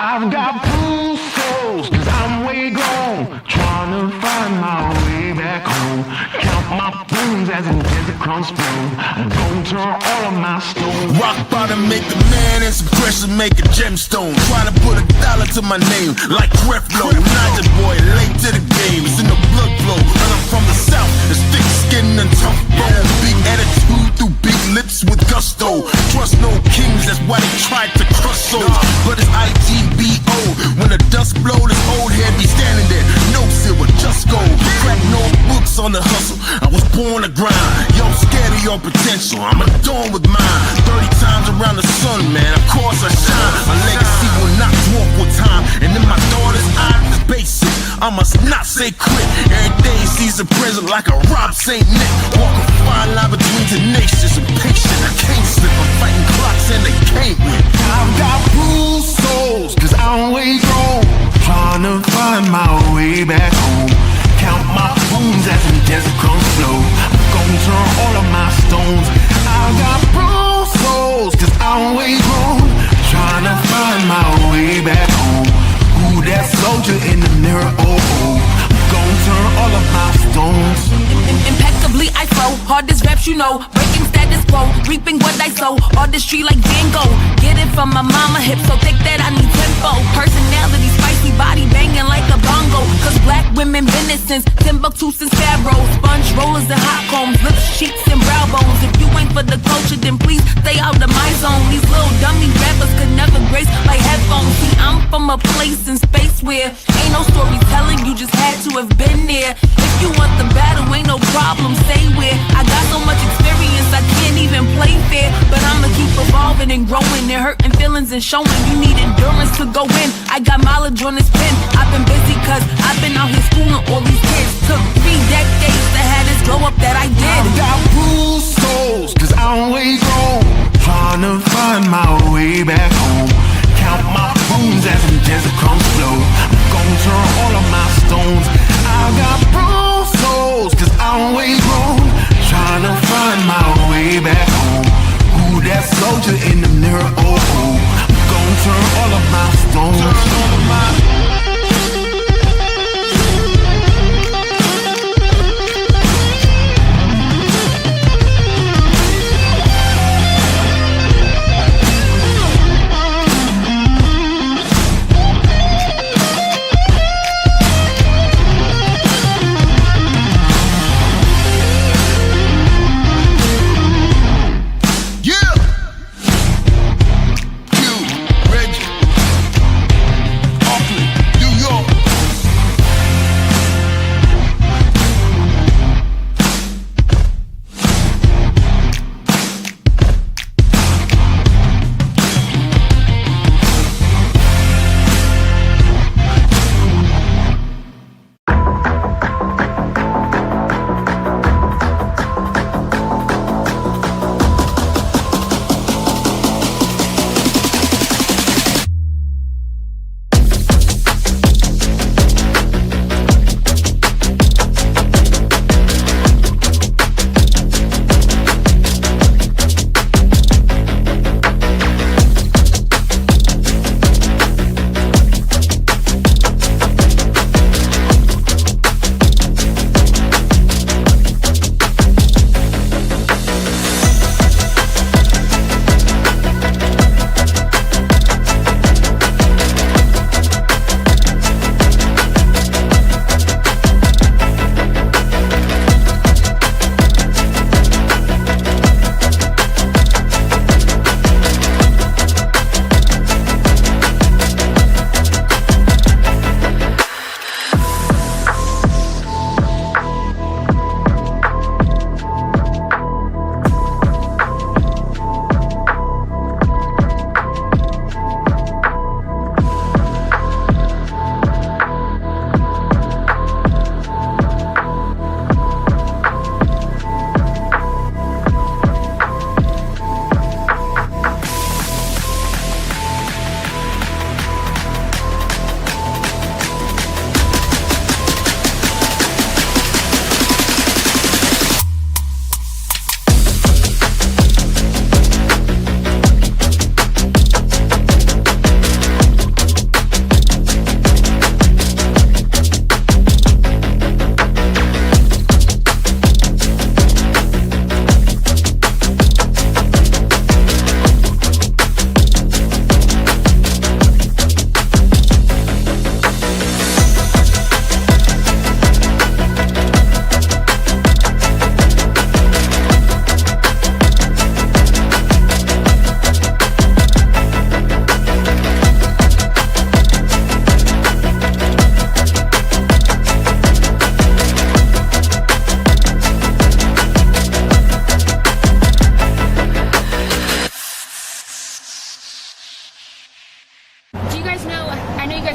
I've got bruised souls, cause I'm way gone, trying to find my way back home. Count my bones as in desert crumbs flow. I'm gonna turn all of my stones. Rock bottom make a man and some pressure make a gemstone. Trying to put a dollar to my name like Creflo. Not your boy, late to the game, it's in the blood flow. And I'm from the south, it's thick skin and tough bone. Big attitude through big lips with gusto. Trust no kings, that's why they tried to crush souls. But it's IGBO, when the dust blow, this old head be standing there. No silver, just gold. Crack no books on the hustle, I was born to grind. Yo, scared of your potential, I'm adorned with mine. 30 times around the sun, man, of course I shine. My legacy will not dwarf with time. And in my daughter's eyes, it's basic, I must not say quit. Every day sees a present like a Rob St. Nick. Walk a fine line between tenacious and patient. I can't slip, I'm fighting clocks and they can't win. I've got bruised souls, cause I'm way gone, trying to find my way back home. Count my bones as in desert crumbs flow. I'm gonna turn all of my stones. I've got bruised souls, cause I'm way gone, trying to find my way back home. Who that soldier in the mirror? Oh, oh. I'm gonna turn all of my stones. Impeccably I flow, hardest raps you know, breaking status quo, reaping what I sow, artistry like Van Gogh. Get it from my mama, hip so thick that I need tempo. Personality spicy, body banging like a bongo. Cause black women been it since Timbuktu, since Pharaoh. Sponge rollers and hot combs, lips, cheeks and brow bones. If you ain't for the culture, then please stay out of my zone. These little dummy rappers could never grace my headphones. See, I'm from a place in space where ain't no storytelling, you just had to have been there. If you want the battle, ain't no problem, say where. I got so much experience, I can't even play fair. But I'ma keep evolving and growing and hurting feelings and showing you need endurance to go in. I got mileage on this pen, I've been busy cause I've been out here schooling all these kids. Took 3 decades to have this glow up that I did. I've got bruised souls, cause I'm way gone, trying to find my way back home. Count my bones as in desert crumbs flow. I'm gonna turn all of my stones. I've got bruised souls, cause I'm way gone, trying to find my way back home. Who that soldier in the mirror? Oh, oh. I'm gonna turn all of my stones. Turn all of my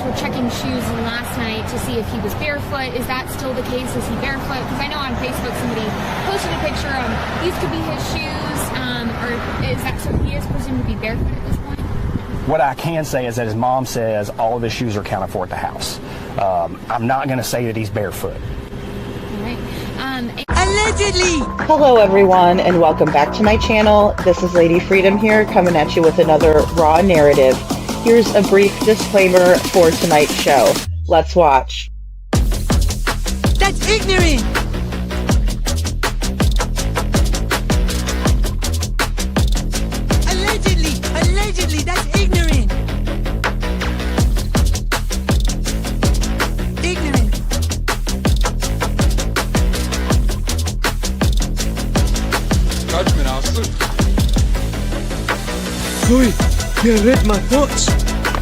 were checking shoes last night to see if he was barefoot. Is that still the case? Is he barefoot? Because I know on Facebook somebody posted a picture of these could be his shoes, or is that so he is presumed to be barefoot at this point? What I can say is that his mom says all of his shoes are accounted for at the house. I'm not going to say that he's barefoot. All right. Allegedly! Hello everyone and welcome back to my channel. This is Lady Freedom here coming at you with another raw narrative. Here's a brief disclaimer for tonight's show. Let's watch. That's ignorant! Allegedly, that's ignorant! Ignorant. Judgment, Austin. Boy, you read my thoughts.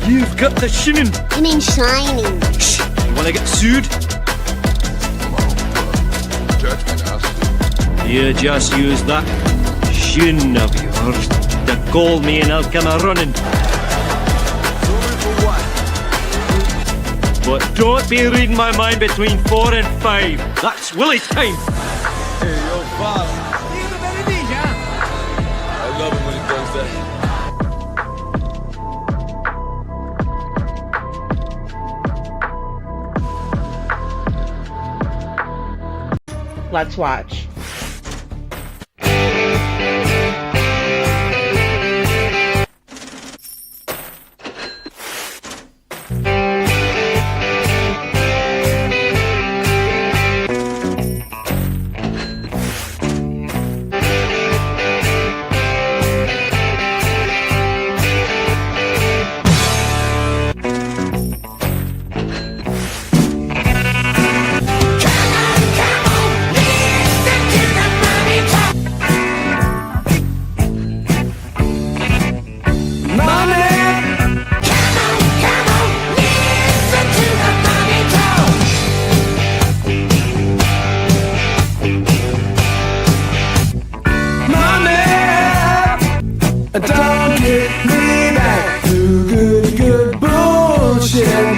You've got the shinin. You mean shining? Shh. You wanna get sued? Judgment, Austin. You just use that shin of yours to call me and I'll come a running. For what? But don't be reading my mind between 4 and 5. That's Willie time. Hey, yo, boss. I love it when he does that. Let's watch. Don't get me back to good bullshit.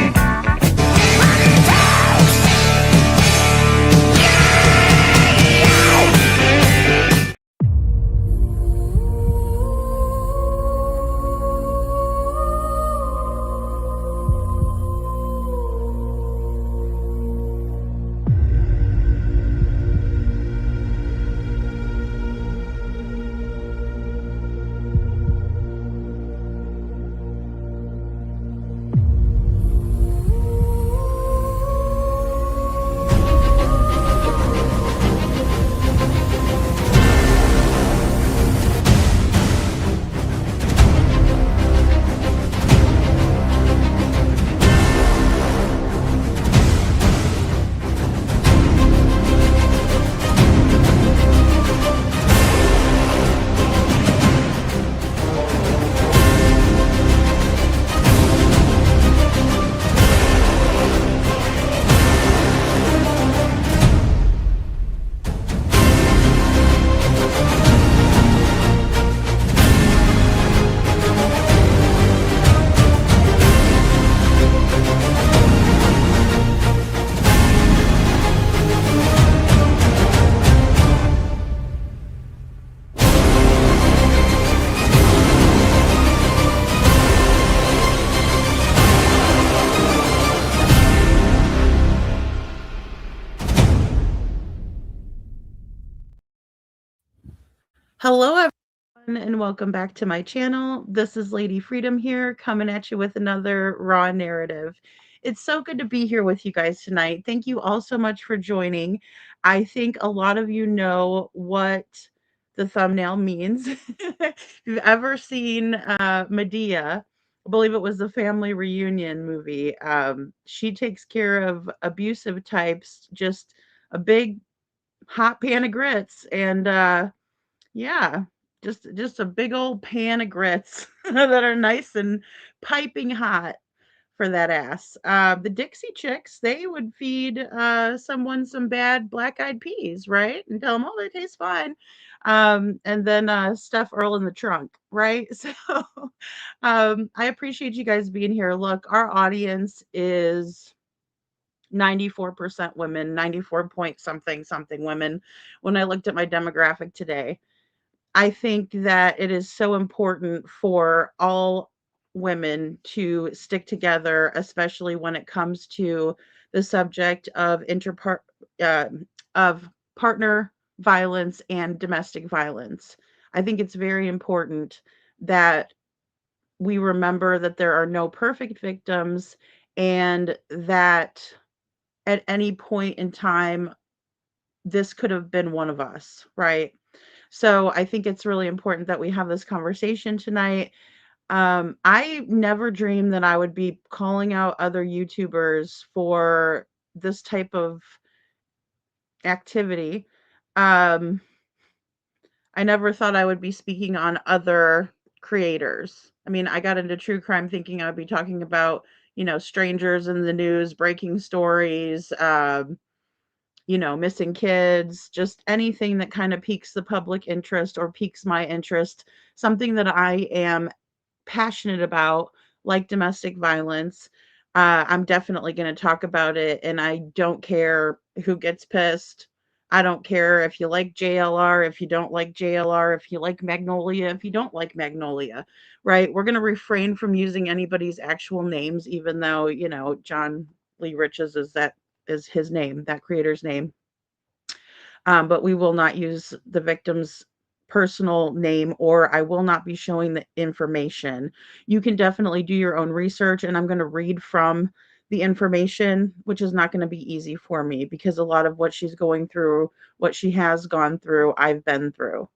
Hello everyone and welcome back to my channel. This is Lady Freedom here coming at you with another raw narrative. It's so good to be here with you guys tonight. Thank you all so much for joining. I think a lot of you know what the thumbnail means. If you've ever seen Medea, I believe it was the family reunion movie. She takes care of abusive types, just a big hot pan of grits and yeah, just a big old pan of grits that are nice and piping hot for that ass. The Dixie Chicks, they would feed someone some bad black-eyed peas, right? And tell them, oh, they taste fine. And then stuff Earl in the trunk, right? So I appreciate you guys being here. Look, our audience is 94% women, 94 point something something women. When I looked at my demographic today, I think that it is so important for all women to stick together, especially when it comes to the subject of uh, of partner violence and domestic violence. I think it's very important that we remember that there are no perfect victims and that at any point in time this could have been one of us, right? So I think it's really important that we have this conversation tonight. I never dreamed that I would be calling out other YouTubers for this type of activity. Um, I never thought I would be speaking on other creators. I mean, I got into true crime thinking I would be talking about, strangers in the news, breaking stories, missing kids, just anything that kind of piques the public interest or piques my interest, something that I am passionate about, like domestic violence. I'm definitely going to talk about it, and I don't care who gets pissed. I don't care if you like JLR, if you don't like JLR, if you like Magnolia, if you don't like Magnolia, right? We're going to refrain from using anybody's actual names, even though, John Lee Riches is his name, that creator's name. But we will not use the victim's personal name, or I will not be showing the information. You can definitely do your own research, and I'm going to read from the information, which is not going to be easy for me because a lot of what she's going through, what she has gone through, I've been through.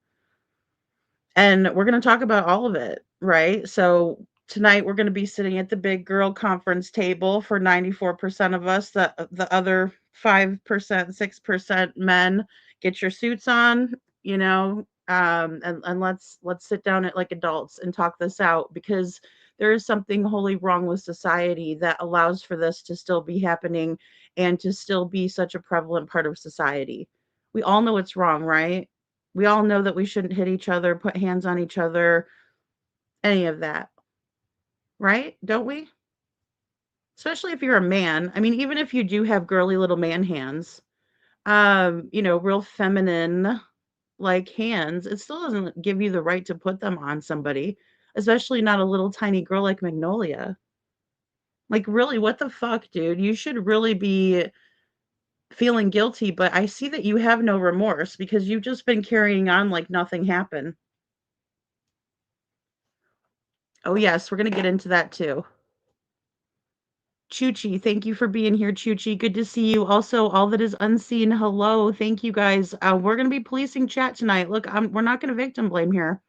And we're going to talk about all of it, right? So tonight we're going to be sitting at the big girl conference table for 94% of us. The other 5%, 6% men, get your suits on, and let's sit down at like adults and talk this out, because there is something wholly wrong with society that allows for this to still be happening and to still be such a prevalent part of society. We all know it's wrong, right? We all know that we shouldn't hit each other, put hands on each other, any of that, right? Don't we? Especially if you're a man. I mean, even if you do have girly little man hands, real feminine like hands, it still doesn't give you the right to put them on somebody, especially not a little tiny girl like Magnolia. Like, really, what the fuck, dude? You should really be feeling guilty, but I see that you have no remorse because you've just been carrying on like nothing happened. Oh, yes, we're going to get into that too. Chuchi, thank you for being here, Chuchi. Good to see you. Also, all that is unseen, hello. Thank you, guys. We're going to be policing chat tonight. Look, we're not going to victim blame here.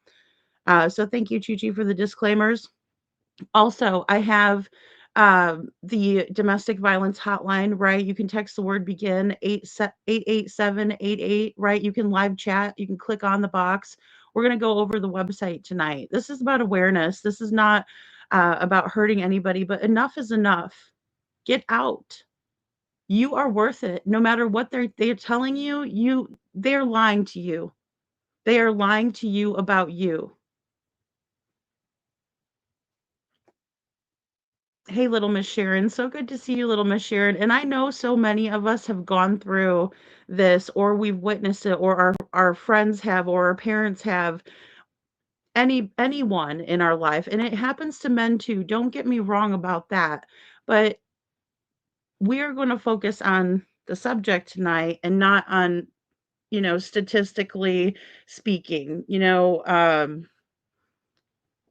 So thank you, Chuchi, for the disclaimers. Also, I have the domestic violence hotline, right? You can text the word begin 88788, right? You can live chat. You can click on the box. We're going to go over the website tonight. This is about awareness. This is not about hurting anybody, but enough is enough. Get out. You are worth it. No matter what they're telling you, they're lying to you. They are lying to you about you. Hey, little Miss Sharon. So good to see you, little Miss Sharon. And I know so many of us have gone through this, or we've witnessed it, or our friends have, or our parents have, anyone in our life. And it happens to men too. Don't get me wrong about that. But we are going to focus on the subject tonight and not on, statistically speaking.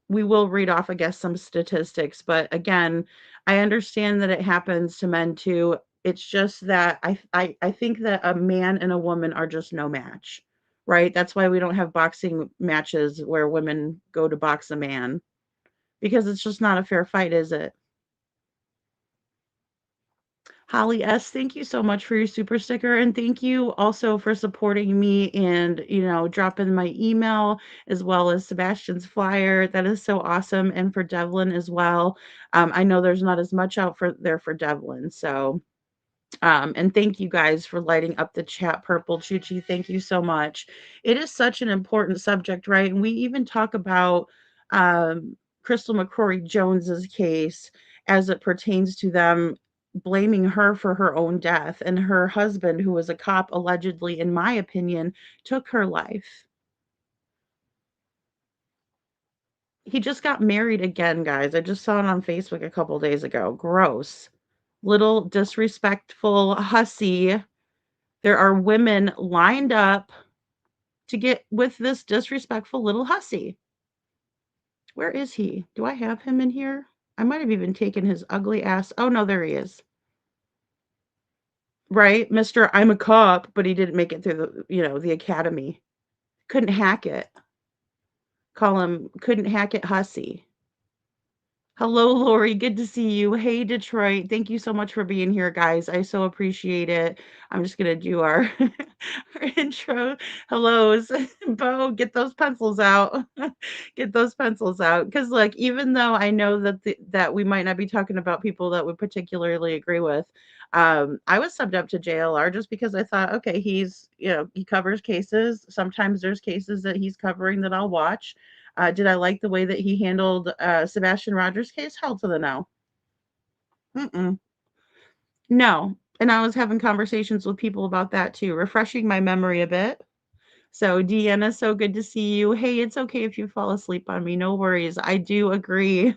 We will read off, I guess, some statistics, but again, I understand that it happens to men too. It's just that I think that a man and a woman are just no match, right? That's why we don't have boxing matches where women go to box a man, because it's just not a fair fight, is it? Holly S, thank you so much for your super sticker. And thank you also for supporting me and, dropping my email as well as Sebastian's flyer. That is so awesome. And for Devlin as well. I know there's not as much out there for Devlin. So And thank you guys for lighting up the chat purple. Chuchi, thank you so much. It is such an important subject, right? And we even talk about Crystal McCrory Jones's case as it pertains to them blaming her for her own death, and her husband, who was a cop, allegedly, in my opinion, took her life. He just got married again, guys. I just saw it on Facebook a couple days ago. Gross. Little disrespectful hussy. There are women lined up to get with this disrespectful little hussy. Where is he? Do I have him in here? I might have even taken his ugly ass. Oh, no, there he is. Right? Mr. I'm a cop, but he didn't make it through the academy. Couldn't hack it. Call him couldn't hack it hussy. Hello, Lori. Good to see you. Hey, Detroit. Thank you so much for being here, guys. I so appreciate it. I'm just going to do our, our intro. Hellos. Bo, get those pencils out. Get those pencils out. Because, look, even though I know that we might not be talking about people that we particularly agree with, I was subbed up to JLR just because I thought, okay, he covers cases. Sometimes there's cases that he's covering that I'll watch. Did I like the way that he handled Sebastian Rogers' case? Hell to the no. Mm-mm. No. And I was having conversations with people about that too, refreshing my memory a bit. So, Deanna, so good to see you. Hey, it's okay if you fall asleep on me. No worries. I do agree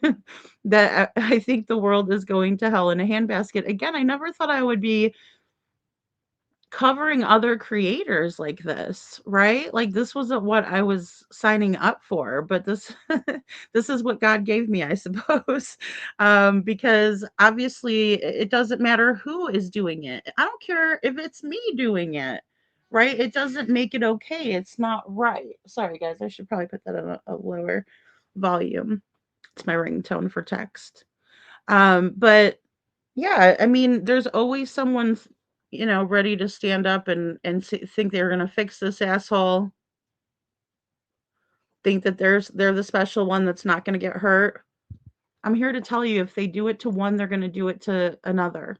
that I think the world is going to hell in a handbasket. Again, I never thought I would be covering other creators like this, right? Like this wasn't what I was signing up for, but this this is what God gave me, I suppose. Because obviously it doesn't matter who is doing it. I don't care if it's me doing it, right? It doesn't make it okay. It's not right. Sorry guys, I should probably put that on a lower volume. It's my ringtone for text. But yeah, I mean, there's always someone, ready to stand up and think they're gonna fix this asshole. Think that they're the special one that's not gonna get hurt. I'm here to tell you, if they do it to one, they're gonna do it to another.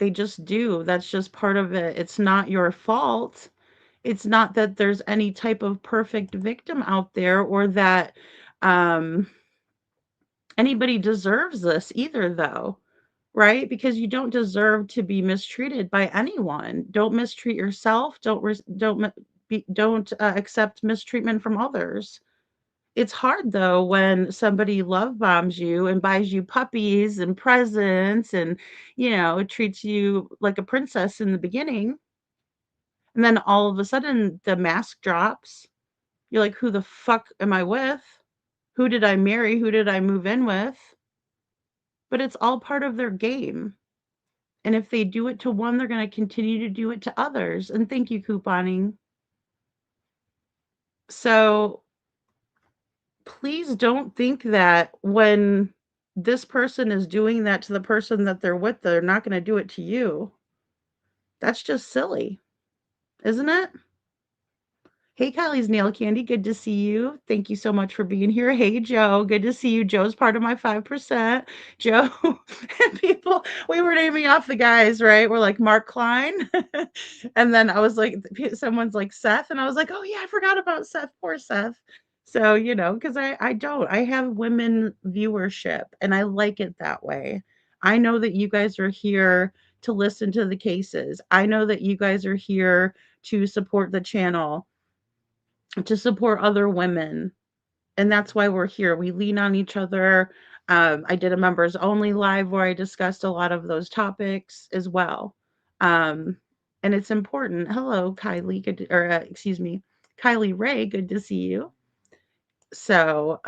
They just do. That's just part of it. It's not your fault. It's not that there's any type of perfect victim out there, or that um anybody deserves this either, though. Right? Because you don't deserve to be mistreated by anyone. Don't mistreat yourself. Don't accept mistreatment from others. It's hard though when somebody love bombs you and buys you puppies and presents and treats you like a princess in the beginning, and then all of a sudden the mask drops. You're like, who the fuck am I with? Who did I marry? Who did I move in with? But it's all part of their game. And if they do it to one, they're going to continue to do it to others. And thank you, couponing. So please don't think that when this person is doing that to the person that they're with, they're not going to do it to you. That's just silly, isn't it? Hey, Kylie's Nail Candy, good to see you. Thank you so much for being here. Hey, Joe, good to see you. Joe's part of my 5%. Joe, and people, we were naming off the guys, right? We're like Mark Klein. And then I was like, someone's like Seth. And I was like, oh, yeah, I forgot about Seth. Poor Seth. So, because I have women viewership and I like it that way. I know that you guys are here to listen to the cases. I know that you guys are here to support the channel, to support other women. And that's why we're here. We lean on each other. I did a members only live where I discussed a lot of those topics as well. And it's important. Hello, Kylie. Excuse me, Kylie Ray. Good to see you. So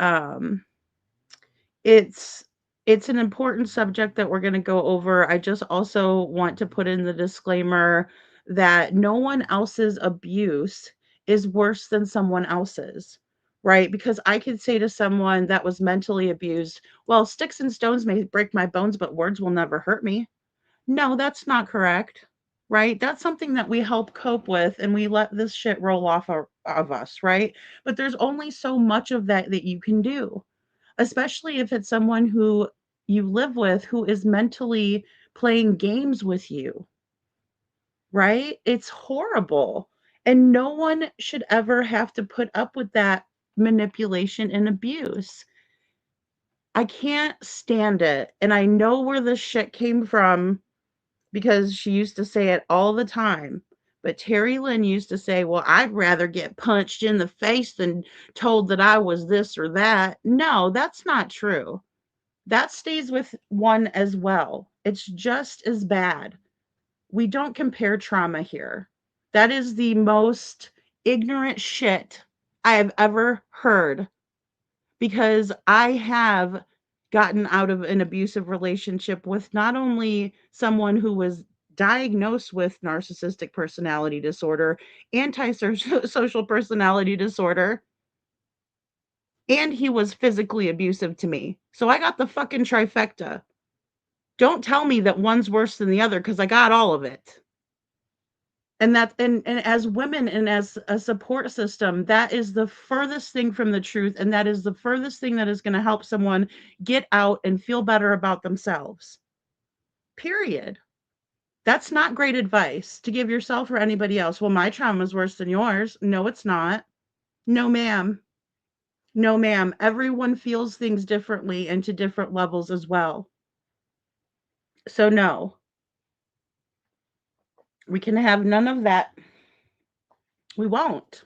it's an important subject that we're going to go over. I just also want to put in the disclaimer that no one else's abuse is worse than someone else's, right? Because I could say to someone that was mentally abused, well, sticks and stones may break my bones, but words will never hurt me. No, that's not correct, right? That's something that we help cope with and we let this shit roll off of us, right? But there's only so much of that you can do, especially if it's someone who you live with who is mentally playing games with you, right? It's horrible. And no one should ever have to put up with that manipulation and abuse. I can't stand it. And I know where this shit came from because she used to say it all the time. But Terry Lynn used to say, well, I'd rather get punched in the face than told that I was this or that. No, that's not true. That stays with one as well. It's just as bad. We don't compare trauma here. That is the most ignorant shit I have ever heard because I have gotten out of an abusive relationship with not only someone who was diagnosed with narcissistic personality disorder, antisocial personality disorder, and he was physically abusive to me. So I got the fucking trifecta. Don't tell me that one's worse than the other because I got all of it. And as women and as a support system, that is the furthest thing from the truth, and that is the furthest thing that is going to help someone get out and feel better about themselves. Period. That's not great advice to give yourself or anybody else. Well, my trauma is worse than yours. No, it's not. No, ma'am. No, ma'am. Everyone feels things differently and to different levels as well. So no. We can have none of that. We won't.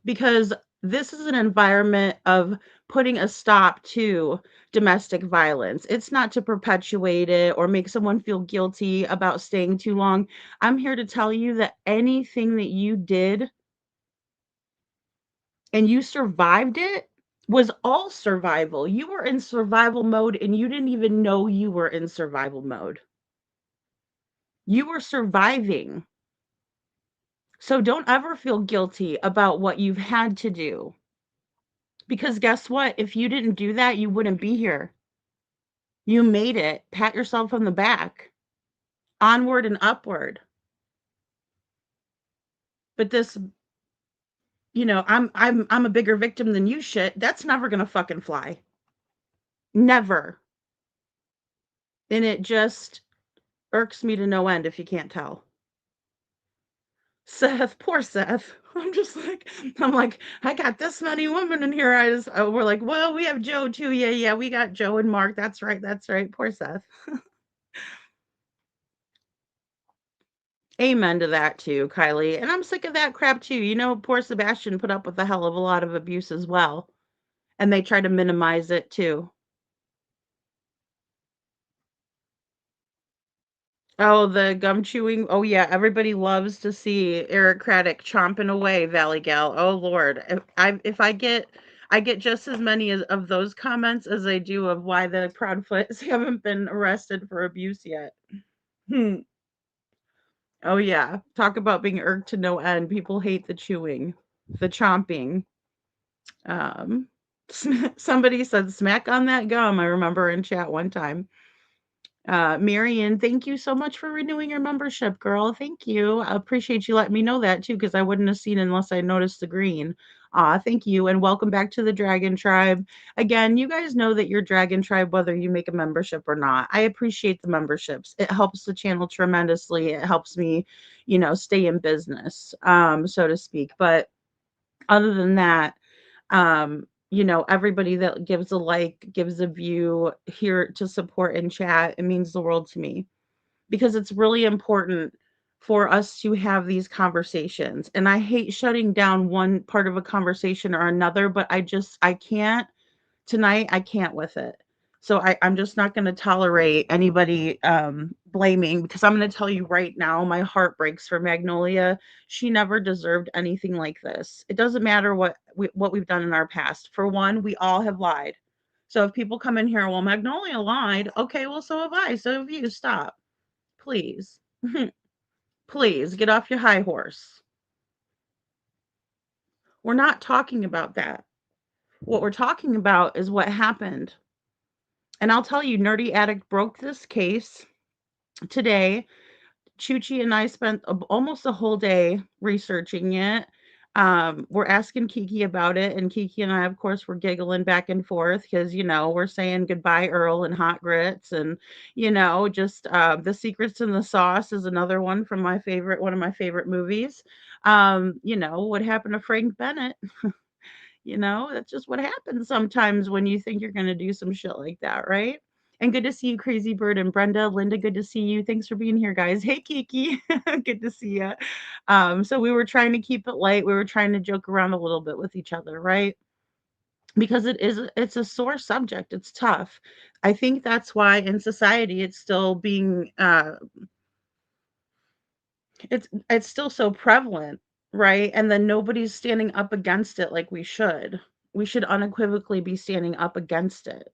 Because this is an environment of putting a stop to domestic violence. It's not to perpetuate it or make someone feel guilty about staying too long. I'm here to tell you that anything that you did and you survived it was all survival. You were in survival mode and you didn't even know you were in survival mode. You were surviving. So don't ever feel guilty about what you've had to do. Because guess what? If you didn't do that, you wouldn't be here. You made it. Pat yourself on the back. Onward and upward. But this, I'm a bigger victim than you shit. That's never gonna fucking fly. Never. And it just irks me to no end if you can't tell. Seth, poor Seth. I'm like, I got this many women in here. We're like, well, we have Joe too. Yeah, we got Joe and Mark. That's right. Poor Seth. Amen to that too, Kylie. And I'm sick of that crap too. Poor Sebastian put up with a hell of a lot of abuse as well. And they try to minimize it too. Oh, the gum chewing. Oh yeah, everybody loves to see Eric Craddock chomping away, Valley Gal. Oh Lord. If I get just as many of those comments as I do of why the Proudfoots haven't been arrested for abuse yet. Oh yeah. Talk about being irked to no end. People hate the chewing, the chomping. Somebody said smack on that gum. I remember in chat one time. Marion, thank you so much for renewing your membership, girl. Thank you. I appreciate you letting me know that too, because I wouldn't have seen unless I noticed the green. Thank you, and welcome back to the Dragon Tribe. Again, you guys know that you're Dragon Tribe whether you make a membership or not. I appreciate the memberships. It helps the channel tremendously. It helps me, stay in business, so to speak. But other than that, everybody that gives a like, gives a view here to support in chat, it means the world to me because it's really important for us to have these conversations. And I hate shutting down one part of a conversation or another, but I can't tonight. I can't with it. So I'm just not going to tolerate anybody blaming because I'm going to tell you right now, my heart breaks for Magnolia. She never deserved anything like this. It doesn't matter what we've done in our past. For one, we all have lied. So if people come in here, well, Magnolia lied. Okay, well, so have I. So have you. Stop. Please. Please get off your high horse. We're not talking about that. What we're talking about is what happened. And I'll tell you, Nerdy Addict broke this case today. Chuchi and I spent almost a whole day researching it. We're asking Kiki about it, and Kiki and I, of course, were giggling back and forth because, we're saying goodbye, Earl and Hot Grits, and, just The Secrets in the Sauce is another one of my favorite movies. What happened to Frank Bennett? That's just what happens sometimes when you think you're going to do some shit like that, right? And good to see you, Crazy Bird and Brenda. Linda, good to see you. Thanks for being here, guys. Hey, Kiki. Good to see you. So we were trying to keep it light. We were trying to joke around a little bit with each other, right? Because it's a sore subject. It's tough. I think that's why in society it's still being it's still so prevalent, right? And then nobody's standing up against it like we should. We should unequivocally be standing up against it.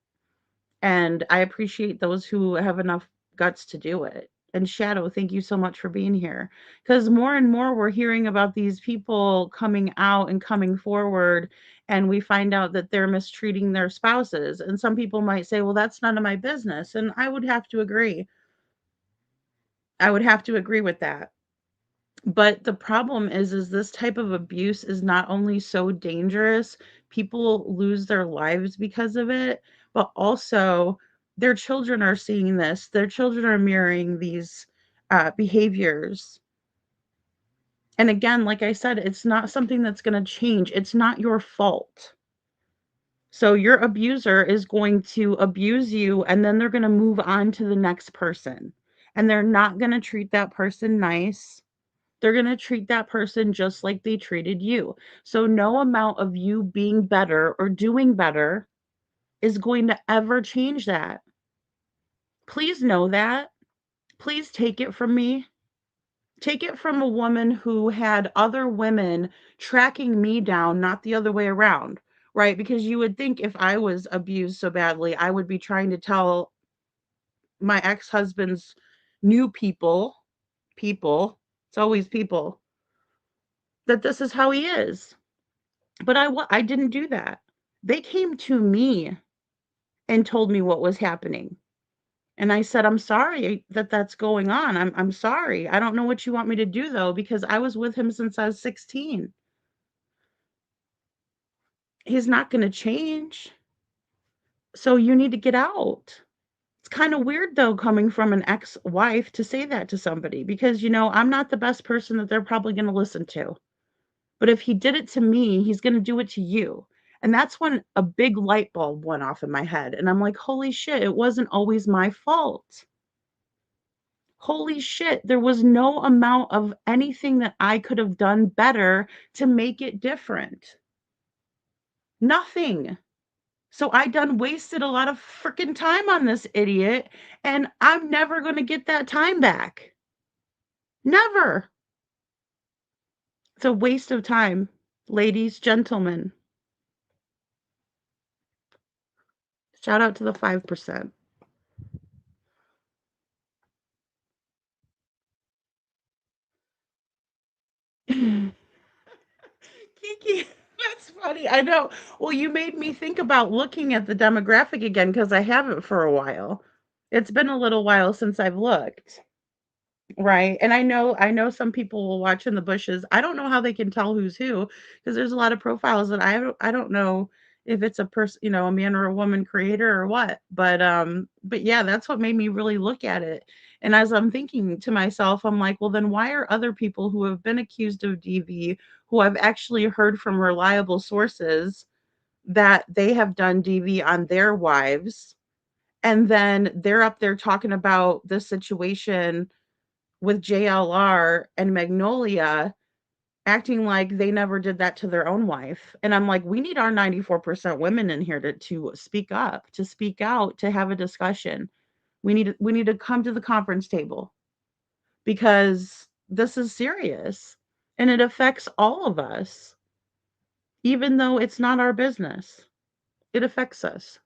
And I appreciate those who have enough guts to do it. And Shadow, thank you so much for being here. Because more and more we're hearing about these people coming out and coming forward, and we find out that they're mistreating their spouses. And some people might say, well, that's none of my business. And I would have to agree. I would have to agree with that. But the problem is this type of abuse is not only so dangerous, people lose their lives because of it, but also their children are seeing this. Their children are mirroring these behaviors. And again, like I said, it's not something that's going to change. It's not your fault. So your abuser is going to abuse you, and then they're going to move on to the next person. And they're not going to treat that person nice. They're going to treat that person just like they treated you. So no amount of you being better or doing better is going to ever change that. Please know that. Please take it from me. Take it from a woman who had other women tracking me down, not the other way around, right? Because you would think if I was abused so badly, I would be trying to tell my ex-husband's new it's always people, that this is how he is. But I didn't do that. They came to me and told me what was happening. And I said, "I'm sorry that that's going on. I'm sorry. I don't know what you want me to do though, because I was with him since I was 16. He's not going to change. So you need to get out." It's kind of weird though coming from an ex-wife to say that to somebody because I'm not the best person that they're probably going to listen to. But if he did it to me, he's going to do it to you. And that's when a big light bulb went off in my head. And I'm like, holy shit, it wasn't always my fault. Holy shit, there was no amount of anything that I could have done better to make it different. Nothing. So I done wasted a lot of freaking time on this idiot, and I'm never going to get that time back. Never. It's a waste of time, ladies, gentlemen. Shout out to the 5%. Kiki, that's funny. I know. Well, you made me think about looking at the demographic again because I haven't for a while. It's been a little while since I've looked. Right. And I know some people will watch in the bushes. I don't know how they can tell who's who because there's a lot of profiles that I don't know if it's a person, a man or a woman creator or what. But yeah, that's what made me really look at it. And as I'm thinking to myself, I'm like, well, then why are other people who have been accused of DV, who I've actually heard from reliable sources that they have done DV on their wives, and then they're up there talking about the situation with JLR and Magnolia, acting like they never did that to their own wife. And I'm like, we need our 94% women in here to speak up, to speak out, to have a discussion. We need to come to the conference table because this is serious and it affects all of us, even though it's not our business. It affects us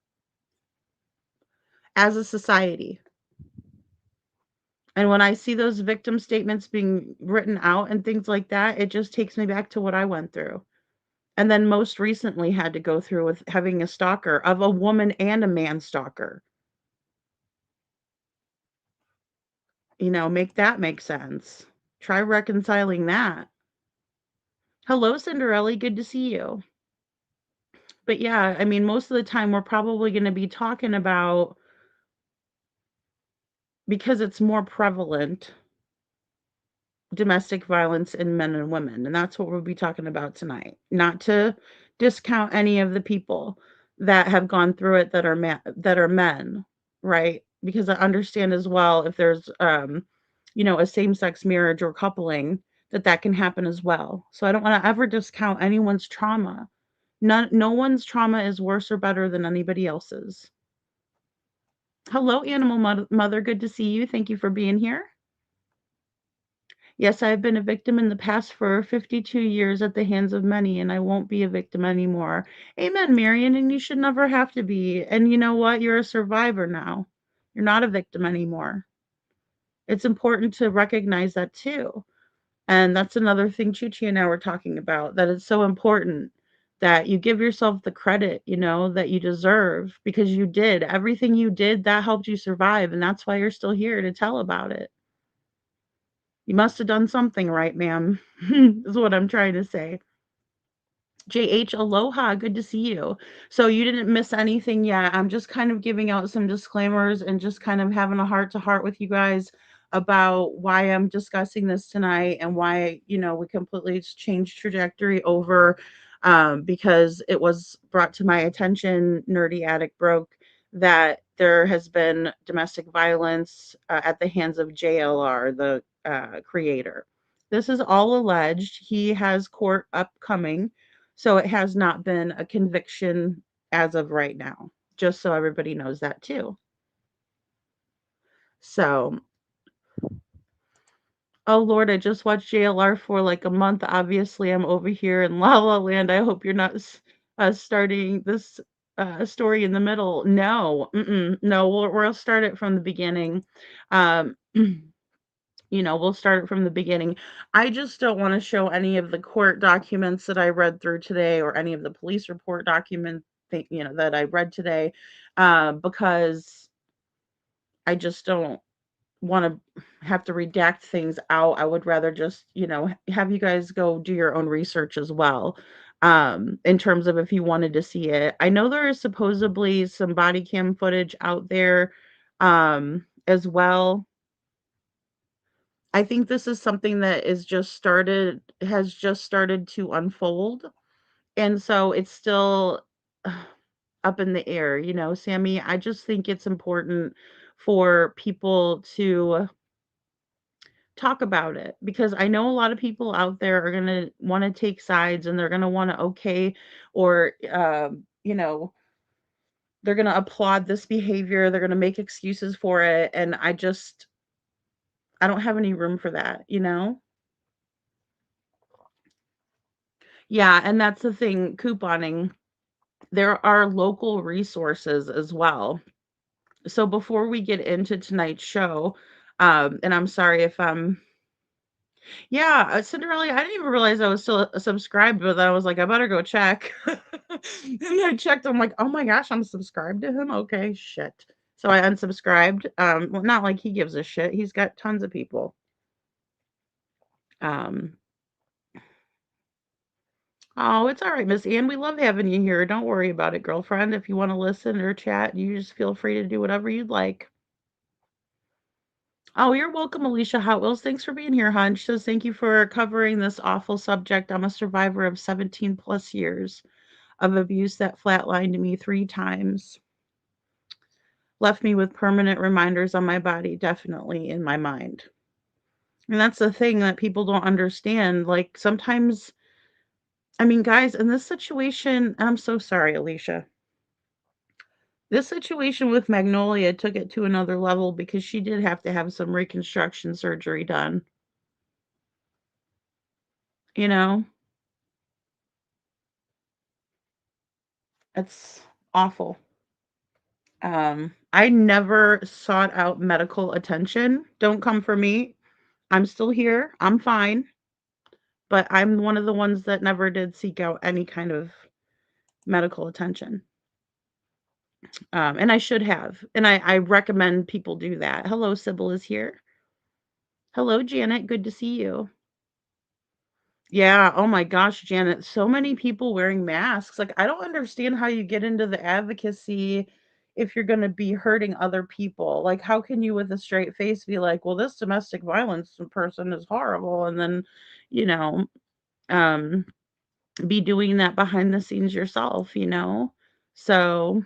as a society. And when I see those victim statements being written out and things like that, it just takes me back to what I went through. And then most recently had to go through with having a stalker of a woman and a man stalker. Make that make sense. Try reconciling that. Hello, Cinderella. Good to see you. But yeah, I mean, most of the time we're probably going to be talking about, because it's more prevalent, domestic violence in men and women. And that's what we'll be talking about tonight. Not to discount any of the people that have gone through it that are men, right? Because I understand as well, if there's a same-sex marriage or coupling, that can happen as well. So I don't want to ever discount anyone's trauma. No one's trauma is worse or better than anybody else's. Hello, Animal Mother. Good to see you. Thank you for being here. Yes, I have been a victim in the past for 52 years at the hands of many, and I won't be a victim anymore. Amen, Marion, and you should never have to be. And you know what? You're a survivor now. You're not a victim anymore. It's important to recognize that too. And that's another thing Chuchi and I were talking about, that it's so important that you give yourself the credit, that you deserve, because you did. Everything you did, that helped you survive, and that's why you're still here to tell about it. You must have done something right, ma'am, is what I'm trying to say. JH, aloha, good to see you. So you didn't miss anything yet. I'm just kind of giving out some disclaimers and just kind of having a heart to heart with you guys about why I'm discussing this tonight and why, we completely changed trajectory over, because it was brought to my attention, Nerdy Addict Broke, that there has been domestic violence at the hands of JLR, the creator. This is all alleged. He has court upcoming, so it has not been a conviction as of right now, just so everybody knows that too. So, oh Lord, I just watched JLR for like a month. Obviously, I'm over here in La La Land. I hope you're not starting this story in the middle. No, no, we'll start it from the beginning. Um, we'll start it from the beginning. I just don't want to show any of the court documents that I read through today, or any of the police report documents, that I read today, because I just don't want to have to redact things out. I would rather just, have you guys go do your own research as well. In terms of if you wanted to see it. I know there is supposedly some body cam footage out there, as well. I think this is something that has just started to unfold. And so it's still up in the air, Sammy. I just think it's important for people to talk about it, because I know a lot of people out there are going to want to take sides, and they're going to want to or they're going to applaud this behavior, they're going to make excuses for it, and I don't have any room for that. Yeah, and that's the thing, couponing. There are local resources as well. So before we get into tonight's show, and I'm sorry if I'm yeah, Cinderella, I didn't even realize I was still subscribed, but I was like, I better go check. And I checked, I'm like, oh my gosh, I'm subscribed to him. Okay, shit. So I unsubscribed. Well, not like he gives a shit. He's got tons of people. Um, oh, it's all right, Miss Ann. We love having you here. Don't worry about it, girlfriend. If you want to listen or chat, you just feel free to do whatever you'd like. Oh, you're welcome, Alicia Hot Wheels. Thanks for being here, hon. She says, thank you for covering this awful subject. I'm a survivor of 17 plus years of abuse that flatlined me 3 times. Left me with permanent reminders on my body, definitely in my mind. And that's the thing that people don't understand. Like sometimes, I mean, guys, in this situation, I'm so sorry, Alicia. This situation with Magnolia took it to another level, because she did have to have some reconstruction surgery done. You know, it's awful. I never sought out medical attention. Don't come for me. I'm still here. I'm fine. But I'm one of the ones that never did seek out any kind of medical attention. And I should have. And I recommend people do that. Hello, Sybil is here. Hello, Janet. Good to see you. Yeah, oh my gosh, Janet, so many people wearing masks. Like, I don't understand how you get into the advocacy if you're gonna be hurting other people. Like, how can you with a straight face be like, "Well, this domestic violence person is horrible," and then, you know, um, be doing that behind the scenes yourself, you know? So,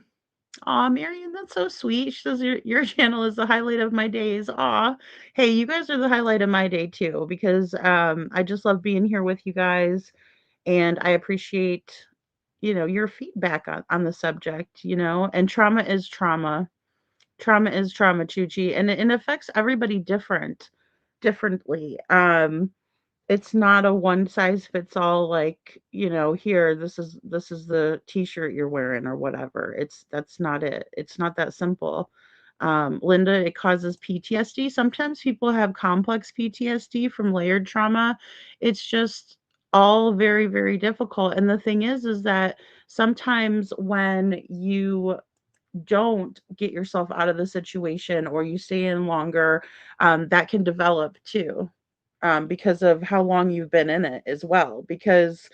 aw, Marion, that's so sweet. She says your channel is the highlight of my days. Aw. Hey, you guys are the highlight of my day too, because I just love being here with you guys, and I appreciate, your feedback on the subject, and trauma is trauma. Trauma is trauma, Chuchi, and it affects everybody differently. It's not a one size fits all, like, here, this is the t-shirt you're wearing or whatever. That's not it. It's not that simple. Linda, it causes PTSD. Sometimes people have complex PTSD from layered trauma. It's just all very, very difficult. And the thing is that sometimes when you don't get yourself out of the situation or you stay in longer, that can develop too, because of how long you've been in it as well. Because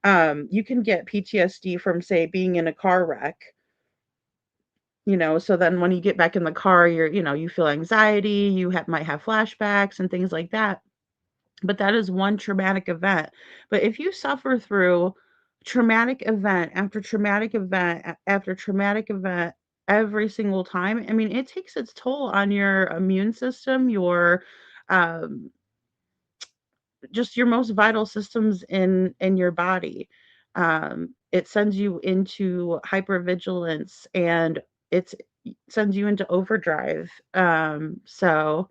you can get PTSD from, say, being in a car wreck. So then when you get back in the car, you feel anxiety, might have flashbacks and things like that. But that is one traumatic event. But if you suffer through traumatic event after traumatic event after traumatic event every single time, I mean, it takes its toll on your immune system, your um, just your most vital systems in your body. It sends you into hypervigilance, and it sends you into overdrive. So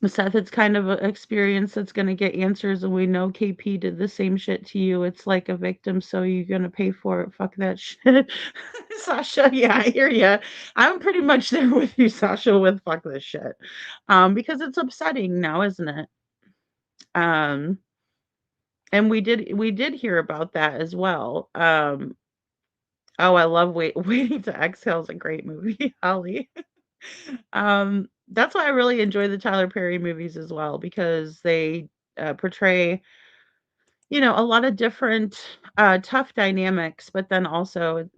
Seth, it's kind of an experience that's going to get answers, and we know KP did the same shit to you. It's like a victim, so you're going to pay for it. Fuck that shit. Sasha, yeah, I hear you. I'm pretty much there with you, Sasha, with fuck this shit. Because it's upsetting now, isn't it? Um, and we did hear about that as well. Oh, I love Waiting to Exhale is a great movie, Holly. That's why I really enjoy the Tyler Perry movies as well, because they portray, a lot of different tough dynamics, but then also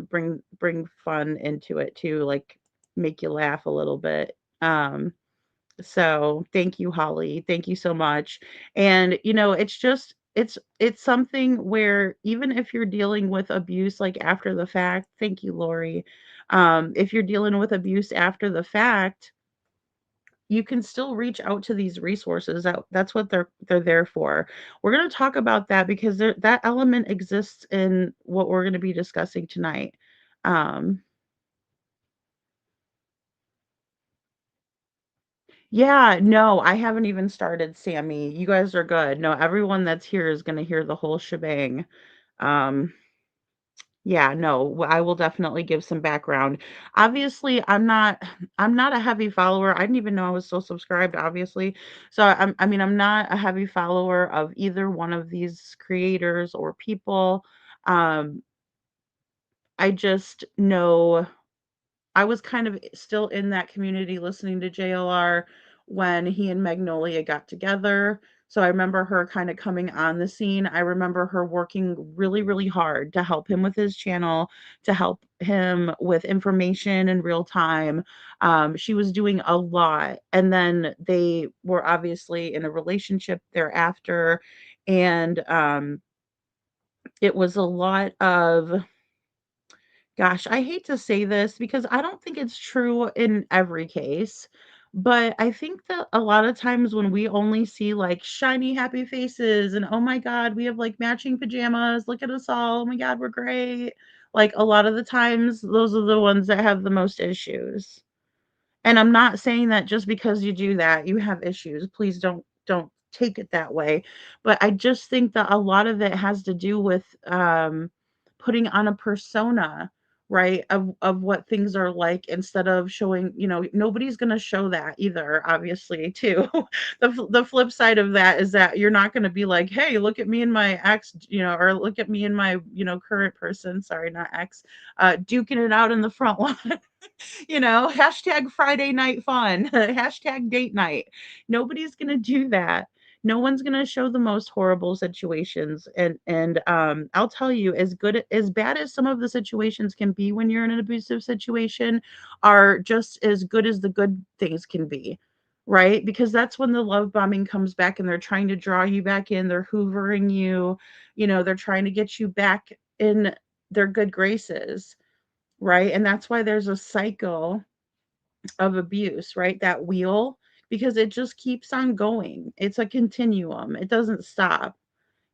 bring fun into it too, like make you laugh a little bit. So thank you, Holly. Thank you so much. And it's just it's something where even if you're dealing with abuse like after the fact, thank you, Lori. If you're dealing with abuse after the fact, you can still reach out to these resources. That's what they're there for. We're going to talk about that because that element exists in what we're going to be discussing tonight. Um, yeah, no, I haven't even started, Sammy. You guys are good. No, everyone that's here is going to hear the whole shebang. Um, Yeah, no, I will definitely give some background. Obviously, I'm not a heavy follower. I didn't even know I was still subscribed, obviously. So I mean, I'm not a heavy follower of either one of these creators or people. Um, I just know I was kind of still in that community listening to JLR when he and Magnolia got together. So I remember her kind of coming on the scene. I remember her working really, really hard to help him with his channel, to help him with information in real time. She was doing a lot. And then they were obviously in a relationship thereafter. And it was a lot of, gosh, I hate to say this because I don't think it's true in every case, but I think that a lot of times when we only see like shiny, happy faces and oh my God, we have like matching pajamas, look at us all, oh my God, we're great. Like a lot of the times, those are the ones that have the most issues. And I'm not saying that just because you do that, you have issues. Please don't take it that way. But I just think that a lot of it has to do with putting on a persona, right? Of what things are like instead of showing, nobody's going to show that either, obviously, too. The flip side of that is that you're not going to be like, "Hey, look at me and my ex, or look at me and my, current person, sorry, not ex, duking it out in the front lawn." Hashtag Friday night fun, hashtag date night. Nobody's going to do that. No one's going to show the most horrible situations, and I'll tell you, as bad as some of the situations can be when you're in an abusive situation are just as good as the good things can be. Right? Because that's when the love bombing comes back and they're trying to draw you back in, they're hoovering you, they're trying to get you back in their good graces, right? And that's why there's a cycle of abuse, right? That wheel, because it just keeps on going. It's a continuum. It doesn't stop.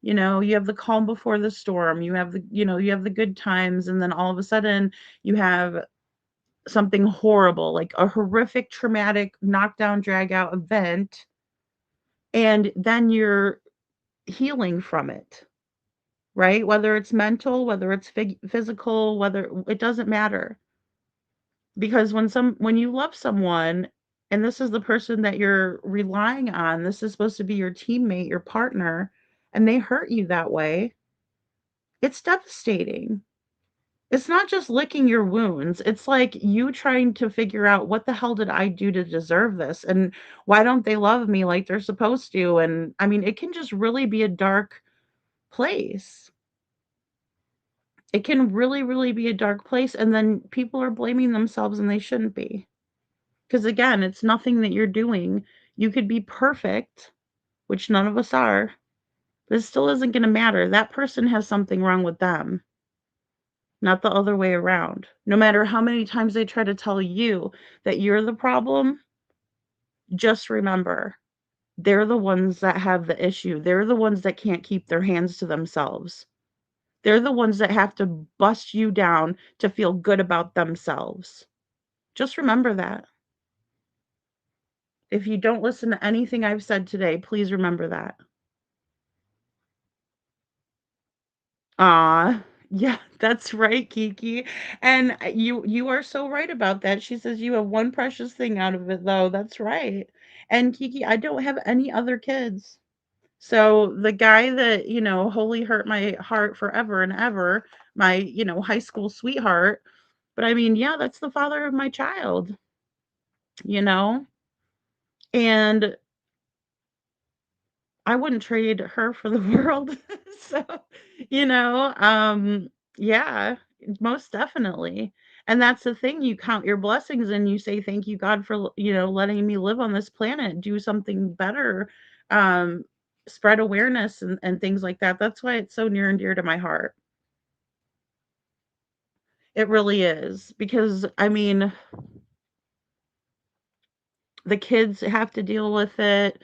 You have the calm before the storm. You have the good times, and then all of a sudden you have something horrible, like a horrific, traumatic, knockdown, drag out event, and then you're healing from it, right? Whether it's mental, whether it's physical, whether it doesn't matter. Because when you love someone and this is the person that you're relying on, this is supposed to be your teammate, your partner, and they hurt you that way, it's devastating. It's not just licking your wounds. It's like you trying to figure out what the hell did I do to deserve this? And why don't they love me like they're supposed to? And I mean, it can just really be a dark place. It can really, really be a dark place. And then people are blaming themselves and they shouldn't be. Because again, it's nothing that you're doing. You could be perfect, which none of us are. This still isn't going to matter. That person has something wrong with them, not the other way around. No matter how many times they try to tell you that you're the problem, just remember they're the ones that have the issue. They're the ones that can't keep their hands to themselves. They're the ones that have to bust you down to feel good about themselves. Just remember that. If you don't listen to anything I've said today, please remember that. Ah, yeah, that's right, Kiki. And you are so right about that. She says you have one precious thing out of it though. That's right. And Kiki, I don't have any other kids. So the guy that, wholly hurt my heart forever and ever, my, high school sweetheart, but I mean, yeah, that's the father of my child, you know? And I wouldn't trade her for the world. So, you know, um, yeah, most definitely. And that's the thing, you count your blessings and you say, thank you, God, for, letting me live on this planet, do something better, um, spread awareness and things like that. That's why it's so near and dear to my heart. It really is. Because, I mean, the kids have to deal with it.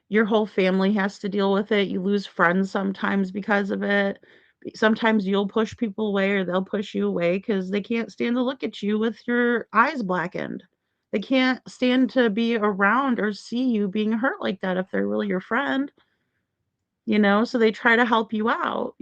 Your whole family has to deal with it. You lose friends sometimes because of it. Sometimes you'll push people away or they'll push you away because they can't stand to look at you with your eyes blackened. They can't stand to be around or see you being hurt like that if they're really your friend. So they try to help you out.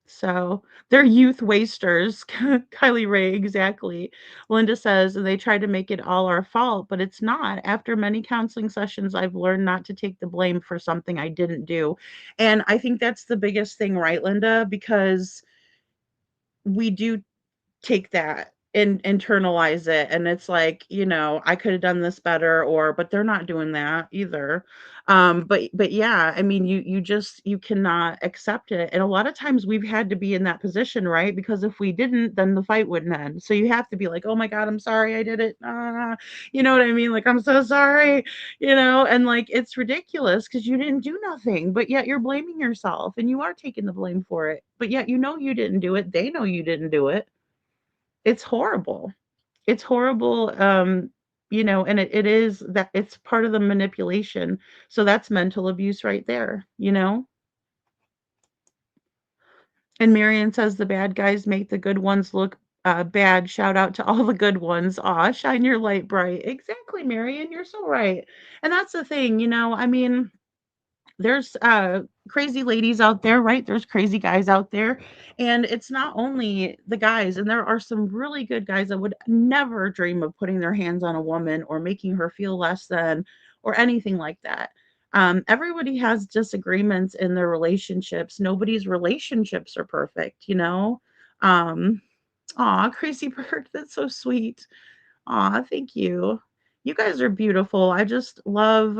So they're youth wasters. Kylie Ray, exactly. Linda says, and they try to make it all our fault, but it's not. After many counseling sessions, I've learned not to take the blame for something I didn't do. And I think that's the biggest thing, right, Linda? Because we do take that and internalize it, and it's like, I could have done this better, or but they're not doing that either. But yeah, I mean, you cannot accept it, and a lot of times we've had to be in that position, right? Because if we didn't, then the fight wouldn't end. So you have to be like, oh my god, I'm sorry, I did it. You know what I mean? Like, I'm so sorry. And like, it's ridiculous because you didn't do nothing, but yet you're blaming yourself and you are taking the blame for it, but yet you didn't do it, they know you didn't do it. It's horrible. It's horrible, and it is that it's part of the manipulation. So that's mental abuse right there. And Marion says the bad guys make the good ones look bad. Shout out to all the good ones. Aw, shine your light bright. Exactly, Marion. You're so right. And that's the thing. I mean, there's crazy ladies out there, right? There's crazy guys out there. And it's not only the guys, and there are some really good guys that would never dream of putting their hands on a woman or making her feel less than or anything like that. Everybody has disagreements in their relationships. Nobody's relationships are perfect. Um, Aw, crazy bird. That's so sweet. Aw, thank you. You guys are beautiful. I just love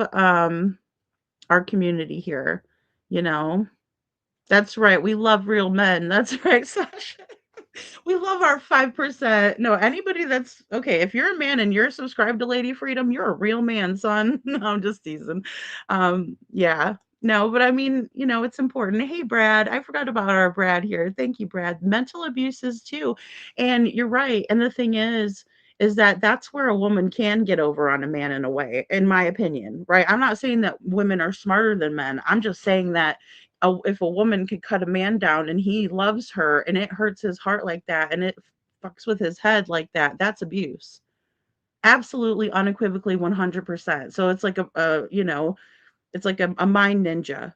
our community here, you know? That's right. We love real men. That's right, Sasha. We love our 5%. No, anybody that's okay, if you're a man and you're subscribed to Lady Freedom, you're a real man, son. No, I'm just teasing. Yeah. No, but I mean, it's important. Hey, Brad, I forgot about our Brad here. Thank you, Brad. Mental abuses too. And you're right. And the thing is that that's where a woman can get over on a man in a way, in my opinion, right? I'm not saying that women are smarter than men. I'm just saying that if a woman could cut a man down and he loves her and it hurts his heart like that and it fucks with his head like that, that's abuse. Absolutely, unequivocally, 100%. So it's like it's like a mind ninja,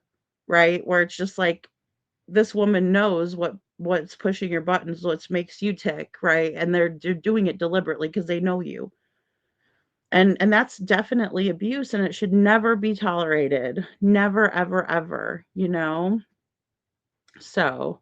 right? Where it's just like this woman knows what's pushing your buttons, what makes you tick, right? And they're doing it deliberately because they know you. And that's definitely abuse and it should never be tolerated. Never, ever, ever. So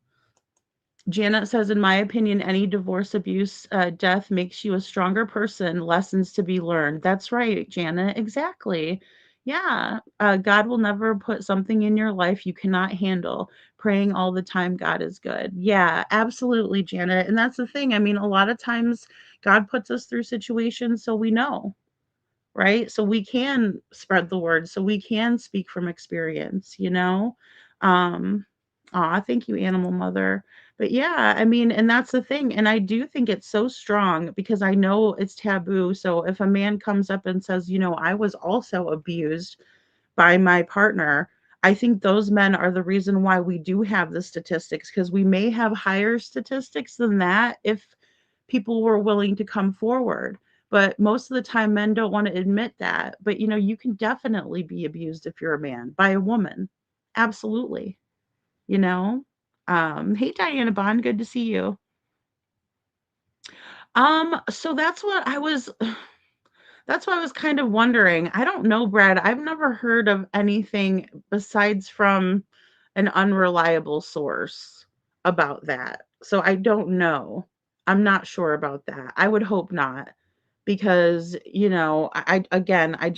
Janet says, in my opinion, any divorce, abuse, death makes you a stronger person, lessons to be learned. That's right, Janet. Exactly. Yeah. God will never put something in your life you cannot handle. Praying all the time, God is good. Yeah, absolutely, Janet. And that's the thing. I mean, a lot of times God puts us through situations so we know, right? So we can spread the word, so we can speak from experience. Um, thank you, Animal Mother. But yeah, I mean, and that's the thing. And I do think it's so strong because I know it's taboo. So if a man comes up and says, I was also abused by my partner, I think those men are the reason why we do have the statistics because we may have higher statistics than that if people were willing to come forward. But most of the time, men don't want to admit that. But you can definitely be abused if you're a man by a woman. Absolutely. You know? Hey Diana Bond, good to see you. So that's what I was kind of wondering. I don't know, Brad. I've never heard of anything besides from an unreliable source about that. So I don't know. I'm not sure about that. I would hope not because, again, I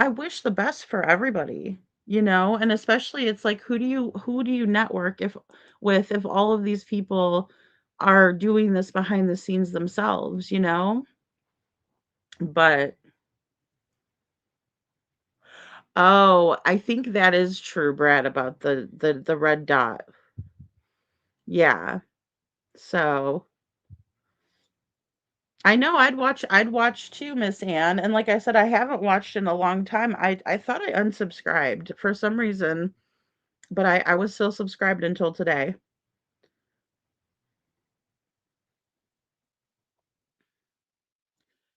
wish the best for everybody, and especially it's like who do you network if all of these people are doing this behind the scenes themselves. But oh, I think that is true, Brad, about the red dot. Yeah. So I know I'd watch too, Miss Anne. And like I said, I haven't watched in a long time. I thought I unsubscribed for some reason, but I was still subscribed until today.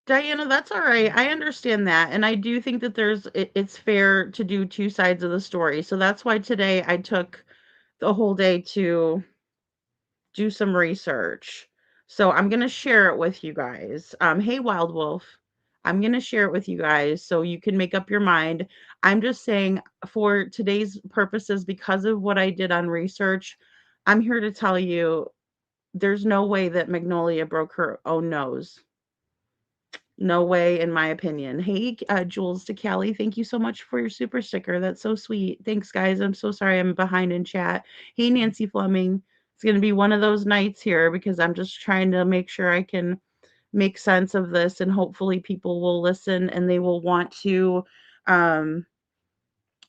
Diana, that's all right. I understand that. And I do think that it's fair to do two sides of the story. So that's why today I took the whole day to do some research. So I'm going to share it with you guys. Hey, Wild Wolf, I'm going to share it with you guys so you can make up your mind. I'm just saying, for today's purposes, because of what I did on research, I'm here to tell you there's no way that Magnolia broke her own nose. No way, in my opinion. Hey, Jules to Kelly, thank you so much for your super sticker. That's so sweet. Thanks, guys. I'm so sorry I'm behind in chat. Hey, Nancy Fleming. It's going to be one of those nights here because I'm just trying to make sure I can make sense of this and hopefully people will listen and they will want to um,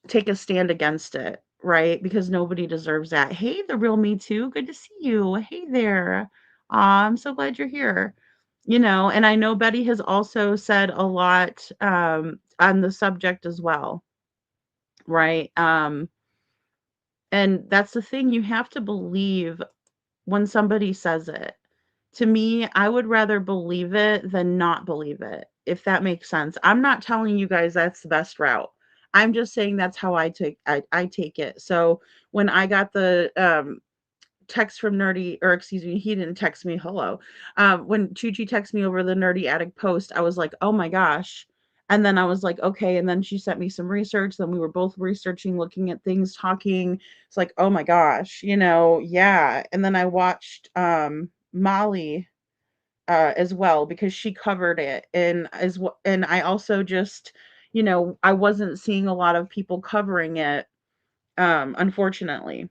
take a stand against it, right? Because nobody deserves that. Hey, the real me too. Good to see you. Hey there. I'm so glad you're here. And I know Betty has also said a lot on the subject as well, right? And that's the thing, you have to believe when somebody says it. To me, I would rather believe it than not believe it, if that makes sense. I'm not telling you guys that's the best route. I'm just saying that's how I take it. So when I got the text from Nerdy, or excuse me, he didn't text me, hello. When Chuchi texted me over the Nerdy Addict post, I was like, oh my gosh. And then I was like, okay. And then she sent me some research. Then we were both researching, looking at things, talking. It's like, oh my gosh, yeah. And then I watched Molly as well, because she covered it, and I also just, I wasn't seeing a lot of people covering it, unfortunately.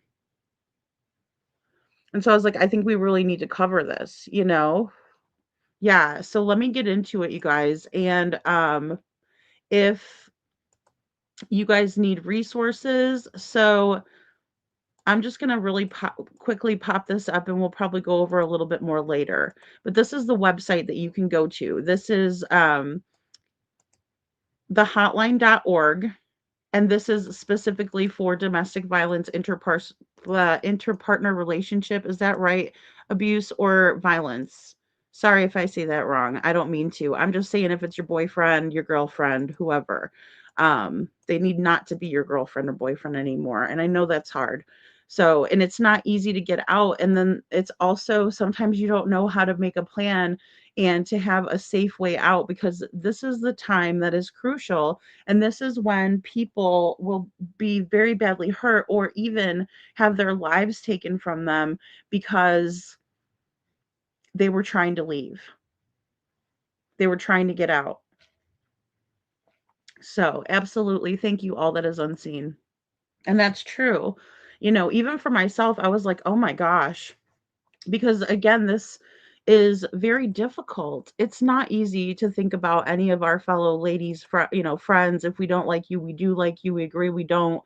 And so I was like, I think we really need to cover this. Yeah, so let me get into it, you guys. And if you guys need resources, so I'm just going to really quickly pop this up, and we'll probably go over a little bit more later. But this is the website that you can go to. This is thehotline.org. And this is specifically for domestic violence, interpartner relationship. Is that right? Abuse or violence. Sorry if I say that wrong. I don't mean to. I'm just saying, if it's your boyfriend, your girlfriend, whoever, they need not to be your girlfriend or boyfriend anymore. And I know that's hard. So, and it's not easy to get out. And then it's also, sometimes you don't know how to make a plan and to have a safe way out, because this is the time that is crucial. And this is when people will be very badly hurt, or even have their lives taken from them because they were trying to leave. They were trying to get out. So, absolutely, thank you, all that is unseen. And that's true. Even for myself, I was like, oh my gosh. Because again, this is very difficult. It's not easy to think about any of our fellow ladies, friends. If we don't like you, we do like you, we agree, we don't.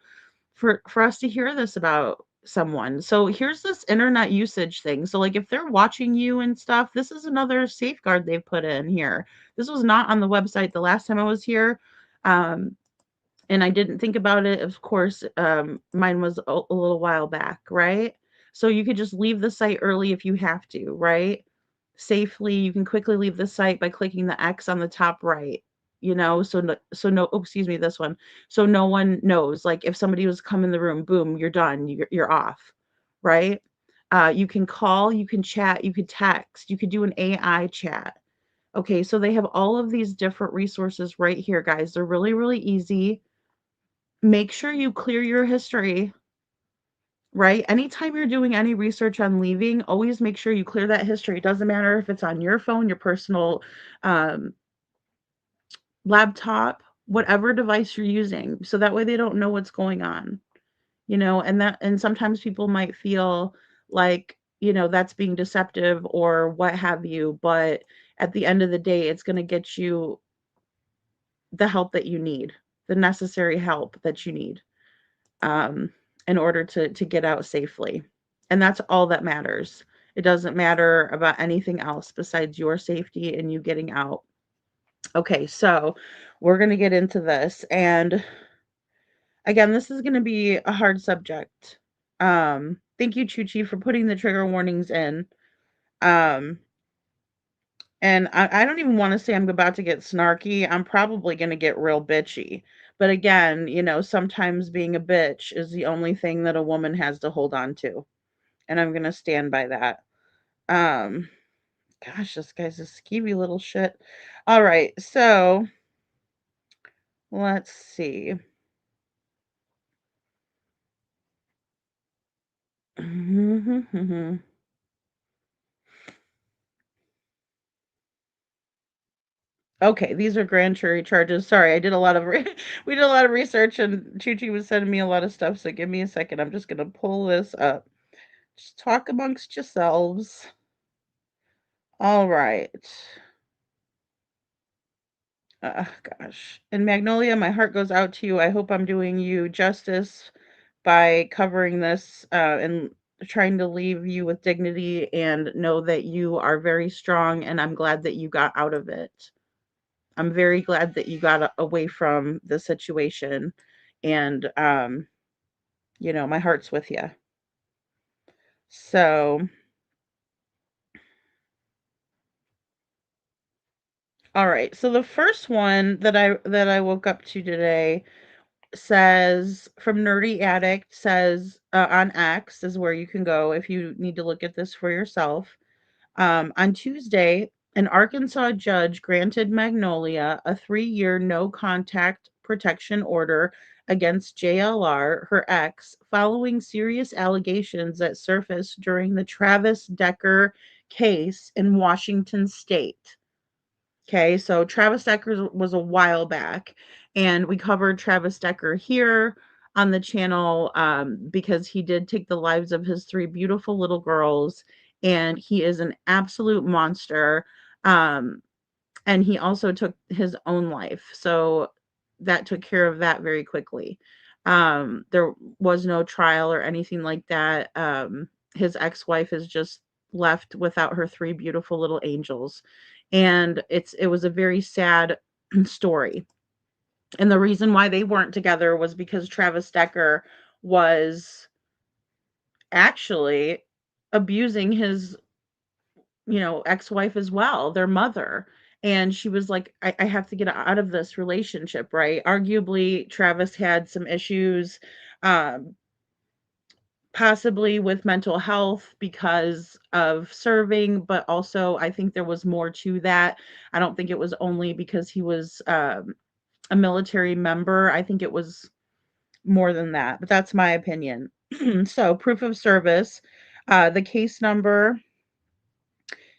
For us to hear this about someone. So here's this internet usage thing. So like, if they're watching you and stuff, this is another safeguard they've put in here. This was not on the website the last time I was here. Um, and I didn't think about it. Of course, mine was a little while back, right? So you could just leave the site early if you have to, right? Safely, you can quickly leave the site by clicking the X on the top right. Oh, excuse me, this one. So no one knows. Like, if somebody was come in the room, boom, you're done. You're off, right? You can call, you can chat, you could text, you could do an AI chat. Okay, so they have all of these different resources right here, guys. They're really, really easy. Make sure you clear your history, right? Anytime you're doing any research on leaving, always make sure you clear that history. It doesn't matter if it's on your phone, your personal um, laptop, whatever device you're using. So that way they don't know what's going on, and sometimes people might feel like, that's being deceptive or what have you. But at the end of the day, it's going to get you the help that you need, the necessary help that you need. um, in order to get out safely. And that's all that matters. It doesn't matter about anything else besides your safety and you getting out. Okay, so we're going to get into this. And again, this is going to be a hard subject. Thank you, Chuchi, for putting the trigger warnings in. Um, and I don't even want to say I'm about to get snarky. I'm probably going to get real bitchy. But again, sometimes being a bitch is the only thing that a woman has to hold on to. And I'm going to stand by that. Um, Gosh, this guy's a skeevy little shit. All right. So let's see. Okay, these are grand jury charges. Sorry, I did a lot of we did a lot of research, and Chuchi was sending me a lot of stuff. So give me a second. I'm just gonna pull this up. Just talk amongst yourselves. All right. Gosh. And Magnolia, my heart goes out to you. I hope I'm doing you justice by covering this, and trying to leave you with dignity, and know that you are very strong, and I'm glad that you got out of it. I'm very glad that you got away from the situation, and my heart's with you. So, all right. So the first one that I woke up to today says, from Nerdy Addict, says, on X is where you can go if you need to look at this for yourself. On Tuesday, an Arkansas judge granted Magnolia a 3-year no contact protection order against JLR, her ex, following serious allegations that surfaced during the Travis Decker case in Washington State. Okay, so Travis Decker was a while back, and we covered Travis Decker here on the channel because he did take the lives of his 3 beautiful little girls, and he is an absolute monster. And he also took his own life, so that took care of that very quickly. There was no trial or anything like that. His ex-wife is just left without her 3 beautiful little angels, and it was a very sad story. And the reason why they weren't together was because Travis Decker was actually abusing his, ex-wife as well, their mother. And she was like, I have to get out of this relationship, right? Arguably, Travis had some issues, um, possibly with mental health because of serving, but also I think there was more to that. I don't think it was only because he was a military member. I think it was more than that, but that's my opinion. So, proof of service, the case number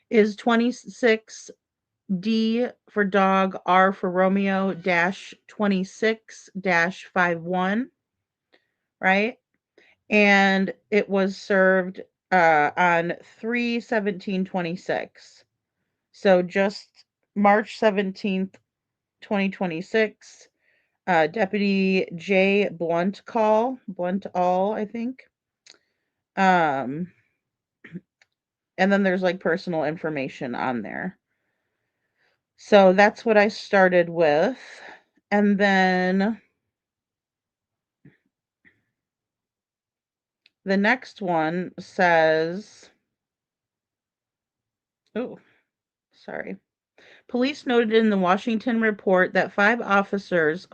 is 26D for dog, R for Romeo, dash 26 dash 51, right? And it was served on 3/17/26. So just March 17th, 2026. Deputy J. Blunt all, I think. Um, and then there's like personal information on there. So that's what I started with. And then the next one says, oh, sorry. Police noted in the Washington report that 5 officers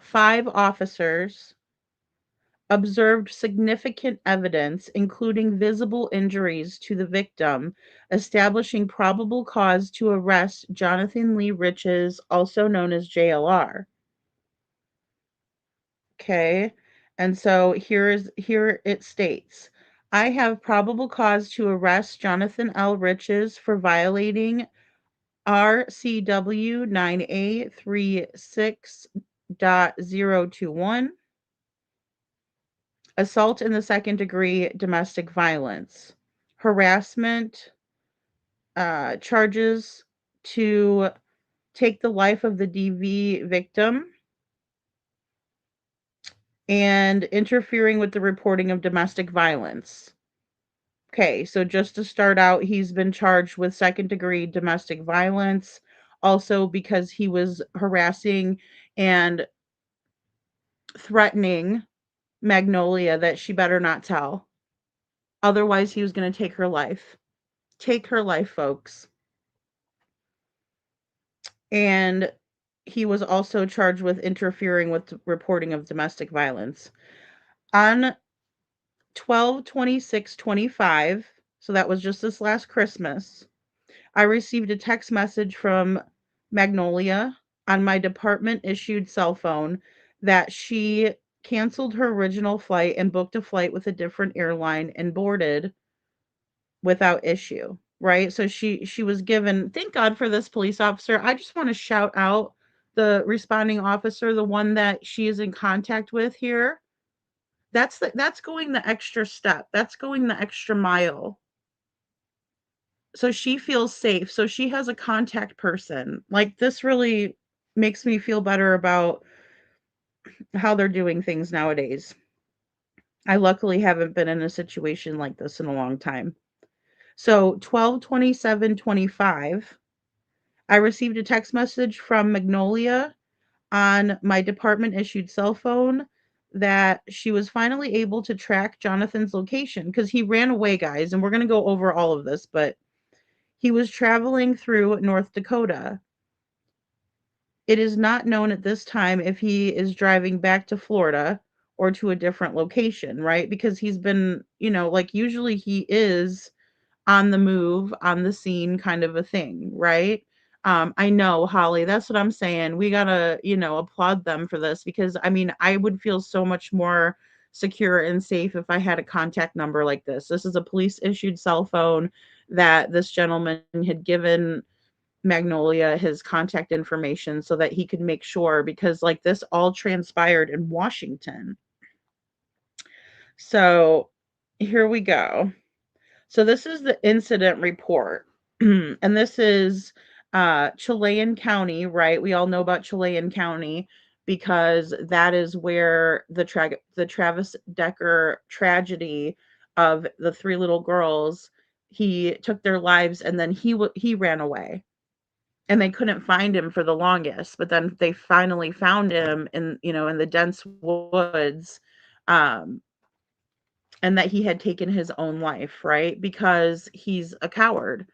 observed significant evidence, including visible injuries to the victim, establishing probable cause to arrest Jonathan Lee Riches, also known as JLR. Okay, and so here it states, I have probable cause to arrest Jonathan L. Riches for violating RCW 9A36.021, assault in the second degree, domestic violence, harassment, charges to take the life of the DV victim, and interfering with the reporting of domestic violence. Okay, so just to start out, he's been charged with second degree domestic violence, also because he was harassing and threatening Magnolia that she better not tell. Otherwise, he was going to take her life. Take her life, folks. And he was also charged with interfering with reporting of domestic violence. On 12/26/25, so that was just this last Christmas, I received a text message from Magnolia on my department issued cell phone that she canceled her original flight and booked a flight with a different airline and boarded without issue, right? So she was given, thank God for this police officer. I just want to shout out the responding officer, the one that she is in contact with here. That's going the extra step. That's going the extra mile. So she feels safe. So she has a contact person. Like, this really makes me feel better about how they're doing things nowadays. I luckily haven't been in a situation like this in a long time. So 12/27/25, I received a text message from Magnolia on my department issued cell phone that she was finally able to track Jonathan's location because he ran away, guys, and we're going to go over all of this, but he was traveling through North Dakota. It is not known at this time if he is driving back to Florida or to a different location, right? Because he's been, like, usually he is on the move, on the scene, kind of a thing, right? I know, Holly, that's what I'm saying. We gotta, applaud them for this because I mean, I would feel so much more secure and safe if I had a contact number like this. This is a police issued cell phone. that this gentleman had given Magnolia his contact information so that he could make sure, because like this all transpired in Washington. So here we go. So this is the incident report. And this is Chilean County, right? We all know about Chilean County because that is where the Travis Decker tragedy of the three little girls, he took their lives and then he ran away. And they couldn't find him for the longest, but then they finally found him in, in the dense woods. Um, and that he had taken his own life, right? Because he's a coward.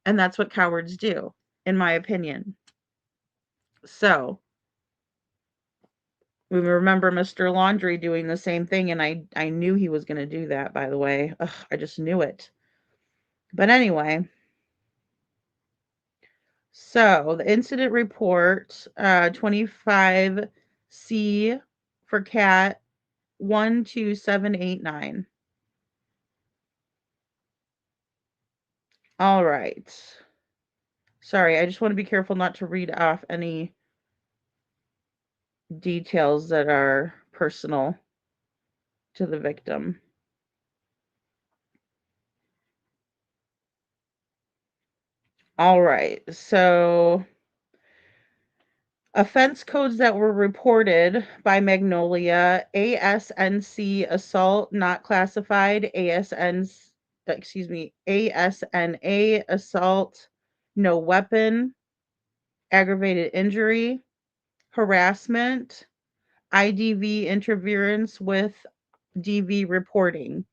And that's what cowards do, in my opinion. So we remember Mr. Laundry doing the same thing, and I knew he was going to do that, by the way. Ugh, I just knew it. But anyway, so the incident report, 25C for cat 12789. All right. Sorry, I just want to be careful not to read off any details that are personal to the victim. All right, so offense codes that were reported by Magnolia: ASNC assault not classified, ASNA assault, no weapon, aggravated injury, harassment, IDV interference with DV reporting.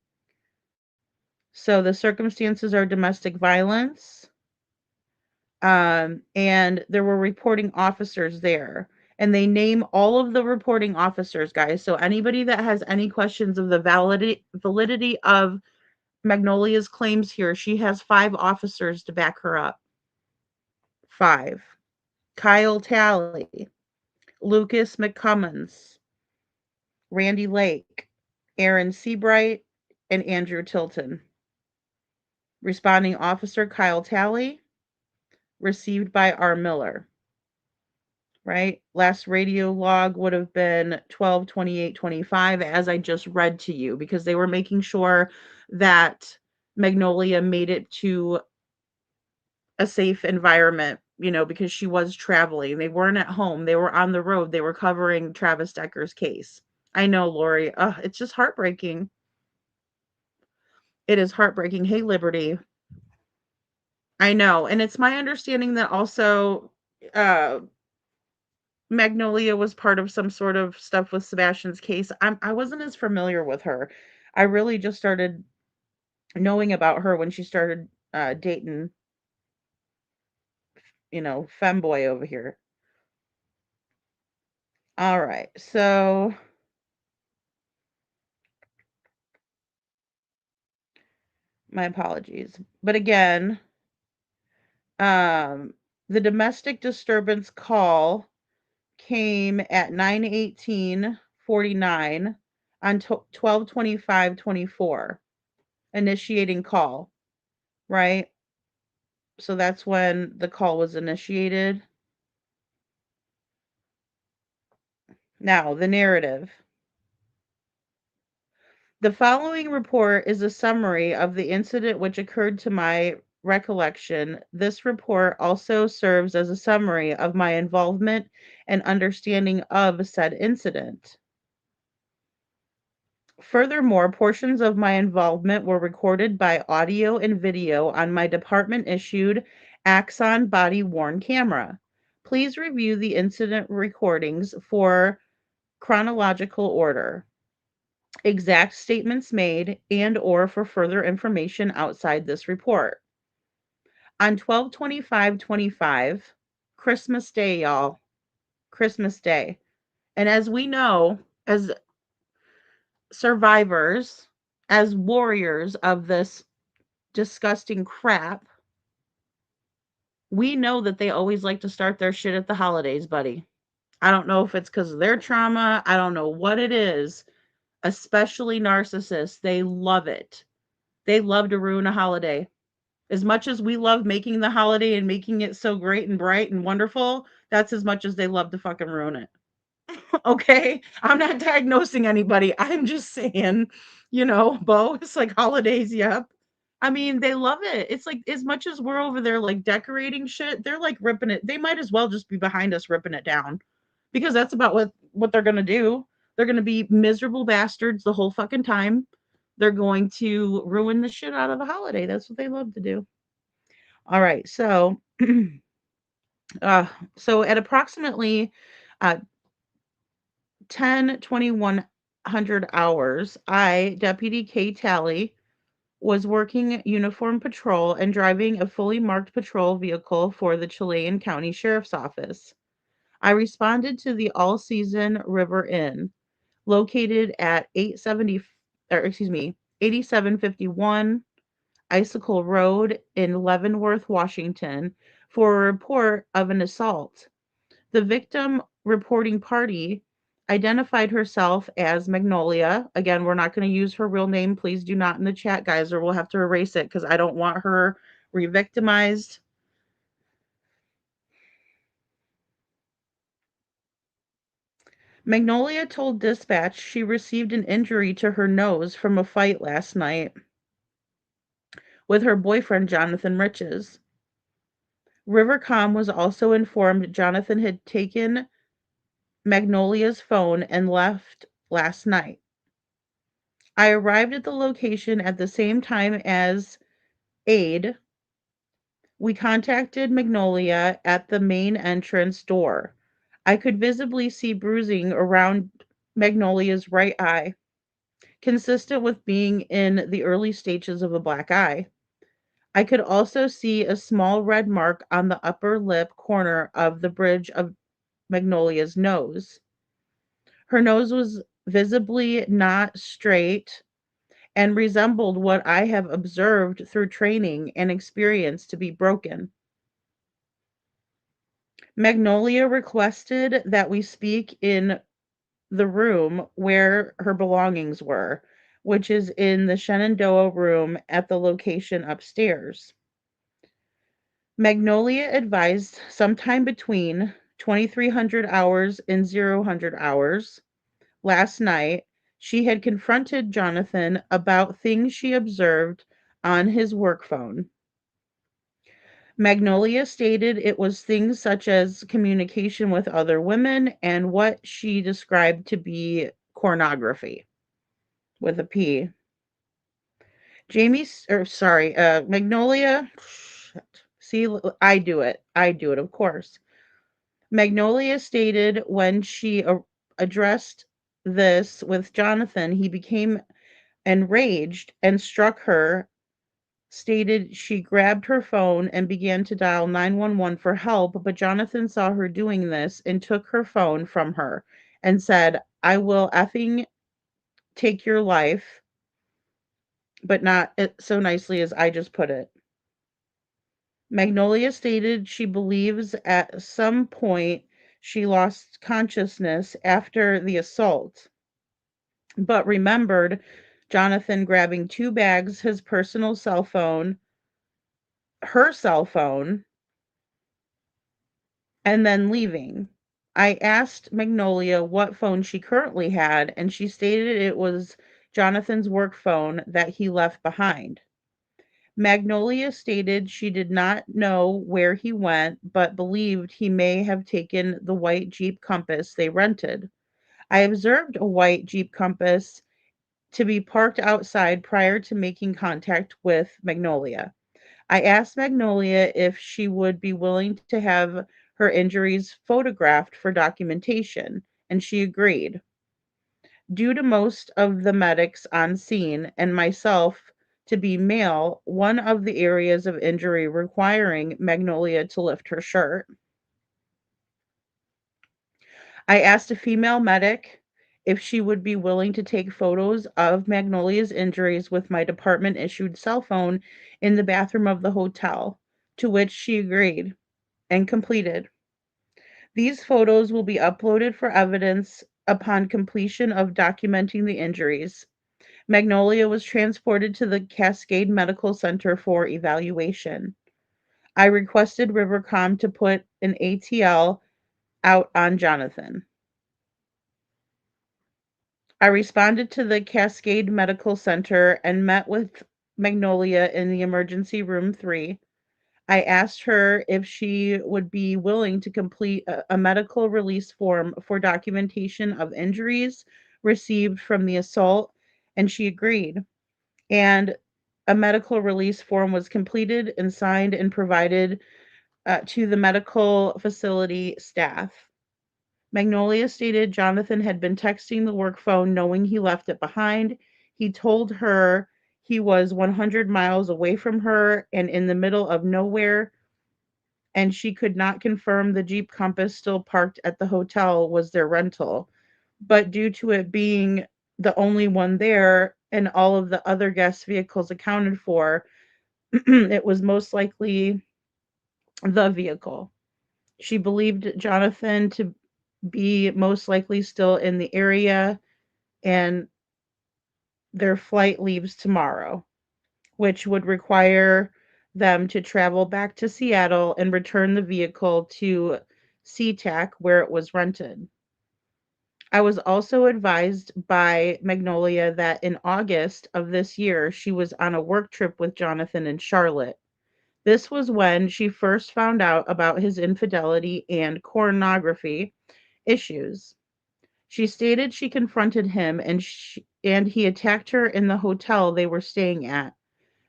So the circumstances are domestic violence. And there were reporting officers there. And they name all of the reporting officers, guys. So anybody that has any questions of the validity of Magnolia's claims here, she has 5 officers to back her up. 5. Kyle Talley, Lucas McCummins, Randy Lake, Aaron Seabright, and Andrew Tilton. Responding officer Kyle Talley, received by R. Miller. Right? Last radio log would have been 12/28/25, as I just read to you, because they were making sure that Magnolia made it to a safe environment, because she was traveling. They weren't at home. They were on the road. They were covering Travis Decker's case. I know, Lori. It's just heartbreaking. It is heartbreaking. Hey, Liberty. I know. And it's my understanding that also Magnolia was part of some sort of stuff with Sebastian's case. I wasn't as familiar with her. I really just started knowing about her when she started dating, femboy over here. All right, so my apologies. But again, the domestic disturbance call came at 9:18:49 on 12/25/24, initiating call, right? So that's when the call was initiated. Now, the narrative. The following report is a summary of the incident which occurred to my recollection. This report also serves as a summary of my involvement and understanding of said incident. Furthermore, portions of my involvement were recorded by audio and video on my department-issued Axon body-worn camera. Please review the incident recordings for chronological order, exact statements made, and or for further information outside this report. On 12/25/25, Christmas Day, y'all. Christmas Day. And as we know, as survivors, as warriors of this disgusting crap, we know that they always like to start their shit at the holidays, buddy. I don't know if it's because of their trauma. I don't know what it is. Especially narcissists. They love it. They love to ruin a holiday. As much as we love making the holiday and making it so great and bright and wonderful, that's as much as they love to fucking ruin it. Okay? I'm not diagnosing anybody. I'm just saying, Bo, it's like holidays, yep. I mean, they love it. It's like as much as we're over there like decorating shit, they're like ripping it. They might as well just be behind us ripping it down because that's about what they're going to do. They're going to be miserable bastards the whole fucking time. They're going to ruin the shit out of the holiday. That's what they love to do. All right. So uh so at approximately uh 10:2100 hours, I, Deputy K. Talley, was working uniform patrol and driving a fully marked patrol vehicle for the Chilean County Sheriff's Office. I responded to the All Season River Inn, located at 8751 Icicle Road in Leavenworth, Washington, for a report of an assault. The victim reporting party identified herself as Magnolia. Again, we're not going to use her real name. Please do not in the chat, guys, or we'll have to erase it because I don't want her re-victimized. Magnolia told dispatch she received an injury to her nose from a fight last night with her boyfriend, Jonathan Riches. Rivercom was also informed Jonathan had taken Magnolia's phone and left last night. I arrived at the location at the same time as aide. We contacted Magnolia at the main entrance door. I could visibly see bruising around Magnolia's right eye, consistent with being in the early stages of a black eye. I could also see a small red mark on the upper lip corner of the bridge of Magnolia's nose. Her nose was visibly not straight and resembled what I have observed through training and experience to be broken. Magnolia requested that we speak in the room where her belongings were, which is in the Shenandoah room at the location upstairs. Magnolia advised sometime between 2300 hours and 0000 hours last night, she had confronted Jonathan about things she observed on his work phone. Magnolia stated it was things such as communication with other women and what she described to be pornography with a P. Magnolia. See, I do it. Of course. Magnolia stated when she addressed this with Jonathan, he became enraged and struck her, stated she grabbed her phone and began to dial 911 for help, but Jonathan saw her doing this and took her phone from her and said, I will effing take your life, but not so nicely as I just put it. Magnolia stated she believes at some point she lost consciousness after the assault, but remembered Jonathan grabbing 2 bags, his personal cell phone, her cell phone, and then leaving. I asked Magnolia what phone she currently had, and she stated it was Jonathan's work phone that he left behind. Magnolia stated she did not know where he went, but believed he may have taken the white Jeep Compass they rented. I observed a white Jeep Compass to be parked outside prior to making contact with Magnolia. I asked Magnolia if she would be willing to have her injuries photographed for documentation, and she agreed. Due to most of the medics on scene and myself to be male, one of the areas of injury requiring Magnolia to lift her shirt. I asked a female medic if she would be willing to take photos of Magnolia's injuries with my department issued cell phone in the bathroom of the hotel, to which she agreed and completed. These photos will be uploaded for evidence upon completion of documenting the injuries. Magnolia was transported to the Cascade Medical Center for evaluation. I requested Rivercom to put an ATL out on Jonathan. I responded to the Cascade Medical Center and met with Magnolia in the emergency room 3. I asked her if she would be willing to complete a medical release form for documentation of injuries received from the assault, and she agreed. And a medical release form was completed and signed and provided to the medical facility staff. Magnolia stated Jonathan had been texting the work phone knowing he left it behind. He told her he was 100 miles away from her and in the middle of nowhere, and she could not confirm the Jeep Compass still parked at the hotel was their rental. But due to it being the only one there and all of the other guest vehicles accounted for, it was most likely the vehicle. She believed Jonathan to be most likely still in the area, and their flight leaves tomorrow, which would require them to travel back to Seattle and return the vehicle to SeaTac where it was rented. I was also advised by Magnolia that in August of this year, she was on a work trip with Jonathan in Charlotte. This was when she first found out about his infidelity and pornography issues. She stated she confronted him and he attacked her in the hotel they were staying at.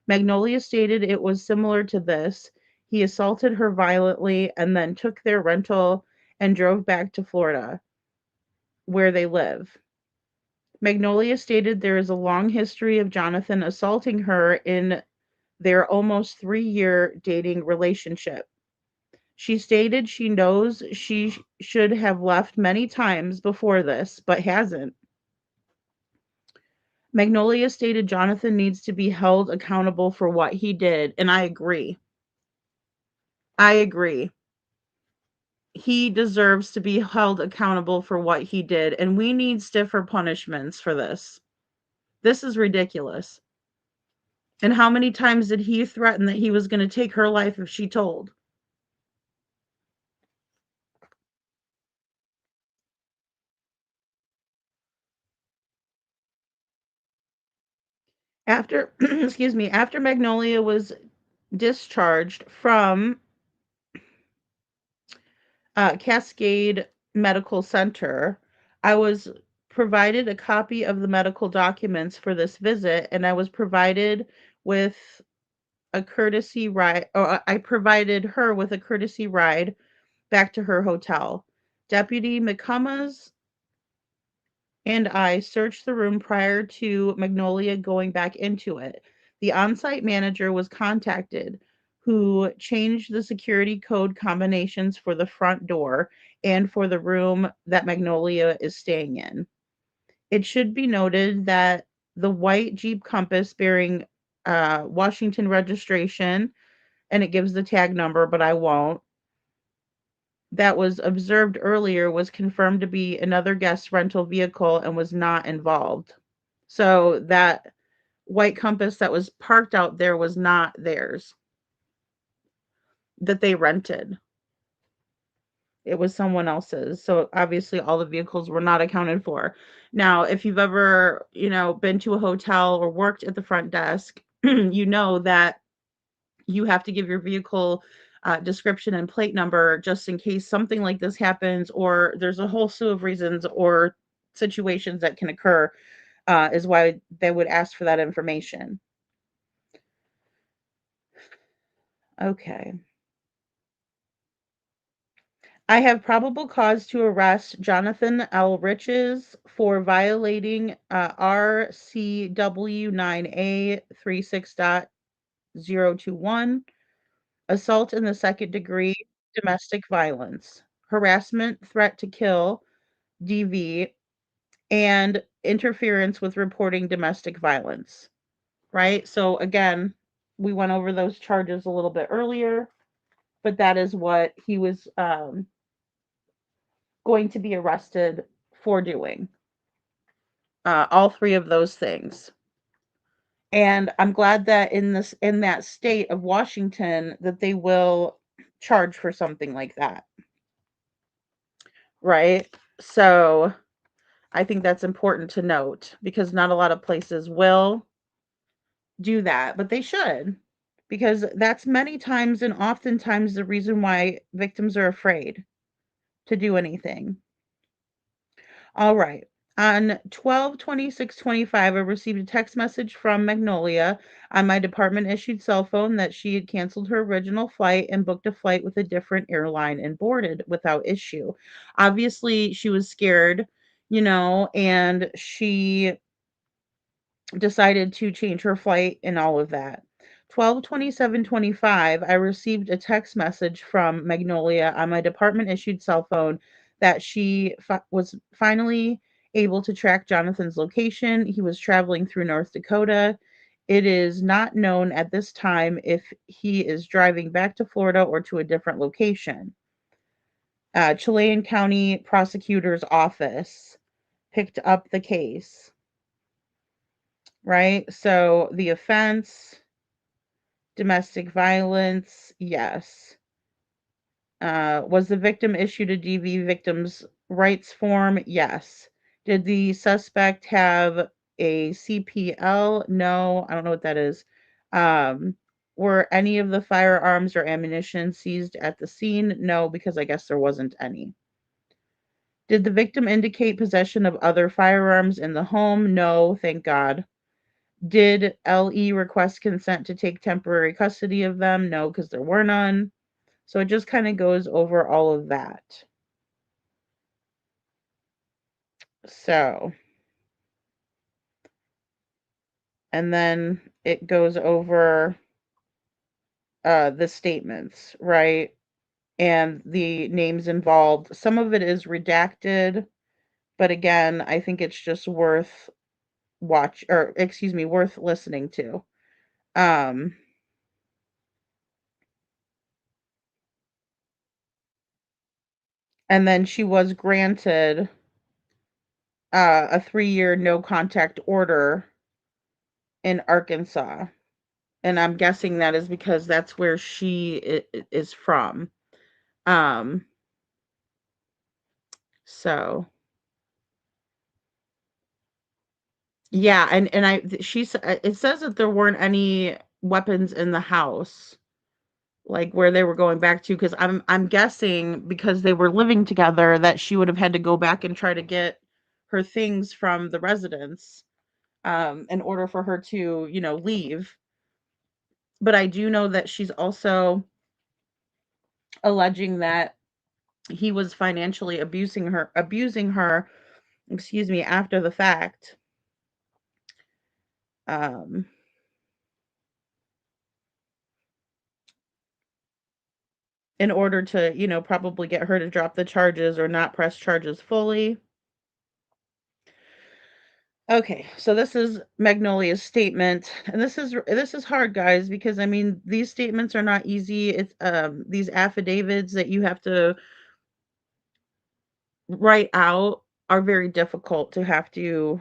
Magnolia stated it was similar to this. He assaulted her violently and then took their rental and drove back to Florida, where they live. Magnolia stated there is a long history of Jonathan assaulting her in their almost 3-year dating relationship. She stated she knows she should have left many times before this, but hasn't. Magnolia stated Jonathan needs to be held accountable for what he did, and I agree. I agree. He deserves to be held accountable for what he did, and we need stiffer punishments for this. This is ridiculous. And how many times did he threaten that he was going to take her life if she told? After, excuse me, after Magnolia was discharged from Cascade Medical Center, I was provided a copy of the medical documents for this visit, and I was provided with a courtesy ride, or I provided her with a courtesy ride back to her hotel. Deputy McCummers and I searched the room prior to Magnolia going back into it. The on-site manager was contacted, who changed the security code combinations for the front door and for the room that Magnolia is staying in. It should be noted that the white Jeep Compass bearing Washington registration, and it gives the tag number, but I won't, that was observed earlier was confirmed to be another guest rental vehicle and was not involved. So that white Compass that was parked out there was not theirs, that they rented. It was someone else's. So obviously all the vehicles were not accounted for. Now, if you've ever, been to a hotel or worked at the front desk, you know that you have to give your vehicle description and plate number just in case something like this happens, or there's a whole slew of reasons or situations that can occur, is why they would ask for that information. Okay. I have probable cause to arrest Jonathan L. Riches for violating RCW 9A 36.021, assault in the second degree, domestic violence, harassment, threat to kill, DV, and interference with reporting domestic violence. Right? So, again, we went over those charges a little bit earlier, but that is what he was going to be arrested for doing. All three of those things. And I'm glad that in that state of Washington that they will charge for something like that, right? So I think that's important to note because not a lot of places will do that, but they should, because that's many times and oftentimes the reason why victims are afraid to do anything. All right. On 12/26/25, I received a text message from Magnolia on my department issued cell phone that she had canceled her original flight and booked a flight with a different airline and boarded without issue. Obviously, she was scared, and she decided to change her flight and all of that. 12/27/25, I received a text message from Magnolia on my department issued cell phone that she was finally able to track Jonathan's location. He was traveling through North Dakota. It is not known at this time if he is driving back to Florida or to a different location. Chilean County Prosecutor's Office picked up the case. Right? So the offense, domestic violence, yes. Was the victim issued a DV victims rights form? Yes. Did the suspect have a CPL? No, I don't know what that is. Were any of the firearms or ammunition seized at the scene? No, because I guess there wasn't any. Did the victim indicate possession of other firearms in the home? No, thank God. Did LE request consent to take temporary custody of them? No, because there were none. So it just kind of goes over all of that. So, and then it goes over the statements, right? And the names involved. Some of it is redacted, but again, I think it's just worth worth listening to. And then she was granted a 3-year no contact order in Arkansas. And I'm guessing that is because that's where she is from. Um, so yeah, and it says that there weren't any weapons in the house, like where they were going back to, because I'm guessing because they were living together that she would have had to go back and try to get her things from the residence in order for her to, leave. But I do know that she's also alleging that he was financially abusing her, after the fact. Um, in order to, probably get her to drop the charges or not press charges fully. Okay, so this is Magnolia's statement, and this is hard, guys, because I mean these statements are not easy. It's these affidavits that you have to write out are very difficult to have to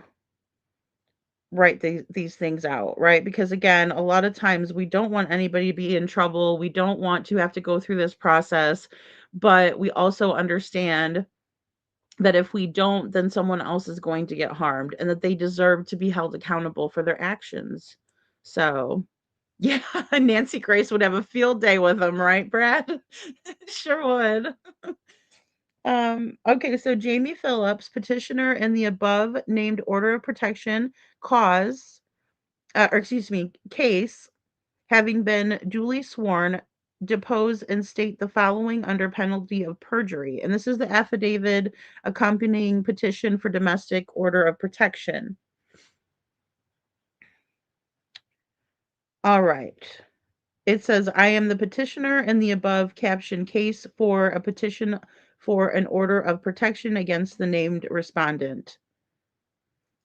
write these things out, right? Because again, a lot of times we don't want anybody to be in trouble. We don't want to have to go through this process, but we also understand that if we don't, then someone else is going to get harmed and that they deserve to be held accountable for their actions. So, yeah, Nancy Grace would have a field day with them, right, Brad? Sure would. Okay, so Jamie Phillips, petitioner in the above named order of protection case, having been duly sworn, depose and state the following under penalty of perjury. And this is the affidavit accompanying petition for domestic order of protection. All right. It says, I am the petitioner in the above captioned case for a petition for an order of protection against the named respondent.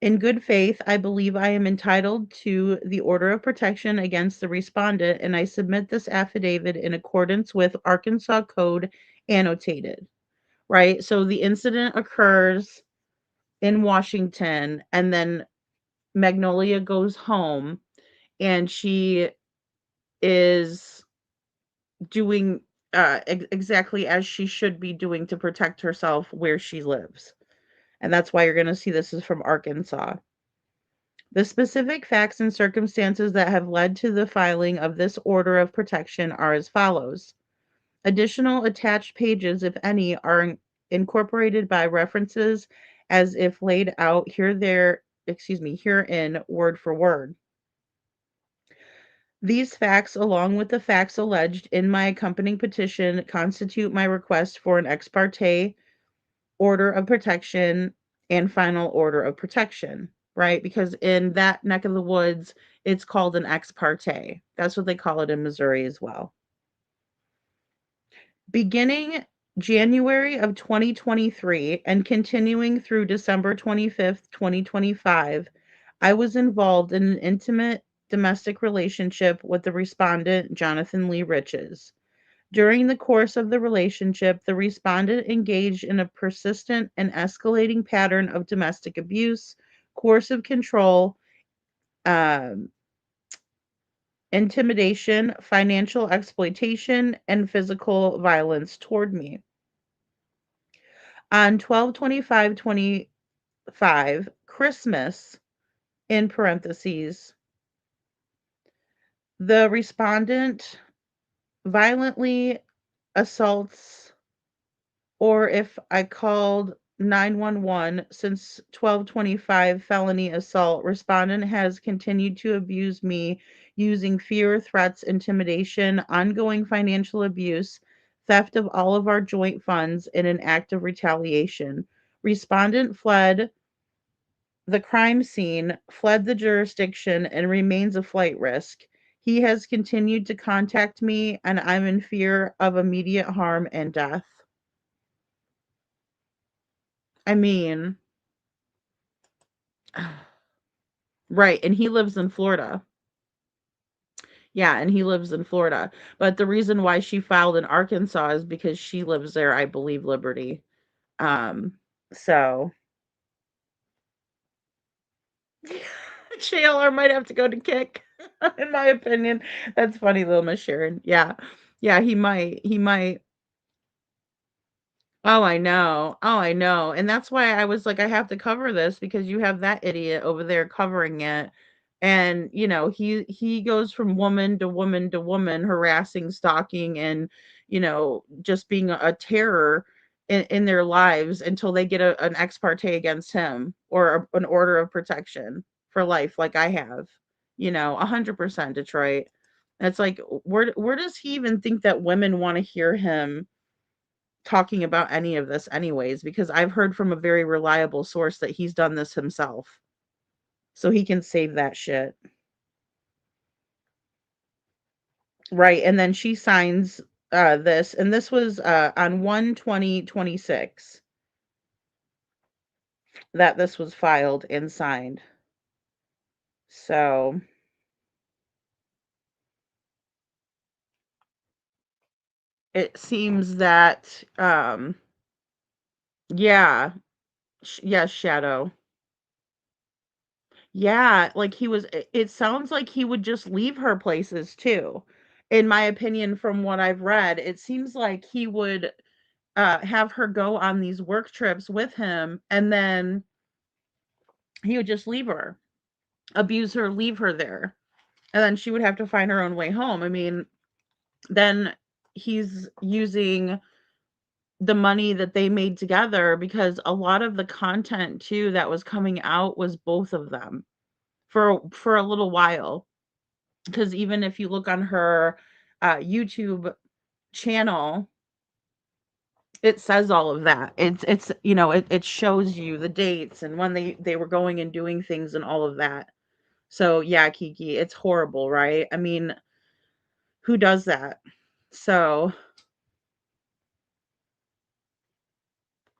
In good faith, I believe I am entitled to the order of protection against the respondent, and I submit this affidavit in accordance with Arkansas Code annotated. Right? So the incident occurs in Washington, and then Magnolia goes home, and she is doing exactly as she should be doing to protect herself where she lives. And that's why you're going to see this is from Arkansas. The specific facts and circumstances that have led to the filing of this order of protection are as follows. Additional attached pages, if any, are incorporated by references as if laid out herein word for word. These facts, along with the facts alleged in my accompanying petition, constitute my request for an ex parte order of protection and final order of protection, right? Because in that neck of the woods, it's called an ex parte. That's what they call it in Missouri as well. Beginning January of 2023 and continuing through December 25th, 2025, I was involved in an intimate domestic relationship with the respondent, Jonathan Lee Riches. During the course of the relationship, the respondent engaged in a persistent and escalating pattern of domestic abuse, coercive control, um, intimidation, financial exploitation, and physical violence toward me. On 12/25/25, Christmas, in parentheses, the respondent violently assaults, or if I called 911 since 12/25 felony assault, respondent has continued to abuse me using fear, threats, intimidation, ongoing financial abuse, theft of all of our joint funds in an act of retaliation. Respondent fled the crime scene, fled the jurisdiction, and remains a flight risk. He has continued to contact me, and I'm in fear of immediate harm and death. I mean, right, and he lives in Florida. Yeah, and he lives in Florida. But the reason why she filed in Arkansas is because she lives there, I believe, Liberty. So JLR might have to go to kick, in my opinion. That's funny, little Miss Sharon. Yeah. Yeah, he might. He might. Oh, I know. Oh, I know. And that's why I was like, I have to cover this because you have that idiot over there covering it. And, he goes from woman to woman to woman, harassing, stalking, and, just being a terror in their lives until they get an ex parte against him or an order of protection for life, like I have, 100% Detroit. And it's like, where does he even think that women want to hear him talking about any of this anyways, because I've heard from a very reliable source that he's done this himself. So he can save that shit. Right. And then she signs this, and this was on 1/20/26 that this was filed and signed. So it seems that yeah, yes, Shadow. Yeah, like it sounds like he would just leave her places too. In my opinion, from what I've read, it seems like he would have her go on these work trips with him, and then he would just leave her, abuse her, leave her there. And then she would have to find her own way home. I mean, then he's using the money that they made together, because a lot of the content too that was coming out was both of them for a little while. Because even if you look on her YouTube channel, it says all of that. It shows you the dates and when they were going and doing things and all of that. So yeah, Kiki, it's horrible, right? I mean, who does that? So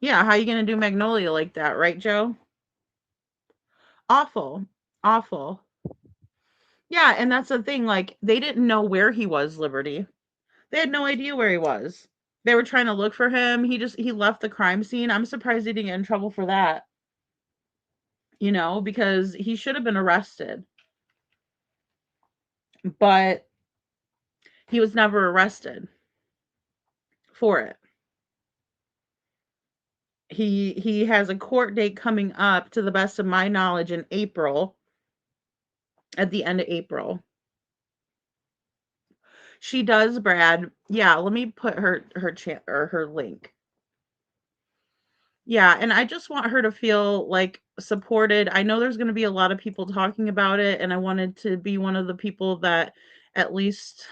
yeah, how you gonna do Magnolia like that, right, Joe? Awful, awful. Yeah, and that's the thing. Like, they didn't know where he was, Liberty. They had no idea where he was. They were trying to look for him. He left the crime scene. I'm surprised he didn't get in trouble for that, because he should have been arrested. but he was never arrested for it. He has a court date coming up, to the best of my knowledge, in April, at the end of April. She does, Brad. Yeah, let me put her chat or her link. Yeah, and I just want her to feel like supported. I know there's going to be a lot of people talking about it, and I wanted to be one of the people that at least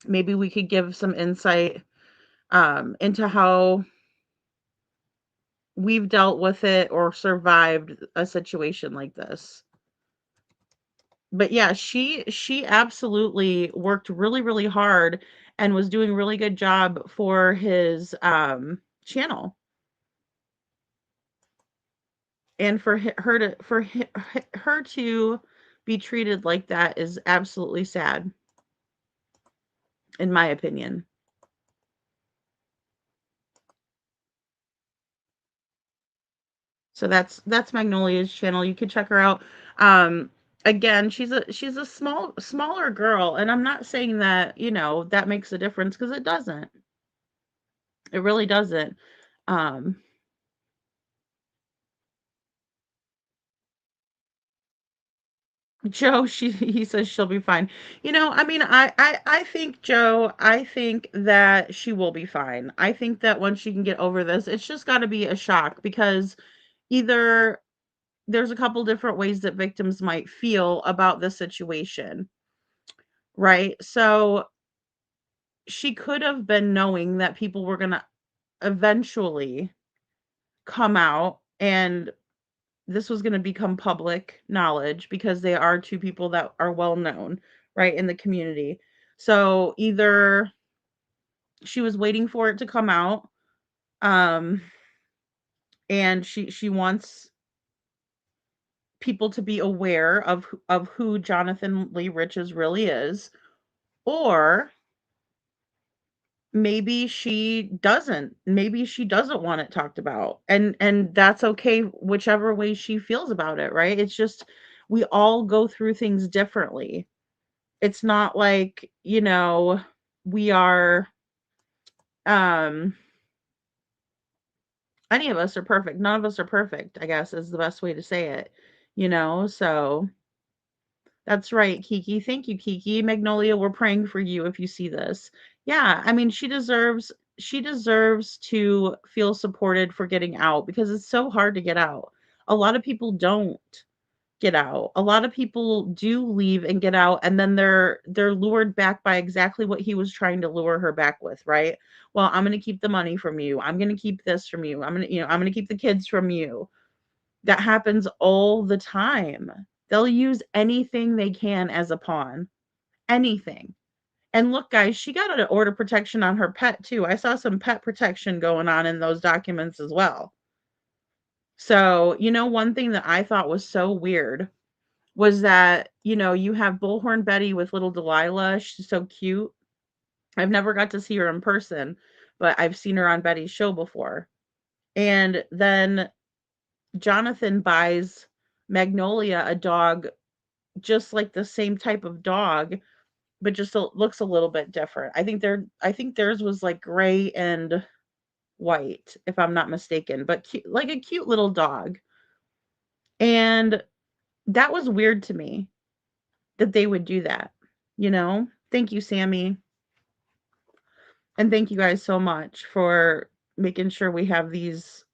maybe we could give some insight into how we've dealt with it or survived a situation like this. But yeah, she absolutely worked really, really hard and was doing a really good job for his channel. And for her to be treated like that is absolutely sad, in my opinion. So that's Magnolia's channel. You can check her out. Again, she's a smaller girl, and I'm not saying that, that makes a difference, because it doesn't. It really doesn't. Um Joe, he says she'll be fine. I mean, I think, Joe, I think that she will be fine. I think that once she can get over this, it's just got to be a shock, because either there's a couple different ways that victims might feel about this situation, right? So she could have been knowing that people were going to eventually come out, and this was going to become public knowledge, because they are two people that are well known, right, in the community. So either she was waiting for it to come out, um, and she wants people to be aware of who Jonathan Lee Riches really is, or maybe she doesn't want it talked about, and that's okay, whichever way she feels about it, right? It's just, we all go through things differently. It's not like, we are, um any of us are perfect. None of us are perfect, I guess, is the best way to say it, so that's right, Kiki. Thank you, Kiki. Magnolia, we're praying for you if you see this. Yeah, I mean, she deserves to feel supported for getting out, because it's so hard to get out. A lot of people don't get out. A lot of people do leave and get out, and then they're lured back by exactly what he was trying to lure her back with, right? Well, I'm going to keep the money from you. I'm going to keep this from you. I'm going to keep the kids from you. That happens all the time. They'll use anything they can as a pawn. Anything. And look, guys, she got an order protection on her pet too. I saw some pet protection going on in those documents as well. So, one thing that I thought was so weird was that, you have Bullhorn Betty with little Delilah. She's so cute. I've never got to see her in person, but I've seen her on Betty's show before. And then Jonathan buys Magnolia a dog, just like the same type of dog, but just looks a little bit different. I think theirs was like gray and white, if I'm not mistaken, but cute, like a cute little dog. And that was weird to me that they would do that, Thank you, Sammy. And thank you guys so much for making sure we have these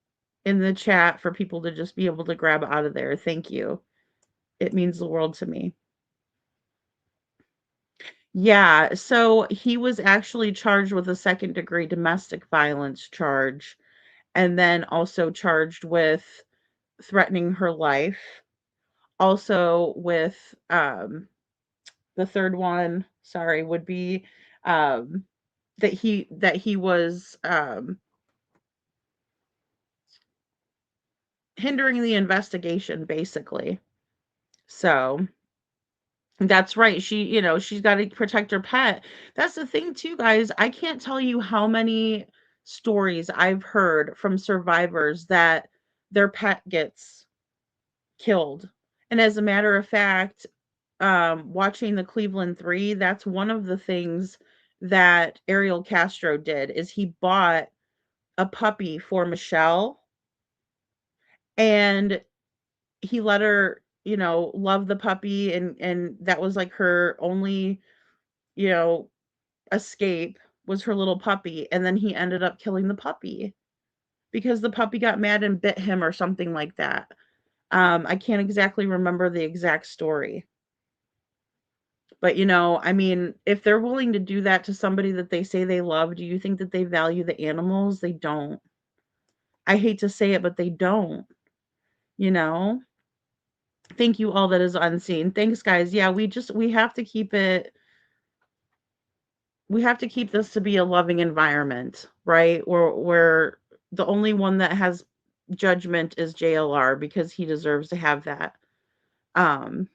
in the chat for people to just be able to grab out of there. Thank you. It means the world to me. Yeah, so he was actually charged with a second-degree domestic violence charge, and then also charged with threatening her life. Also with, the third one, sorry, would be, that he was, hindering the investigation, basically. So that's right. She's got to protect her pet. That's the thing too, guys. I can't tell you how many stories I've heard from survivors that their pet gets killed. And as a matter of fact, watching the Cleveland Three, that's one of the things that Ariel Castro did is he bought a puppy for Michelle and he let her, love the puppy and that was like her only, you know, escape was her little puppy and then he ended up killing the puppy because the puppy got mad and bit him or something like that. I can't exactly remember the exact story. But, I mean, if they're willing to do that to somebody that they say they love, do you think that they value the animals? They don't. I hate to say it, but they don't, you know? Thank you all that is unseen. Thanks, guys. Yeah, we have to keep it we have to keep this to be a loving environment, right? Where the only one that has judgment is JLR because he deserves to have that. Um,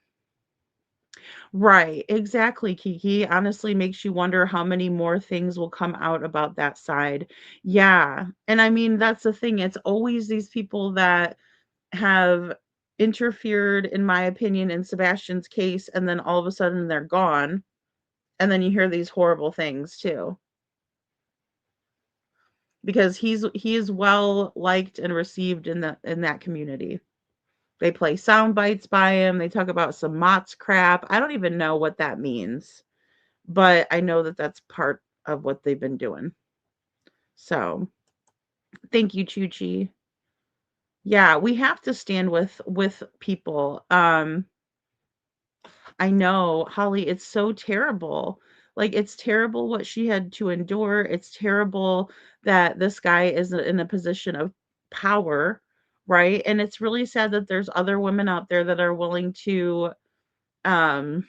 right, exactly, Kiki. Honestly, makes you wonder how many more things will come out about that side. Yeah, and I mean that's the thing. It's always these people that have interfered, in my opinion, in Sebastian's case, and then all of a sudden they're gone, and then you hear these horrible things too. Because he is well liked and received in that community. They play sound bites by him. They talk about some Mott's crap. I don't even know what that means, but I know that that's part of what they've been doing. So, thank you, Chuchi. Yeah, we have to stand with people. I know, Holly, it's so terrible. Like, it's terrible what she had to endure. It's terrible that this guy is in a position of power, right? And it's really sad that there's other women out there that are willing to, um,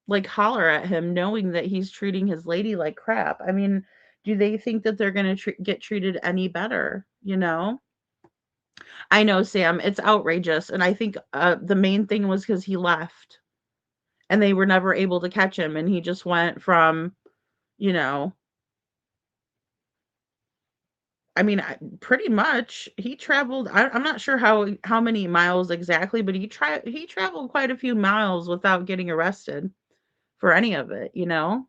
like, holler at him knowing that he's treating his lady like crap. I mean, do they think that they're gonna get treated any better, you know? I know, Sam, it's outrageous, and I think, the main thing was because he left. And they were never able to catch him, and he just went from, you know I mean, pretty much he traveled. I'm not sure how many miles exactly, but he traveled quite a few miles without getting arrested for any of it, you know?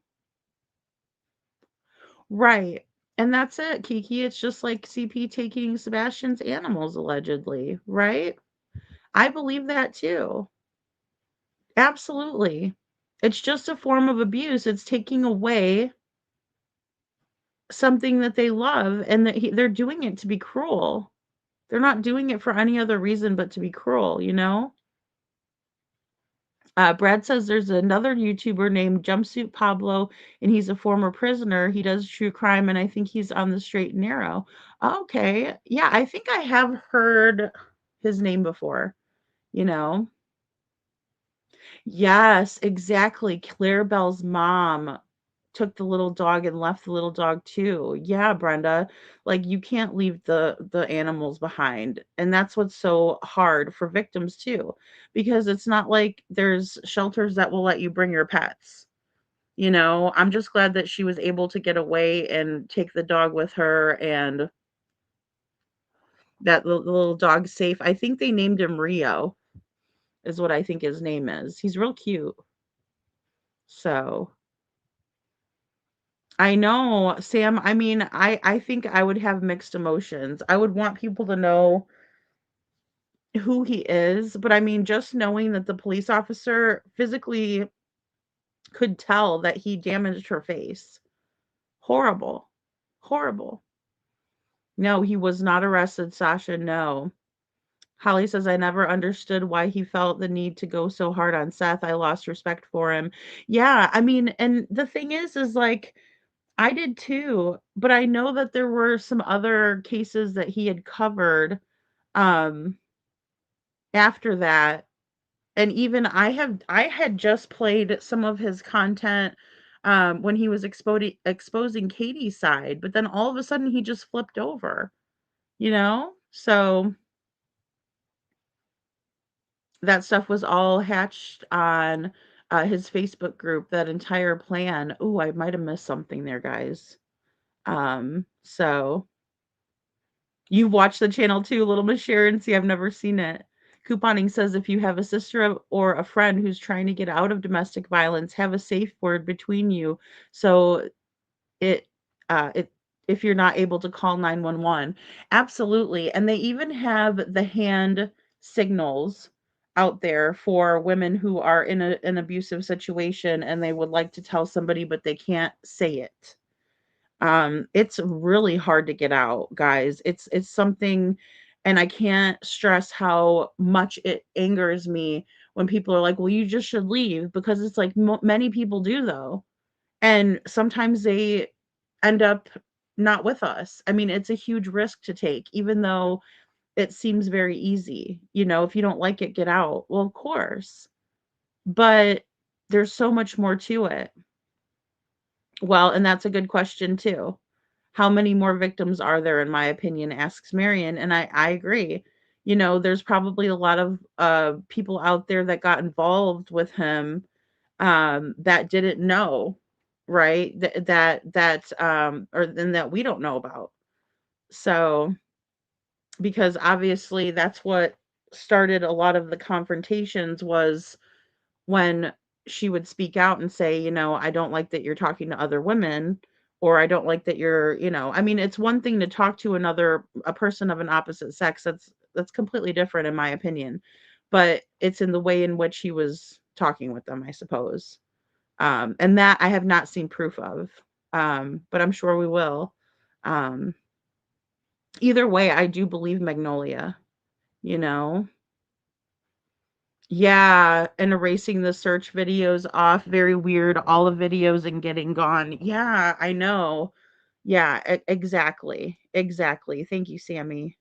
Right. And that's it, Kiki. It's just like CP taking Sebastian's animals allegedly, right? I believe that too. Absolutely. It's just a form of abuse. It's taking away something that they love, and that they're doing it to be cruel. They're not doing it for any other reason but to be cruel, you know? Brad says there's another YouTuber named Jumpsuit Pablo, and he's a former prisoner. He does true crime, and I think he's on the straight and narrow. Okay. Yeah, I think I have heard his name before, you know? Yes, exactly. Claire Bell's mom took the little dog and left the little dog too. Yeah, Brenda, like you can't leave the animals behind. And that's what's so hard for victims too, because it's not like there's shelters that will let you bring your pets. You know, I'm just glad that she was able to get away and take the dog with her and that the little dog's safe. I think they named him Rio is what I think his name is. He's real cute. So, I know, Sam. I mean, I think I would have mixed emotions. I would want people to know who he is, but I mean, just knowing that the police officer physically could tell that he damaged her face. Horrible. Horrible. No, he was not arrested, Sasha. No. Holly says, I never understood why he felt the need to go so hard on Seth. I lost respect for him. Yeah, I mean, and the thing is like, I did too, but I know that there were some other cases that he had covered, um, after that, and even I had just played some of his content, when he was exposing Katie's side, but then all of a sudden he just flipped over, you know? So that stuff was all hatched on, his Facebook group, that entire plan. Ooh, I might have missed something there, guys. So you watch the channel too, Little Miss Sharon? See, I've never seen it. Couponing says if you have a sister or a friend who's trying to get out of domestic violence, have a safe word between you so it it if you're not able to call 911. Absolutely. And they even have the hand signals out there for women who are in an abusive situation and they would like to tell somebody but they can't say it. It's really hard to get out, guys. It's something, and I can't stress how much it angers me when people are like, "Well, you just should leave," because it's like many people do though. And sometimes they end up not with us. I mean, it's a huge risk to take, even though it seems very easy. If you don't like it, get out. Well, of course. But there's so much more to it. Well, and that's a good question too. How many more victims are there, in my opinion, asks Marion. And I agree. There's probably a lot of people out there that got involved with him that didn't know, right? Or then that we don't know about. So, because obviously that's what started a lot of the confrontations was when she would speak out and say, I don't like that you're talking to other women, or I don't like that I mean, it's one thing to talk to a person of an opposite sex. That's completely different in my opinion. But it's in the way in which he was talking with them, I suppose. And that I have not seen proof of. But I'm sure we will. Um, Either way, I do believe Magnolia, you know? Yeah, and erasing the search videos off, very weird, all the videos and getting gone. Yeah, I know. Yeah, exactly. Exactly. Thank you, Sammy.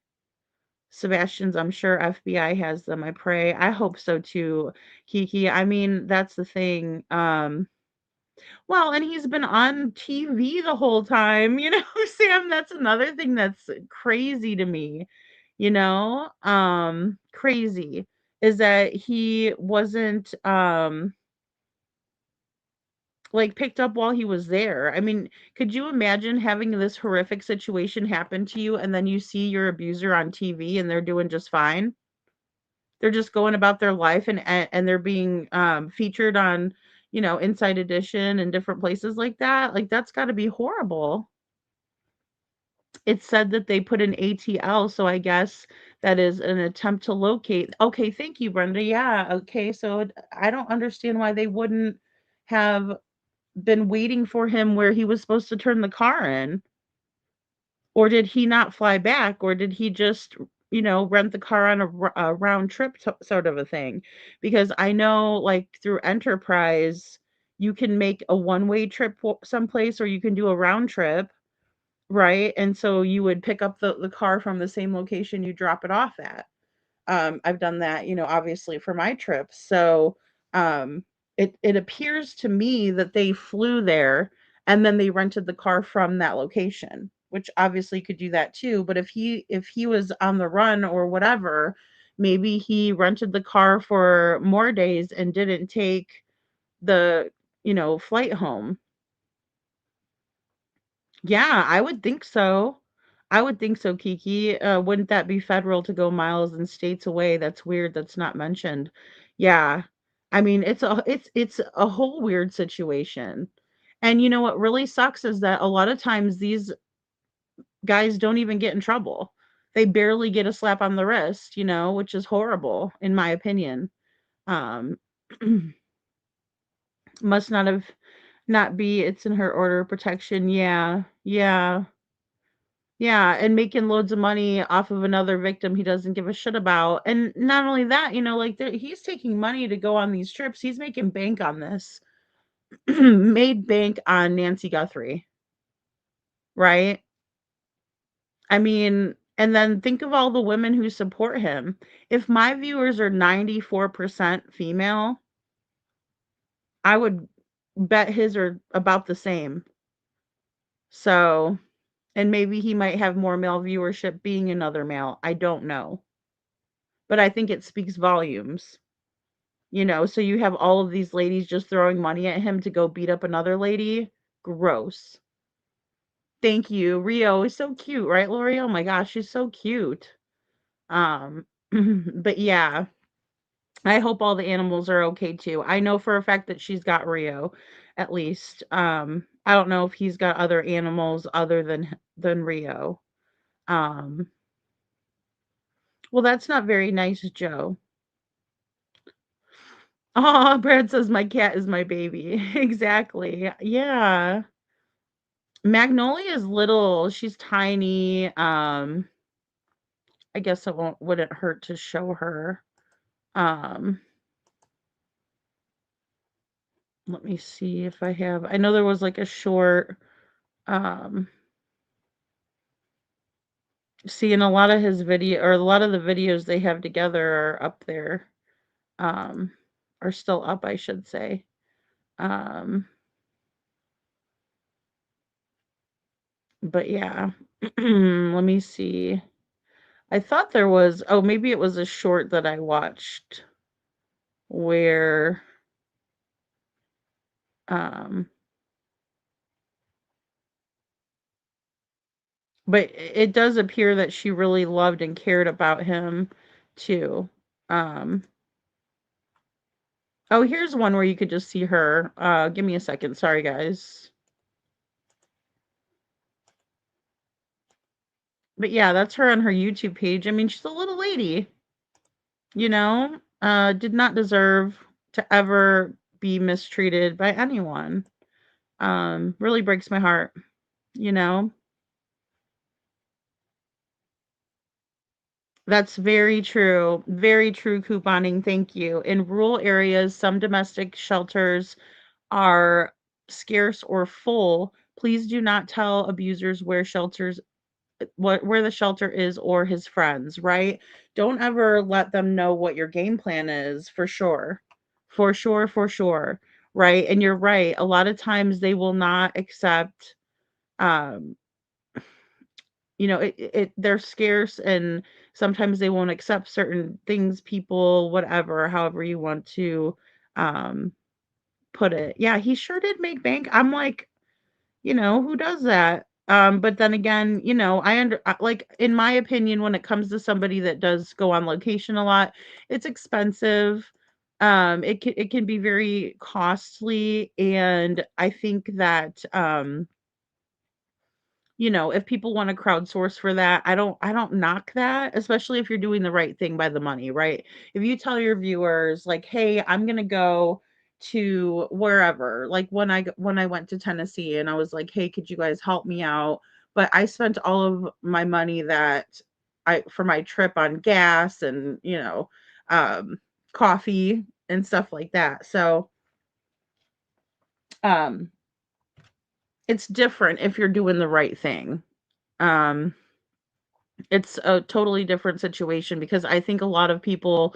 Sebastian's, I'm sure FBI has them. I pray. I hope so too, Kiki. I mean, that's the thing. Well, and he's been on TV the whole time, Sam, that's another thing that's crazy to me, crazy is that he wasn't like picked up while he was there. I mean, could you imagine having this horrific situation happen to you and then you see your abuser on TV and they're doing just fine? They're just going about their life and they're being featured on, Inside Edition and different places like that. Like that's got to be horrible. It said that they put an ATL, so I guess that is an attempt to locate. Okay, thank you, Brenda. Yeah, okay. So I don't understand why they wouldn't have been waiting for him where he was supposed to turn the car in. Or did he not fly back? Or did he just, rent the car on a round trip sort of a thing? Because I know, like, through Enterprise, you can make a one-way trip someplace or you can do a round trip, right? And so you would pick up the car from the same location you drop it off at. I've done that, obviously for my trips. So um, it appears to me that they flew there and then they rented the car from that location, which obviously could do that too. But if he was on the run or whatever, maybe he rented the car for more days and didn't take the flight home. Yeah, I would think so. I would think so, Kiki. Wouldn't that be federal to go miles and states away? That's weird. That's not mentioned. Yeah. I mean, it's a whole weird situation. And you know what really sucks is that a lot of times these guys don't even get in trouble. They barely get a slap on the wrist, which is horrible in my opinion. Um must not have not be it's in her order of protection. Yeah. Yeah. Yeah, and making loads of money off of another victim he doesn't give a shit about. And not only that, like he's taking money to go on these trips. He's making bank on this. Made bank on Nancy Guthrie, right? I mean, and then think of all the women who support him. If my viewers are 94% female, I would bet his are about the same. So, and maybe he might have more male viewership being another male. I don't know. But I think it speaks volumes. So you have all of these ladies just throwing money at him to go beat up another lady. Gross. Thank you. Rio is so cute, right, Lori? Oh my gosh, she's so cute. Um, but yeah. I hope all the animals are okay too. I know for a fact that she's got Rio, at least. I don't know if he's got other animals other than Rio. Um, well, that's not very nice, Joe. Oh, Brad says my cat is my baby. Exactly. Yeah. Magnolia is little. She's tiny. I guess it wouldn't hurt to show her. Um, let me see if I have. I know there was like a short. Um, seeing a lot of his video or a lot of the videos they have together are up there. Um, are still up, I should say. Um, but yeah, let me see. I thought there was. Oh, maybe it was a short that I watched where. Um, but it does appear that she really loved and cared about him too. Um, oh, here's one where you could just see her. Give me a second. Sorry, guys. But yeah, that's her on her YouTube page. I mean, she's a little lady, did not deserve to ever be mistreated by anyone. Really breaks my heart, you know. That's very true. Very true couponing. Thank you. In rural areas, some domestic shelters are scarce or full. Please do not tell abusers where the shelter is or his friends, right? Don't ever let them know what your game plan is for sure. For sure, for sure. Right? And you're right. A lot of times they will not accept um they're scarce and sometimes they won't accept certain things, people, whatever, however you want to um put it. Yeah, he sure did make bank. I'm like, who does that? But then again, like in my opinion, when it comes to somebody that does go on location a lot, it's expensive. It can be very costly, and I think that if people want to crowdsource for that, I don't knock that, especially if you're doing the right thing by the money, right? If you tell your viewers like, "Hey, I'm going to go to wherever." Like when I went to Tennessee and I was like, "Hey, could you guys help me out?" But I spent all of my money that I for my trip on gas and, um coffee and stuff like that. So, um it's different if you're doing the right thing. Um It's a totally different situation because I think a lot of people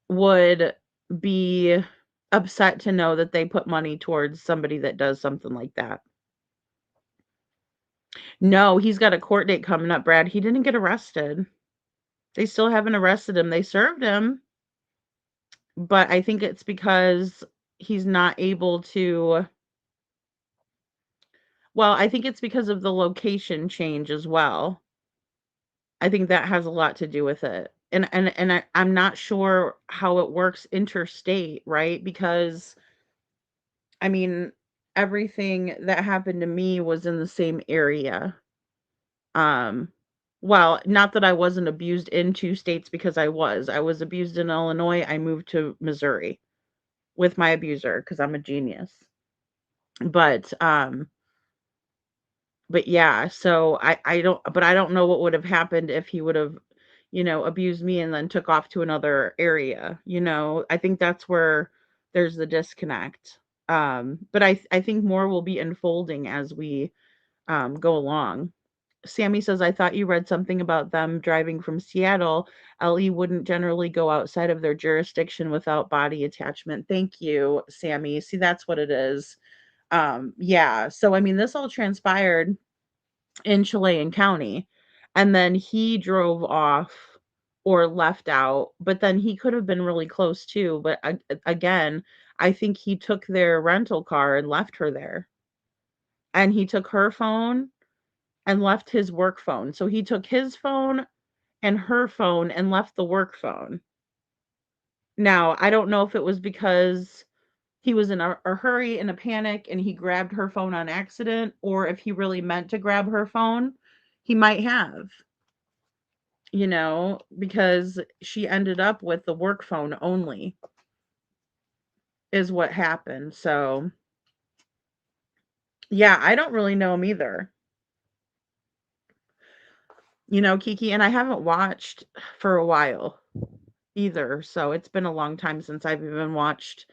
would be upset to know that they put money towards somebody that does something like that. No, he's got a court date coming up, Brad. He didn't get arrested. They still haven't arrested him. They served him, but I think it's because he's not able to. Well, I think it's because of the location change as well. I think that has a lot to do with it. I'm not sure how it works interstate, right? Because I mean, everything that happened to me was in the same area. Um, well, not that I wasn't abused in 2 states because I was. I was abused in Illinois. I moved to Missouri with my abuser because I'm a genius. But but yeah, so I don't know what would have happened if he would have, abused me and then took off to another area, I think that's where there's the disconnect. But I think more will be unfolding as we go along. Sammy says, I thought you read something about them driving from Seattle. LE wouldn't generally go outside of their jurisdiction without body attachment. Thank you, Sammy. See, that's what it is. Yeah. So, I mean, this all transpired in Chilean County, and then he drove off or left out, but then he could have been really close too. But again, I think he took their rental car and left her there. And he took her phone and left his work phone. So he took his phone and her phone and left the work phone. Now, I don't know if it was because he was in a hurry, in a panic, and he grabbed her phone on accident, or if he really meant to grab her phone, he might have, because she ended up with the work phone only, is what happened. So, yeah, I don't really know him either, Kiki, and I haven't watched for a while either. So it's been a long time since I've even watched.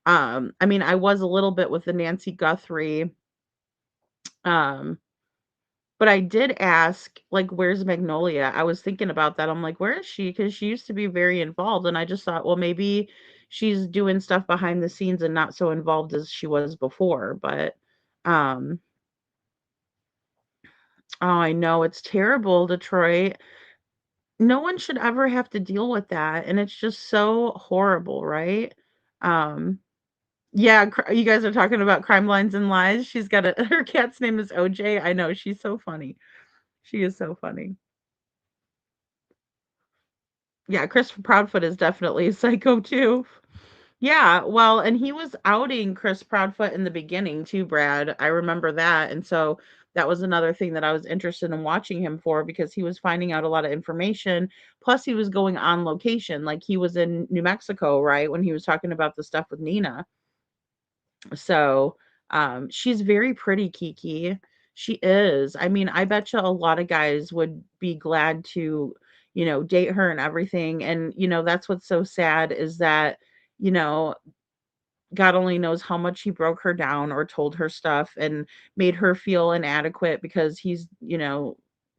I mean, I was a little bit with the Nancy Guthrie, um, but I did ask, like, where's Magnolia? I was thinking about that. I'm like, where is she? Because she used to be very involved, and I just thought, well, maybe she's doing stuff behind the scenes and not so involved as she was before. But, um, oh, I know it's terrible, Detroit. No one should ever have to deal with that, and it's just so horrible, right? Um, yeah, you guys are talking about Crime Lines and Lies. She's got a her cat's name is OJ. I know, she's so funny. She is so funny. Yeah, Chris Proudfoot is definitely a psycho too. Yeah, well, and he was outing Chris Proudfoot in the beginning too, Brad. I remember that. And so that was another thing that I was interested in watching him for, because he was finding out a lot of information. Plus, he was going on location. Like, he was in New Mexico, right? When he was talking about the stuff with Nina. So, she's very pretty, Kiki. She is. I mean, I bet you a lot of guys would be glad to, date her and everything. And, that's what's so sad is that, you know, God only knows how much he broke her down or told her stuff and made her feel inadequate because he's,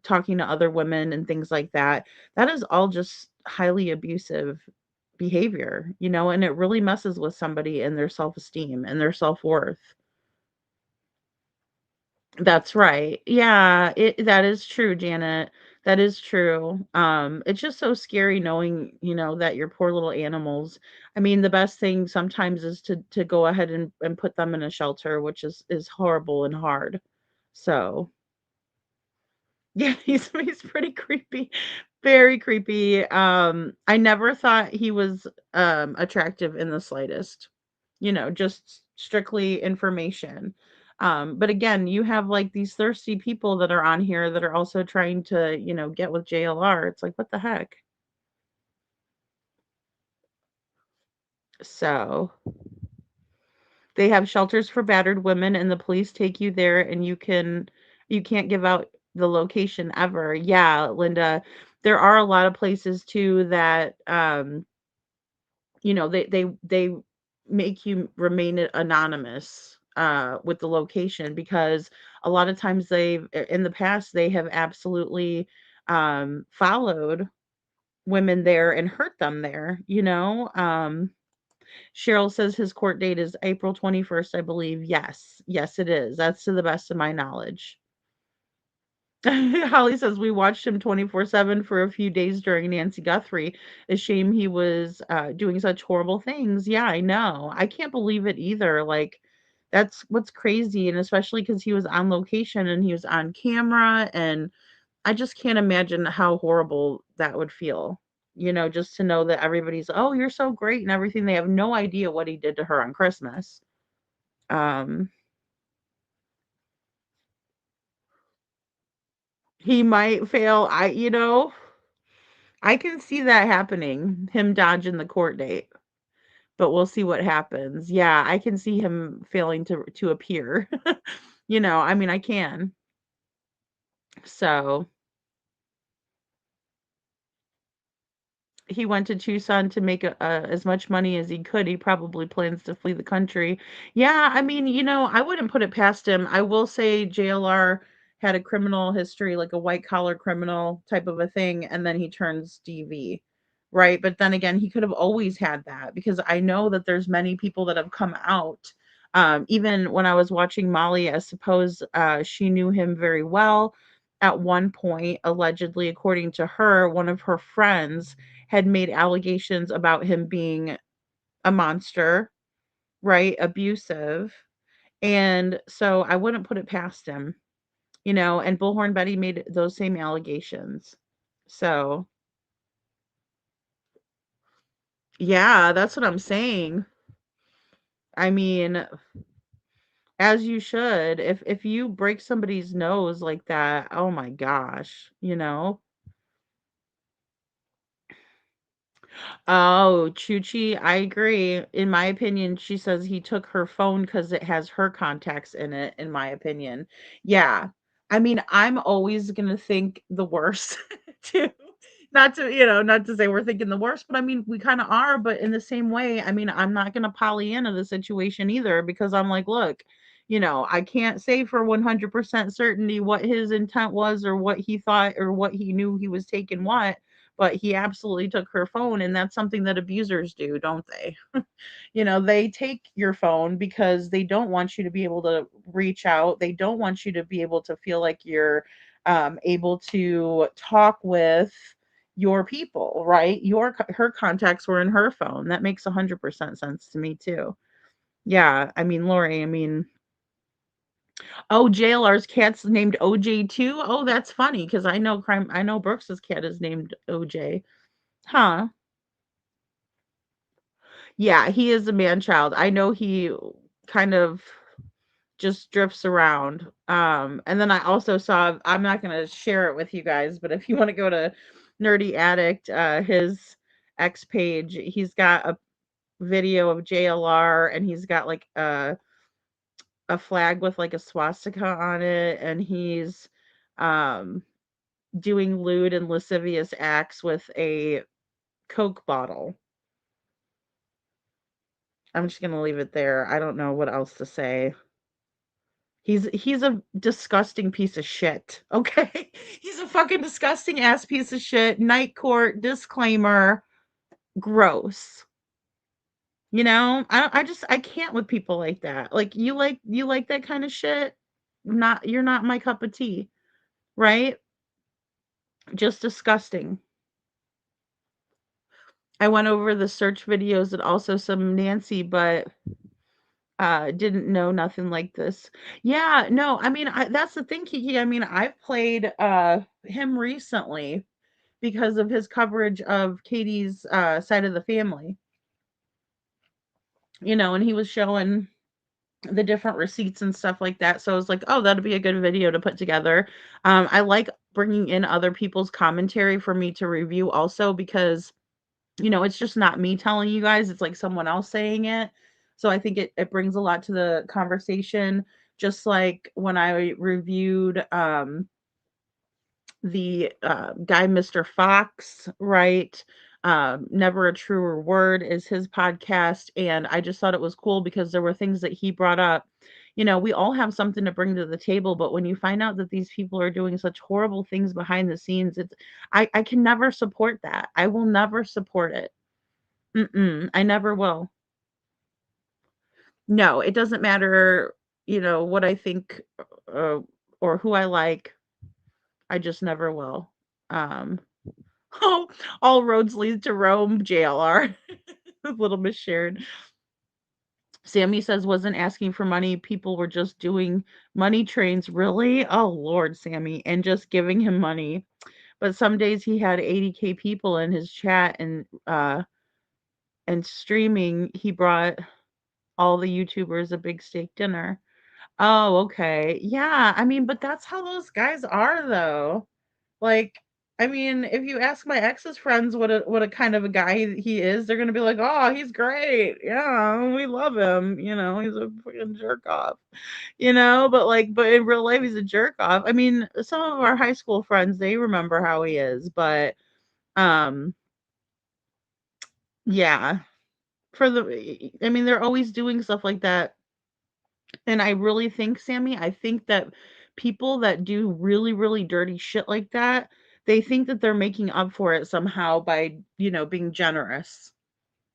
talking to other women and things like that. That is all just highly abusive behavior, and it really messes with somebody and their self-esteem and their self-worth. That's right. Yeah, that is true, Janet. That is true. It's just so scary knowing, that your poor little animals. I mean, the best thing sometimes is to go ahead and put them in a shelter, which is horrible and hard. So, yeah, he's pretty creepy. Very creepy. I never thought he was attractive in the slightest. Just strictly information. But again, you have like these thirsty people that are on here that are also trying to, get with JLR. It's like, what the heck? So they have shelters for battered women, and the police take you there, and you can't give out the location ever. Yeah, Linda, there are a lot of places too that they make you remain anonymous with the location, because a lot of times they've in the past they have absolutely followed women there and hurt them there. Cheryl says his court date is April 21st, I believe. Yes, it is. That's to the best of my knowledge. Holly says we watched him 24/7 for a few days during Nancy Guthrie. A shame he was doing such horrible things. Yeah, I know. I can't believe it either. Like, that's what's crazy, and especially because he was on location and he was on camera, and I just can't imagine how horrible that would feel. Just to know that everybody's, oh, you're so great and everything. They have no idea what he did to her on Christmas. Um, he might fail. I can see that happening, him dodging the court date, but we'll see what happens. Yeah, I can see him failing to appear. I mean, I can. So, he went to Tucson to make as much money as he could. He probably plans to flee the country. Yeah, I mean, I wouldn't put it past him. I will say JLR had a criminal history, like a white collar criminal type of a thing, and then he turns DV, right? But then again, he could have always had that, because I know that there's many people that have come out. Even when I was watching Molly, I suppose she knew him very well. At one point, allegedly, according to her, one of her friends had made allegations about him being a monster, right? Abusive. And so I wouldn't put it past him, and Bullhorn Betty made those same allegations. So, Yeah, that's what I'm saying. I mean, as you should. If you break somebody's nose like that, oh my gosh, you know? Oh, Chuchi, I agree. In my opinion, she says he took her phone because it has her contacts in it, in my opinion. Yeah. I mean, I'm always gonna think the worst too. Not to say we're thinking the worst, but I mean, we kind of are, but in the same way, I mean, I'm not gonna Pollyanna the situation either because I'm like, look, I can't say for 100% certainty what his intent was or what he thought or what he knew he was taking what, but he absolutely took her phone, and that's something that abusers do, don't they? They take your phone because they don't want you to be able to reach out. They don't want you to be able to feel like you're able to talk with your people, right? Her contacts were in her phone. That makes 100% sense to me too. Yeah, I mean, Lori, I mean, oh, JLR's cat's named OJ too. Oh, that's funny because I know Brooks's cat is named OJ. Huh. Yeah, he is a man child. I know he kind of just drifts around. And then I also saw, I'm not gonna share it with you guys, but if you want to go to Nerdy Addict, his X page, he's got a video of JLR and he's got like a flag with like a swastika on it, and he's um doing lewd and lascivious acts with a Coke bottle. I'm just gonna leave it there. I don't know what else to say. He's a disgusting piece of shit, okay? He's a fucking disgusting ass piece of shit. Night court, disclaimer, gross. I can't with people like that. Like you like that kind of shit? You're not my cup of tea, right? Just disgusting. I went over the search videos and also some Nancy, but didn't know nothing like this. Yeah, no, I mean, that's the thing, Kiki. I mean, I've played him recently because of his coverage of Katie's side of the family. And he was showing the different receipts and stuff like that. So I was like, oh, that'd be a good video to put together. I like bringing in other people's commentary for me to review also because it's just not me telling you guys, it's like someone else saying it. So I think it brings a lot to the conversation. Just like when I reviewed the guy, Mr. Fox, right? Never a Truer Word is his podcast. And I just thought it was cool because there were things that he brought up. We all have something to bring to the table, but when you find out that these people are doing such horrible things behind the scenes, I can never support that. I will never support it. I never will. No, it doesn't matter, what I think, uh, or who I like. I just never will. Um, oh, all roads lead to Rome, JLR. Little Miss Sharon. Sammy says wasn't asking for money. People were just doing money trains. Really? Oh Lord, Sammy, and just giving him money. But some days he had 80K people in his chat and streaming. He brought all the YouTubers a big steak dinner. Oh, okay. Yeah, I mean, but that's how those guys are though. Like, I mean, if you ask my ex's friends what a kind of a guy he is, they're gonna be like, "Oh, he's great. Yeah, we love him. He's a freaking jerk off." But in real life, he's a jerk off. I mean, some of our high school friends, they remember how he is, but um, yeah, I mean, they're always doing stuff like that. And I really think, Sammy, I think that people that do really, really dirty shit like that, they think that they're making up for it somehow by, being generous,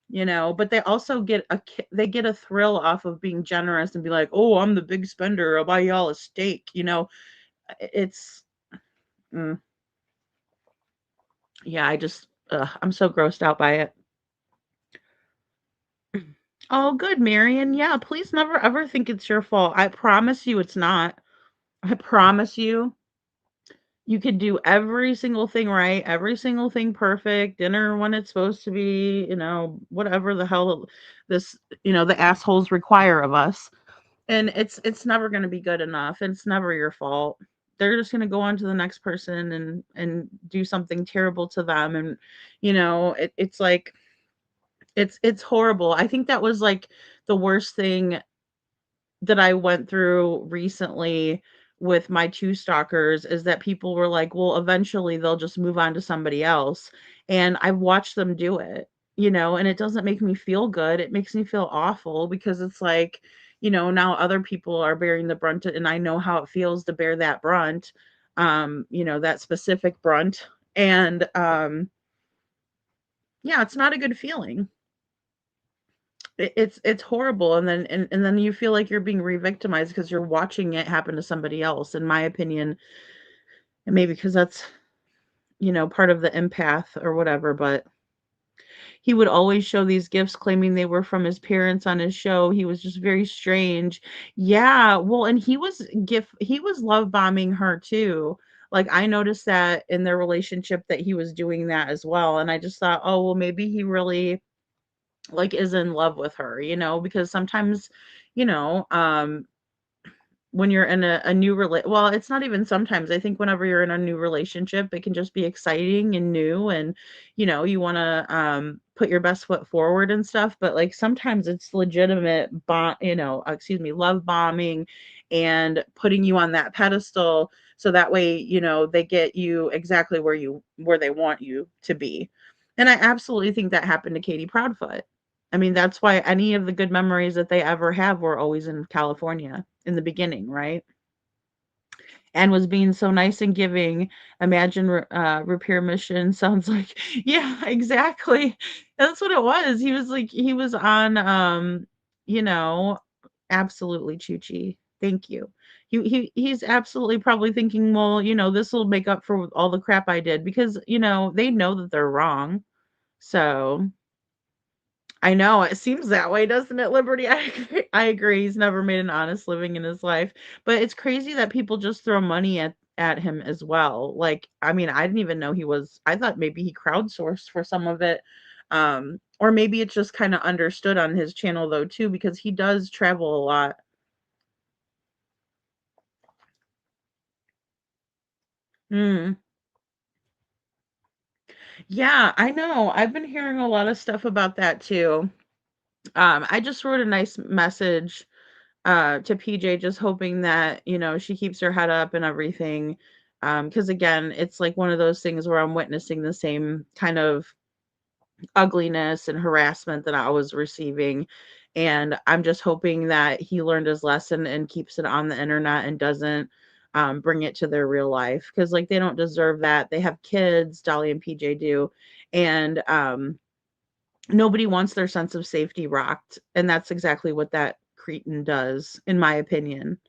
but they also they get a thrill off of being generous and be like, "Oh, I'm the big spender. I'll buy y'all a steak." It's mm, yeah, I'm so grossed out by it. Oh, good, Marion. Yeah, please never ever think it's your fault. I promise you it's not. I promise you. You could do every single thing right, every single thing perfect, dinner when it's supposed to be, whatever the hell this, the assholes require of us. And it's never going to be good enough. And it's never your fault. They're just going to go on to the next person and do something terrible to them. And it's like it's horrible. I think that was like the worst thing that I went through recently with my 2 stalkers, is that people were like, "Well, eventually they'll just move on to somebody else." And I've watched them do it, and it doesn't make me feel good. It makes me feel awful because it's like, now other people are bearing the brunt, and I know how it feels to bear that brunt, that specific brunt. And yeah, it's not a good feeling. It's horrible, and then you feel like you're being re-victimized because you're watching it happen to somebody else, in my opinion. And maybe because that's, part of the empath or whatever. But he would always show these gifts claiming they were from his parents on his show. He was just very strange. Yeah, well, and he was love bombing her too. Like, I noticed that in their relationship, that he was doing that as well, and I just thought, "Oh, well, maybe he really, like, is in love with her," because sometimes, you know, um, when you're in a new well, it's not even sometimes. I think whenever you're in a new relationship, it can just be exciting and new, and, you wanna, put your best foot forward and stuff, but, like, sometimes it's legitimate excuse me, love bombing and putting you on that pedestal so that way, they get you exactly where they want you to be. And I absolutely think that happened to Katie Proudfoot. I mean, that's why any of the good memories that they ever have were always in California in the beginning, right? And was being so nice and giving. Imagine repair mission sounds like, yeah, exactly. That's what it was. He was on, you know, absolutely, Chuchi. Thank you. He's absolutely probably thinking, well, this will make up for all the crap I did, because, they know that they're wrong. So I know, it seems that way, doesn't it, Liberty? I agree, he's never made an honest living in his life, but it's crazy that people just throw money at him as well. Like, I mean, I didn't even know I thought maybe he crowdsourced for some of it, or maybe it's just kinda understood on his channel, though, too, because he does travel a lot. Mm. Yeah, I know, I've been hearing a lot of stuff about that too. I just wrote a nice message to PJ, just hoping that, she keeps her head up and everything. Because again, it's like one of those things where I'm witnessing the same kind of ugliness and harassment that I was receiving. And I'm just hoping that he learned his lesson and keeps it on the internet and doesn't bring it to their real life. Because, like, they don't deserve that. They have kids, Dolly and PJ do. And nobody wants their sense of safety rocked. And that's exactly what that cretin does, in my opinion.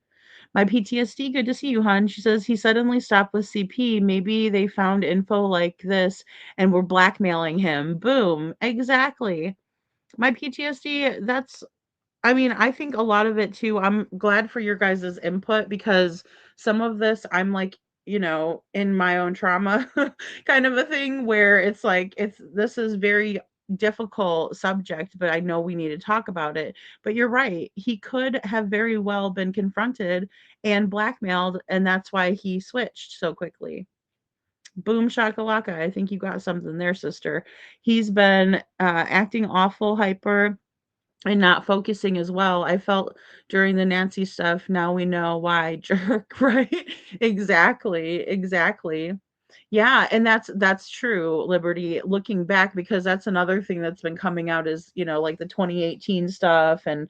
My PTSD, good to see you, hon. She says he suddenly stopped with CP. Maybe they found info like this and were blackmailing him. Boom. Exactly. My PTSD, I mean, I think a lot of it too. I'm glad for your guys' input, because some of this I'm like, in my own trauma kind of a thing, where it's like, this is very difficult subject, but I know we need to talk about it. But you're right. He could have very well been confronted and blackmailed, and that's why he switched so quickly. Boom shakalaka. I think you got something there, sister. He's been acting awful hyper and not focusing as well. I felt during the Nancy stuff, now we know why, jerk, right? Exactly, exactly. Yeah, and that's true, Liberty, looking back, because that's another thing that's been coming out is, like the 2018 stuff, and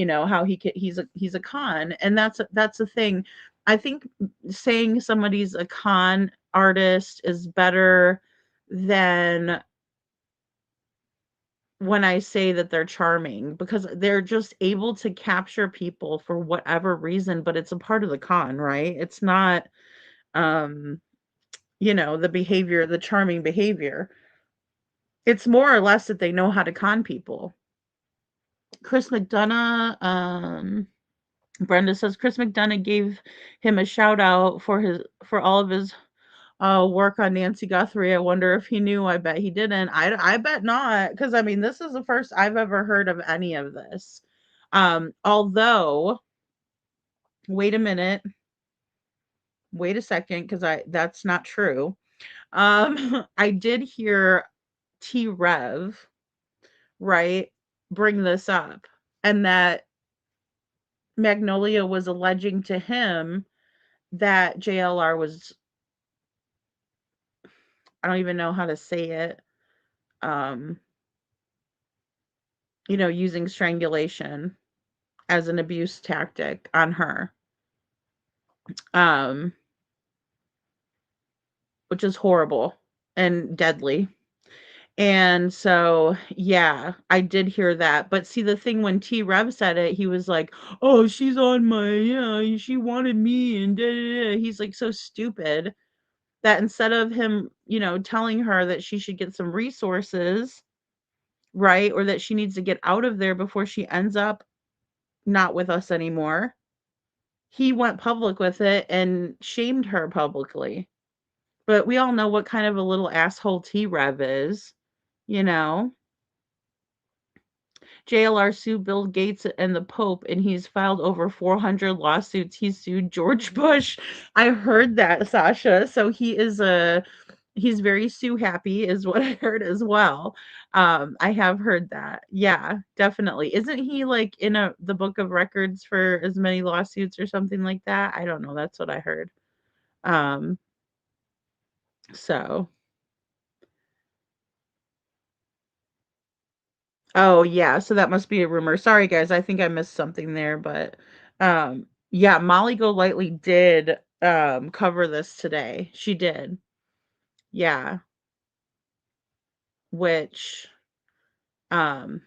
how he's a con, and that's the thing. I think saying somebody's a con artist is better than when I say that they're charming, because they're just able to capture people for whatever reason, but it's a part of the con, right? It's not, um, the behavior, the charming behavior. It's more or less that they know how to con people. Chris McDonough, Brenda says Chris McDonough gave him a shout out for all of his Oh, work on Nancy Guthrie. I wonder if he knew. I bet he didn't. I bet not. Because I mean, this is the first I've ever heard of any of this. Although, wait a minute, wait a second, because I that's not true. I did hear T Rev, right, bring this up, and that Magnolia was alleging to him that JLR was, I don't even know how to say it, um, using strangulation as an abuse tactic on her, um, which is horrible and deadly. And so, yeah, I did hear that. But see, the thing when T Rev said it, he was like, "Oh, she's on my, yeah, she wanted me," and da, da, da. He's like so stupid that instead of him, telling her that she should get some resources, right, or that she needs to get out of there before she ends up not with us anymore, he went public with it and shamed her publicly. But we all know what kind of a little asshole T Rev is, you know? JLR sued Bill Gates and the Pope, and he's filed over 400 lawsuits. He sued George Bush. I heard that, Sasha. So he's very sue happy, is what I heard as well. I have heard that. Yeah, definitely. Isn't he like in the book of records for as many lawsuits or something like that? I don't know. That's what I heard. Um, so Oh, yeah, so that must be a rumor. Sorry, guys, I think I missed something there, but, yeah, Molly Golightly did, cover this today. She did. Yeah, which, um,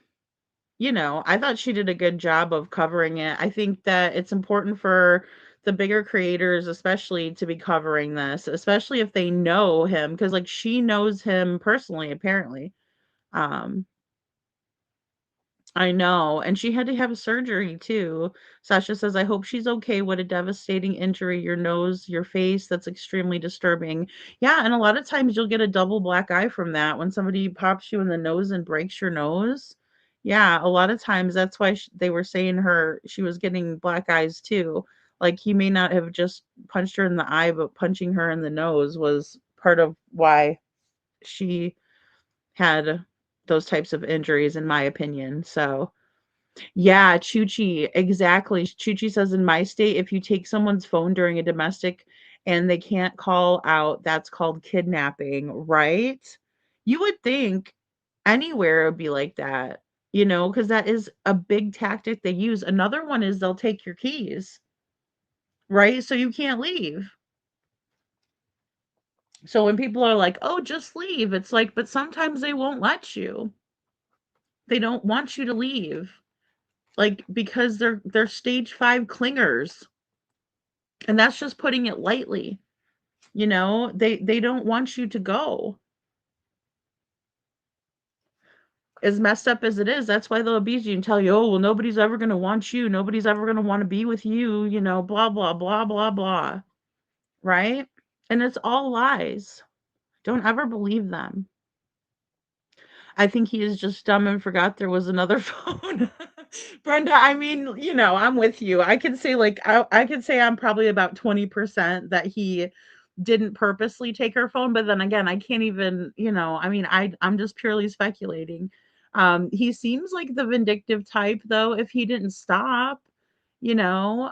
I thought she did a good job of covering it. I think that it's important for the bigger creators, especially, to be covering this, especially if they know him, because like, she knows him personally, apparently. Um I know, and she had to have a surgery too. Sasha says, "I hope she's okay. What a devastating injury. Your nose, your face, that's extremely disturbing." Yeah, and a lot of times you'll get a double black eye from that when somebody pops you in the nose and breaks your nose. Yeah, a lot of times that's why they were saying she was getting black eyes too. Like he may not have just punched her in the eye, but punching her in the nose was part of why she had those types of injuries, in my opinion. So, yeah, Chuchi, exactly. Chuchi says in my state, if you take someone's phone during a domestic and they can't call out, that's called kidnapping, right? You would think anywhere would be like that, because that is a big tactic they use. Another one is they'll take your keys, right? So you can't leave. So when people are like, "Oh, just leave," it's like, but sometimes they won't let you. They don't want you to leave. Like, because they're stage 5 clingers, and that's just putting it lightly, They don't want you to go. As messed up as it is, that's why they'll abuse you and tell you, "Oh, well, nobody's ever gonna want you. Nobody's ever gonna wanna be with you," blah, blah, blah, blah, blah, right? And it's all lies. Don't ever believe them. I think he is just dumb and forgot there was another phone. Brenda, I mean, I'm with you. I can say like I could say I'm probably about 20% that he didn't purposely take her phone, but then again, I can't even, I mean, I'm just purely speculating. He seems like the vindictive type though if he didn't stop, you know.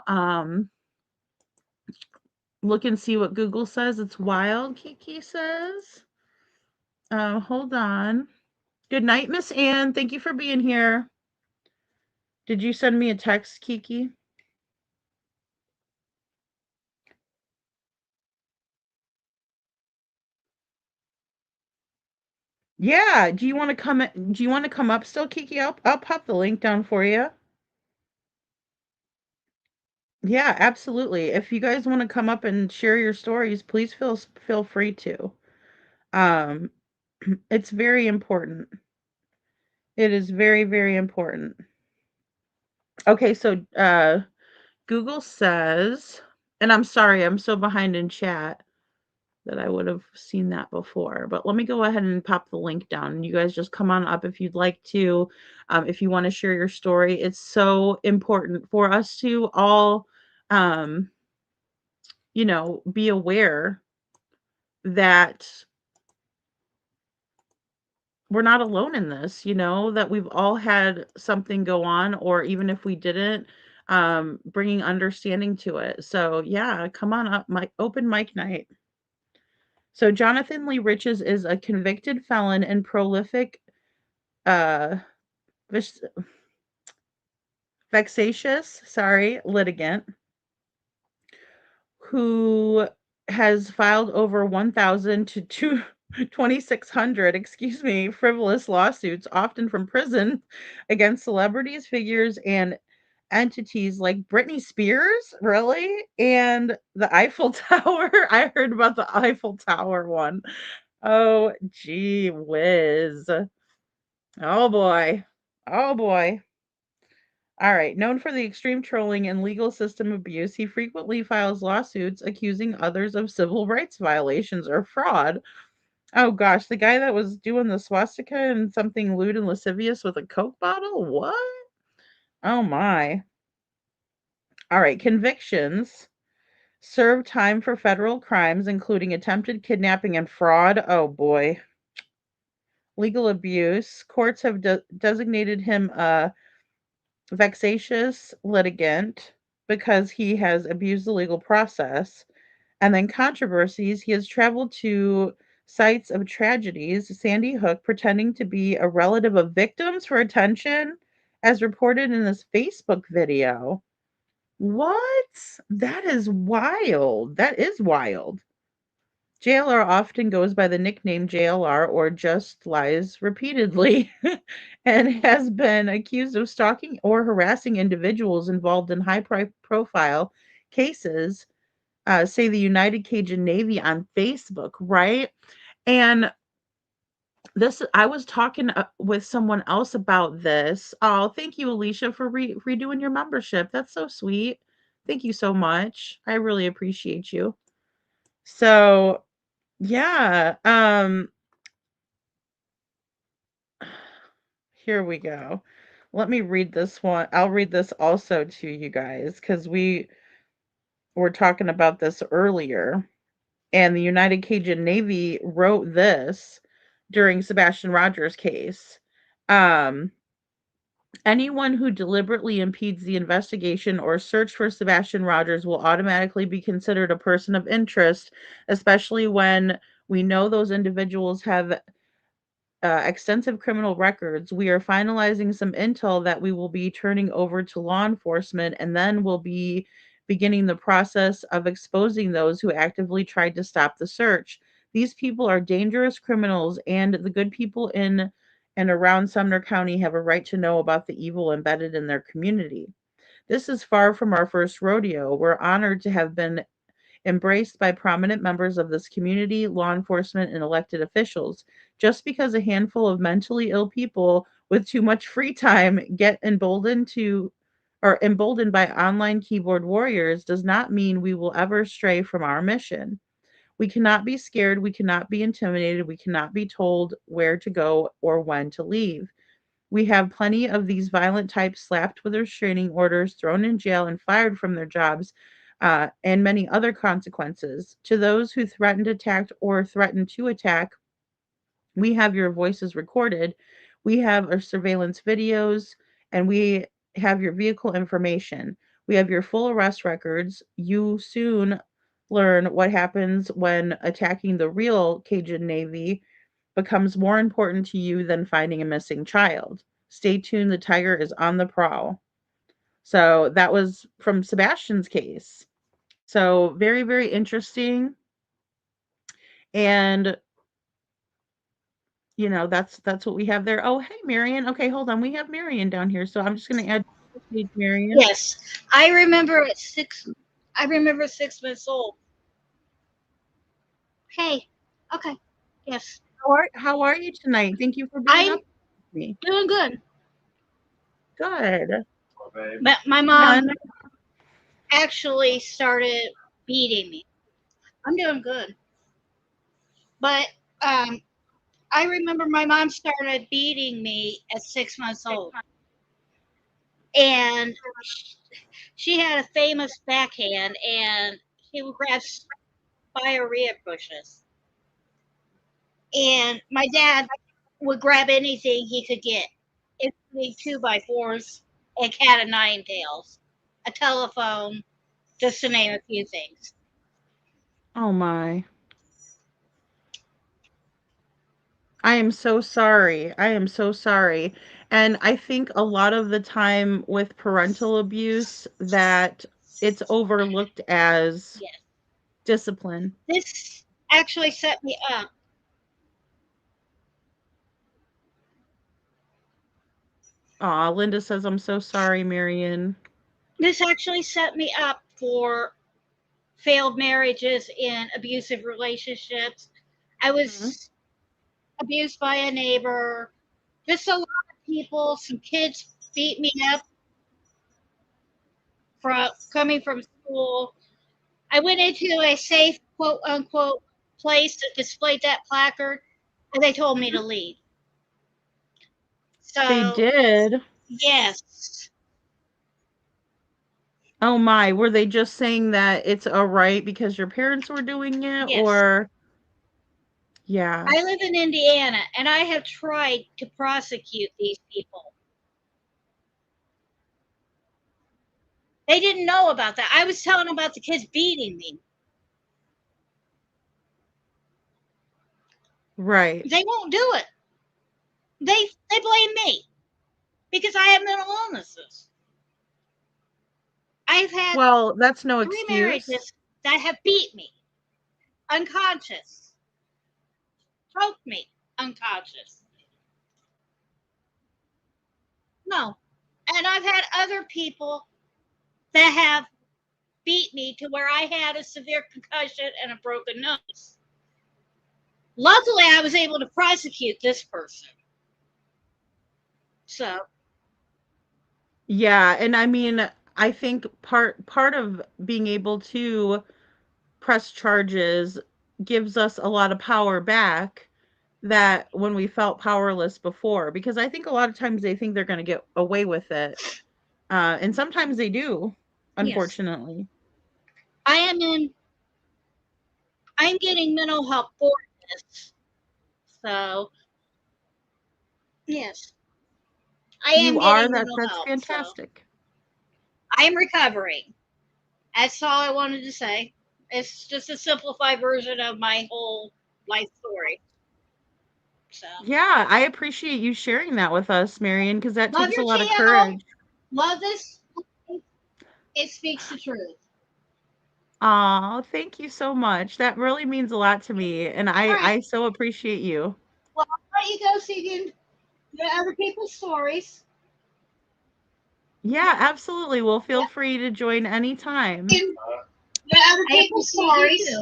Look and see what Google says. It's wild, Kiki says. Hold on. Good night, Miss Ann. Thank you for being here. Did you send me a text, Kiki? Yeah. Do you want to come up still, Kiki? I'll pop the link down for you. Yeah, absolutely. If you guys want to come up and share your stories, please feel free to. Um, it's very important. It is very, very important. Okay, so Google says, and I'm sorry, I'm so behind in chat. that I would have seen that before. But let me go ahead and pop the link down. And you guys just come on up if you'd like to. If you want to share your story, it's so important for us to all, um, be aware that we're not alone in this, that we've all had something go on, or even if we didn't, bringing understanding to it. So, yeah, come on up, my open mic night. So, Jonathan Lee Riches is a convicted felon and prolific, uh, vis- litigant who has filed over 1,000 to 2,600, excuse me, frivolous lawsuits, often from prison, against celebrities, figures, and entities like Britney Spears, really? And the Eiffel Tower. I heard about the Eiffel Tower one. Oh, gee whiz. Oh boy. Oh boy. All right. Known for the extreme trolling and legal system abuse, he frequently files lawsuits accusing others of civil rights violations or fraud. Oh gosh, the guy that was doing the swastika and something lewd and lascivious with a Coke bottle? What? Oh my. All right. Convictions. Served time for federal crimes, including attempted kidnapping and fraud. Oh boy. Legal abuse. Courts have designated him a vexatious litigant because he has abused the legal process. And then controversies. He has traveled to sites of tragedies, Sandy Hook, pretending to be a relative of victims for attention, as reported in this Facebook video. What? That is wild. That is wild. JLR often goes by the nickname JLR or just lies repeatedly and has been accused of stalking or harassing individuals involved in high profile cases, say the United Cajun Navy on Facebook, right? And this, I was talking with someone else about this. Oh, thank you, Alicia, for redoing your membership. That's so sweet. Thank you so much. I really appreciate you. So, yeah, here we go. Let me read this one. I'll read this also to you guys because we were talking about this earlier. And the United Cajun Navy wrote this during Sebastian Rogers' case. Um, Anyone who deliberately impedes the investigation or search for Sebastian Rogers will automatically be considered a person of interest, especially when we know those individuals have extensive criminal records. We are finalizing some intel that we will be turning over to law enforcement, and then we'll be beginning the process of exposing those who actively tried to stop the search. These people are dangerous criminals, and the good people in and around Sumner County have a right to know about the evil embedded in their community. This is far from our first rodeo. We're honored to have been embraced by prominent members of this community, law enforcement, and elected officials. Just because a handful of mentally ill people with too much free time get emboldened by online keyboard warriors does not mean we will ever stray from our mission. We cannot be scared, we cannot be intimidated, we cannot be told where to go or when to leave. We have plenty of these violent types slapped with restraining orders, thrown in jail, and fired from their jobs, and many other consequences. To those who threatened attack or threaten to attack, we have your voices recorded. We have our surveillance videos, and we have your vehicle information. We have your full arrest records. You soon learn what happens when attacking the real Cajun Navy becomes more important to you than finding a missing child. Stay tuned, the tiger is on the prowl. So that was from Sebastian's case. So very, very interesting. And that's what we have there. Oh, hey, Marion. Okay, hold on. We have Marion down here. So I'm just going to add Marion. Yes, I remember at 6. I remember 6 months old. Hey, okay, yes. How are you tonight? Thank you for being I'm up with me. doing good. Good. But my mom actually started beating me. I'm doing good. But I remember my mom started beating me at 6 months old, and she had a famous backhand, and he would grab spirea bushes, and my dad would grab anything he could get, including 2x4s, a cat of nine tails, a telephone, just to name a few things. Oh my. I am so sorry. I am so sorry. And I think a lot of the time with parental abuse that it's overlooked as Yes. discipline. This actually set me up. Aw, Linda says, I'm so sorry, Marion. This actually set me up for failed marriages and abusive relationships. I was abused by a neighbor. Just a lot of people. Some kids beat me up from coming from school. I went into a safe, quote unquote, place that displayed that placard, and they told me to leave. They So, did. yes, Oh my, were they just saying that it's all right because your parents were doing it yes. or yeah. I live in Indiana, and I have tried to prosecute these people. They didn't know about that. I was telling them about the kids beating me. Right. They won't do it. They blame me because I have mental illnesses. I've had Well, that's no 3 excuse. marriages that have beat me unconscious, choked me unconscious. No. And I've had other people that have beat me to where I had a severe concussion and a broken nose. Luckily, I was able to prosecute this person. So, Yeah, and I mean, I think part of being able to press charges gives us a lot of power back that when we felt powerless before because I think a lot of times they think they're going to get away with it. And sometimes they do, yes, unfortunately. I am in, I'm getting mental help for this. So, yes, I am You are getting that mental that's help. So, fantastic. I am recovering. That's all I wanted to say. It's just a simplified version of my whole life story. So, Yeah, I appreciate you sharing that with us, Marion, because that love takes a your lot of channel. courage. Love this. It speaks the truth. Aw, thank you so much. That really means a lot to me, and All right. I so appreciate you. Well, I'll let you go so you can get other people's stories. Yeah, absolutely. Well, feel free to join anytime. Get other people's stories.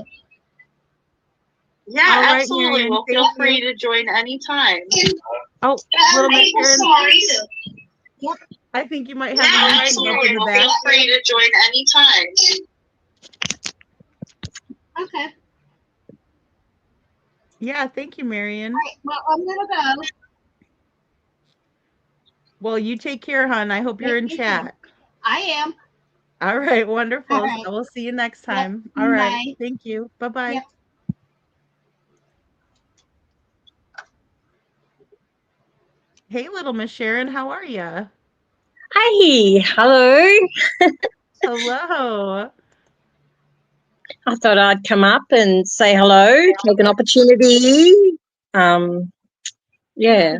Yeah, all right, Marion. Thank you. To join anytime. Oh, Get other little Miss people's Sharon, stories. Yep. I think you might Yeah, have a YouTube up absolutely. in the Well, back. feel free to join anytime. Okay. All Yeah, thank you, Marion. right. Well, I'm gonna go. Well, you take care, hon. I hope you're Yep, in you too. chat. I am. All right, All wonderful. right. So we'll see you next Yep. time. All right. Bye. Thank you. Bye-bye. Yep. Hey, little Miss Sharon, how are you? Hi, hello. Hello. I thought I'd come up and say hello, take an opportunity. Um, yeah.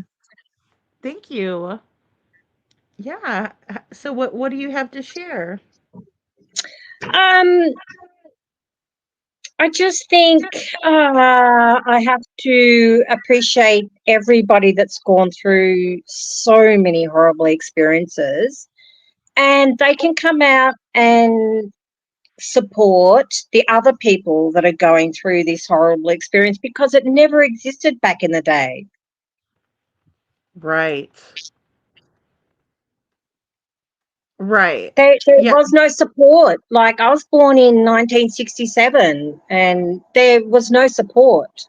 Thank you. Yeah. So what do you have to share? Um, I just think I have to appreciate everybody that's gone through so many horrible experiences, and they can come out and support the other people that are going through this horrible experience because it never existed back in the day. Right. Right. There Yeah. was no support. Like, I was born in 1967 and there was no support.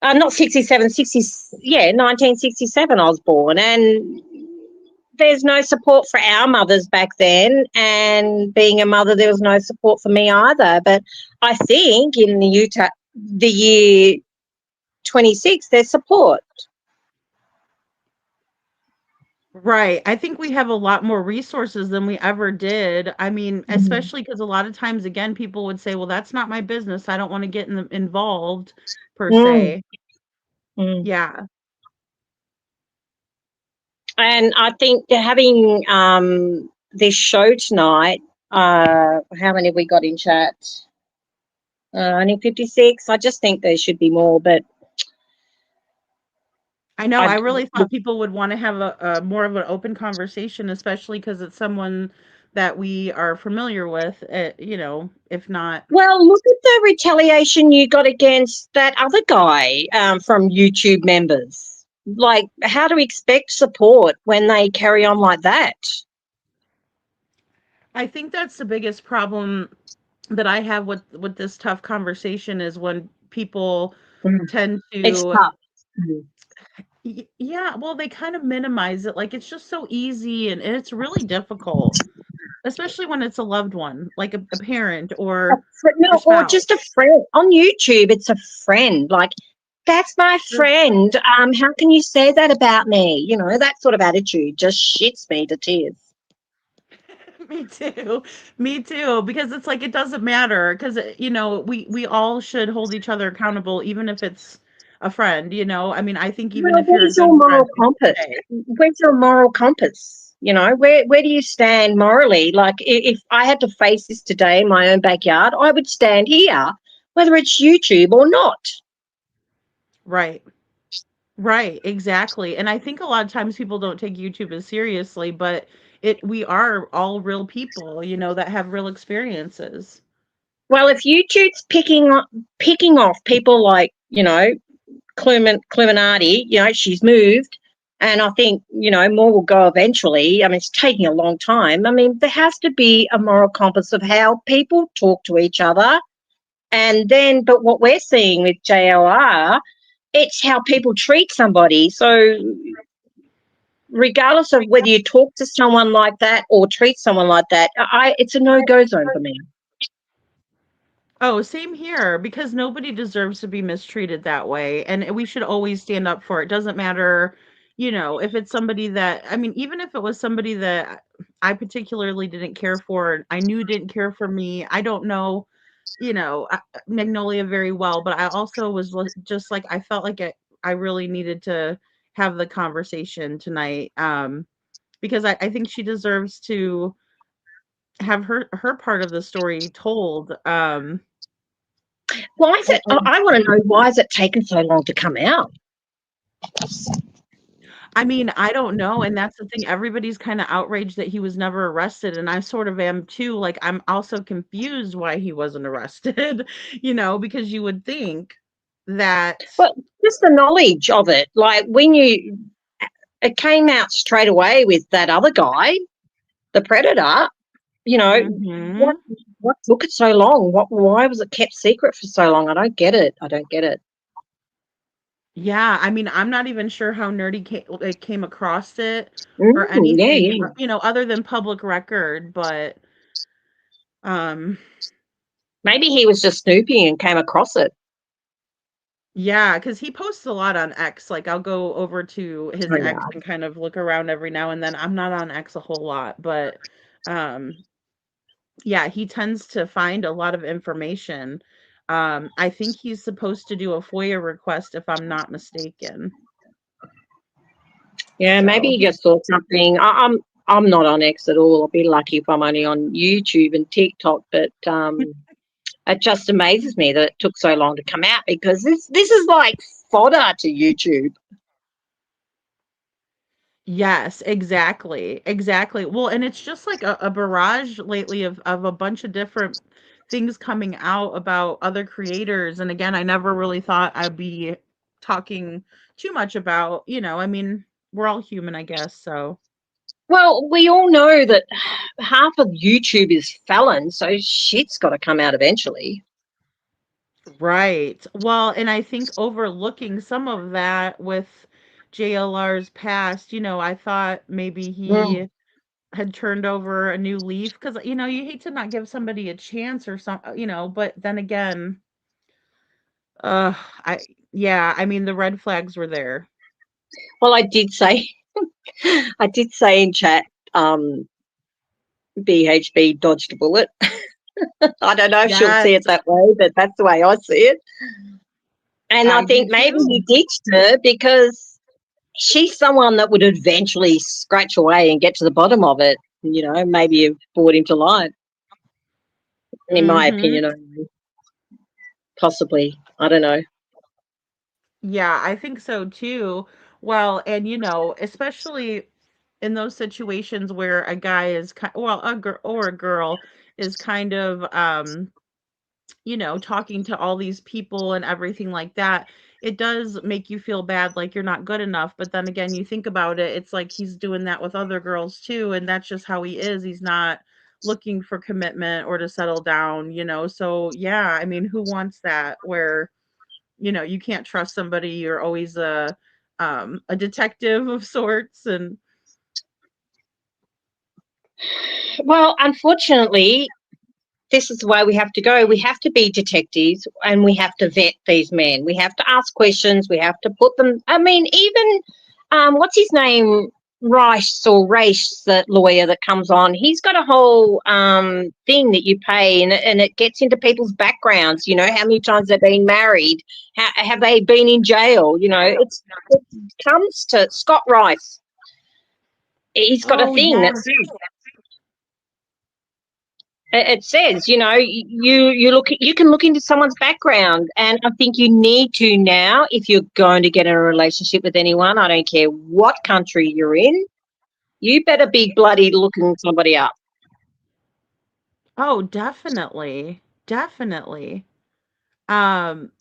not 67, 60, yeah, 1967 I was born, and there's no support for our mothers back then, and being a mother, there was no support for me either. But I think in the year 26, there's support. Right. I think we have a lot more resources than we ever did. I mean, especially because a lot of times, again, people would say, well, that's not my business. I don't want to get involved per Mm, se. mm. Yeah. And I think having this show tonight, how many have we got in chat? Only 56. I just think there should be more, but I know. I I really thought people would want to have a more of an open conversation, especially because it's someone that we are familiar with, if not. well, look at the retaliation you got against that other guy from YouTube members. Like, how do we expect support when they carry on like that? I think that's the biggest problem that I have with this tough conversation is when people Mm. tend It's to. tough. Mm. Yeah, well, they kind of minimize it. Like, it's just so easy and it's really difficult, especially when it's a loved one, like a parent or your No, or spouse. just a friend on YouTube. It's a friend. Like, that's my Sure. friend. How can you say that about me? You know, that sort of attitude just shits me to tears. Me too. Me too. Because it's like it doesn't matter. Because we all should hold each other accountable, even if it's a friend. I mean, I think even Well, if you're a where's your good friend, moral it's compass? okay. Where's your moral compass? You know, where do you stand morally? Like, if I had to face this today in my own backyard, I would stand here, whether it's YouTube or not. Right. Right, exactly. And I think a lot of times people don't take YouTube as seriously, but we are all real people, that have real experiences. Well, if YouTube's picking off people like, Cluminati, she's moved, and I think, more will go eventually. I mean, it's taking a long time. I mean, there has to be a moral compass of how people talk to each other. And then, but what we're seeing with JLR, it's how people treat somebody. So, regardless of whether you talk to someone like that or treat someone like that, it's a no-go zone for me. Oh, same here because nobody deserves to be mistreated that way. And we should always stand up for it. Doesn't matter, if it's somebody that, I mean, even if it was somebody that I particularly didn't care for, I knew didn't care for me. I don't know, Magnolia very well, but I also was just like, I felt like I really needed to have the conversation tonight. Because I think she deserves to have her part of the story told. Why is it? And I want to know, why is it taken so long to come out? I mean, I don't know, and that's the thing, everybody's kinda outraged that he was never arrested, and I sort of am too, like, I'm also confused why he wasn't arrested, because you would think that. Well, just the knowledge of it. Like, we knew it came out straight away with that other guy, the predator. You know, what Mhm. what took it so long? Why was it kept secret for so long? I don't get it. I don't get it. Yeah, I mean, I'm not even sure how Nerdy came across it or Yeah, anything, yeah. other than public record, but, um Maybe he was just snooping and came across it. yeah, because he posts a lot on X, like, I'll go over to his Oh, X yeah. and kind of look around every now and then. I'm not on X a whole lot, but, um, yeah, he tends to find a lot of information. I think he's supposed to do a FOIA request if I'm not mistaken. Yeah, maybe So, he just saw something. I'm not on X at all. I'll be lucky if I'm only on YouTube and TikTok. But it just amazes me that it took so long to come out, because this is like fodder to YouTube. yes, exactly, exactly. Well, and it's just like a barrage lately of a bunch of different things coming out about other creators, and again, I never really thought I'd be talking too much about, I mean, we're all human, I guess, so. Well, we all know that half of YouTube is felon, so shit's got to come out eventually. Right. Well, and I think overlooking some of that with JLR's past, I thought maybe Mm. he had turned over a new leaf because, you hate to not give somebody a chance or something, but then again, uh, I, yeah, I mean, the red flags were there. Well, I did say in chat, um, BHB dodged a bullet. I don't know if she'll Yes. see it that way, but that's the way I see it. And I I do think maybe he too. ditched her because she's someone that would eventually scratch away and get to the bottom of it. Maybe have brought him to light, in my Mhm. opinion. Possibly. I don't know. Yeah, I think so too. Well, and especially in those situations where a guy is well, a girl or a girl is kind of talking to all these people and everything like that, it does make you feel bad like you're not good enough, but then again, you think about it, it's like he's doing that with other girls too, and that's just how he is. He's not looking for commitment or to settle down. So yeah, I mean, who wants that where you can't trust somebody, you're always a detective of sorts and Well, unfortunately, this is the way we have to go. We have to be detectives and we have to vet these men. We have to ask questions. We have to put them. I mean, even what's his name? Rice, that lawyer that comes on. He's got a whole thing that you pay, and it gets into people's backgrounds. How many times they've been married, have they been in jail? It comes to Scott Rice. He's got a oh thing that yeah. says it says, you can look into someone's background, and I think you need to now if you're going to get in a relationship with anyone. I don't care what country you're in, you better be bloody looking somebody up. Oh, definitely. Definitely. um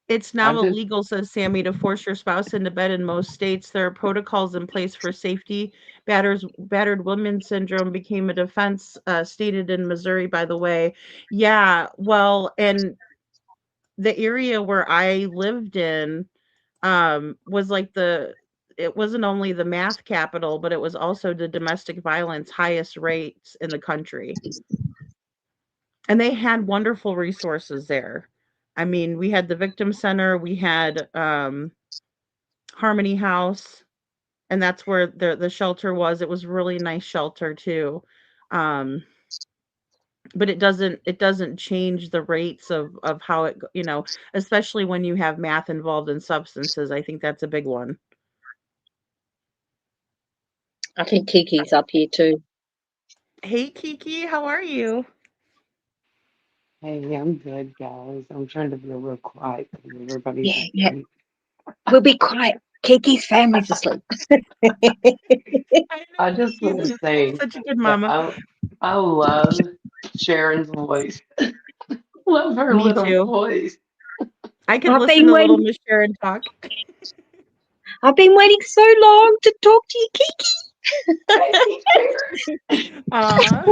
It's I now just illegal, says Sammy, to force your spouse into bed in most states. There are protocols in place for safety. Battered women syndrome became a defense, stated in Missouri, by the way. Yeah, well, and the area where I lived in was like it wasn't only the math capital, but it was also the domestic violence highest rates in the country. And they had wonderful resources there. I mean, we had the victim center, we had Harmony House, and that's where the shelter was. It was really nice shelter too. Um, but it doesn't change the rates of how especially when you have math involved in substances. I think that's a big one. I think Kiki's up here too. Hey Kiki, how are you? Hey, I'm good, guys. I'm trying to be real quiet because everybody's Yeah, yeah. asleep. We'll be quiet. Kiki's family's asleep. I I know just want to Kiki's say such a good that mama. I love Sharon's voice. Love her Me little too. voice. I could I've listen been to little waiting. Miss Sharon talk. I've been waiting so long to talk to you, Kiki. Hey, Sharon. Aw.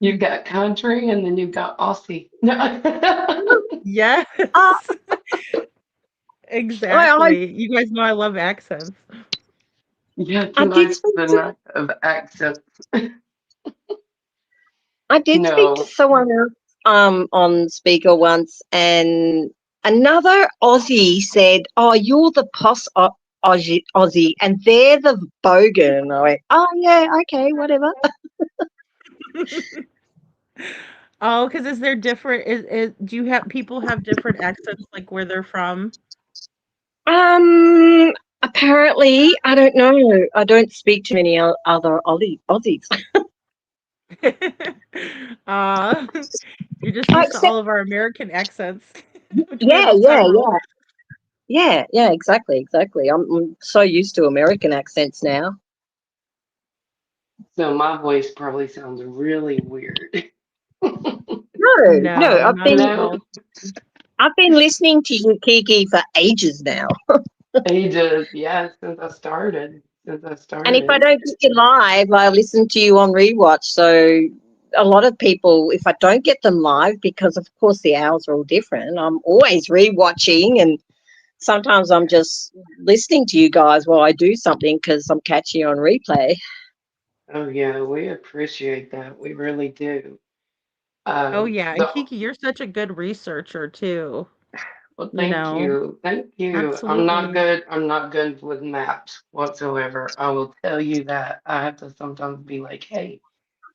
You got country and then you got Aussie. No. Yes. Uh, I, Exactly. You guys know I love accents. Yeah, I did tonight's speak the to night of accents. I did speak to No, someone else on speaker once, and another Aussie said, "Oh, you're the Aussie, and they're the bogan." And I went, "Oh yeah, okay, whatever." Oh, because is there different do you have people have different accents, like, where they're from? Um, apparently, I don't know. I don't speak to many other Aussies. Aw. You're just used to Except, all of our American accents, which we yeah, have yeah, several. yeah, yeah, exactly. I'm so used to American accents now. so my voice probably sounds really weird. No, No, not at No, all. I've been listening to you, Kiki, for ages now. ages, yeah, since I started. Since I And if I started. don't get you live, I listen to you on rewatch. So a lot of people, if I don't get them live, because of course the hours are all different, I'm always rewatching, and sometimes I'm just listening to you guys while I do something because I'm catching you on replay. Oh yeah, we appreciate that. We really do. Oh, yeah, and The Kiki, you're such a good researcher too, Well, you thank know? you. Thank you. I'm not Absolutely. good. I'm not good with maps whatsoever. I will tell you that. I have to sometimes be like, hey,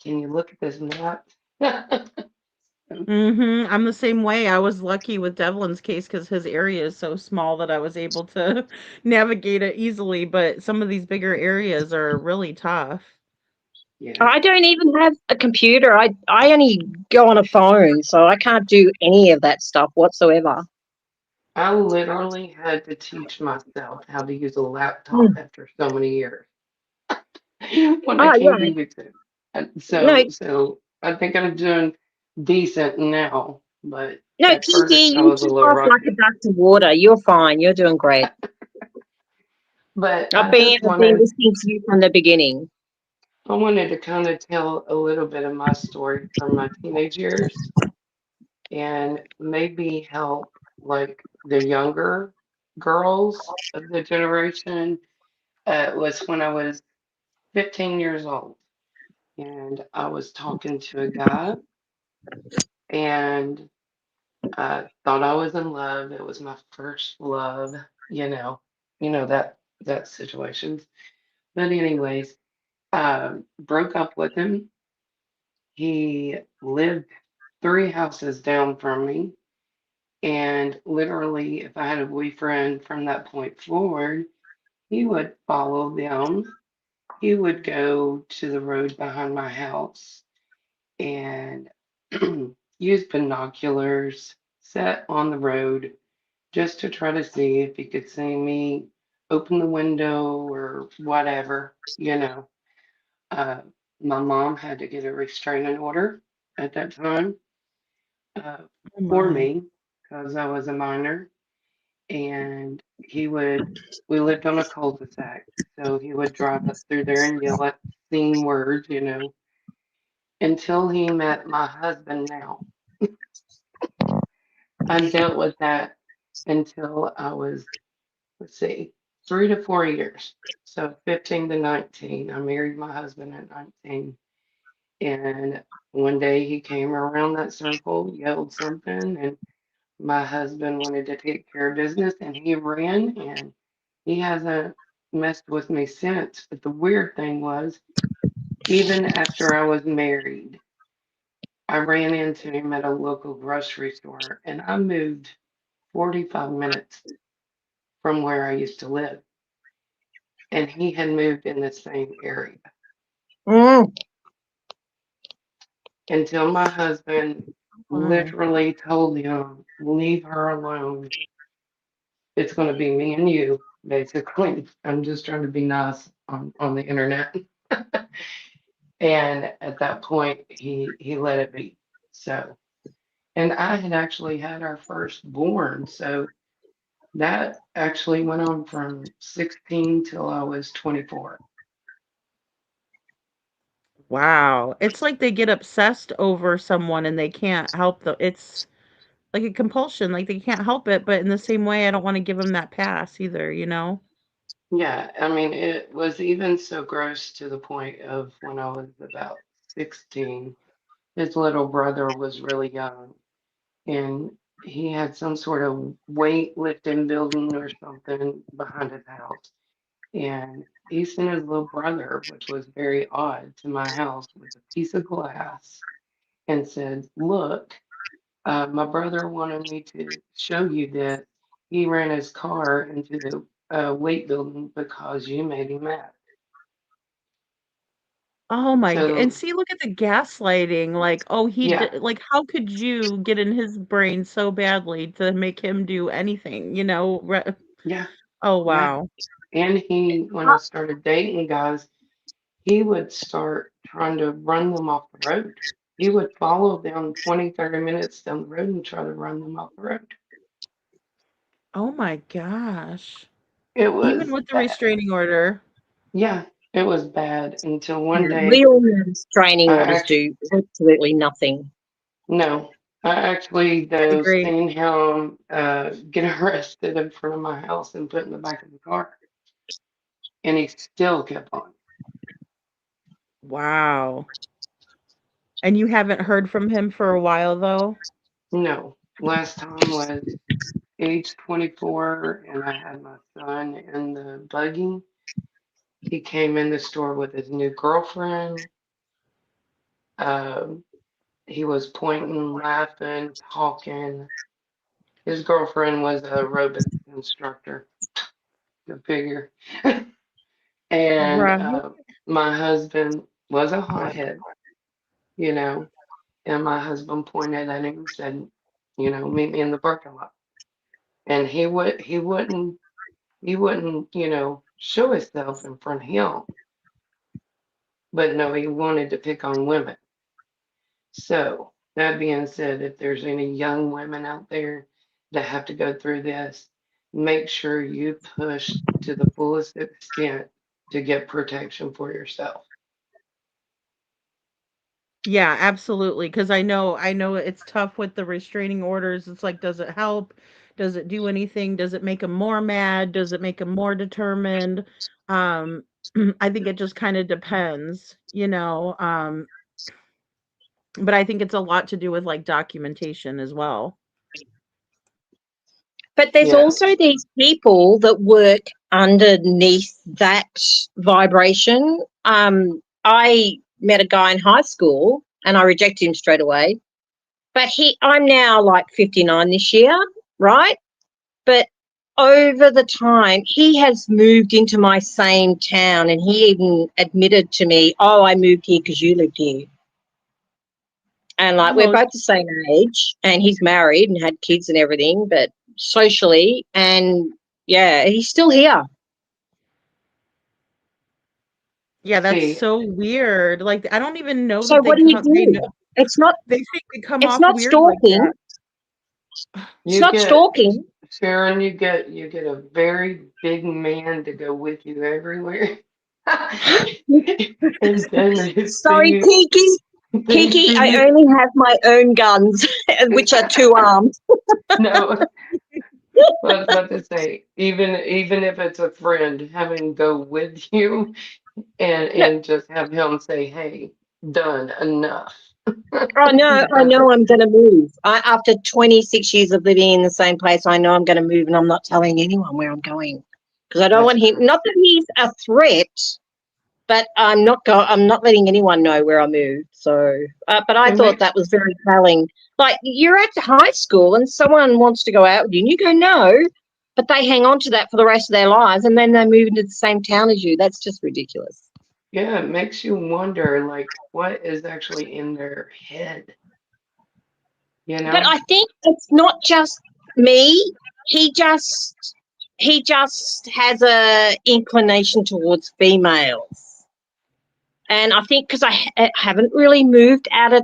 can you look at this map? I'm the same way. I was lucky with Devlin's case because his area is so small that I was able to navigate it easily, but some of these bigger areas are really tough. Yeah. I don't even have a computer. I only go on a phone, so I can't do any of that stuff whatsoever. I literally had to teach myself how to use a laptop Mm. after so many years when I Oh came to yeah, YouTube. And no, so I think I'm doing decent now, but no, at first Kiki, I you was a took little off like a rusty. duck to water. You're fine. You're doing great. But I've been listening to you from the beginning. I wanted to kind of tell a little bit of my story from my teenage years and maybe help like the younger girls of the generation. It was when I was 15 years old and I was talking to a guy and I thought I was in love. It was my first love, that situations. But anyways, broke up with him. He lived 3 houses down from me. And literally, if I had a boyfriend from that point forward, he would follow them. He would go to the road behind my house and use binoculars, set on the road just to try to see if he could see me, open the window or whatever. Uh, my mom had to get a restraining order at that time uh, Oh for my. me because I was a minor, and we lived on a cul-de-sac, so he would drive up through there and yell at scene words, until he met my husband now. I dealt with that until I was, let's see, 3 to 4 years. So 15 to 19. I married my husband at 19. And one day he came around that circle, yelled something, and my husband wanted to take care of business and he ran and he hasn't messed with me since. But the weird thing was, even after I was married, I ran into him at a local grocery store and I moved 45 minutes from where I used to live. And he had moved in the same area Mm. until my husband My. literally told him, leave her alone. It's going to be me and you, basically. I'm just trying to be nice on the internet. And at that point, he let it be. So, and I had actually had our first born. So that actually went on from 16 till I was 24. Wow. It's like they get obsessed over someone and they can't help it's like a compulsion, like they can't help it, but in the same way, I don't want to give them that pass either, you know? Yeah, I mean, it was even so gross to the point of when I was about 16, his little brother was really young and he had some sort of weightlifting building or something behind his house. And he sent his little brother, which was very odd, to my house with a piece of glass and said, look, my brother wanted me to show you that he ran his car into the weight building because you made him mad. Oh my g and So, see, look at the gaslighting, like, oh, he yeah, did like, how could you get in his brain so badly to make him do anything, you know? yeah, Oh, yeah. wow. And when I started dating guys, he would start trying to run them off the road. He would follow them 20, 30 minutes down the road and try to run them off the road. Oh my gosh. It Even was with the bad. restraining order. Yeah. It was bad until one Yeah, day real restraining I orders actually, do absolutely nothing. no, I actually I though agree. seen him get arrested in front of my house and put in the back of the car, and he still kept on. Wow. And you haven't heard from him for a while, though? No, last time was age 24, and I had my son in the buggy. He came in the store with his new girlfriend. Um, he was pointing, laughing, talking. His girlfriend was a aerobics instructor, the figure. And Right. my husband was a hothead, you know, and my husband pointed at him and said, meet me in the parking lot. And he wouldn't, show himself in front of him, but no, he wanted to pick on women. So that being said, if there's any young women out there that have to go through this, make sure you push to the fullest extent to get protection for yourself. Yeah, absolutely. Because I know it's tough with the restraining orders. It's like, does it help? Does it do anything? Does it make them more mad? Does it make them more determined? Um, I think it just kind of depends, you know. But I think it's a lot to do with like documentation as well. But there's Yeah. also these people that work underneath that vibration. I met a guy in high school and I rejected him straight away. But I'm now like 59 this year, right? But over the time, he has moved into my same town and he even admitted to me, oh, I moved here because you lived here. And like we're Oh, both the same age and he's married and had kids and everything, but socially and yeah, he's still here. yeah, that's See, so weird. Like, I don't even know So that what do you they know do? It's not they think they come it's off not weird like stalking. that. It's you not get stalking. Sharon, you get a very big man to go with you everywhere. And then Sorry, Kiki. they Kiki, see I you. only have my own guns, which are two arms. No, I was about to say, even if it's a friend, having go with you and just have him say, "Hey, done enough." I know I'm going to move. After 26 years of living in the same place, I know I'm going to move and I'm not telling anyone where I'm going because I don't That's want him, correct. not that he's a threat, but I'm not letting anyone know where I moved. So, but I It thought makes that was very telling. Like you're at high school and someone wants to go out with you and you go, no, but they hang on to that for the rest of their lives and then they move into the same town as you. That's just ridiculous. Yeah, it makes you wonder, like, what is actually in their head, you But know? I think it's not just me. He just he just has a inclination towards females, and I think because haven't really moved out of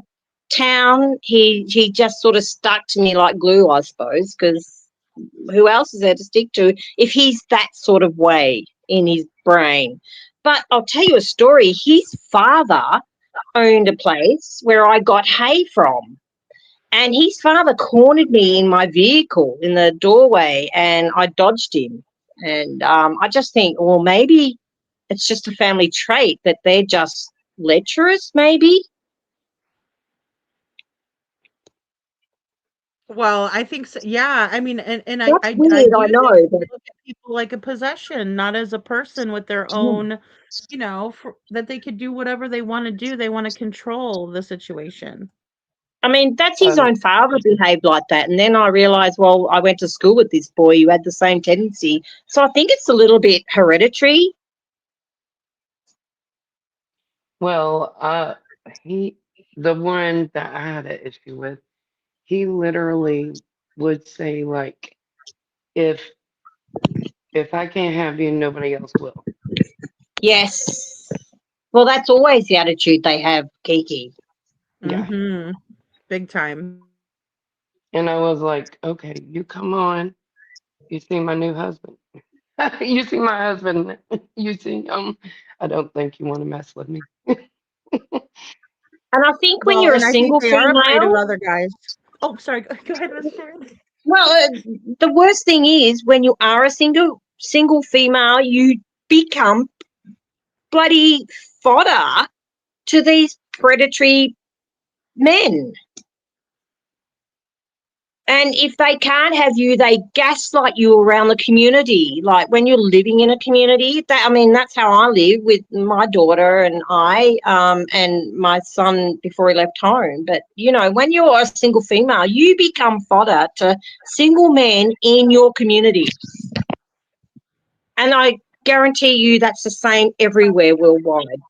town, he just sort of stuck to me like glue, I suppose. Because who else is there to stick to if he's that sort of way in his brain? But I'll tell you a story. His father owned a place where I got hay from. And his father cornered me in my vehicle in the doorway, and I dodged him. And I just think, well, maybe it's just a family trait that they're just lecherous, maybe. Well, I think so, yeah, I mean, and That's I weird, I do think know, they but look at people like a possession, not as a person with their mm, own, that they could do whatever they wanna do, they wanna control the situation. I mean, that's his Um, own father behaved like that. And then I realized, well, I went to school with this boy who had the same tendency. So I think it's a little bit hereditary. well, he, the one that I had an issue with, he literally would say, like, if if I can't have you, nobody else will. Yes. Well, that's always the attitude they have, Kiki. Yeah. Mhm. Big time. And I was like, okay, you come on. You see my new husband. You see my husband, you see him. I don't think you want to mess with me. And I think when Well, you're a and I think single they are afraid of female, other guys. Oh, sorry. Go ahead, Miss Karen. well, the worst thing is when you are a single female, you become bloody fodder to these predatory men. And if they can't have you, they gaslight you around the community. Like when you're living in a community, I mean, that's how I live with my daughter and and my son before he left home. But, you know, when you're a single female, you become fodder to single men in your community. And I guarantee you that's the same everywhere worldwide.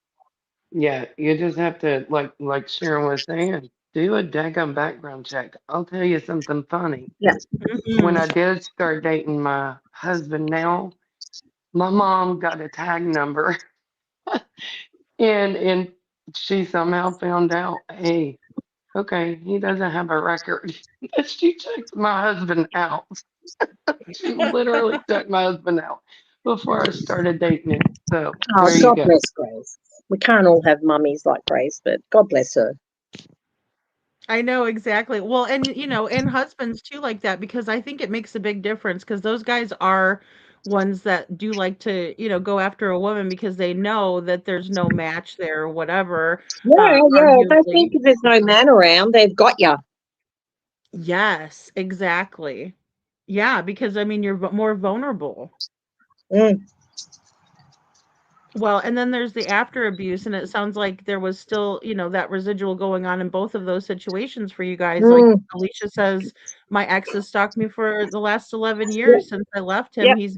Yeah, you just have to, like Sharon was saying, do a daggum background check. I'll tell you something funny. Yeah. When Mhm. I did start dating my husband now, my mom got a tag number and she somehow found out, hey, okay, he doesn't have a record. But she checked my husband out. She literally checked my husband out before I started dating him. So Oh, there you God go. bless Grace. We can't all have mummies like Grace, but God bless her. I know exactly. Well, and and husbands too like that because I think it makes a big difference because those guys are ones that do like to, go after a woman because they know that there's no match there or whatever, Yeah, yeah. They think arguably. if there's no man around, they've got you. Yes, exactly. Yeah, because I mean you're more vulnerable. Mm, Well, and then there's the after abuse, and it sounds like there was still, that residual going on in both of those situations for you guys. Like mm. Alicia says, my ex has stalked me for the last 11 Yep, years since I left him. yep. He's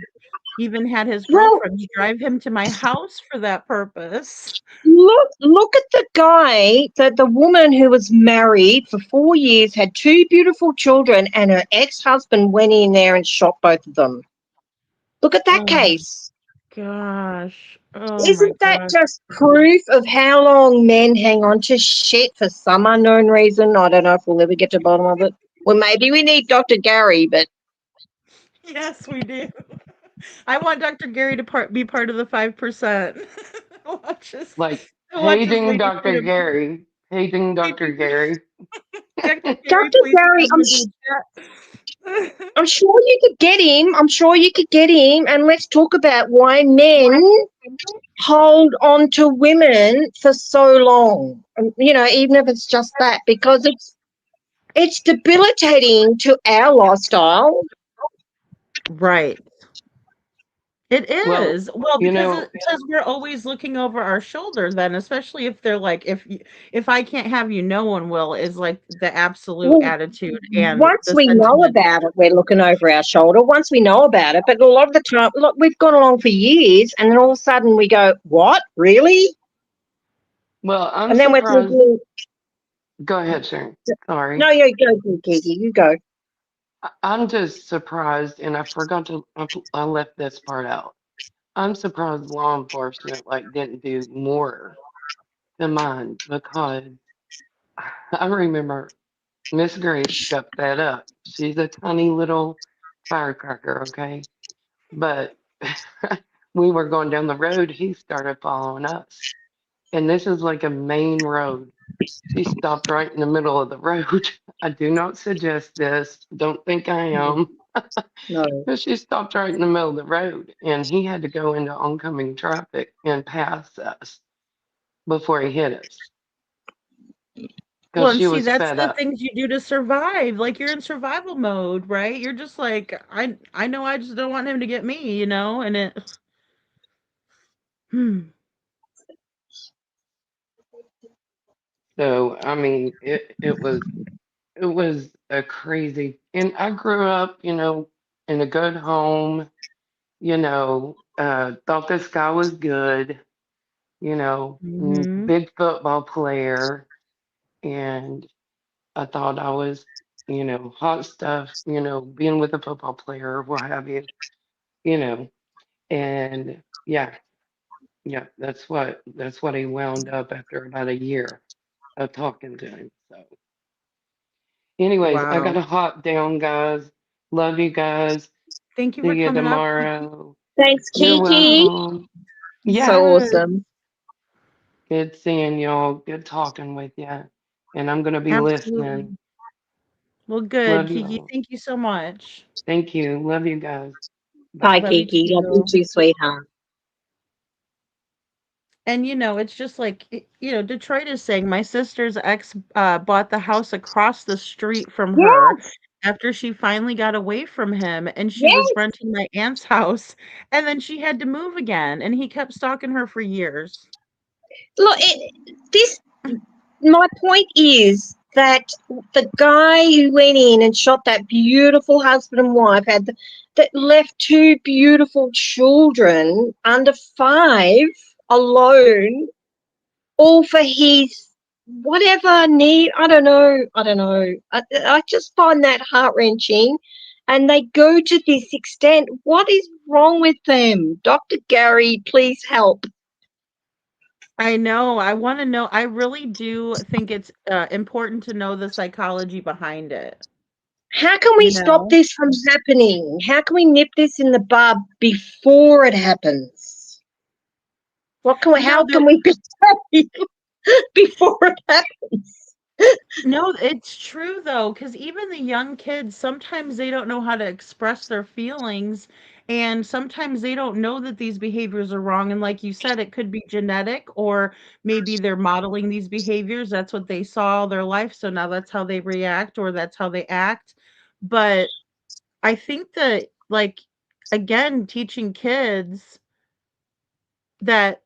even had his Well, girlfriends drive him to my house for that purpose. look at the guy, the woman who was married for 4 years, had two beautiful children, and her ex-husband went in there and shot both of them. Look at that Oh my case. gosh. Oh my Isn't that gosh. just proof of how long men hang on to shit for some unknown reason? I don't know if we'll ever get to the bottom of it. Well, maybe we need Dr. Gary, but Yes, we do. I want Dr. Gary to be part of the 5%. watches Like watches paging Lady Dr. Freedom. Gary, paging Dr. Gary. Dr. Gary, Dr. please Gary, come into the chat. I'm sure you could get him. I'm sure you could get him. And let's talk about why men hold on to women for so long. You know, even if it's just that, because it's debilitating to our lifestyle. Right. It Well, is. Well, you because know, it says we're always looking over our shoulder then, especially if they're like, if I can't have you, no one will, is like the absolute Well, attitude and once the we know sentiment. about it, we're looking over our shoulder. Once we know about it, but a lot of the time, look, we've gone along for years, and then all of a sudden we go, "What? Really?" well, I'm And then we're surprised. thinking, Go ahead, Sharon. "No, Sorry. you go, Kiki, you go." I'm just surprised, and I forgot to, I left this part out. I'm surprised law enforcement like didn't do more than mine because I remember Miss Grace got fed up. She's a tiny little firecracker, okay? But we were going down the road, he started following us. And this is like a main road. She stopped right in the middle of the road. I do not suggest this. Don't think I am. No. But she stopped right in the middle of the road, and he had to go into oncoming traffic and pass us before he hit us Well, because and she see, was that's fed the up. things you do to survive. Like you're in survival mode, right? You're just like, I know I just don't want him to get me, and it hmm. So I mean, it was a crazy. And I grew up, in a good home. Thought this guy was good. Mhm. Big football player, and I thought I was, hot stuff. Being with a football player, what have you. You know, and yeah, yeah, that's what he wound up after about a year of talking to him. So, anyways, I Wow. got to hop down, guys. Love you guys. Thank you See for you coming up, Kiki. tomorrow. Thanks, You're Kiki. welcome. So Yeah, awesome. good seeing y'all. Good talking with you. And I'm gonna be listening. Absolutely. Well, good, Love Kiki. y'all. Thank you so much. Thank you. Love you guys. Bye, Bye. Love you Kiki. Love you too. too, sweetheart. And it's just like Detroit is saying my sister's ex bought the house across the street from her Yes, after she finally got away from him, and she was yes. renting my aunt's house, and then she had to move again, and he kept stalking her for years. Look, this. My point is that the guy who went in and shot that beautiful husband and wife that left two beautiful children under 5 alone, all for his whatever need. I don't know. I don't know. I just find that heart wrenching. And they go to this extent. What is wrong with them? Dr. Gary, please help. I know. I want to know. I really do think it's important to know the psychology behind it. How can we You stop know? this from happening? How can we nip this in the bud before it happens? No, How can we be safe before it happens? no, it's true though, because even the young kids, sometimes they don't know how to express their feelings, and sometimes they don't know that these behaviors are wrong. And like you said, it could be genetic, or maybe they're modeling these behaviors. That's what they saw all their life, so now that's how they react, or that's how they act. But I think that, like, again, teaching kids that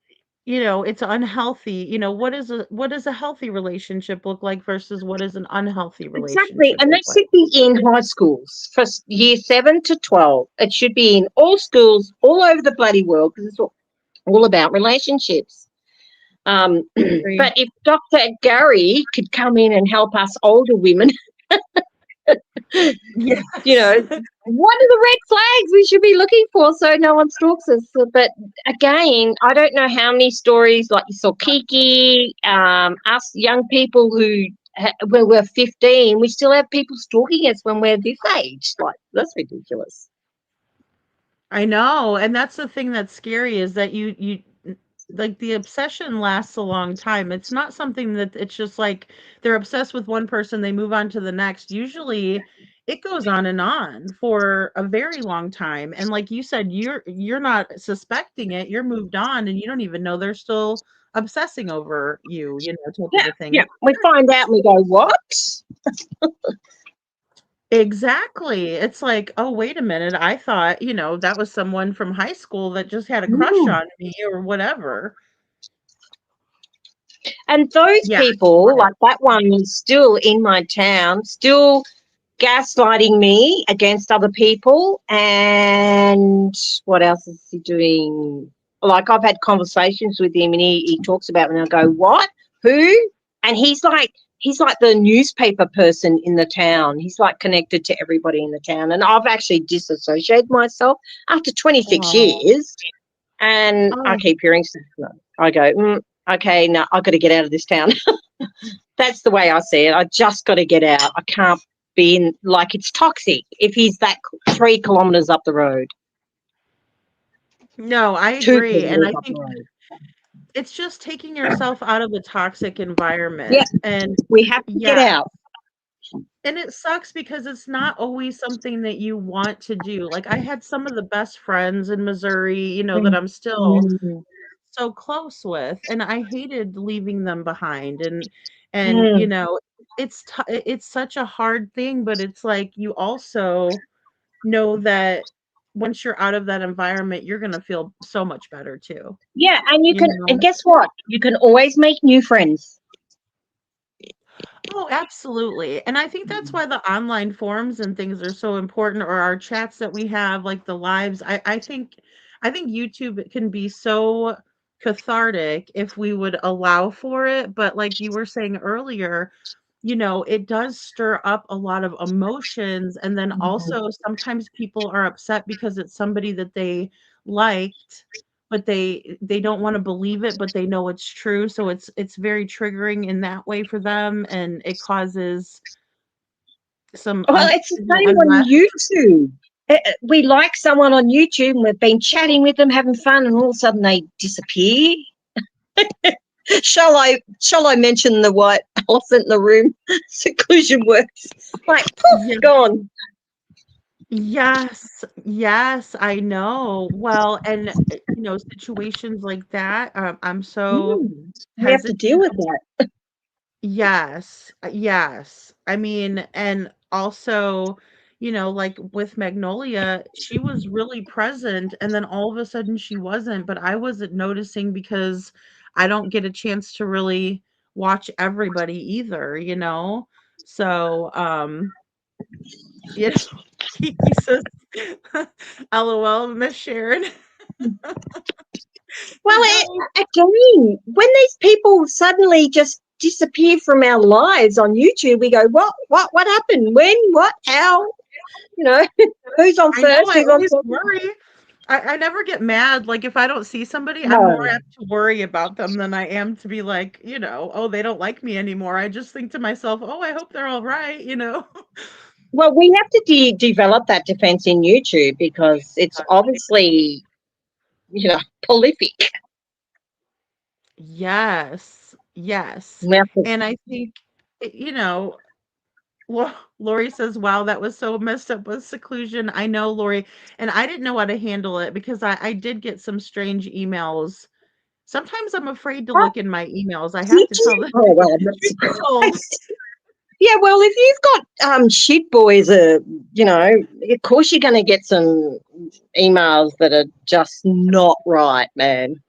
it's unhealthy. What does a healthy relationship look like versus what is an unhealthy Exactly. relationship And look that like? should be in high schools for year 7 to 12. It should be in all schools all over the bloody world because it's all about relationships. Agree. But if Dr. Gary could come in and help us older women, Yes. what are the red flags we should be looking for so no one stalks us? But again, I don't know how many stories like you saw Kiki, us young people who, when we're 15, we still have people stalking us when we're this age. Like, that's ridiculous. I know, and that's the thing that's scary, is that like, the obsession lasts a long time. It's not something that it's just like they're obsessed with one person, they move on to the next. Usually it goes on and on for a very long time. And like you said, you're not suspecting it, you're moved on, and you don't even know they're still obsessing over you, type of Yeah, a thing. yeah. We find out and we go, what? Exactly. It's like, "Oh, wait a minute. I thought, that was someone from high school that just had a crush Mm. on me or whatever." And those Yeah, people, wild. like that one is still in my town, still gaslighting me against other people. And what else is he doing? Like, I've had conversations with him and he talks about it and I go, what? Who? And he's like the newspaper person in the town. He's like connected to everybody in the town. And I've actually disassociated myself after 26 Oh. years. And I Oh, keep hearing stuff. I go, okay, no, I've got to get out of this town. That's the way I see it. I just got to get out. I can't be in, like, it's toxic if he's that 3 kilometers up the road, no, I 2 agree, and kilometers I up the think road. it's just taking yourself out of the toxic Yeah, environment, and we have to get yeah, out. and it sucks because it's not always something that you want to do. Like, I had some of the best friends in Missouri, that Mm, I'm still mm, so close with, and I hated leaving them behind, and mm. it's such a hard thing, but it's like you also know that once you're out of that environment, you're gonna feel so much better too, Yeah, you and know? guess what? You can always make new friends. Oh, absolutely, and I think that's why the online forums and things are so important, or our chats that we have, like the lives. I think YouTube can be so cathartic if we would allow for it, but like you were saying earlier, it does stir up a lot of emotions, and then Mm. also sometimes people are upset because it's somebody that they liked, but they don't wanna believe it, but they know it's true, so it's very triggering in that way for them, and it causes some Well, it's the same on unrest. YouTube. we like someone on YouTube and we've been chatting with them, having fun, and all of a sudden they disappear. Shall I mention the white elephant in the room? Seclusion works. Like, poof, Yeah. gone. Yes, yes, I know. Well, and situations like that, I'm so We have to deal hesitant. with that. Yes, yes. I mean, and also, like with Magnolia, she was really present, and then all of a sudden she wasn't, but I wasn't noticing because I don't get a chance to really watch everybody either. So, you know, Kiki says, LOL, Miss Sharon. Well, No. again, when these people suddenly just disappear from our lives on YouTube, we go, what happened? When? What? How? You know, who's on I know, first? I Who's on always second? worry. I never get mad. Like, if I don't see somebody, I'm more No. apt to worry about them than I am to be like, oh, they don't like me anymore. I just think to myself, oh, I hope they're all right. Well, we have to develop that defense in YouTube because it's obviously, prolific. Yes, yes. We have to- And I think, Lori says, wow, that was so messed up with seclusion. I know, Lori. And I didn't know how to handle it because I did get some strange emails. Sometimes I'm afraid to Oh, look in my emails. I have did to tell you? the Oh, well, I'm not truth be told. surprised. Yeah, well, if you've got shit boys, of course you're going to get some emails that are just not right, man.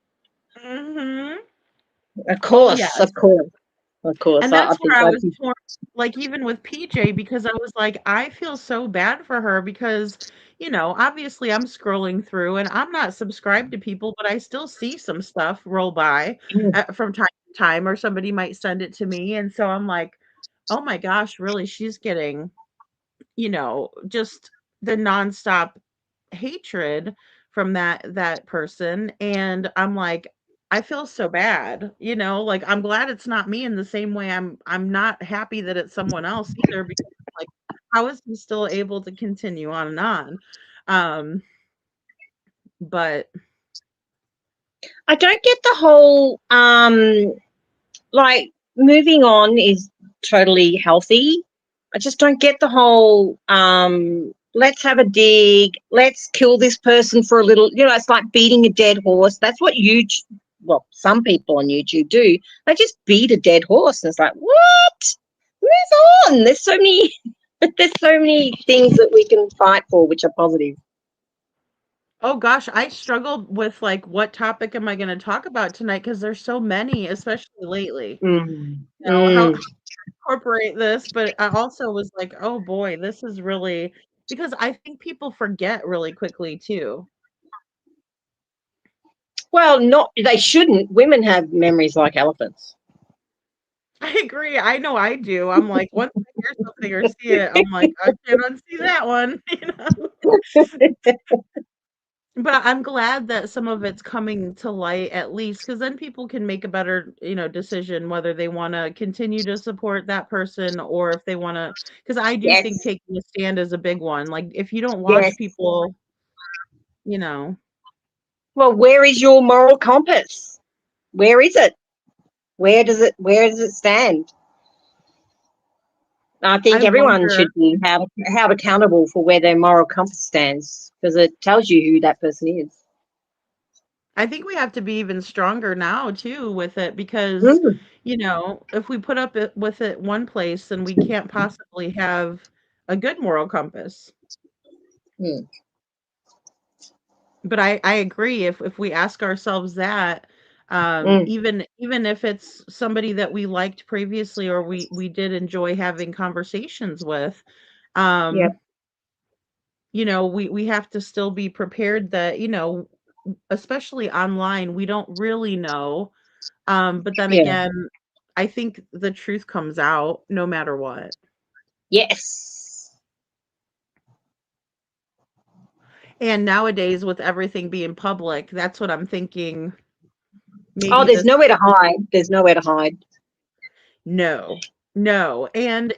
Mhm. Of Oh, course, yes. of course, of course. And I that's think where I I'd was be. torn, like, even with PJ, because I was like, I feel so bad for her because, obviously I'm scrolling through and I'm not subscribed to people, but I still see some stuff roll by from time to time, or somebody might send it to me. And so I'm like, oh my gosh, really? She's getting, just the nonstop hatred from that person. And I'm like, I feel so bad, like I'm glad it's not me, in the same way I'm not happy that it's someone else either, because like, how is he still able to continue on and on? um but I don't get the whole like moving on is totally healthy. I just don't get the whole let's have a dig, let's kill this person for a little, it's like beating a dead horse. That's what some people on YouTube do. They just beat a dead horse and it's like, what? Move on. There's so many things that we can fight for which are positive. oh gosh, I struggled with like, what topic am I going to talk about tonight, because there's so many, especially lately. Mm. How Mm. incorporate this, but I also was like, "Oh boy, this is really," because I think people forget really quickly too. Well, not they shouldn't. Women have memories like elephants. I agree. I know I do. I'm like, once I hear something or see it, I'm like, I can't unsee that one. But I'm glad that some of it's coming to light, at least, because then people can make a better, decision whether they want to continue to support that person, or if they want to. Because I do think Yes, taking a stand is a big one. Like, if you don't yes. watch people, you know. Well, where is your moral compass? Where is it? Where does it stand? I I think everyone wonder. should be held accountable for where their moral compass stands because it tells you who that person is. I think we have to be even stronger now too with it, because, Mm. if we put up with it one place, then we can't possibly have a good moral compass. Mm. But I agree, if we ask ourselves that, Mm. even if it's somebody that we liked previously, or we did enjoy having conversations with, Yep. um, we have to still be prepared that, especially online, we don't really know. But then Yeah. again, I think the truth comes out no matter what. Yes. And nowadays, with everything being public, that's what I'm thinking. Oh, Maybe there's this. nowhere to hide. There's nowhere to hide. No. No, and,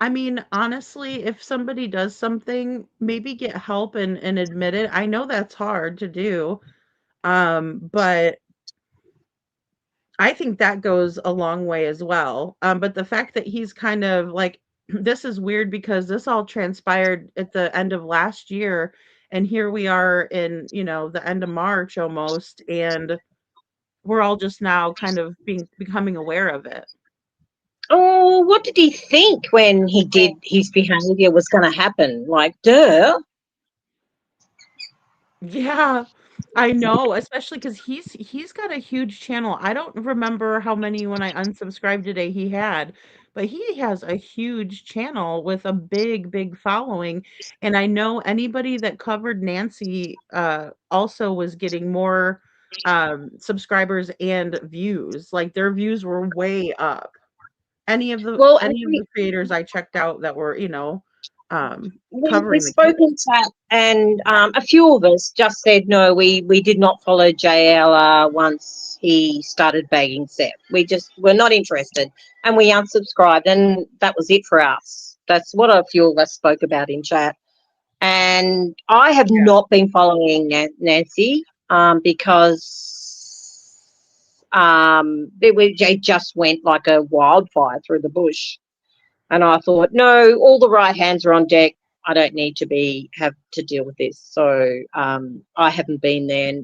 I mean, honestly, if somebody does something, maybe get help and admit it. I know that's hard to do, but I think that goes a long way as well. But the fact that he's kind of like this is weird because this all transpired at the end of last year, and here we are in, the end of March almost, and we're all just now kind of becoming aware of it. Oh, what did he think when he did his behavior was going to happen? Like, duh. Yeah, I know, especially because he's got a huge channel. I don't remember how many when I unsubscribed today he had, but he has a huge channel with a big, big following. And I know anybody that covered Nancy also was getting more subscribers and views. Like their views were way up. Well, and Any of the creators I checked out that were, we covering the spoke in case. chat, and a few of us just said no. We did not follow JLR once he started bagging Seth. We just were not interested, and we unsubscribed, and that was it for us. That's what a few of us spoke about in chat. And I have Yeah. not been following Nancy because it just went like a wildfire through the bush. And I thought, no, all the right hands are on deck. I don't need to have to deal with this. So I haven't been there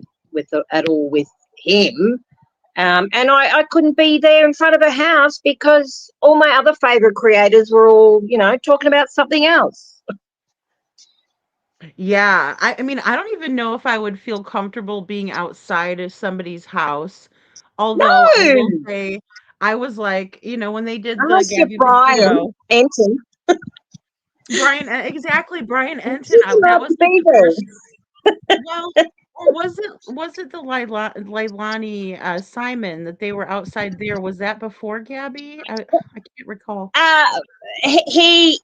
at all with him. And I couldn't be there in front of a house because all my other favourite creators were all, talking about something else. Yeah, I mean, I don't even know if I would feel comfortable being outside of somebody's house. Although I will No, say, I was like, when they did the unless you're Gabby Brian Petito, Enton, Exactly, Brian Enton. she's That allowed was to like be the there. first. Well, or was it the Leilani Simon that they were outside there? Was that before Gabby? I can't recall. Uh, he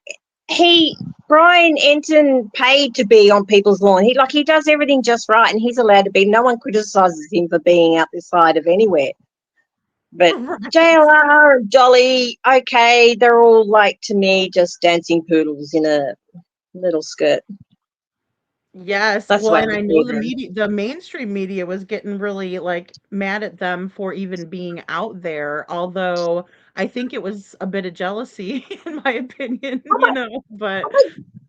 he Brian Enton paid to be on people's lawn. He does everything just right, and he's allowed to be. No one criticizes him for being out this side of anywhere. But Right. JLR and Dolly, okay, they're all like to me just dancing poodles in a little skirt. Yes, That's well, what and I I know see them. the mainstream media was getting really, like, mad at them for even being out there, although I think it was a bit of jealousy in my opinion, but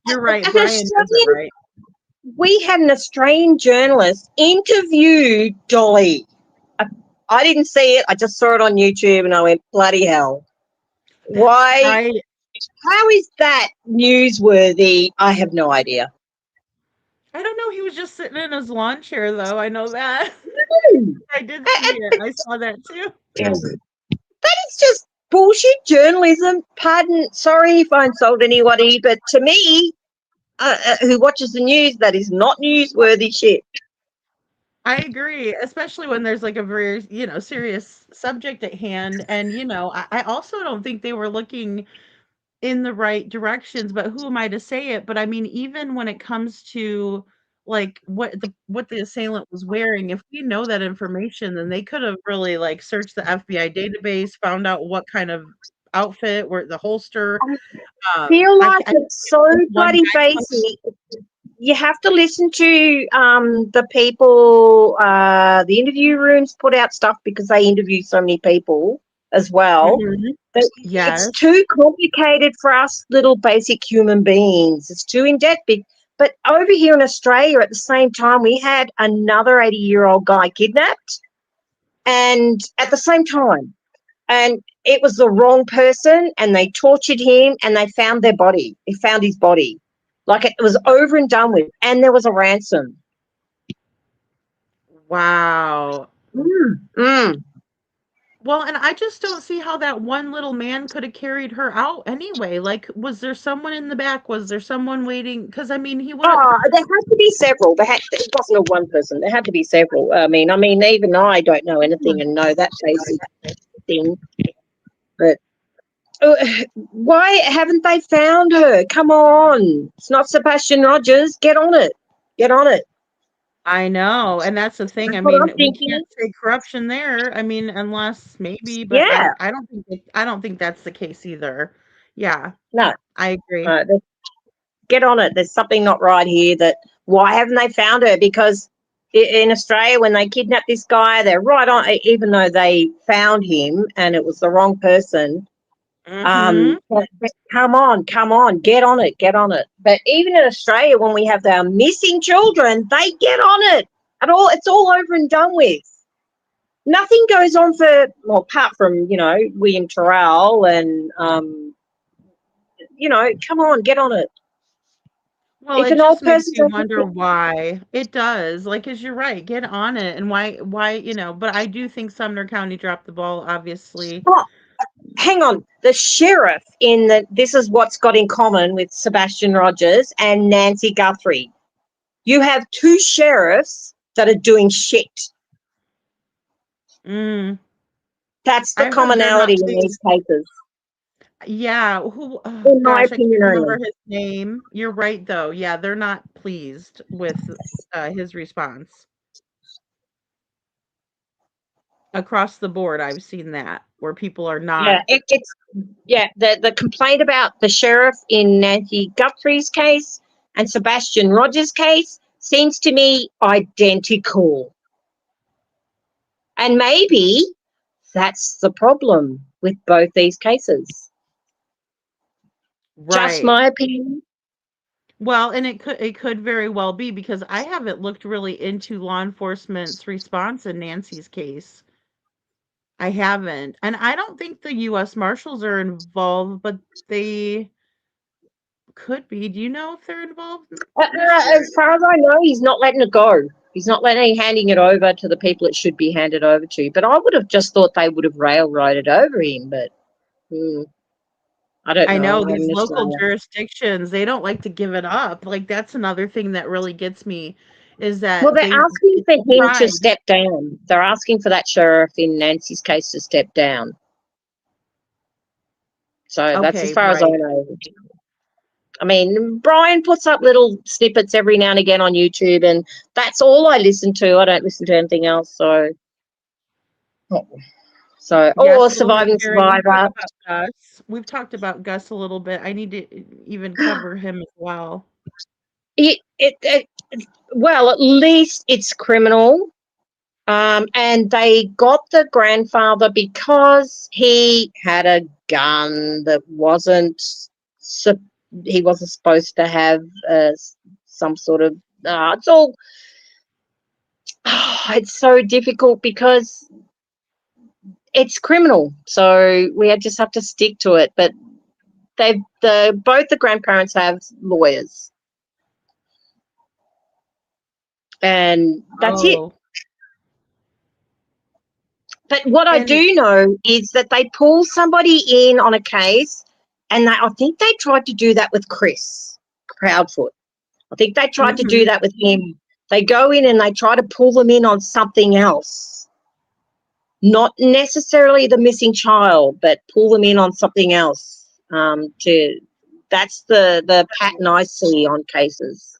you're right, An Brian does it Australian, right. we had an Australian journalist interview Dolly. I, I didn't see it. I just saw it on YouTube, and I went, bloody hell. That's Why? right. How is that newsworthy? I have no idea. I don't know, he was just sitting in his lawn chair, though, I know that. No. I did see it, I saw that too. That is just bullshit journalism. Pardon, sorry if I insult anybody, but to me, who watches the news, that is not newsworthy shit. I agree, especially when there's, like, a very, serious subject at hand, and, I also don't think they were looking in the right directions, but who am I to say it? But I mean, even when it comes to like what the assailant was wearing, if we know that information, then they could have really like searched the FBI database, found out what kind of outfit, where the holster. Feel I, like I it's so this one bloody guy posted, basic. You have to listen to the people, the interview rooms put out stuff because they interview so many people as well. Mhm, But it's yes, too complicated for us little basic human beings. It's too in depth. But over here in Australia, at the same time, we had another 80-year-old guy kidnapped, and at the same time, and it was the wrong person, and they tortured him, and they found their body. They found his body. Like it was over and done with, and there was a ransom. wow. Mm, mm. Well, and I just don't see how that one little man could have carried her out anyway. Like, was there someone in the back? Was there someone waiting? Because I mean, he would have. Oh, there had to be several. It wasn't a one person. There had to be several. I mean, even I don't know anything and know that basic thing. But why haven't they found her? Come on, it's not Sebastian Rogers. Get on it. Get on it. I know, and that's the thing. That's I what I'm mean, we thinking. can't say corruption there. I mean, unless maybe, but Yeah, I don't think that's the case either. Yeah, no, I agree. no, get on it. There's something not right here. That why haven't they found her? Because in Australia, when they kidnapped this guy, they're right on. Even though they found him and it was the wrong person, Mhm. but come on, get on it. But even in Australia, when we have our missing children, they get on it at all. It's all over and done with. Nothing goes on for, well, apart from, William Terrell and, come on, get on it. Well, If it an old just makes person's you on wonder why. It does. Like, 'cause you're right, get on it, and but I do think Sumner County dropped the ball, obviously. oh, hang on, the sheriff this is what's got in common with Sebastian Rogers and Nancy Guthrie. You have two sheriffs that are doing shit. Mm. That's the I heard they're not commonality in these pleased. cases, Yeah, who oh in my gosh, I can't opinion remember only. his name. You're right, though. Yeah, they're not pleased with, his response. Across the board, I've seen that, where people are Yeah, not. the complaint about the sheriff in Nancy Guthrie's case and Sebastian Rogers' case seems to me identical. And maybe that's the problem with both these cases. Just Right. my opinion. Well, and it could very well be, because I haven't looked really into law enforcement's response in Nancy's case. I haven't. And I don't think the US Marshals are involved, but they could be. Do you know if they're involved, As mister? far as I know, he's not letting it go. He's not handing it over to the people it should be handed over to. But I would have just thought they would have railroaded over him. But I don't I know. know I'm these in local Australia. jurisdictions, they don't like to give it up. Like, that's another thing that really gets me, is Well, that they're asking it's for him to pride. step down. They're asking for that sheriff in Nancy's case to step down. So that's as Okay, far as I right. know. I mean, Brian puts up little snippets every now and again on YouTube, and that's all I listen to. I don't listen to anything else. Or Yes, well, Surviving Jerry, we've talked Survivor. about Gus. We've talked about Gus a little bit. I need to even cover him as well. It well, at least it's criminal. And they got the grandfather because he had a gun that he wasn't supposed to have some sort of. It's all. It's so difficult because it's criminal. So we just have to stick to it. But both the grandparents have lawyers, and that's it. Oh, But what I and do know is that they pull somebody in on a case, and I think they tried to do that with Chris Proudfoot. I think they tried to do mhm. that with him. They go in and they try to pull them in on something else, not necessarily the missing child, but pull them in on something else. That's the pattern I see on cases.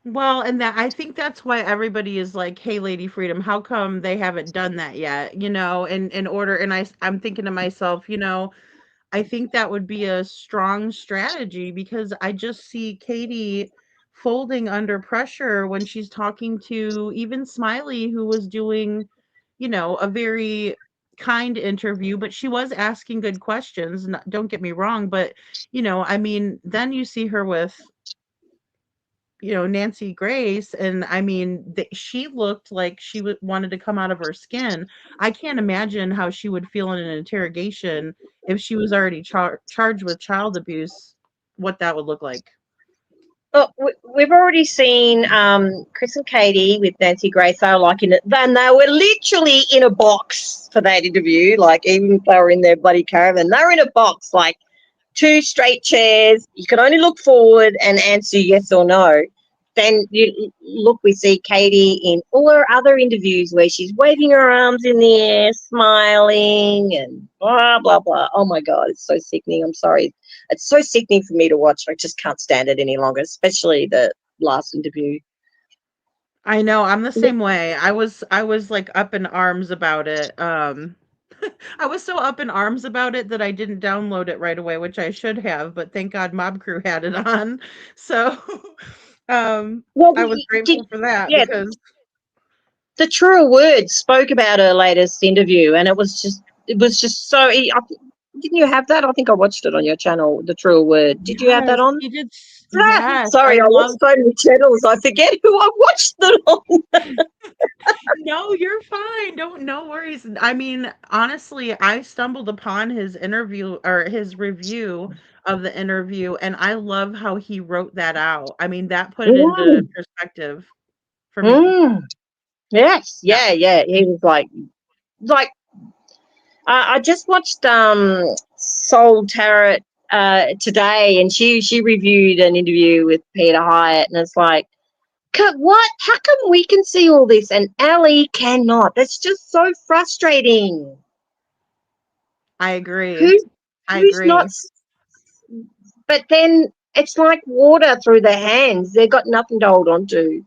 Well, and that I think that's why everybody is like, "Hey, Lady Freedom, how come they haven't done that yet?" in order, and I'm thinking to myself, I think that would be a strong strategy, because I just see Katie folding under pressure when she's talking to even Smiley, who was doing, a very kind interview, but she was asking good questions. Don't get me wrong, but I mean, then you see her with, Nancy Grace, and I mean, she looked like she wanted to come out of her skin. I can't imagine how she would feel in an interrogation if she was already charged with child abuse, what that would look like. Look, we've already seen Chris and Katie with Nancy Grace. They were like then they were literally in a box for that interview. Like, even if they were in their bloody caravan, they were in a box, like two straight chairs. You can only look forward and answer yes or no. Then we see Katie in all her other interviews where she's waving her arms in the air, smiling, and blah blah blah. Oh my God, it's so sickening. I'm sorry, it's so sickening for me to watch. I just can't stand it any longer, especially the last interview. I know, I'm the same way. I was like up in arms about it. I was so up in arms about it that I didn't download it right away, which I should have, but thank God Mob Crew had it on. So Well, I was did grateful for that yeah, because the Truer Word spoke about her latest interview, and it was just so. Didn't you have that? I think I watched it on your channel, the Truer Word. Did you have that yes, on? he did. Ah, Yes, I sorry, I watched love. so many channels. I forget who I watched them on. No, you're fine. Don't, no worries. I mean, honestly, I stumbled upon his interview or his review of the interview, and I love how he wrote that out. I mean, that put it into Mm, perspective for me. mm. Yes, Yeah. yeah. He was like I just watched Soul Tarot today, and she reviewed an interview with Peter Hyatt, and it's like, what? How come we can see all this and Ali cannot? That's just so frustrating. I agree. Who's I who's not? agree. But then it's like water through their hands. They've got nothing to hold on to.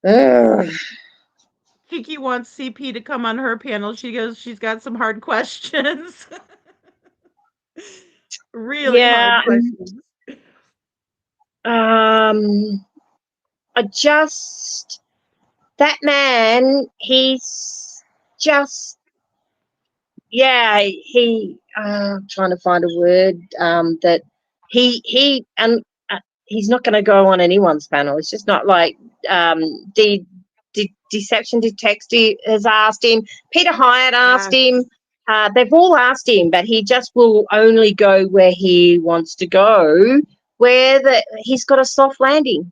Ugh. Kiki wants CP to come on her panel. She goes, she's got some hard questions. Really hard Yeah. questions. I just that man. He's just I'm trying to find a word that he and he's not going to go on anyone's panel. It's just not like um Deception Detective has asked him, Peter Hyatt asked Yes. him, they've all asked him, but he just will only go where he wants to go, where he's got a soft landing,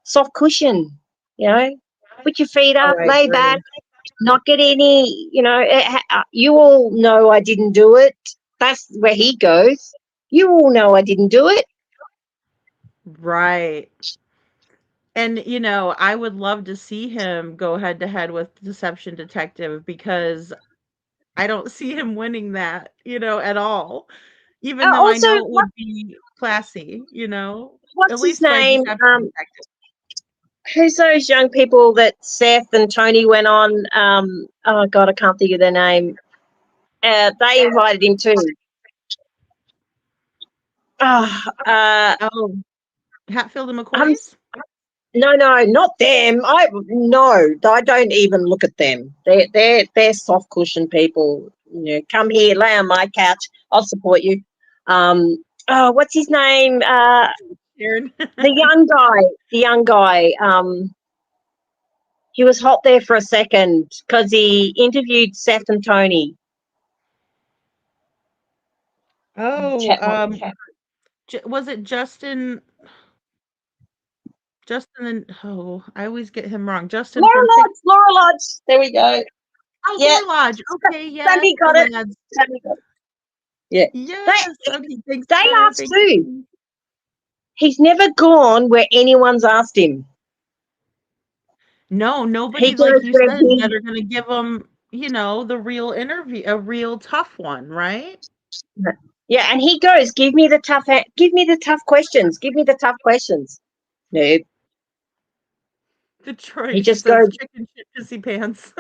soft cushion, put your feet Oh, up, I lay back, agree. not get any, you all know I didn't do it. That's where he goes. You all know I didn't do it. Right. And, I would love to see him go head to head with Deception Detective because I don't see him winning that, at all. Even though I Also, know it would be classy, at what's his least by name? Deception Detective. Who's those young people that Seth and Tony went on? Oh God, I can't think of their name. They invited him too. Oh, Hatfield and I'm McCoy's? no, not them. I don't even look at them. They're soft cushion people. Come here, lay on my couch. I'll support you. What's his name? Sharon. The young guy. The young guy. He was hot there for a second because he interviewed Seth and Tony. Oh, was it Justin? Justin and I always get him wrong. Justin Laura from Lodge. Laura Lodge. There we go. Oh, Yeah. Laura Lodge. Okay, yes, Sammy the got it. lads. Sammy got it. Yeah. Yes. Okay, thanks. They asked Thank too. you. He's never gone where anyone's asked him. No, He nobody, goes like you where said, that he. are gonna give him, the real interview, a real tough one, right? Yeah, and he goes, give me the tough questions. Give me the tough questions. Nope. He Detroit, she just says goes, chicken shit pissy pants.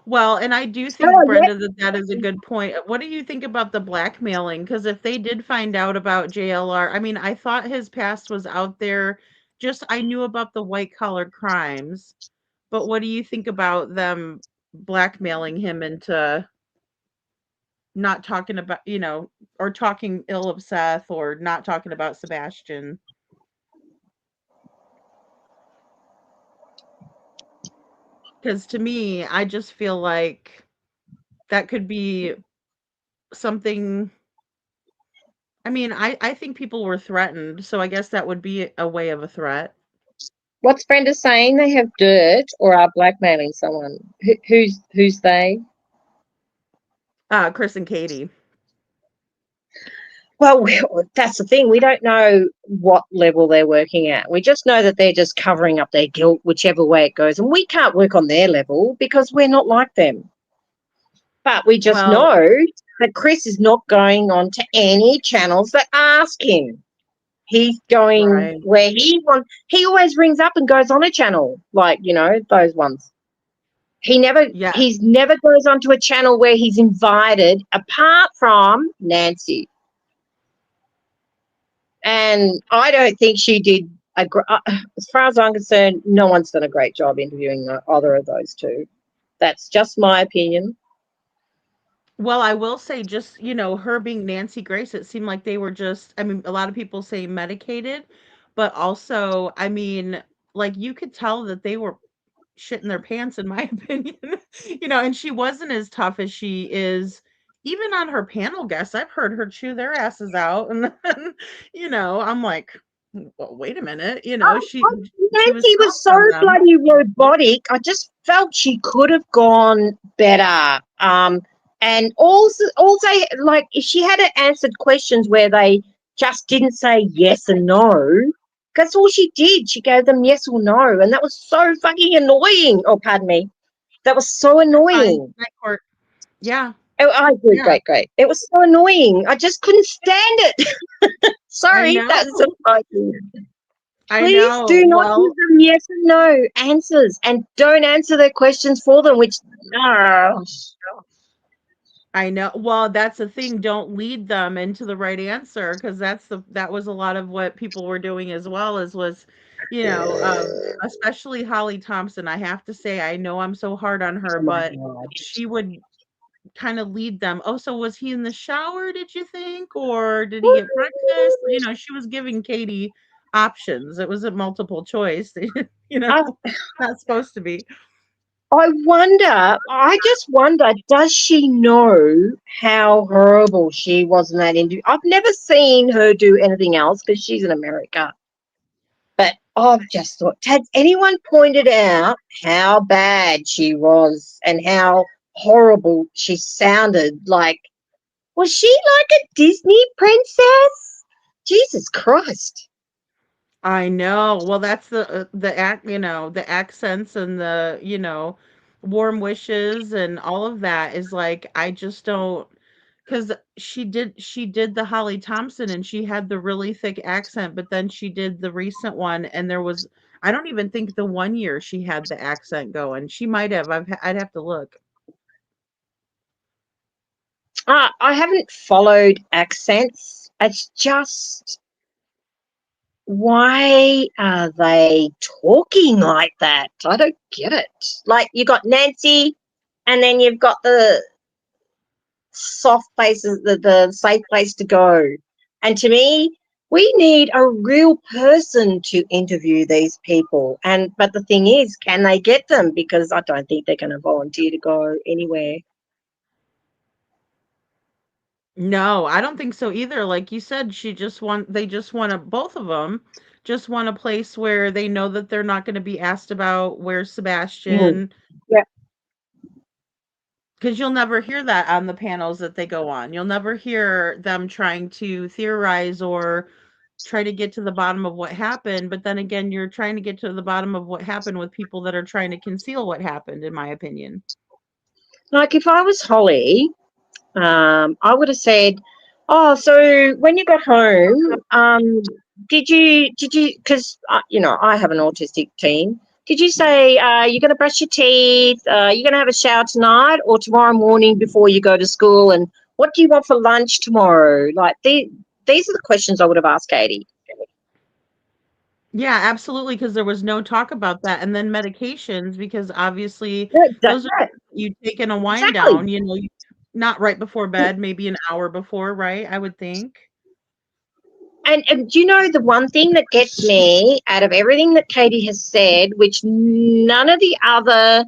Well, and I do think, oh, yeah. Brenda, that is a good point. What do you think about the blackmailing? Because if they did find out about JLR, I mean, I thought his past was out there. Just I knew about the white collar crimes, but what do you think about them blackmailing him into not talking about, or talking ill of Seth or not talking about Sebastian? Because to me, I just feel like that could be something. I mean, I think people were threatened, so I guess that would be a way of a threat. What's Brenda saying? They have dirt or are blackmailing someone. Who's they? Chris and Katie. Well, that's the thing. We don't know what level they're working at. We just know that they're just covering up their guilt, whichever way it goes. And we can't work on their level because we're not like them. But we just Well, know but Chris is not going on to any channels that ask him. He's going Right. where he wants. He always rings up and goes on a channel, like, you know, those ones. Yeah. He's never goes onto a channel where he's invited, apart from Nancy. And I don't think she did as far as I'm concerned, no one's done a great job interviewing either of those two. That's just my opinion. Well, I will say just, her being Nancy Grace, it seemed like they were just, I mean, a lot of people say medicated, but also, I mean, like you could tell that they were shitting their pants in my opinion. And she wasn't as tough as she is even on her panel guests. I've heard her chew their asses out and then, I'm like, well, wait a minute, she was Nancy soft was so on them. bloody robotic. I just felt she could have gone better. And also, like, if she had answered questions where they just didn't say yes and no, that's all she did. She gave them yes or no, and that was so fucking annoying. Oh, pardon me. That was so Fine. annoying. That court. Yeah. Oh, I agree. Yeah. Great. It was so annoying. I just couldn't stand it. I Sorry, know. that's surprising. I Please know. do not give Well, them yes and no answers, and don't answer their questions for them, which I know. Well, that's the thing. Don't lead them into the right answer because that was a lot of what people were doing as well as was, especially Holly Thompson. I have to say, I know I'm so hard on her, oh my but God. she would kind of lead them. Oh, so was he in the shower, did you think? Or did he get breakfast? She was giving Katie options. It wasn't multiple choice, I, not supposed to be. I just wonder, does she know how horrible she was in that interview? I've never seen her do anything else because she's in America. But I've just thought, has anyone pointed out how bad she was and how horrible she sounded? Like, was she like a Disney princess? Jesus Christ. I know. Well, that's the accents and the, warm wishes and all of that is like I just don't because she did the Holly Thompson and she had the really thick accent, but then she did the recent one and I don't even think the 1 year she had the accent going. She might have. I'd have to look. I haven't followed accents. It's just, why are they talking like that? I don't get it. Like, you got Nancy, and then you've got the soft places, the safe place to go. And to me, we need a real person to interview these people. But the thing is, can they get them? Because I don't think they're going to volunteer to go anywhere. No, I don't think so either. Like you said, they just want both of them just want a place where they know that they're not going to be asked about where's Mm. Sebastian, Yeah. because you'll never hear that on the panels that they go on. You'll never hear them trying to theorize or try to get to the bottom of what happened. But then again, you're trying to get to the bottom of what happened with people that are trying to conceal what happened, in my opinion. Like, if I was Holly, I would have said, "Oh, so when you got home, because I have an autistic teen. Did you say you're going to brush your teeth? You're going to have a shower tonight or tomorrow morning before you go to school? And what do you want for lunch tomorrow?" Like, these are the questions I would have asked Katie. Yeah, absolutely, because there was no talk about that. And then medications, because obviously Yeah, those are you take in a wind exactly. down, not right before bed, maybe an hour before, right? I would think. And do you know the one thing that gets me out of everything that Katie has said, which none of the other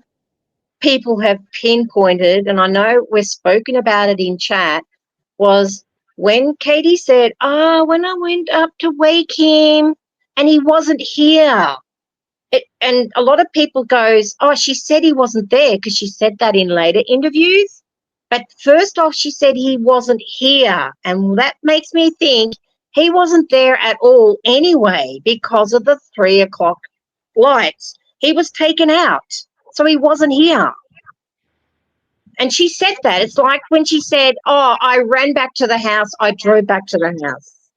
people have pinpointed, and I know we've spoken about it in chat, was when Katie said, when I went up to wake him and he wasn't here. And a lot of people goes, oh, she said he wasn't there, because she said that in later interviews. But first off, she said he wasn't here. And that makes me think he wasn't there at all anyway because of the 3 o'clock lights. He was taken out. So he wasn't here. And she said that. It's like when she said, "Oh, I ran back to the house. I drove back to the house."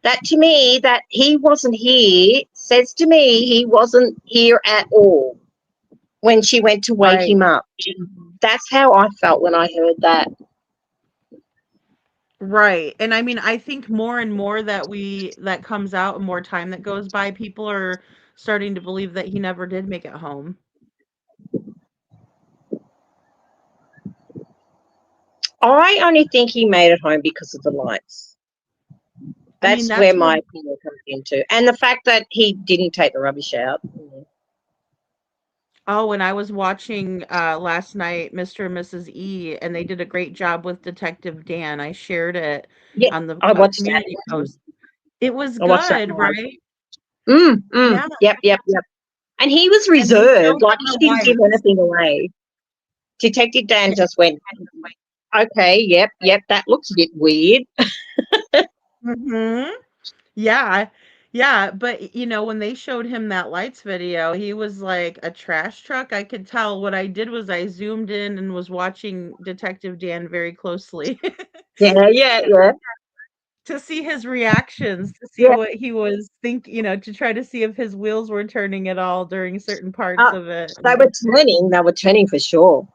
That to me, that he wasn't here, says to me he wasn't here at all when she went to wake Right. him up. That's how I felt when I heard that. Right. And I mean, I think more and more that comes out and more time that goes by, people are starting to believe that he never did make it home. I only think he made it home because of the lights. I mean, That's where that's my what opinion comes into. And the fact that he didn't take the rubbish out. Oh, and I was watching last night Mr. and Mrs. E, and they did a great job with Detective Dan. I shared it Yeah, on the I watched that. community post. It was I watched that good, live. right? Mm. Yeah. Yep, yep, yep. And he was And they reserved, showed like the he didn't give lights. anything away. Detective Dan just went, okay, yep, that looks a bit weird. Mhm. Yeah. Yeah, but you know, when they showed him that lights video, he was like a trash truck. I could tell. What I did was I zoomed in and was watching Detective Dan very closely Yeah. to see his reactions, to see Yeah. what he was to try to see if his wheels were turning at all during certain parts Uh, of it. they were turning for sure.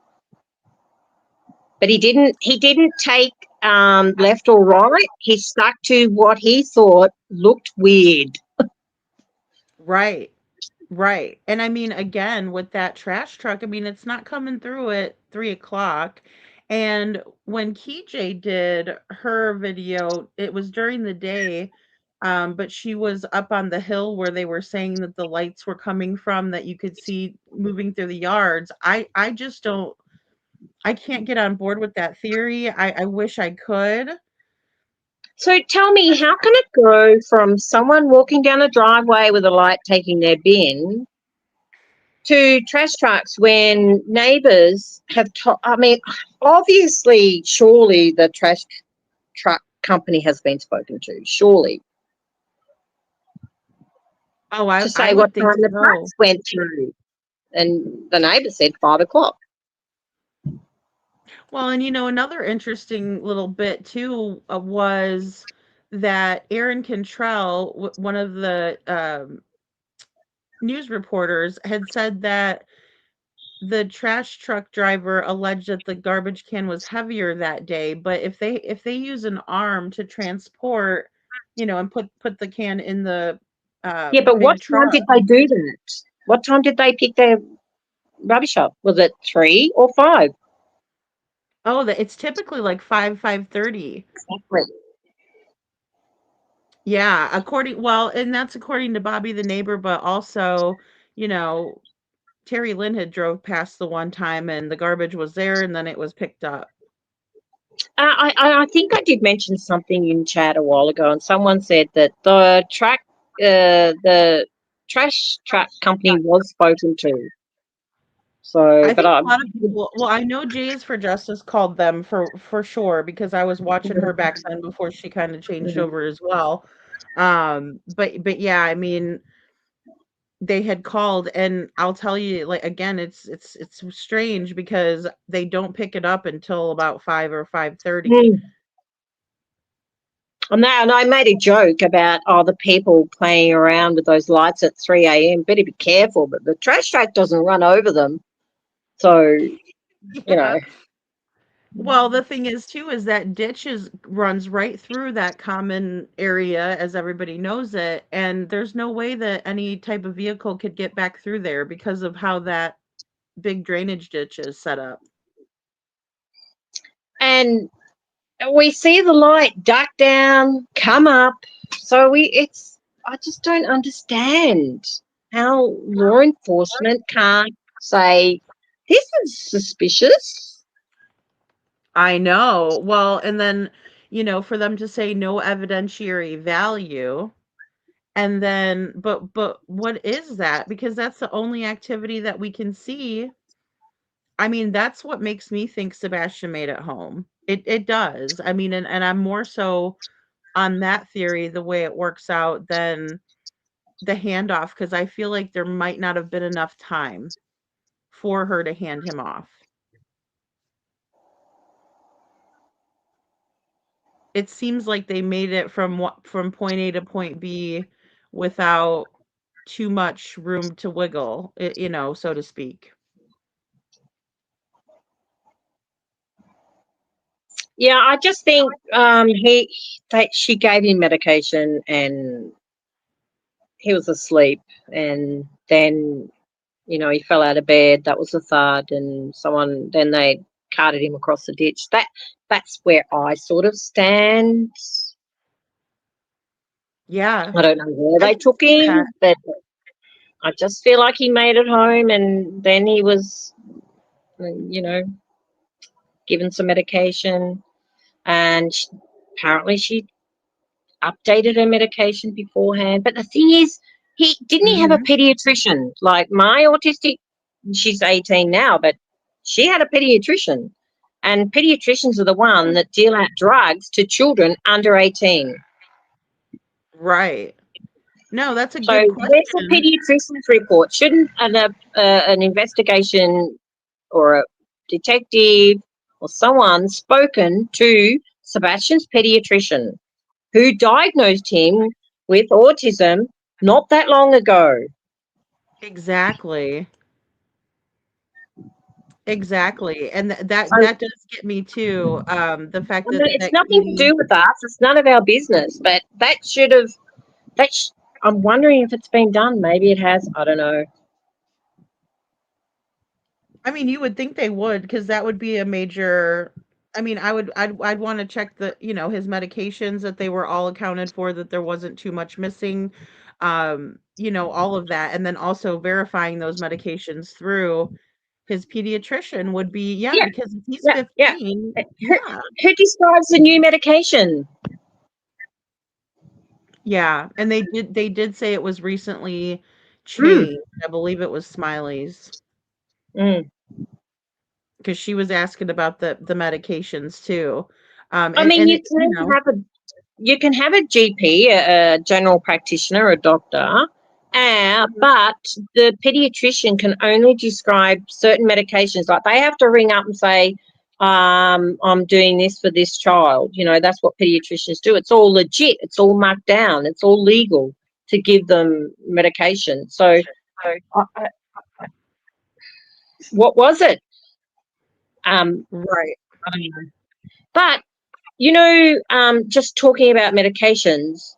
But he didn't take left or right. He stuck to what he thought looked weird. Right. Right. And I mean, again, with that trash truck, I mean, it's not coming through at 3 o'clock. And when KJ did her video, it was during the day, but she was up on the hill where they were saying that the lights were coming from that you could see moving through the yards. I just don't, I can't get on board with that theory. I wish I could. So tell me, how can it go from someone walking down a driveway with a light taking their bin to trash trucks when neighbours have I mean, obviously, surely the trash truck company has been spoken to, surely, Oh, to I say what would think time the so. trucks went through. And the neighbour said 5 o'clock. Well, and another interesting little bit too was that Aaron Cantrell, one of the news reporters, had said that the trash truck driver alleged that the garbage can was heavier that day. But if they use an arm to transport, and put the can in the Yeah, but what big time truck. did they do that? What time did they pick their rubbish up? Was it 3 or 5? Oh, that it's typically like 5:30. Exactly. Yeah, and that's according to Bobby the neighbor, but also, you know, Terry Lynn had drove past the one time and the garbage was there and then it was picked up. I think I did mention something in chat a while ago, and someone said that the trash truck company was spoken to. So, I but think a lot of people, well, I know Jays for Justice called them for sure because I was watching her back then before she kind of changed over as well. But yeah, I mean, they had called, and I'll tell you, like, again, it's strange because they don't pick it up until about 5 or 5:30. Mm. And I made a joke about the people playing around with those lights at 3 a.m. Better be careful, but the trash truck doesn't run over them. So, you Yeah. know, Well, the thing is too is that runs right through that common area as everybody knows it, and there's no way that any type of vehicle could get back through there because of how that big drainage ditch is set up. and we see the light duck down, come up. So I just don't understand how law enforcement can't say this is suspicious. I know. Well, and then, for them to say no evidentiary value, and then but what is that? Because that's the only activity that we can see. I mean, that's what makes me think Sebastian made it home. It does. I mean, and I'm more so on that theory, the way it works out, than the handoff, because I feel like there might not have been enough time for her to hand him off. it seems like they made it from point A to point B without too much room to wiggle, so to speak. Yeah, I just think she gave him medication and he was asleep, and then he fell out of bed. That was a thud, and then they carted him across the ditch. That's where I sort of stand. Yeah, I don't know where I they can took see that. him, but I just feel like he made it home, and then he was, you know, given some medication, and apparently she updated her medication beforehand. But the thing is, he have a Mhm. pediatrician? Like my autistic, she's 18 now, but she had a pediatrician, and pediatricians are the one that deal out drugs to children under 18. Right. No, that's a So good where's the question. pediatrician's report? Shouldn't an investigation or a detective or someone spoken to Sebastian's pediatrician, who diagnosed him with autism not that long ago? Exactly. Exactly. And So that does get me too. The fact I mean, that it's that nothing to Katie, do with us. It's none of our business. But that should have. That sh- I'm wondering if it's been done. Maybe it has. I don't know. I mean, you would think they would, because that would be a major. I mean, I'd want to check his medications, that they were all accounted for, that there wasn't too much missing, all of that. And then also verifying those medications through his pediatrician would be, yeah, Yeah, because if he's yeah, yeah. 15, Who, yeah. who describes the new medication? Yeah, and they did say it was recently Mm, changed. I believe it was Smiley's, mm. because she was asking about the medications too. I And mean, it, you can have a GP, a general practitioner, a doctor, Mhm. but the pediatrician can only describe certain medications. Like they have to ring up and say, I'm doing this for this child. That's what pediatricians do. It's all legit. It's all marked down. It's all legal to give them medication. So, I, what was it? Right. I don't know. But just talking about medications,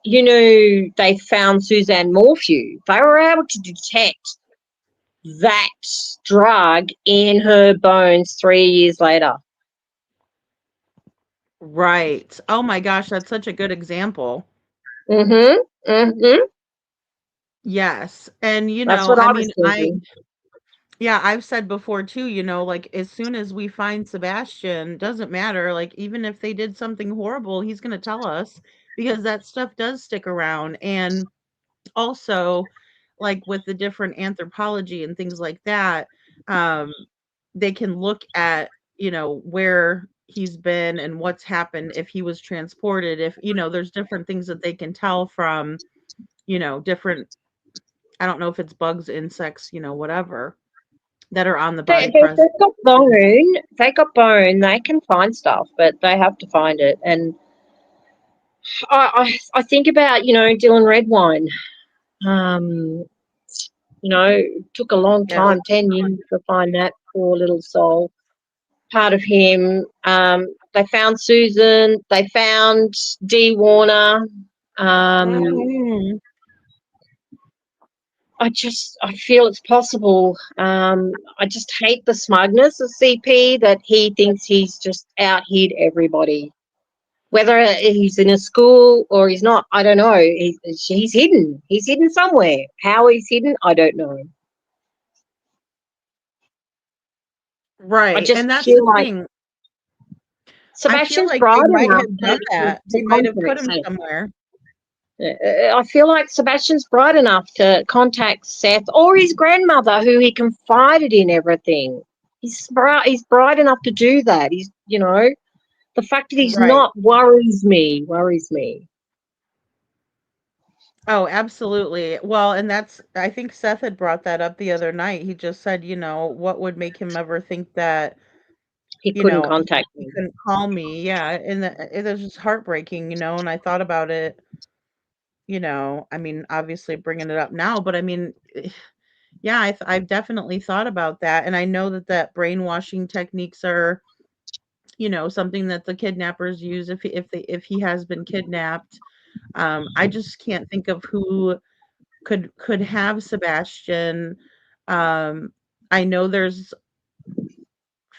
they found Suzanne Morphew. They were able to detect that drug in her bones 3 years later. Right. Oh my gosh, that's such a good example. Mhm. Mhm. Yes. And That's what I I mean, was thinking. yeah, I've said before too, like as soon as we find Sebastian, doesn't matter, like even if they did something horrible, he's going to tell us, because that stuff does stick around. And also, like with the different anthropology and things like that, um they can look at, where he's been and what's happened, if he was transported, if there's different things that they can tell from, different, I don't know if it's bugs, insects, whatever, that are on the body present. They've got bone. They got bone. They can find stuff, but they have to find it. And I think about Dylan Redwine. Um, it took a long Yeah. time, 10 years, to find that poor little soul. Part of him. They found Susan. They found Dee Warner. Um, Mhm. I feel it's possible. I just hate the smugness of CP, that he thinks he's just out hid everybody. Whether he's in a school or he's not, I don't know. He's hidden. He's hidden somewhere. How he's hidden, I don't know. I Right, just and that's the feel like thing. I feel Sebastian's like they bright might enough have done that. to They might have put contact him Seth. somewhere. I feel like Sebastian's bright enough to contact Seth or his grandmother, who he confided in everything. He's bright enough to do that. The fact that he's Right. not worries me. Oh, absolutely. Well, and I think Seth had brought that up the other night. He just said, what would make him ever think that He you couldn't know, contact he me. couldn't call me. Yeah, and it was just heartbreaking, and I thought about it, I mean, obviously bringing it up now, but I mean, yeah, I've definitely thought about that, and I know that brainwashing techniques are, something that the kidnappers use if he has been kidnapped. I just can't think of who could have Sebastian. Um, I know there's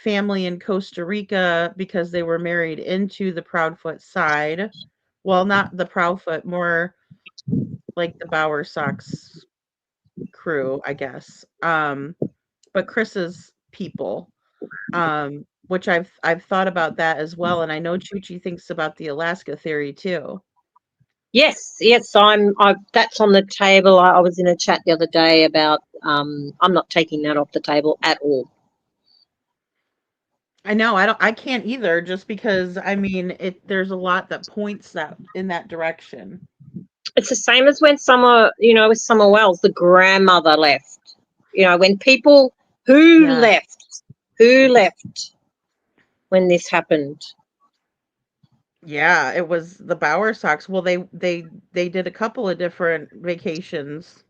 family in Costa Rica because they were married into the Proudfoot side. Well, not the Proudfoot, more like the Bower Sox crew, I guess. But Chris's people, which I've thought about that as well, and I know Chuchi thinks about the Alaska theory too. Yes, yes, that's on the table. I was in a chat the other day about I'm not taking that off the table at all. I know, I can't either, just because I mean there's a lot that points that in that direction. It's the same as when with Summer Wells, the grandmother left. When people who Yeah. left when this happened. Yeah, it was the Bower Sox. Well, they did a couple of different vacations.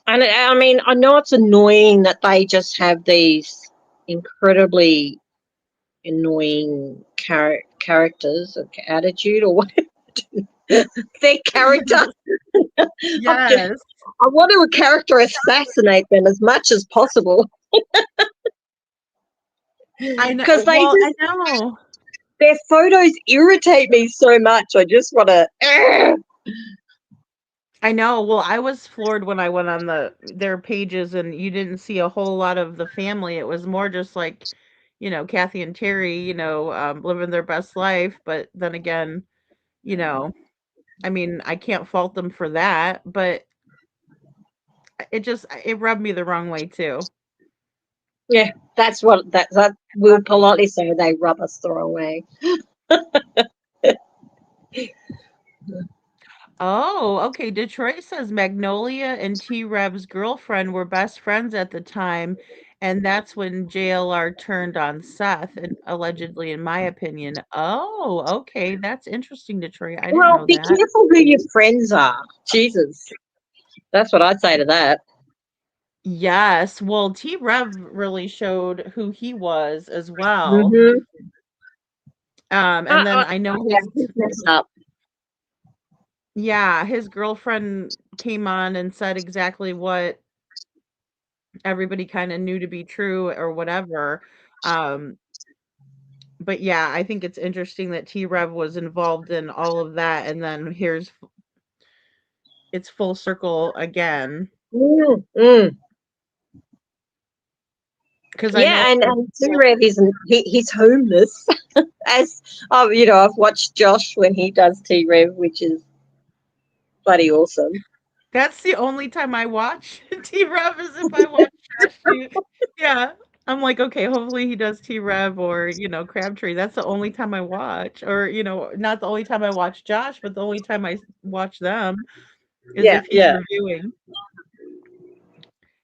And I mean, I know it's annoying that they just have these incredibly annoying characters or attitude or whatever. Their character. Yes. I want to character assassinate them as much as possible. I know. Because Well, I know. their photos irritate me so much. I just want to. I know. Well, I was floored when I went on their pages and you didn't see a whole lot of the family. It was more just like, Kathy and Terry, living their best life. But then again, I mean, I can't fault them for that, but it rubbed me the wrong way too. Yeah, that we'll politely say they rub us the wrong way. Oh, okay. Detroit says Magnolia and T-Rev's girlfriend were best friends at the time, and that's when JLR turned on Seth, and allegedly, in my opinion. Oh, okay. That's interesting, Detroit. I didn't Well, know be that. careful who your friends are. Jesus. That's what I'd say to that. Yes. Well, T-Rev really showed who he was as well. Mm-hmm. And then I know he's messed up. Yeah, his girlfriend came on and said exactly what everybody kind of knew to be true or whatever. But yeah, I think it's interesting that T-Rev was involved in all of that, and then it's full circle again. Because I know, and T-Rev isn't. He's homeless. As I've watched Josh when he does T-Rev, which is bloody awesome. That's the only time I watch T-Rev is if I watch Josh do. Yeah. I'm like, okay, hopefully he does T-Rev or, Crabtree. That's the only time I watch. Or, not the only time I watch Josh, but the only time I watch them is if he's reviewing.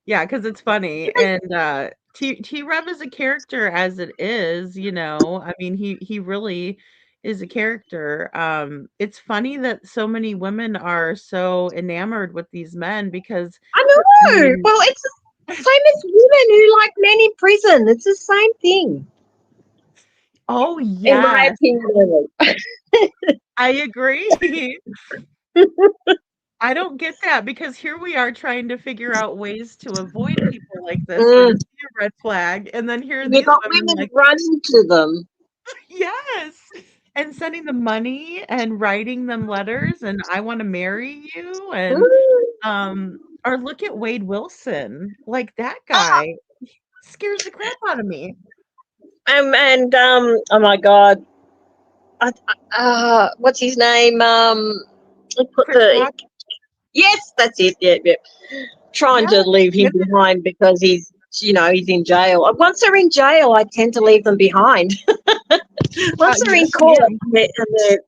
Yeah, because it's funny. And T-Rev is a character as it is, I mean, he really is a character. It's funny that so many women are so enamored with these men because I know. Well, it's the same as women who like men in prison. It's the same thing. Oh, In my yes. opinion. I agree. I don't get that because here we are trying to figure out ways to avoid people like this or to see a red flag, and then here are You these got women women like, running to them. yes, and sending them money and writing them letters and I want to marry you and or look at Wade Wilson. Like that guy scares the crap out of me. Oh my God. What's his name? Chris Rock? Yes, that's it. Yeah. Trying to leave him behind because he's in jail. Once they're in jail, I tend to leave them behind. Once they're in court and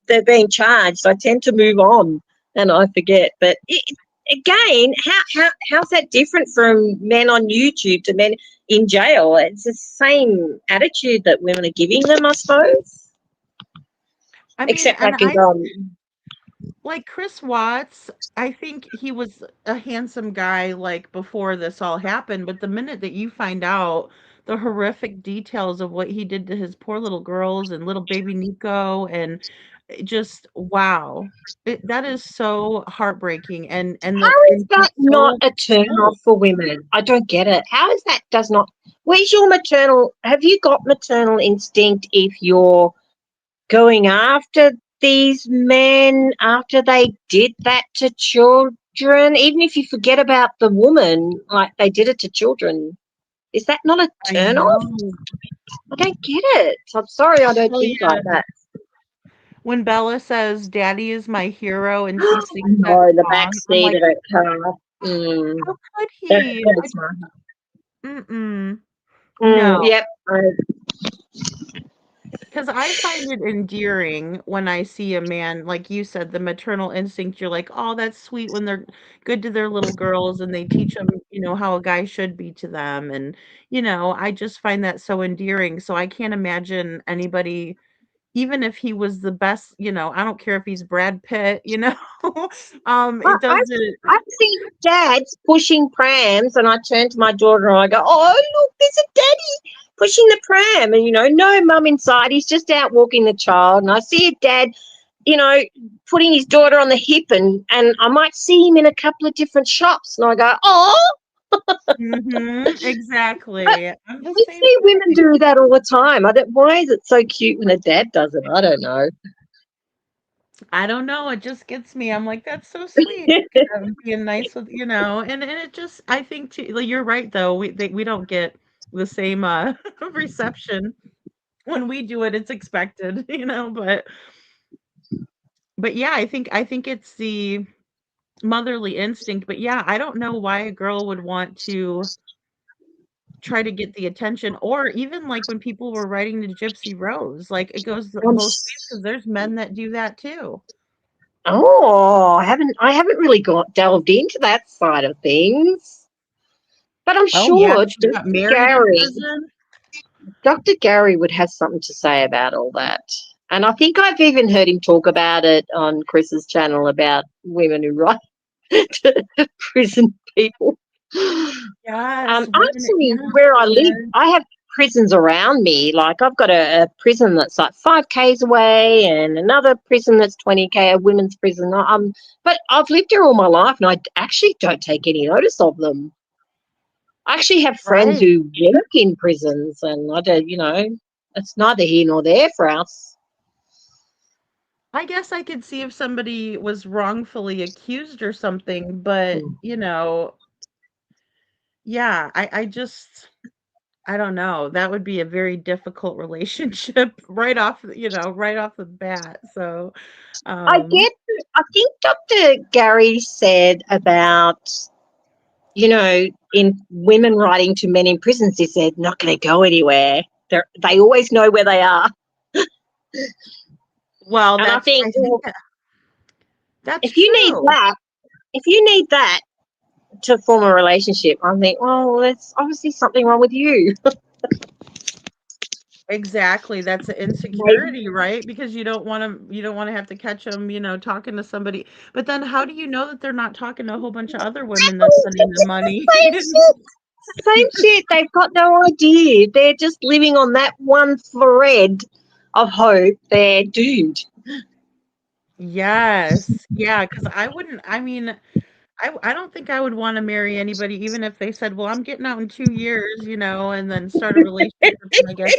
they're being charged, I tend to move on and I forget. But again, how's that different from men on YouTube to men? in jail. It's the same attitude that women are giving them, I suppose. I mean, Except I and think like Chris Watts, I think he was a handsome guy like before this all happened, but the minute that you find out the horrific details of what he did to his poor little girls and little baby Nico and just wow. That is so heartbreaking how is and he's that not so a turn off old. for women? I don't get it. How is that does not where's your maternal have you got maternal instinct if you're going after these men after they did that to children? Even if you forget about the woman, like they did it to children. Is that not a I turn off? know. I don't get it. I'm sorry I don't Oh think like yeah. that. When Bella says "Daddy is my hero" and she sings that No, the back song, I'm seat like, of a car. how could That he? hurts my heart. Mm-mm. No. Yep. Because I find it endearing when I see a man, like you said, the maternal instinct. You're like, oh, that's sweet when they're good to their little girls and they teach them, how a guy should be to them. And, I just find that so endearing. So I can't imagine anybody, even if he was the best, I don't care if he's Brad Pitt, it doesn't. I've seen dads pushing prams, and I turn to my daughter and I go, "Oh, look, there's a daddy pushing the pram," and no mum inside. He's just out walking the child, and I see a dad, putting his daughter on the hip, and I might see him in a couple of different shops, and I go, "Oh." But Exactly. I'm the we same see women way. do that all the time. Why is it so cute when a dad does it? I don't know. I don't know, it just gets me. I'm like, "That's so sweet." Look at him being nice with and it just I think too like, you're right, though, we don't get the same, reception when we do it, it's expected, but yeah, I think it's the motherly instinct, but yeah, I don't know why a girl would want to try to get the attention or even, like, when people were writing to Gypsy Rose, like, it goes I'm both ways because there's men that do that too. Oh, I haven't really got delved into that side of things. But I'm Oh, yeah, sure she got married in prison? Dr. Gary would have something to say about all that. And I think I've even heard him talk about it on Chris's channel about women who write to prison people. Yes, women Actually, yes, where I live, women. I have prisons around me. Like I've got a prison that's like 5 k's away, and another prison that's 20 k, a women's prison. But I've lived here all my life, and I actually don't take any notice of them. I actually have friends Right. who work in prisons, and I don't, it's neither here nor there for us. I guess I could see if somebody was wrongfully accused or something, but, yeah, I just I don't know, that would be a very difficult relationship right off the bat, so, I um get, I think Dr. Gary said about, in women writing to men in prisons, he said, not going to go anywhere. They always know where they are. well, And I that's think, I think well, that's if you need true. that, if you need that to form a relationship, I think, well, there's obviously something wrong with you. Exactly, that's an Maybe. insecurity, right? Because you don't wanna have to catch them, talking to somebody. But then how do you know that they're not talking to a whole bunch of other women that's sending them It's money? the same shit. It's the same shit. They've got no idea. They're just living on that one thread of hope. They're doomed. Yes. Yeah, because I mean, I don't think I would wanna marry anybody even if they said, "Well, I'm getting out in 2 years," and then start a relationship and I guess,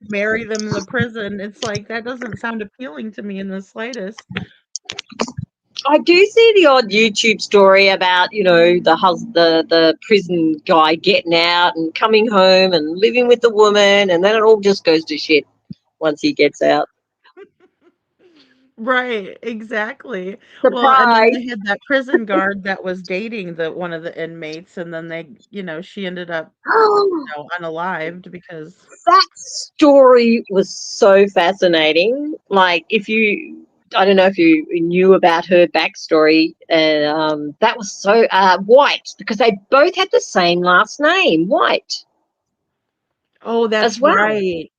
marry them in the prison. It's like, that doesn't sound appealing to me in the slightest. I do see the odd YouTube story about, the prison guy getting out and coming home and living with the woman, and then it all just goes to shit once he gets out. Right, exactly. Well, and then Surprise! they had that prison guard that was dating one of the inmates, and then she ended up, unalived because That story was so fascinating. Like, I don't know if you knew about her backstory, and that was so White, because they both had the same last name, White. Oh, as that's well. right.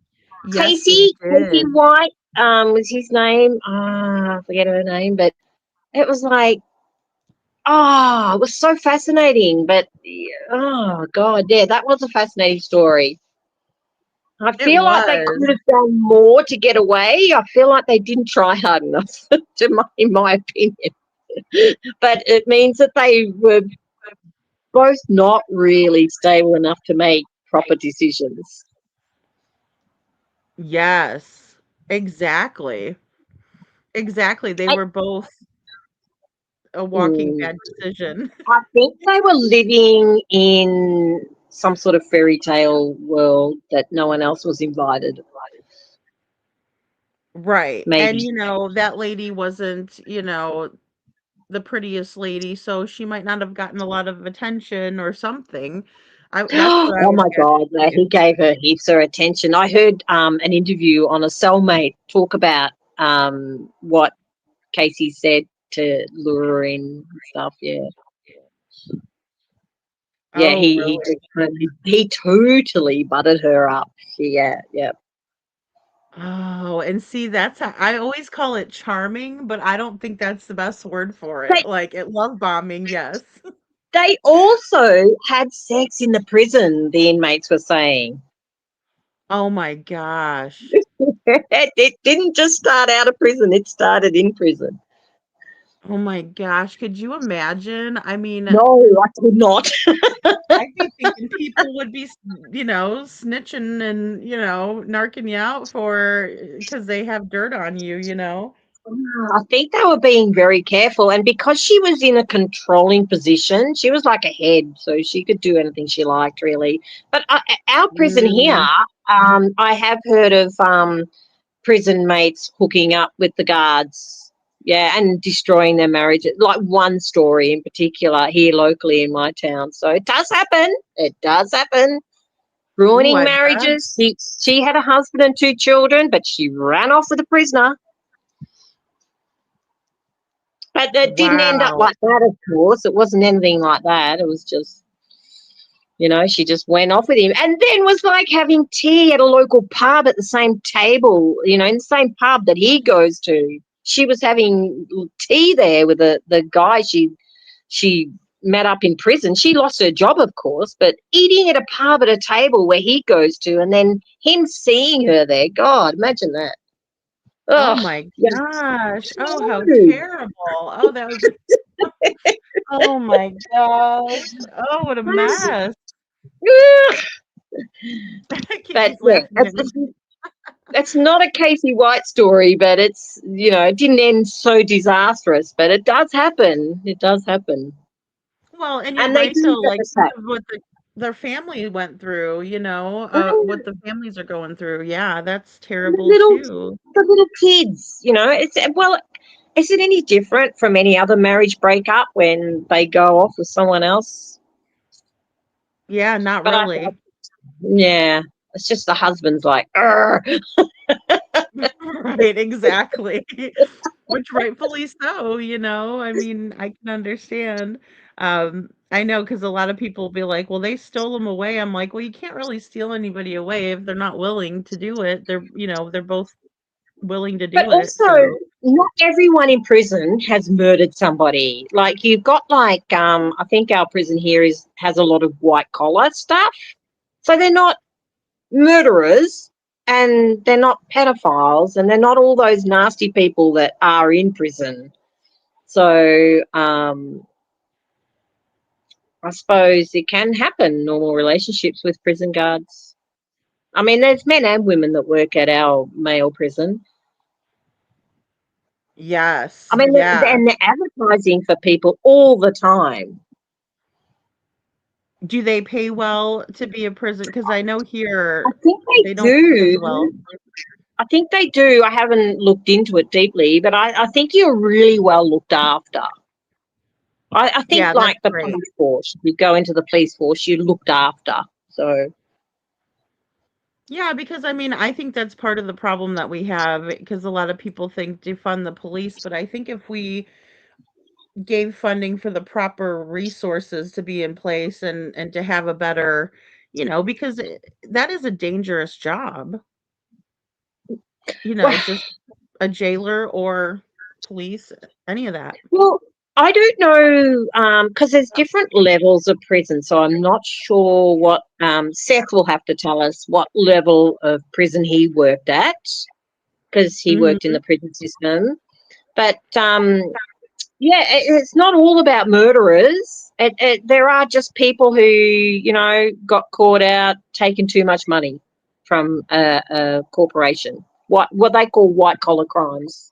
Yes, he Casey did. White was his name. I forget her name, but it was like, it was so fascinating. But oh god, yeah, that was a fascinating story. I It feel like they was. could have done more to get away. I feel like they didn't try hard enough, in my opinion. But it means that they were both not really stable enough to make proper decisions. Yes. Exactly. Exactly. They I, were both a walking mm, bad decision. I think they were living in some sort of fairy tale world that no one else was invited. Right. And, Maybe. that lady wasn't, the prettiest lady, so she might not have gotten a lot of attention or something. That's what I Oh would my guess God, no, he too. gave her heaps of attention. I heard an interview on a cellmate talk about what Casey said to lure her in and stuff. Yeah, yeah, Oh, he totally buttered her up. Yeah, yeah. Oh, and see, that's how I always call it charming, but I don't think that's the best word for They it. Like, it love bombing, yes. they also had sex in the prison. The inmates were saying Oh my gosh. it didn't just start out of prison; it started in prison. Oh my gosh. Could you imagine? I mean, No, I could not. I'd be thinking people would be, snitching and, narking you out because they have dirt on you. I think they were being very careful, and because she was in a controlling position, she was like a head, so she could do anything she liked, really. But our prison here, Mm. I have heard of prison mates hooking up with the guards, yeah, and destroying their marriage. Like one story in particular here locally in my town. So it does happen. It does happen. Ooh, Ruining I bet. marriages. She had a husband and two children, but she ran off with a prisoner. But it didn't end up Wow. like that, of course. It wasn't anything like that. It was just, she just went off with him and then was like having tea at a local pub at the same table, in the same pub that he goes to. She was having tea there with the guy she met up in prison. She lost her job, of course, but eating at a pub at a table where he goes to and then him seeing her there. God, imagine that. Oh Oh, my yeah. gosh. Oh, how No. terrible. Oh, that would be oh my gosh. Oh, what a mess. But Kiki's yeah, laughing at me. that's not a Casey White story, but it's it didn't end so disastrous, but it does happen. It does happen, Well, and you're and they right though, do get like, the think tax. of what their family went through, what the families are going through. Yeah, that's The terrible little too. the little kids, it's well. Is it any different from any other marriage breakup when they go off with someone else? Yeah, not But really. yeah, it's just the husband's like, "Arr." Right, exactly. Which rightfully so, I mean, I can understand. I know because a lot of people will be like, "Well, they stole them away." I'm like, "Well, you can't really steal anybody away if they're not willing to do it. They're both willing to But do it." also, So, not everyone in prison has murdered somebody. Like you've got I think our prison here has a lot of white collar stuff. So they're not murderers and they're not pedophiles and they're not all those nasty people that are in prison. So I suppose it can happen, normal relationships with prison guards. I mean, there's men and women that work at our male prison. I yes, mean, yeah. and they're advertising for people all the time. Do they pay well to be a prison? Because I know I here think they they don't pay as well. do. I think they do. I haven't looked into it deeply, but I think you're really well looked after. I think Yeah, like that's the great. police force, you go into the police force, you're looked after. So Yeah, because I mean, I think that's part of the problem that we have because a lot of people think defund the police, but I think if we gave funding for the proper resources to be in place and to have a better, because that is a dangerous job, Well, just a jailer or police, any of that. well, I don't know because there's different levels of prison, so I'm not sure what Seth will have to tell us what level of prison he worked at because he worked in Mhm. the prison system. But yeah, it's not all about murderers. There are just people who, got caught out taking too much money from a corporation. What they call white collar crimes.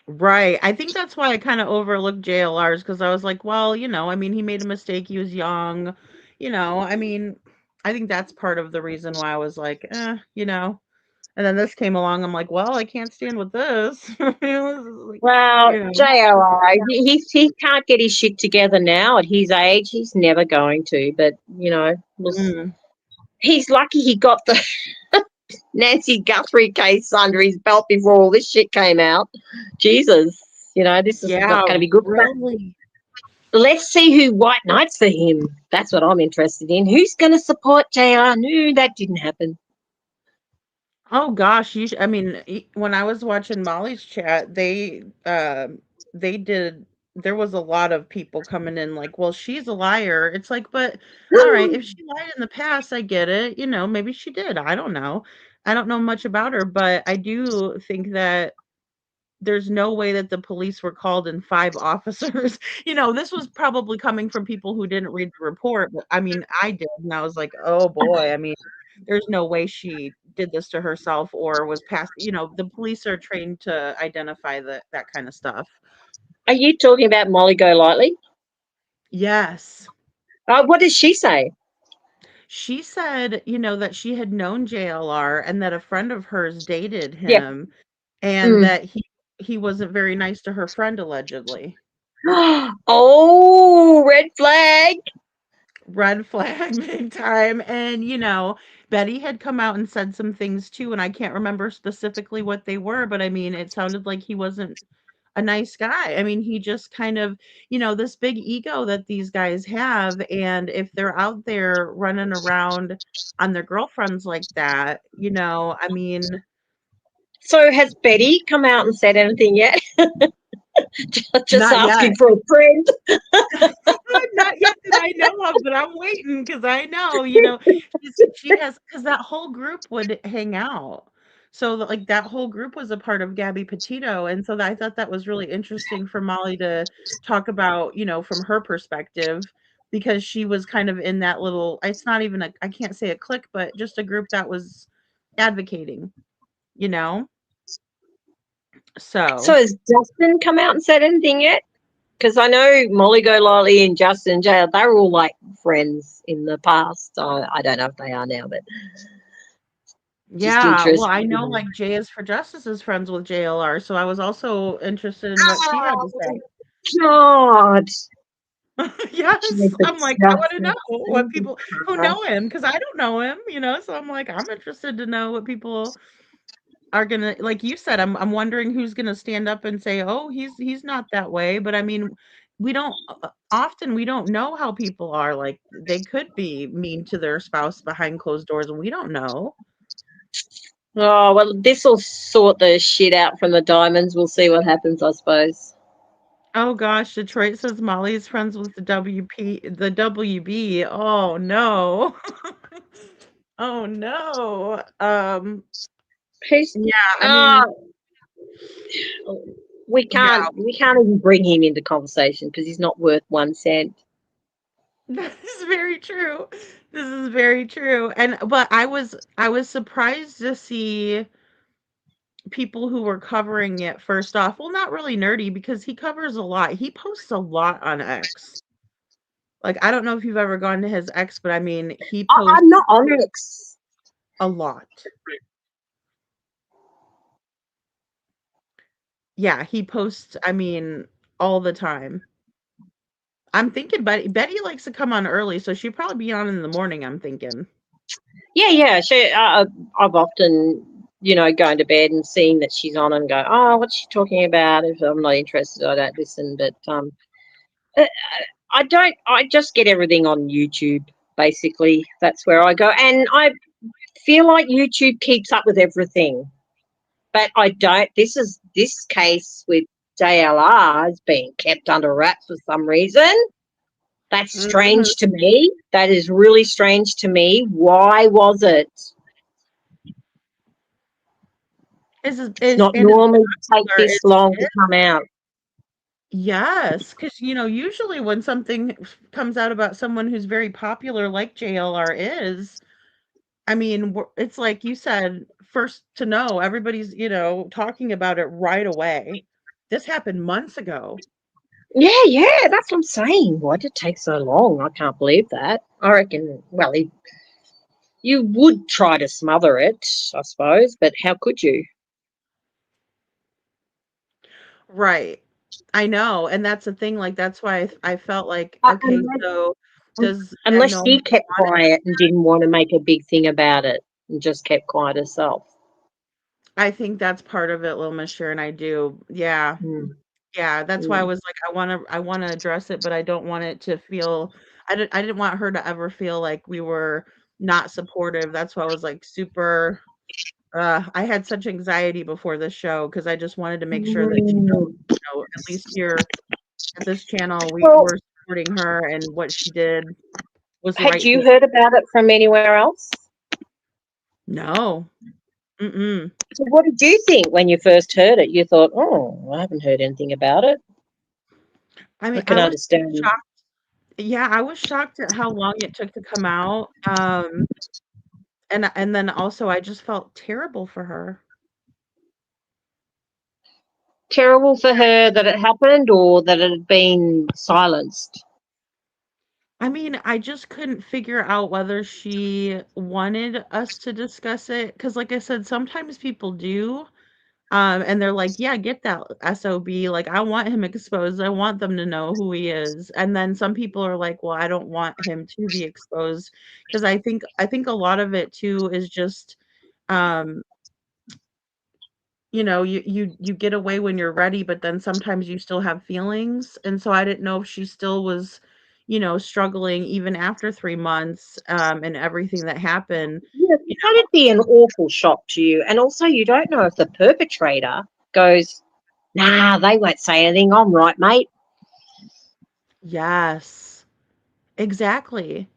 Right. I think that's why I kind of overlooked JLRs because I was like, well, he made a mistake. He was young. I think that's part of the reason why I was like, And then this came along. I'm like, well, I can't stand with this. This is like, Well, you know. JRI, he can't get his shit together now at his age. He's never going to. But Mm. he's lucky he got the Nancy Guthrie case under his belt before all this shit came out. Jesus, this is not Yeah, going to be good. really. Let's see who white knights for him. That's what I'm interested in. Who's going to support JR? No, that didn't happen. Oh gosh, when I was watching Molly's chat, they did there was a lot of people coming in like, well, she's a liar. It's like, but all right, if she lied in the past, I get it. Maybe she did. I don't know. I don't know much about her, but I do think that there's no way that the police were called in 5 officers. This was probably coming from people who didn't read the report, but I did, and I was like, "Oh boy." There's no way she did this to herself or was past the police are trained to identify that kind of stuff. Are you talking about Molly Golightly? Yes. What does she say? She said, that she had known JLR and that a friend of hers dated Yep. him and Mm. that he wasn't very nice to her friend allegedly. Oh, red flag. Red flag big time. And, Betty had come out and said some things too, and I can't remember specifically what they were, but it sounded like he wasn't a nice guy. He just kind of, this big ego that these guys have. And if they're out there running around on their girlfriends like that, So has Betty come out and said anything yet? Just not yet. asking for a friend. Not yet that I know of, but I'm waiting because I know, she has because that whole group would hang out. So like that whole group was a part of Gabby Petito, and so I thought that was really interesting for Molly to talk about, from her perspective, because she was kind of in that little. It's not even I can't say a clique, but just a group that was advocating, you know. So So has Justin come out and said anything yet? Because I know Molly Golightly and Justin Jail, they were all like friends in the past. I don't know if they are now, but just yeah, well, interested. I know like Jay is for Justice is friends with JLR, so I was also interested in what she had to Oh, say. God. Yes, I'm like, I wanna know what people who Uh, know him because I don't know him, so I'm like, I'm interested to know what people are gonna like you said, I'm wondering who's gonna stand up and say, "Oh, he's not that way," but we don't often we don't know how people are, like, they could be mean to their spouse behind closed doors, and we don't know. Oh, well, this will sort the shit out from the diamonds. We'll see what happens, I suppose. Oh gosh, Detroit says Molly is friends with the WB. Oh no. Oh no. Who's, Yeah, uh, we yeah, can't we can't even bring him into conversation because he's not worth 1 cent. that is very true. This is very true. But I was surprised to see people who were covering it first off. Well, not really nerdy because he covers a lot. He posts a lot on X. Like I don't know if you've ever gone to his X, but he I'm posts not on X. a lot. Yeah, he posts, all the time. I'm thinking Betty likes to come on early, so she'd probably be on in the morning, I'm thinking. Yeah. I've often, going to bed and seeing that she's on and go, oh, what's she talking about? If I'm not interested, I don't listen. But uh, I don't. I just get everything on YouTube. basically. That's where I go. And I feel like YouTube keeps up with everything. But I don't. This case with JLR is being kept under wraps for some reason. That's Mhm. strange to me. That is really strange to me. Why was it? It's not And it's normally take popular. this long to come out. Yes, because usually when something comes out about someone who's very popular, like JLR is, I mean, it's like you said, first to know. Everybody's talking about it right away. This happened months ago. Yeah, that's what I'm saying. Why did it take so long? I can't believe that. I reckon, well, you would try to smother it, I suppose, but how could you? Right. I know, and that's the thing. Like that's why I felt like, Uh, okay, unless, so does that unless know she who kept wanted quiet and didn't want to make a big thing about it and just kept quiet herself. I think that's part of it, Lil Mister, and I do. Yeah. Mm, Yeah, that's why I mm. was like, I wanna address it, but I don't want it to feel I didn't want her to ever feel like we were not supportive. That's why I was like super I had such anxiety before this show because I just wanted to make sure that Mm. at least here at this channel we Well, were supporting her and what she did was the had right you thing. heard about it from anywhere else? No. Mm-mm. So what did you think when you first heard it? You thought, oh, I haven't heard anything about it. I I mean, can I was understand. shocked. Yeah, I was shocked at how long it took to come out. And then also I just felt terrible for her. Terrible for her that it happened or that it had been silenced. I mean, I just couldn't figure out whether she wanted us to discuss it. Cause like I said, sometimes people do, and they're like, "Yeah, get that SOB, like, I want him exposed, I want them to know who he is," and then some people are like, "Well, I don't want him to be exposed," because I think a lot of it too is just, um you get away when you're ready, but then sometimes you still have feelings, and so I didn't know if she still was, struggling even after 3 months, and everything that happened. Yeah, You that'd be an awful shock to you. And also, you don't know if the perpetrator goes, nah, they won't say anything. I'm right, mate. Yes, exactly.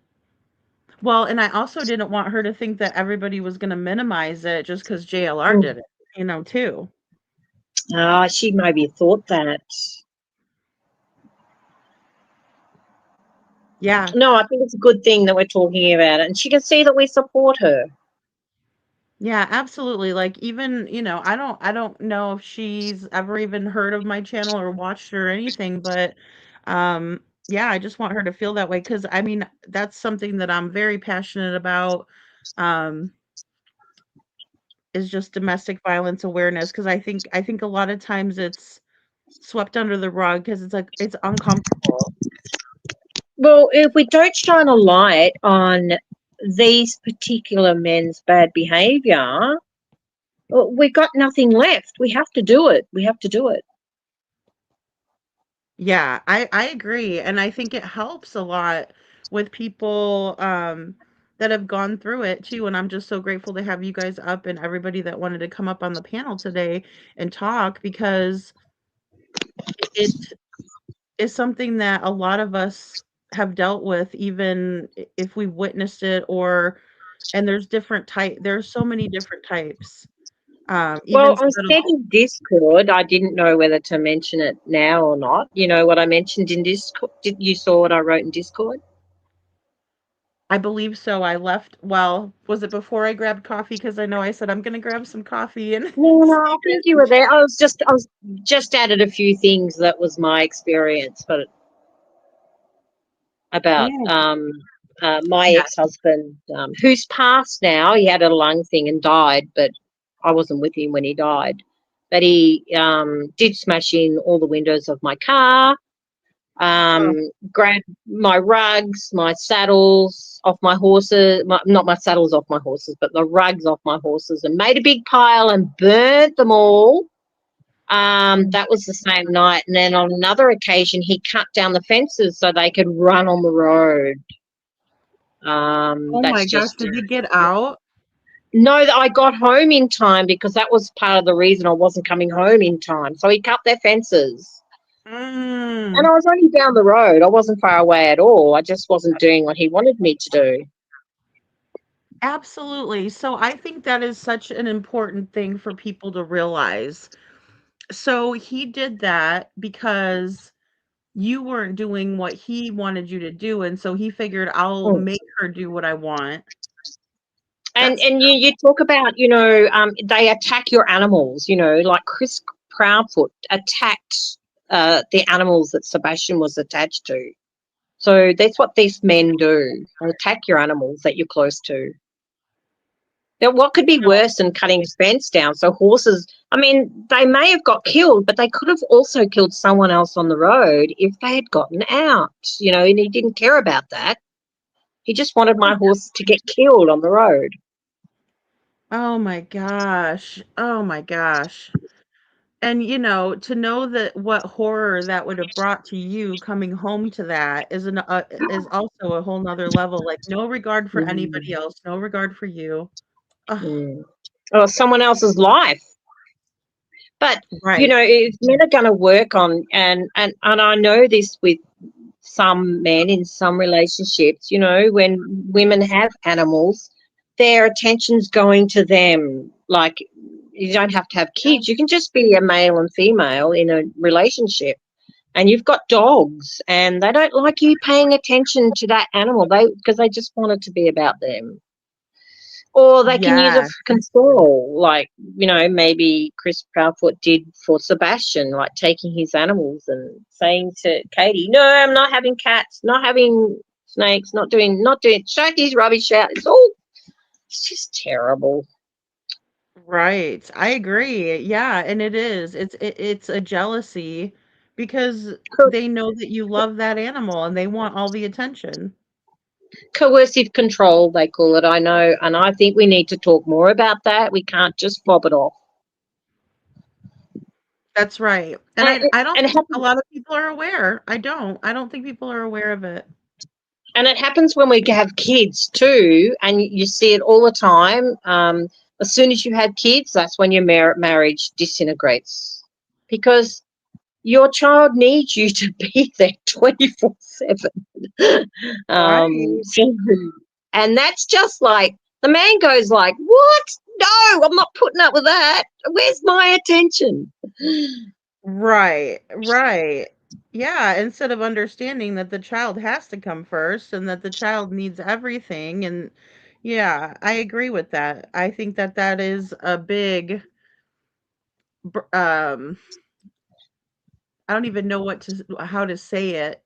Well, and I also didn't want her to think that everybody was gonna minimize it just because JLR Mm. did it, too. Ah, she maybe thought that. Yeah. No, I think it's a good thing that we're talking about it. And she can see that we support her. Yeah, absolutely. Like even, I don't know if she's ever even heard of my channel or watched or anything, but yeah, I just want her to feel that way because I mean, that's something that I'm very passionate about um is just domestic violence awareness because I think a lot of times it's swept under the rug because it's like it's uncomfortable. Well, if we don't shine a light on these particular men's bad behavior, we got nothing left. We have to do it. We have to do it. Yeah, I agree, and I think it helps a lot with people, that have gone through it too, and I'm just so grateful to have you guys up and everybody that wanted to come up on the panel today and talk because it is something that a lot of us have dealt with even if we witnessed it or and there's so many different types, Well, even I said subtle. in Discord, I didn't know whether to mention it now or not. You know what I mentioned in Discord? Did you saw what I wrote in Discord? I believe so. I left well, was it before I grabbed coffee? Because I know I said I'm gonna grab some coffee and No, see I you guys think you in were chat. there. I was just added a few things that was my experience, but about Mm, my yeah. ex-husband, who's passed now. He had a lung thing and died, but I wasn't with him when he died. But he did smash in all the windows of my car, Oh, grabbed my rugs, my saddles off my horses, not my saddles off my horses, but the rugs off my horses, and made a big pile and burnt them all. That was the same night. And then on another occasion, he cut down the fences so they could run on the road. Oh my That's gosh, just did you get out? no. I got home in time because that was part of the reason I wasn't coming home in time. So he cut their fences, and Mm, I was only down the road. I wasn't far away at all. I just wasn't doing what he wanted me to do. absolutely. So I think that is such an important thing for people to realize. So he did that because you weren't doing what he wanted you to do, and so he figured, "I'll Mm. make her do what I want." And That's you talk about they attack your animals. Like Chris Proudfoot attacked the animals that Sebastian was attached to. So that's what these men do. They attack your animals that you're close to. Now, what could be worse than cutting a fence down? So horses, I mean, they may have got killed, but they could have also killed someone else on the road if they had gotten out, and he didn't care about that. He just wanted my horse to get killed on the road. oh my gosh. Oh my gosh. And, to know that what horror that would have brought to you coming home to that is also a whole nother level, like, no regard for anybody Mm, else, no regard for you. Ugh, mm. Or someone else's life. But, right. if men are going to work on, and I know this with some men in some relationships, when women have animals, their attention's going to them. Like, you don't have to have kids. You can just be a male and female in a relationship. And you've got dogs, and they don't like you paying attention to that animal. Because they just want it to be about them. Or they can use it Yeah. for control, like, maybe Chris Proudfoot did for Sebastian, like taking his animals and saying to Katie, "No, I'm not having cats, not having snakes, not doing, chuck his rubbish out." It's just terrible. Right. I agree. Yeah, and it is. It's a jealousy because Co- they know that you love that animal and they want all the attention. Coercive control, they call it. I know, and I think we need to talk more about that. We can't just fob it off. That's right. And And, I don't and it think a happens, lot of people are aware. I don't. I don't think people are aware of it. and it happens when we have kids too, and you see it all the time. As soon as you have kids, that's when your marriage disintegrates because your child needs you to be there 24/7. Right. So, and that's just like the man goes like, "What? No, I'm not putting up with that. Where's my attention?" Right. Right. Yeah, instead of understanding that the child has to come first and that the child needs everything. And yeah, I agree with that. I think that that is a big I don't even know how to say it.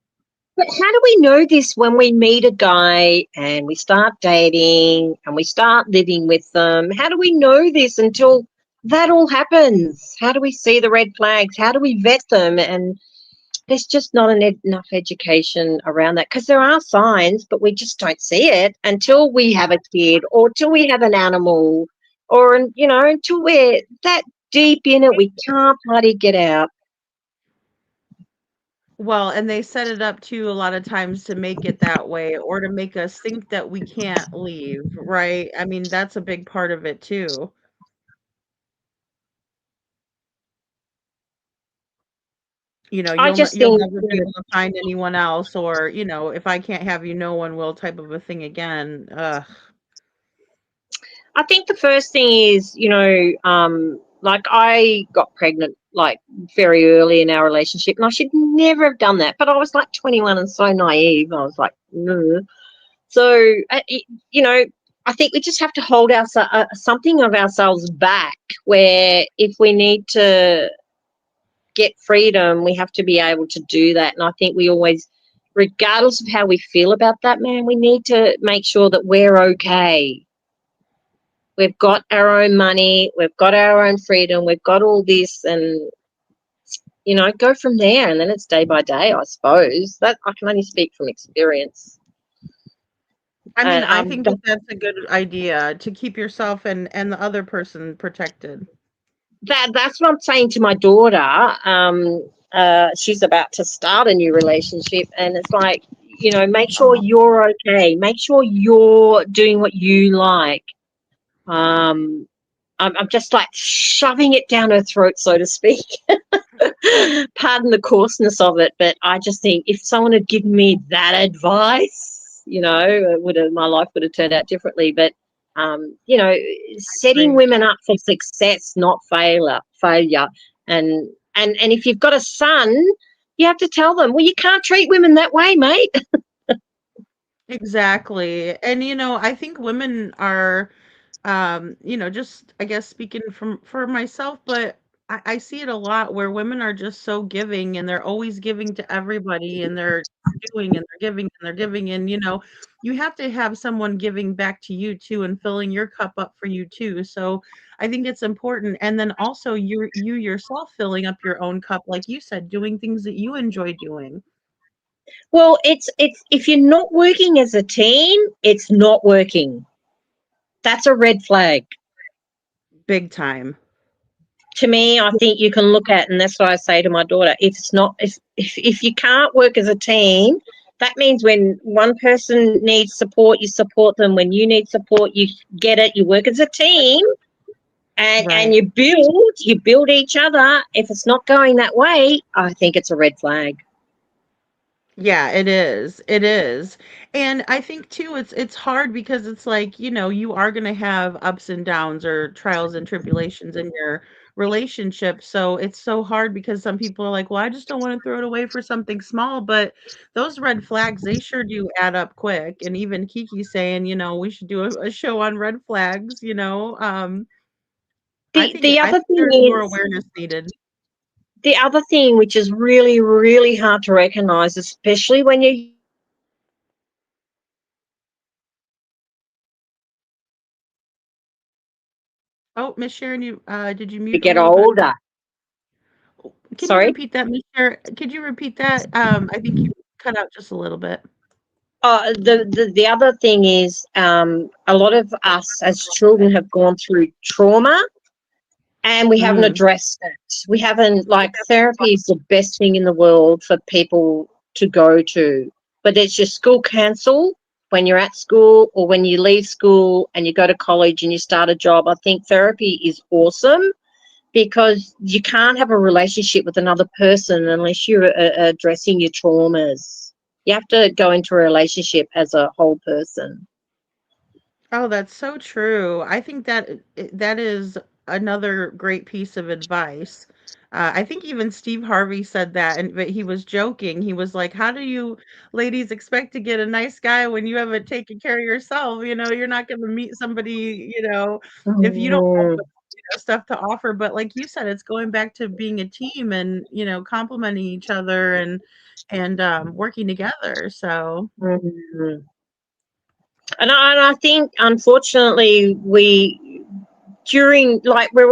But how do we know this when we meet a guy and we start dating and we start living with them? How do we know this until that all happens? How do we see the red flags? How do we vet them? And there's just not enough education around that because there are signs, but we just don't see it until we have a kid or until we have an animal or, until we're that deep in it, we can't bloody get out. Well, and they set it up too a lot of times to make it that way or to make us think that we can't leave, right? I mean, that's a big part of it too. I just You'll think, never be able to find anyone else or, if I can't have you, no one will type of a thing again. Ugh. I think the first thing is, like I got pregnant like very early in our relationship, and I should never have done that. But I was like 21 and so naive. I was like, no. So, you know, I think we just have to hold something of ourselves back. Where if we need to get freedom, we have to be able to do that. And I think we always, regardless of how we feel about that man, we need to make sure that we're okay. We've got our own money, we've got our own freedom, we've got all this, and go from there. And then it's day by day, I suppose. That I can only speak from experience. I mean, And I think that that's a good idea to keep yourself and the other person protected. that's what I'm saying to my daughter. She's about to start a new relationship, and it's like, make sure Oh, you're okay. Make sure you're doing what you like. Um, I'm just like shoving it down her throat, so to speak. Pardon the coarseness of it, but I just think if someone had given me that advice, my life would have turned out differently. But setting great. women up for success, not failure. And if you've got a son, you have to tell them, well, you can't treat women that way, mate. Exactly. And I think women are just I guess speaking for myself, but I see it a lot where women are just so giving and they're always giving to everybody and they're doing and they're giving and they're giving and you have to have someone giving back to you too and filling your cup up for you too. So I think it's important. And then also you yourself filling up your own cup, like you said, doing things that you enjoy doing. Well, it's if you're not working as a team, it's not working. That's a red flag. Big time. To me, I think you can look at, and that's what I say to my daughter. If it's not, if you can't work as a team, that means when one person needs support, you support them. When you need support, you get it. You work as a team, and Right. you build each other. If it's not going that way, I think it's a red flag. Yeah, it is. It is. And I think too it's hard because it's like, you are going to have ups and downs or trials and tribulations in your relationship. So it's so hard because some people are like, "Well, I just don't want to throw it away for something small." But those red flags, they sure do add up quick. And even Kiki saying, we should do a show on red flags, The the I other think thing there's more is awareness needed. the other thing which is really really hard to recognize, especially when you Oh, Miss Sharon, did you mute a get little bit? older. Can you Sorry. repeat that, Mister? Could you repeat that? I think you cut out just a little bit. The other thing is, a lot of us as children have gone through trauma and we haven't Mm. addressed it. We haven't, like, therapy is the best thing in the world for people to go to, but it's your school cancel when you're at school or when you leave school and you go to college and you start a job. I think therapy is awesome because you can't have a relationship with another person unless you're addressing your traumas. You have to go into a relationship as a whole person. Oh, that's so true. I think that is another great piece of advice. I think even Steve Harvey said that, and but he was joking. He was like, "How do you ladies expect to get a nice guy when you haven't taken care of yourself? You're not going to meet somebody, if you don't have Mm, stuff to offer." But like you said, it's going back to being a team and complimenting each other and working together. So mm. And I think, unfortunately, we're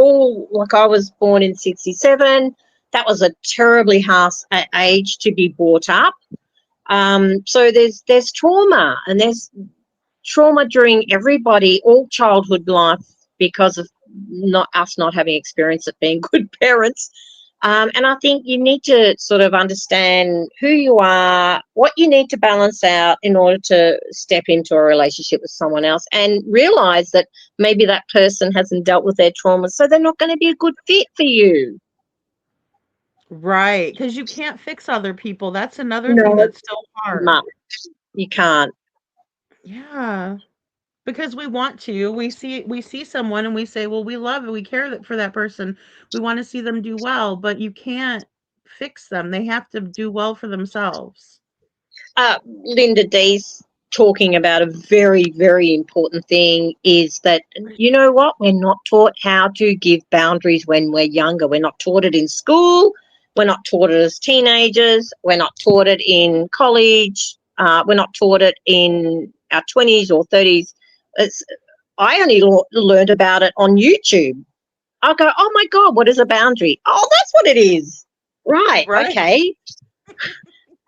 all, like, I was born in 67. That was a terribly harsh age to be brought up. So there's trauma, and there's trauma during all childhood life because of not having experience of being good parents. And I think you need to sort of understand who you are, what you need to balance out in order to step into a relationship with someone else, and realize that maybe that person hasn't dealt with their trauma, so they're not going to be a good fit for you. right, because you can't fix other people. That's another thing No, that's so hard. no, you can't. Yeah, because we want to. We see someone and we say, "Well, we love and we care for that person. We want to see them do well," but you can't fix them. They have to do well for themselves. Linda D's talking about a very, very important thing is that, you know what, we're not taught how to give boundaries when we're younger. We're not taught it in school. We're not taught it as teenagers. We're not taught it in college. We're not taught it in our 20s or 30s. It's, I only learned about it on YouTube. I go, oh my God, what is a boundary? Oh, that's what it is. Right. Right. Okay.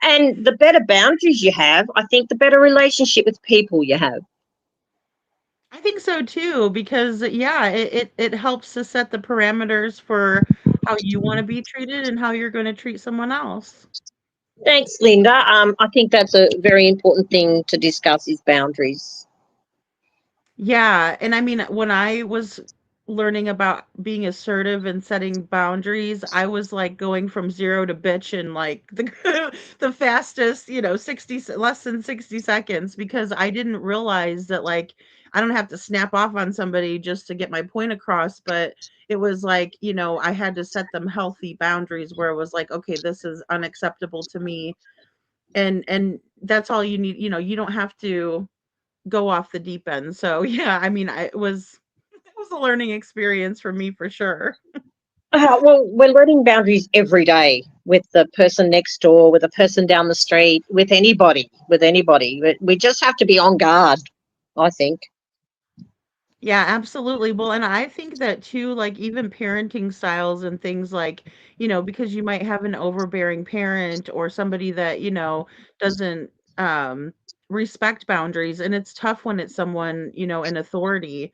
And the better boundaries you have, I think the better relationship with people you have. I think so too, because yeah, it helps to set the parameters for how you want to be treated and how you're going to treat someone else. Thanks, Linda. I think that's a very important thing to discuss is boundaries. Yeah, and I mean, when I was learning about being assertive and setting boundaries, I was like going from 0 to bitch in like the the fastest, less than 60 seconds because I didn't realize that like I don't have to snap off on somebody just to get my point across, but it was like, I had to set them healthy boundaries where it was like, okay, this is unacceptable to me. And that's all you need, you don't have to go off the deep end. So yeah, I mean, it was a learning experience for me for sure. Well, we're learning boundaries every day with the person next door, with the person down the street, with anybody, with anybody. We just have to be on guard, I think. Yeah, absolutely. Well, and I think that too, like even parenting styles and things like, because you might have an overbearing parent or somebody that, doesn't respect boundaries. And it's tough when it's someone, in authority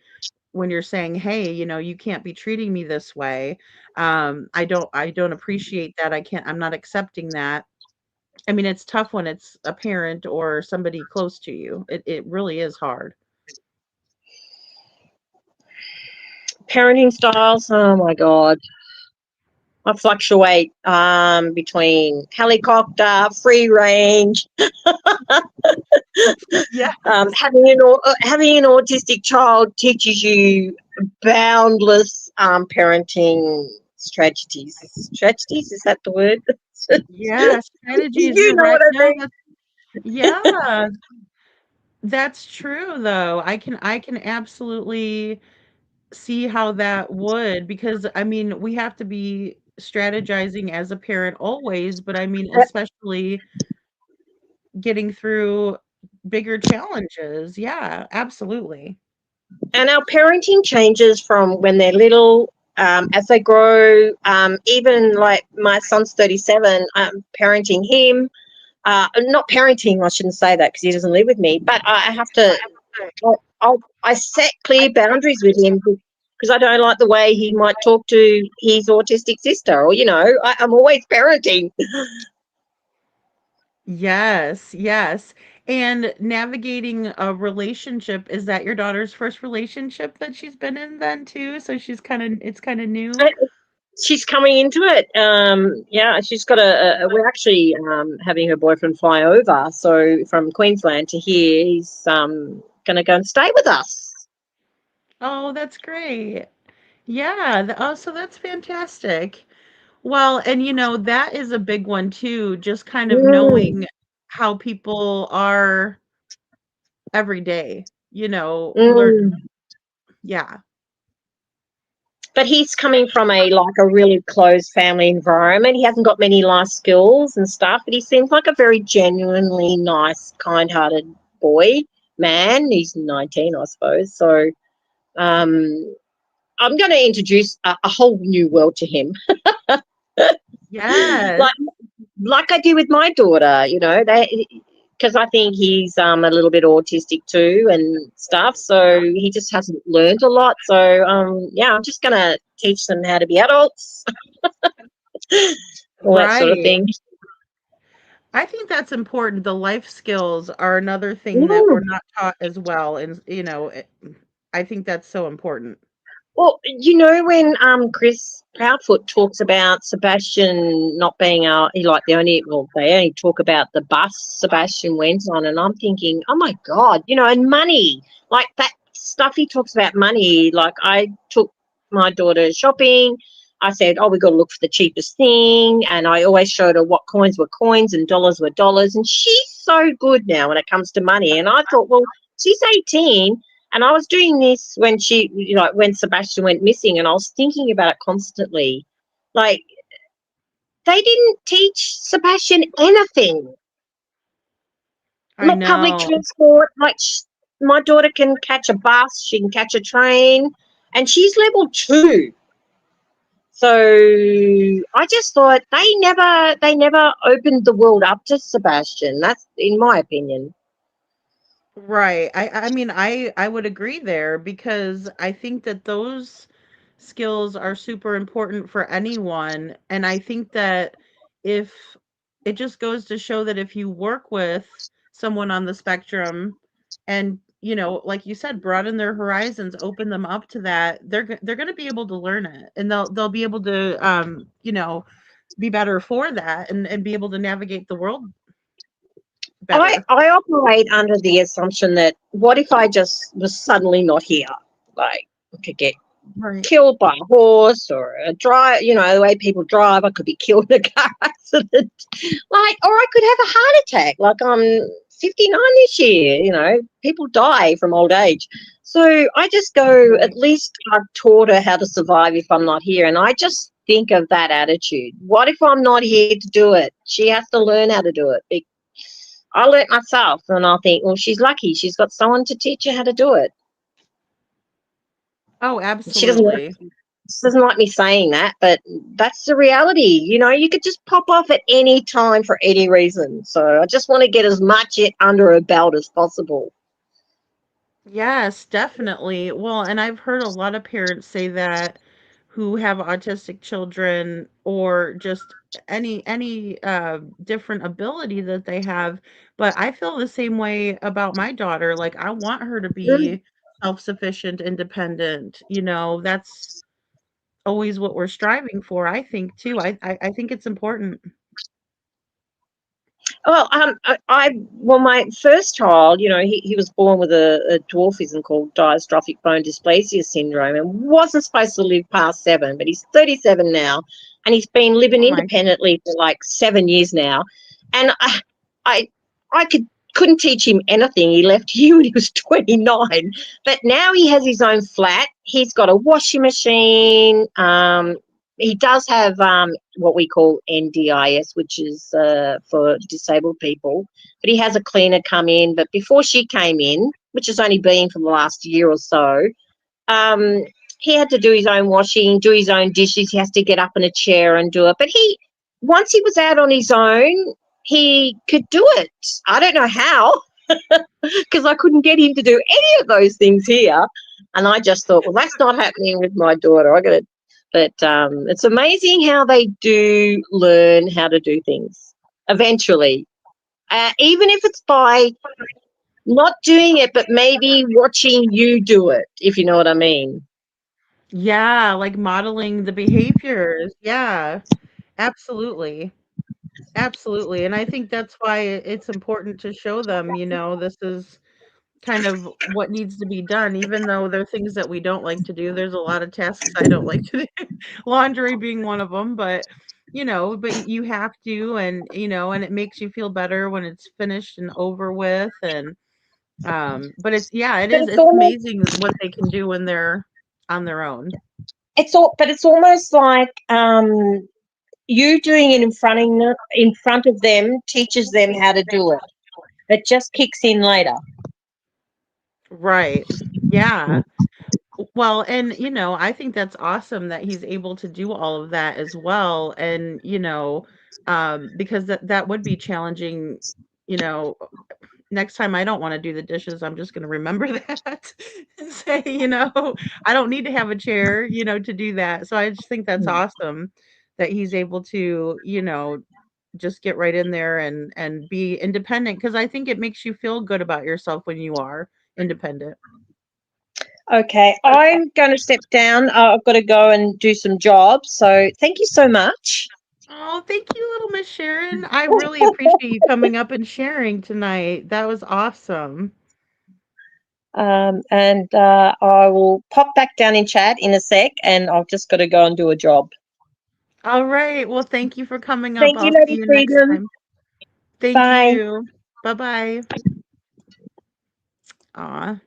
when you're saying, "Hey, you can't be treating me this way. I don't appreciate that. I'm not accepting that." I mean, it's tough when it's a parent or somebody close to you. It really is hard. Parenting styles, oh my God. I fluctuate between helicopter, free range. Yeah. Having an autistic child teaches you boundless parenting strategies. Strategies, is that the word? Yeah, strategies, You you're know right. what I No, mean? yeah, that's true though. I can absolutely see how that would because I mean, we have to be strategizing as a parent always, but I mean, especially getting through bigger challenges. Yeah, absolutely. And our parenting changes from when they're little, as they grow. Even like my son's 37, parenting him. Not parenting, I shouldn't say that because he doesn't live with me, but I have to, I set clear boundaries with him because I don't like the way he might talk to his autistic sister, or, I'm always parenting. Yes, yes. And navigating a relationship, is that your daughter's first relationship that she's been in then too? So it's kind of new? She's coming into it. Yeah, she's got we're actually having her boyfriend fly over, so from Queensland to here, he's going to go and stay with us. Oh, that's great. Yeah, so that's fantastic. Well, and that is a big one too, just kind of Mm, knowing how people are every day, learn, mm. yeah. But he's coming from a really closed family environment. He hasn't got many life skills and stuff, but he seems like a very genuinely nice, kind-hearted boy, man. He's 19, I suppose. So um, I'm going to introduce a whole new world to him, Yes. like like I do with my daughter. They because I think he's a little bit autistic too and stuff. So he just hasn't learned a lot. So yeah, I'm just going to teach them how to be adults, all that sort of Right. thing. I think that's important. The life skills are another thing that we're Mm. not taught as well, and I think that's so important. Well, when Chris Proudfoot talks about Sebastian not being they only talk about the bus Sebastian went on, and I'm thinking, oh my God, and money, like that stuff he talks about money. Like I took my daughter shopping. I said, oh, we got to look for the cheapest thing, and I always showed her what coins were coins and dollars were dollars, and she's so good now when it comes to money. And I thought, well, she's 18 and I was doing this when when Sebastian went missing, and I was thinking about it constantly. Like, they didn't teach Sebastian anything. I Not public know. transport. Like, my daughter can catch a bus, she can catch a train, and she's level 2. So I just thought they never opened the world up to Sebastian. That's in my opinion. Right. I mean, I would agree there because I think that those skills are super important for anyone, and I think that if it just goes to show that if you work with someone on the spectrum and, like you said, broaden their horizons, open them up to that, they're going to be able to learn it, and they'll be able to be better for that, and be able to navigate the world I, better. I operate under the assumption that what if I just was suddenly not here? Like, I could get Right. killed by a horse or a drive, the way people drive, I could be killed in a car accident. Like, or I could have a heart attack. Like, I'm 59 this year, people die from old age. So I just go, Right. at least I've taught her how to survive if I'm not here. And I just think of that attitude. What if I'm not here to do it? She has to learn how to do it. I learnt myself, and I think, well, she's lucky. She's got someone to teach her how to do it. Oh, She doesn't like, absolutely. she doesn't like me saying that, but that's the reality. You could just pop off at any time for any reason. So I just want to get as much it under her belt as possible. Yes, definitely. Well, and I've heard a lot of parents say that who have autistic children, or just any different ability that they have. But I feel the same way about my daughter. Like, I want her to Mm. be self-sufficient, independent. That's always what we're striving for, I think, too. I think it's important. Well, well, my first child, he was born with a dwarfism called dystrophic bone dysplasia syndrome, and wasn't supposed to live past 7, but he's 37 now, and he's been living Oh my independently for like 7 years now, and I, I couldn't teach him anything. He left here when he was 29, but now he has his own flat. He's got a washing machine. He does have what we call NDIS, which is for disabled people. But he has a cleaner come in. But before she came in, which has only been for the last year or so, um, he had to do his own washing, do his own dishes. He has to get up in a chair and do it. But once he was out on his own, he could do it. I don't know how, because I couldn't get him to do any of those things here. And I just thought, well, that's not happening with my daughter. I got to. But it's amazing how they do learn how to do things eventually, even if it's by not doing it, but maybe watching you do it, if you know what I mean. Yeah, like modeling the behaviors. Yeah, absolutely. Absolutely. And I think that's why it's important to show them, this is kind of what needs to be done, even though there are things that we don't like to do. There's a lot of tasks I don't like to do, laundry being one of them, but you have to, and it makes you feel better when it's finished and over with. And but yeah, But it's it's almost amazing what they can do when they're on their own. but it's almost like you doing it in front of them teaches them how to do it. It just kicks in later. Right. Yeah. Well, and I think that's awesome that he's able to do all of that as well. And because that would be challenging. you know Next time I don't want to do the dishes, I'm just going to remember that and say, I don't need to have a chair, to do that. So I just think that's awesome that he's able to, just get right in there and be independent, because I think it makes you feel good about yourself when you are independent. Okay, I'm going to step down. I've got to go and do some jobs. So thank you so much. Oh, thank you, little Miss Sharon. I really appreciate you coming up and sharing tonight. That was awesome. And I will pop back down in chat in a sec, and I've just got to go and do a job. All right. Well, thank you for coming up. Thank you, I'll see Lady you next Freedom. time. Thank Bye. you. Bye-bye. Aw.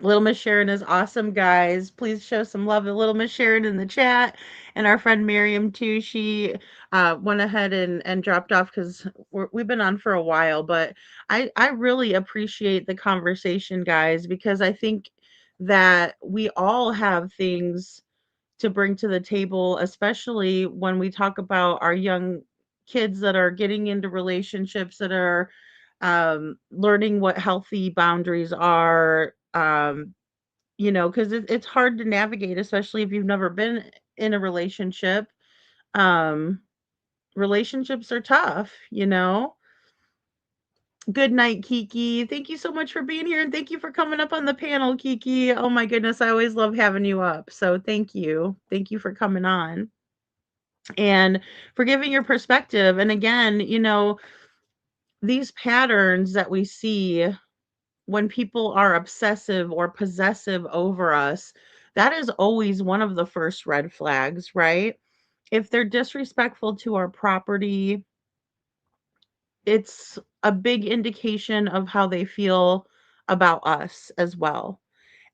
Little Miss Sharon is awesome, guys. Please show some love to Little Miss Sharon in the chat. And our friend Miriam, too. She went ahead and dropped off because we've been on for a while. But I really appreciate the conversation, guys, because I think that we all have things to bring to the table, especially when we talk about our young kids that are getting into relationships, that are learning what healthy boundaries are. Because it's hard to navigate, especially if you've never been in a relationship. Um, relationships are tough, you know? Good night, Kiki. Thank you so much for being here, and thank you for coming up on the panel, Kiki. Oh my goodness, I always love having you up. So thank you. Thank you for coming on and for giving your perspective. And again, you know, these patterns that we see when people are obsessive or possessive over us, that is always one of the first red flags, right? If they're disrespectful to our property, it's a big indication of how they feel about us as well.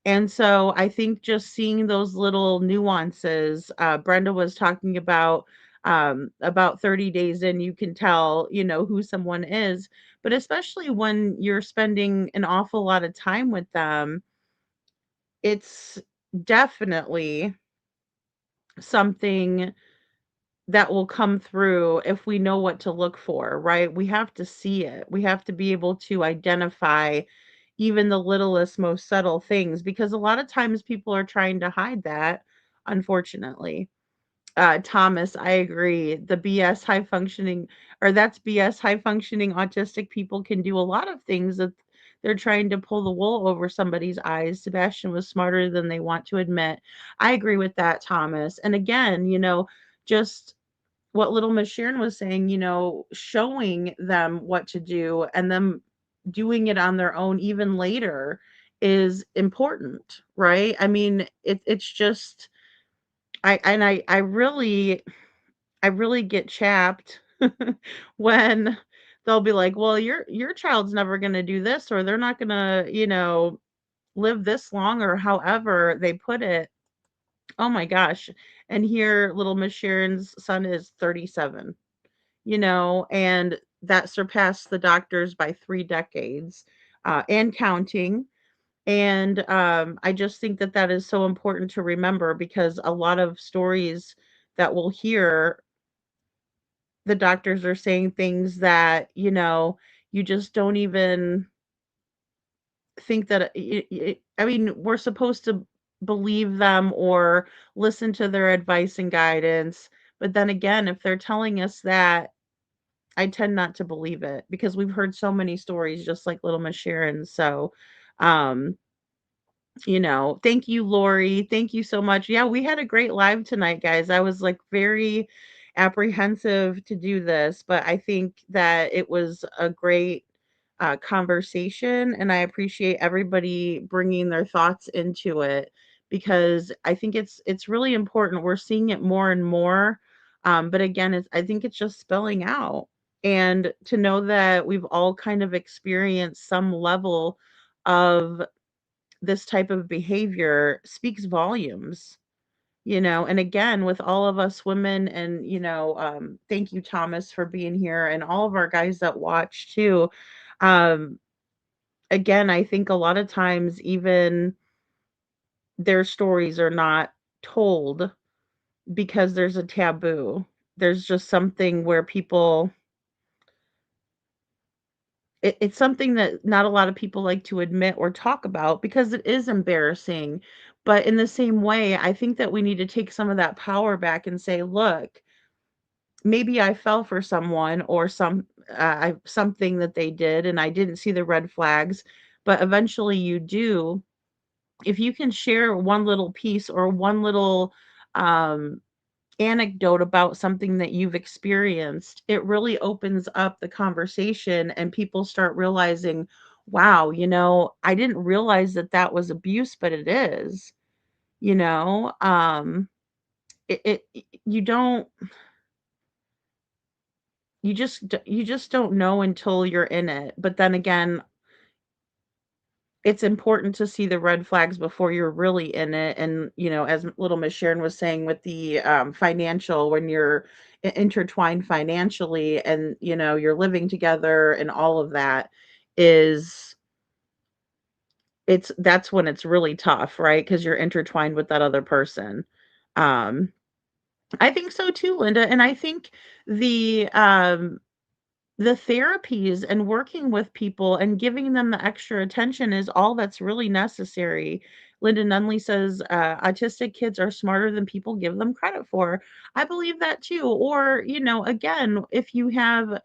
And so I think just seeing those little nuances, Brenda was talking about 30 days in, you can tell, you know, who someone is. But especially when you're spending an awful lot of time with them, it's definitely something that will come through if we know what to look for, right? We have to see it. We have to be able to identify even the littlest, most subtle things because a lot of times people are trying to hide that, unfortunately. Thomas, I agree. The BS high functioning, or that's BS high functioning autistic people can do a lot of things that they're trying to pull the wool over somebody's eyes. Sebastian was smarter than they want to admit. I agree with that, Thomas. And again, you know, just what little Miss Sharon was saying, you know, showing them what to do and them doing it on their own even later is important, right? I mean, it's just I really get chapped when they'll be like, "Well, your child's never going to do this or they're not going to, you know, live this long or however they put it." Oh my gosh. And here little Miss Sharon's son is 37, you know, and that surpassed the doctors by 3 decades, and counting. And I just think that that is so important to remember because a lot of stories that we'll hear, the doctors are saying things that, you know, you just don't even think that I mean, we're supposed to believe them or listen to their advice and guidance. But then again, if they're telling us that, I tend not to believe it because we've heard so many stories just like little Miss Sharon. So, um, you know, thank you, Lori. Thank you so much. Yeah, we had a great live tonight, guys. I was like very apprehensive to do this, but I think that it was a great conversation, and I appreciate everybody bringing their thoughts into it because I think it's really important. We're seeing it more and more, but again, I think it's just spelling out, and to know that we've all kind of experienced some level of this type of behavior speaks volumes, you know. And again, with all of us women, and you know, thank you, Thomas, for being here, and all of our guys that watch too. um Again, I think a lot of times even their stories are not told because there's a taboo. There's just something where people, it's something that not a lot of people like to admit or talk about because it is embarrassing. But in the same way, I think that we need to take some of that power back and say, look, maybe I fell for someone or something that they did and I didn't see the red flags, but eventually you do. If you can share one little piece or one little um anecdote about something that you've experienced, it really opens up the conversation and people start realizing, wow, you know, I didn't realize that that was abuse, but it is, you know. You don't, you just don't know until you're in it. But then again, it's important to see the red flags before you're really in it. And, you know, as little Miss Sharon was saying with the financial, when you're intertwined financially and, you know, you're living together and all of that is, that's when it's really tough, right? Because you're intertwined with that other person. Um, I think so too, Linda. And I think the the therapies and working with people and giving them the extra attention is all that's really necessary. Linda Nunley says autistic kids are smarter than people give them credit for. I believe that too. Or, again, if you have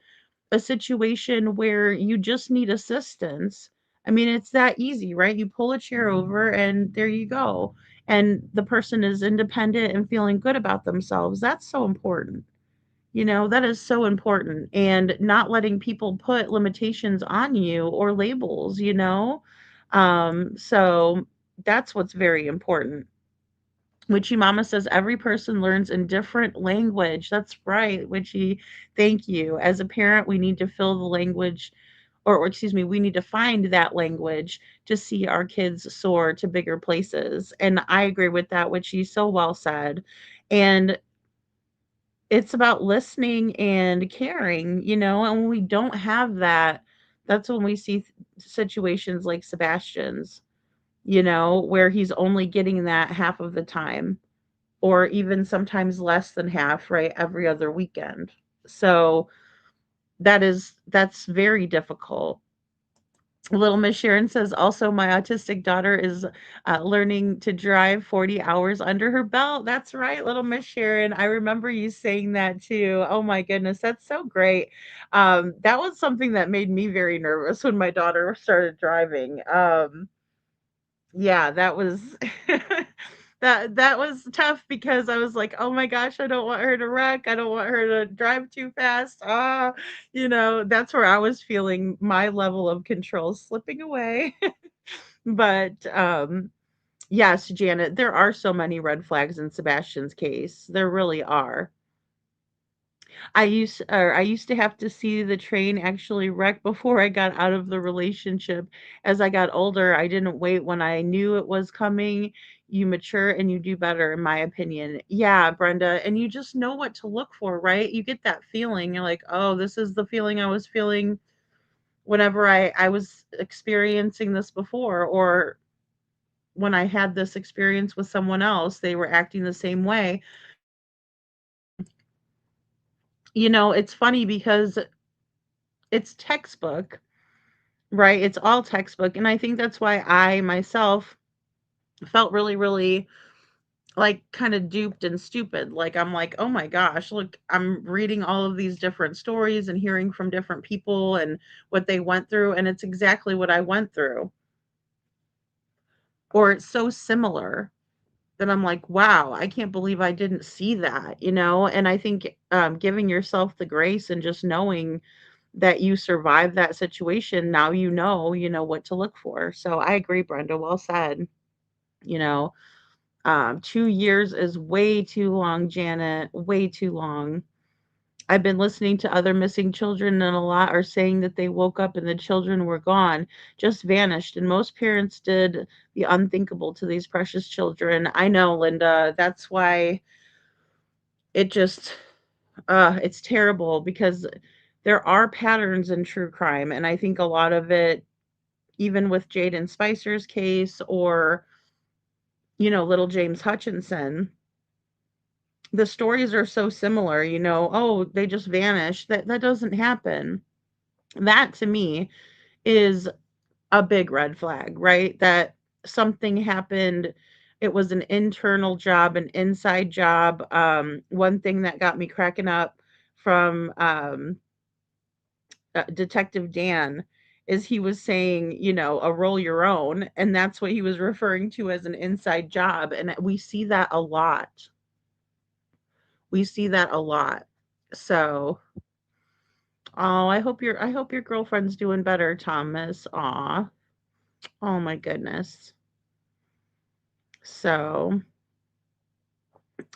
a situation where you just need assistance, I mean, it's that easy, right? You pull a chair over and there you go. And the person is independent and feeling good about themselves. That's so important. That is so important. And not letting people put limitations on you or labels. So that's what's very important. Witchy Mama says every person learns in different language. That's right, Witchy. Thank you. As a parent, we need to fill the language, or excuse me, we need to find that language to see our kids soar to bigger places. And I agree with that, Witchy. So well said. And it's about listening and caring. And when we don't have that, that's when we see situations like Sebastian's, where he's only getting that half of the time or even sometimes less than half, right? Every other weekend. So that's very difficult. Little Miss Sharon says, also, my autistic daughter is learning to drive 40 hours under her belt. That's right, Little Miss Sharon. I remember you saying that too. Oh my goodness, that's so great. That was something that made me very nervous when my daughter started driving. Yeah, that was that was tough because I was like, "Oh my gosh, I don't want her to wreck. I don't want her to drive too fast." That's where I was feeling my level of control slipping away. But yes, Janet, there are so many red flags in Sebastian's case. There really are. I used to have to see the train actually wreck before I got out of the relationship. As I got older, I didn't wait when I knew it was coming. You mature and you do better, in my opinion. Yeah, Brenda, and you just know what to look for, right? You get that feeling. You're like, oh, this is the feeling I was feeling whenever I was experiencing this before, or when I had this experience with someone else, they were acting the same way. It's funny because it's textbook. Right, it's all textbook, and I think that's why I myself felt really, really, like, kinda duped and stupid, like, I'm like, "Oh my gosh, look, I'm reading all of these different stories and hearing from different people and what they went through, and it's exactly what I went through." Or it's so similar that I'm like, "Wow, I can't believe I didn't see that?" And I think, giving yourself the grace and just knowing that you survived that situation, now you know what to look for. So I agree, Brenda, well said. You know, 2 years is way too long, Janet, way too long. I've been listening to other missing children, and a lot are saying that they woke up and the children were gone, just vanished. And most parents did the unthinkable to these precious children. I know, Linda. That's why it just, it's terrible because there are patterns in true crime. And I think a lot of it, even with Jaden Spicer's case or, little James Hutchinson, the stories are so similar. Oh, they just vanished. That doesn't happen. That to me is a big red flag, right? That something happened. It was an internal job, an inside job. One thing that got me cracking up from Detective Dan is he was saying, a roll your own, and that's what he was referring to as an inside job, and we see that a lot. We see that a lot. So, oh, I hope your girlfriend's doing better, Thomas. Aw. Oh my goodness. So,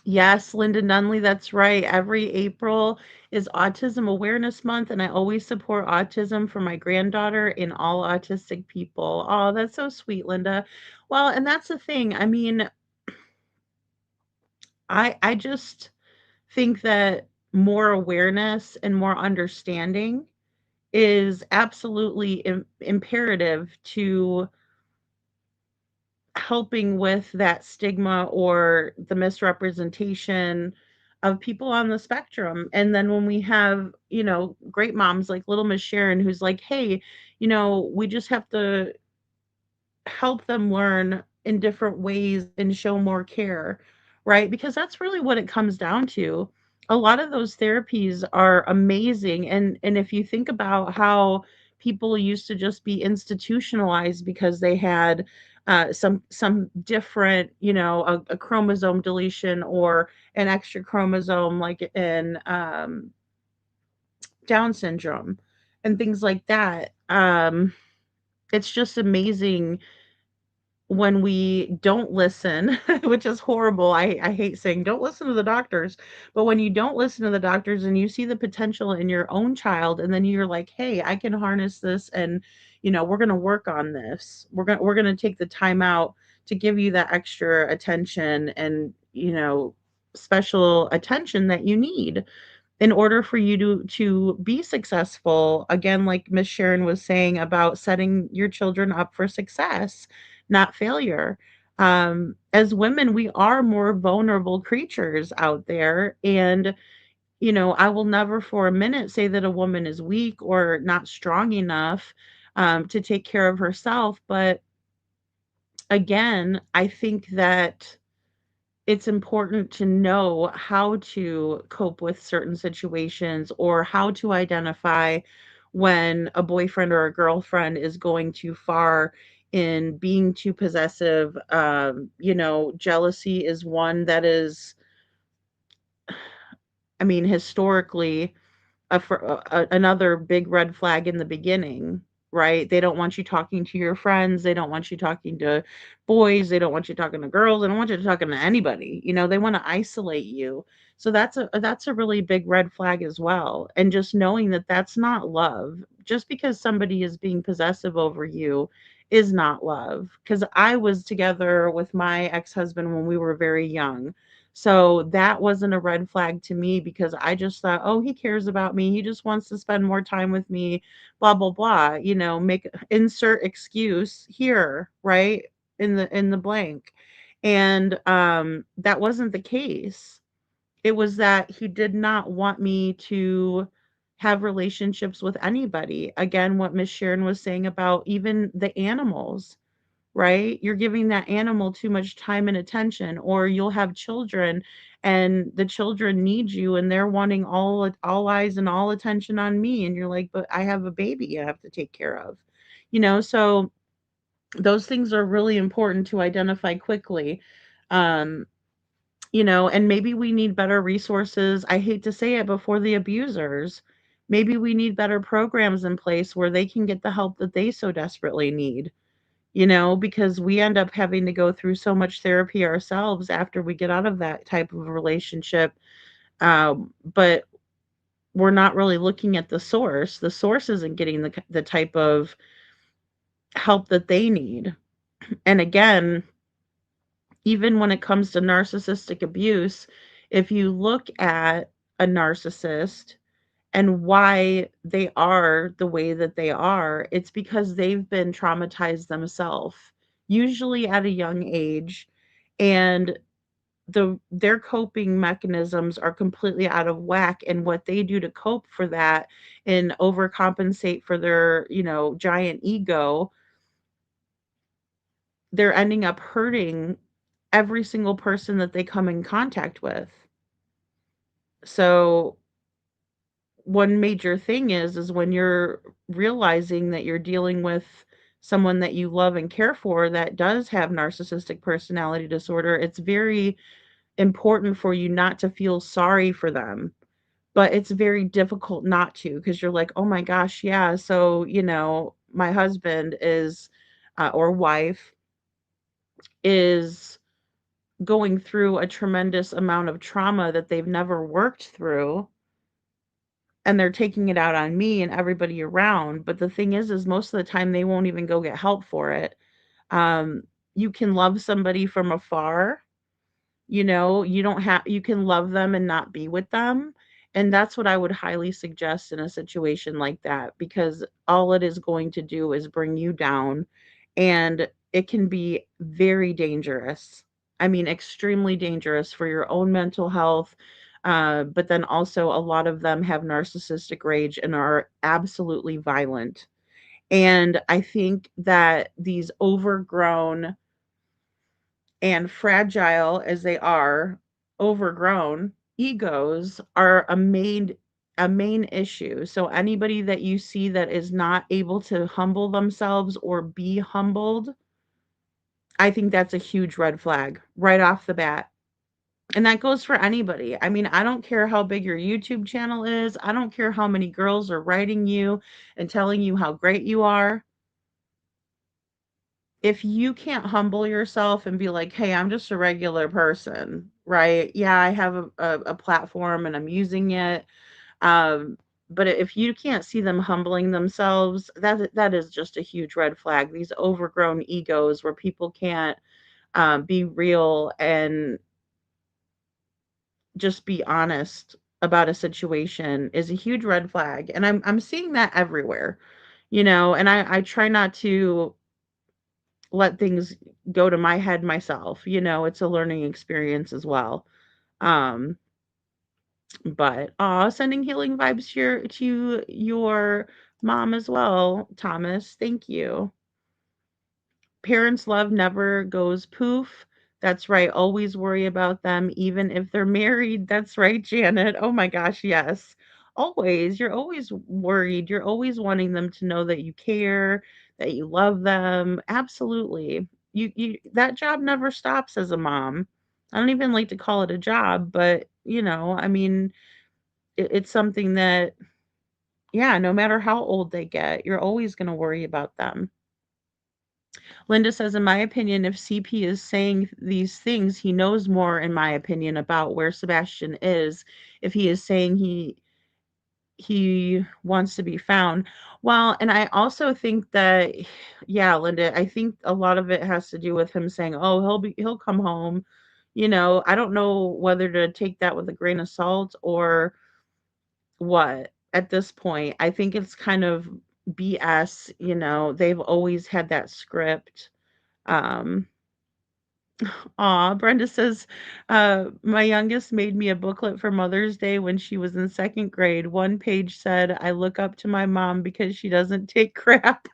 yes, Linda Nunley, that's right. Every April is Autism Awareness Month, and I always support autism for my granddaughter and all autistic people. Oh, that's so sweet, Linda. Well, and that's the thing. I mean, I just think that more awareness and more understanding is absolutely imperative to helping with that stigma or the misrepresentation of people on the spectrum. And then when we have, great moms like little Miss Sharon, who's like, hey, we just have to help them learn in different ways and show more care, right? Because that's really what it comes down to. A lot of those therapies are amazing, and if you think about how people used to just be institutionalized because they had some different, a chromosome deletion or an extra chromosome, like in Down syndrome and things like that. It's just amazing when we don't listen, which is horrible. I hate saying don't listen to the doctors, but when you don't listen to the doctors and you see the potential in your own child, and then you're like, hey, I can harness this, and we're gonna work on this. We're gonna take the time out to give you that extra attention and special attention that you need in order for you to be successful. Again, like Miss Sharon was saying about setting your children up for success, not failure. As women, we are more vulnerable creatures out there, and I will never for a minute say that a woman is weak or not strong enough to take care of herself. But again, I think that it's important to know how to cope with certain situations, or how to identify when a boyfriend or a girlfriend is going too far in being too possessive. Jealousy is one that is, I mean, historically, another big red flag in the beginning, right? They don't want you talking to your friends. They don't want you talking to boys. They don't want you talking to girls. They don't want you talking to anybody. They want to isolate you. So that's a really big red flag as well. And just knowing that that's not love. Just because somebody is being possessive over you is not love. Because I was together with my ex-husband when we were very young, so that wasn't a red flag to me, because I just thought, oh, he cares about me. He just wants to spend more time with me, blah, blah, blah. Make insert excuse here, right? In the blank. And that wasn't the case. It was that he did not want me to have relationships with anybody. Again, what Miss Sharon was saying about even the animals, right? You're giving that animal too much time and attention, or you'll have children and the children need you and they're wanting all eyes and all attention on me, and you're like, but I have a baby I have to take care of. So those things are really important to identify quickly. Um, and maybe we need better resources. I hate to say it, but for the abusers, maybe we need better programs in place where they can get the help that they so desperately need, because we end up having to go through so much therapy ourselves after we get out of that type of relationship. But we're not really looking at the source. The source isn't getting the type of help that they need. And again, even when it comes to narcissistic abuse, if you look at a narcissist and why they are the way that they are, it's because they've been traumatized themselves, usually at a young age, and their coping mechanisms are completely out of whack, and what they do to cope for that and overcompensate for their, giant ego, they're ending up hurting every single person that they come in contact with. So one major thing is when you're realizing that you're dealing with someone that you love and care for that does have narcissistic personality disorder, it's very important for you not to feel sorry for them. But it's very difficult not to, because you're like, oh my gosh, yeah, so my husband is or wife is going through a tremendous amount of trauma that they've never worked through, and they're taking it out on me and everybody around. But the thing is most of the time they won't even go get help for it. um you can love somebody from afar. You don't have you can love them and not be with them. And that's what I would highly suggest in a situation like that, because all it is going to do is bring you down, and it can be very dangerous. I mean, extremely dangerous for your own mental health. But then also, a lot of them have narcissistic rage and are absolutely violent. And I think that these overgrown And fragile as they are, overgrown egos are a main issue. So anybody that you see that is not able to humble themselves or be humbled, I think that's a huge red flag right off the bat. And that goes for anybody. I mean, I don't care how big your YouTube channel is. I don't care how many girls are writing you and telling you how great you are. If you can't humble yourself and be like, "Hey, I'm just a regular person," right? Yeah, I have a platform and I'm using it. Um, but if you can't see them humbling themselves, that is just a huge red flag. These overgrown egos where people can't be real and just be honest about a situation is a huge red flag. And I'm seeing that everywhere, and I try not to let things go to my head myself. It's a learning experience as well. Um, but sending healing vibes to your mom as well, Thomas. Thank you. Parents' love never goes poof. That's right. Always worry about them, even if they're married. That's right, Janet. Oh my gosh, yes. Always. You're always worried. You're always wanting them to know that you care, that you love them. Absolutely. You that job never stops as a mom. I don't even like to call it a job, but I mean, it's something that, yeah, no matter how old they get, you're always going to worry about them. Linda says, in my opinion, if CP is saying these things, he knows more, in my opinion, about where Sebastian is. If he is saying he wants to be found. Well, and I also think that, yeah, Linda, I think a lot of it has to do with him saying, "Oh, he'll come home." I don't know whether to take that with a grain of salt or what at this point. I think it's kind of BS. They've always had that script. Um, Aw, Brenda says, my youngest made me a booklet for Mother's Day when she was in second grade. One page said, I look up to my mom because she doesn't take crap.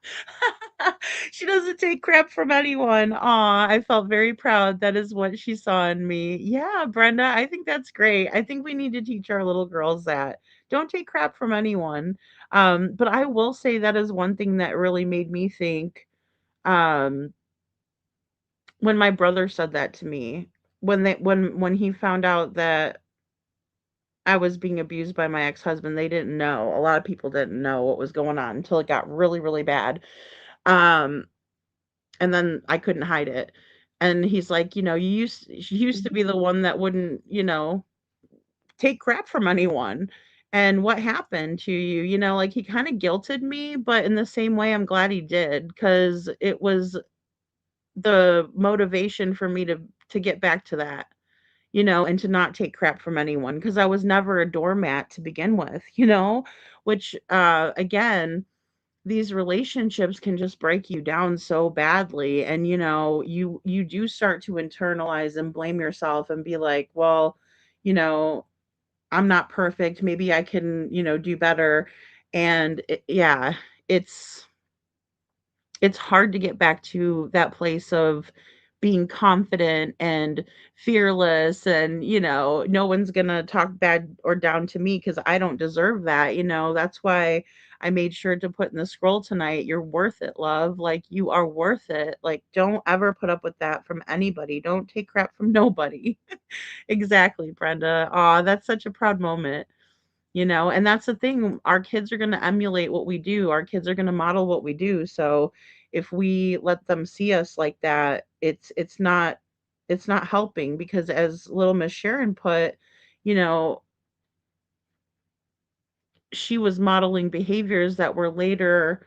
She doesn't take crap from anyone. Aw, I felt very proud. That is what she saw in me. Yeah, Brenda, I think that's great. I think we need to teach our little girls that. Don't take crap from anyone. But I will say that is one thing that really made me think. Um, when my brother said that to me, when he found out that I was being abused by my ex-husband, they didn't know. A lot of people didn't know what was going on until it got really, really bad. Um, and then I couldn't hide it. And he's like, you used to be the one that wouldn't, take crap from anyone. And what happened to you? Like he kind of guilted me, but in the same way, I'm glad he did because it was the motivation for me to get back to that, and to not take crap from anyone because I was never a doormat to begin with, which again, these relationships can just break you down so badly. And you do start to internalize and blame yourself and be like, well, you know, I'm not perfect. Maybe I can, do better. And yeah, it's it's hard to get back to that place of being confident and fearless and no one's gonna talk bad or down to me because I don't deserve that. That's why I made sure to put in the scroll tonight, you're worth it, love. Like, you are worth it. Like, don't ever put up with that from anybody. Don't take crap from nobody. Exactly, Brenda. Aw, that's such a proud moment. And that's the thing, our kids are going to emulate what we do, our kids are going to model what we do. So if we let them see us like that, it's not helping because, as little Miss Sharon put, you know she was modeling behaviors that were later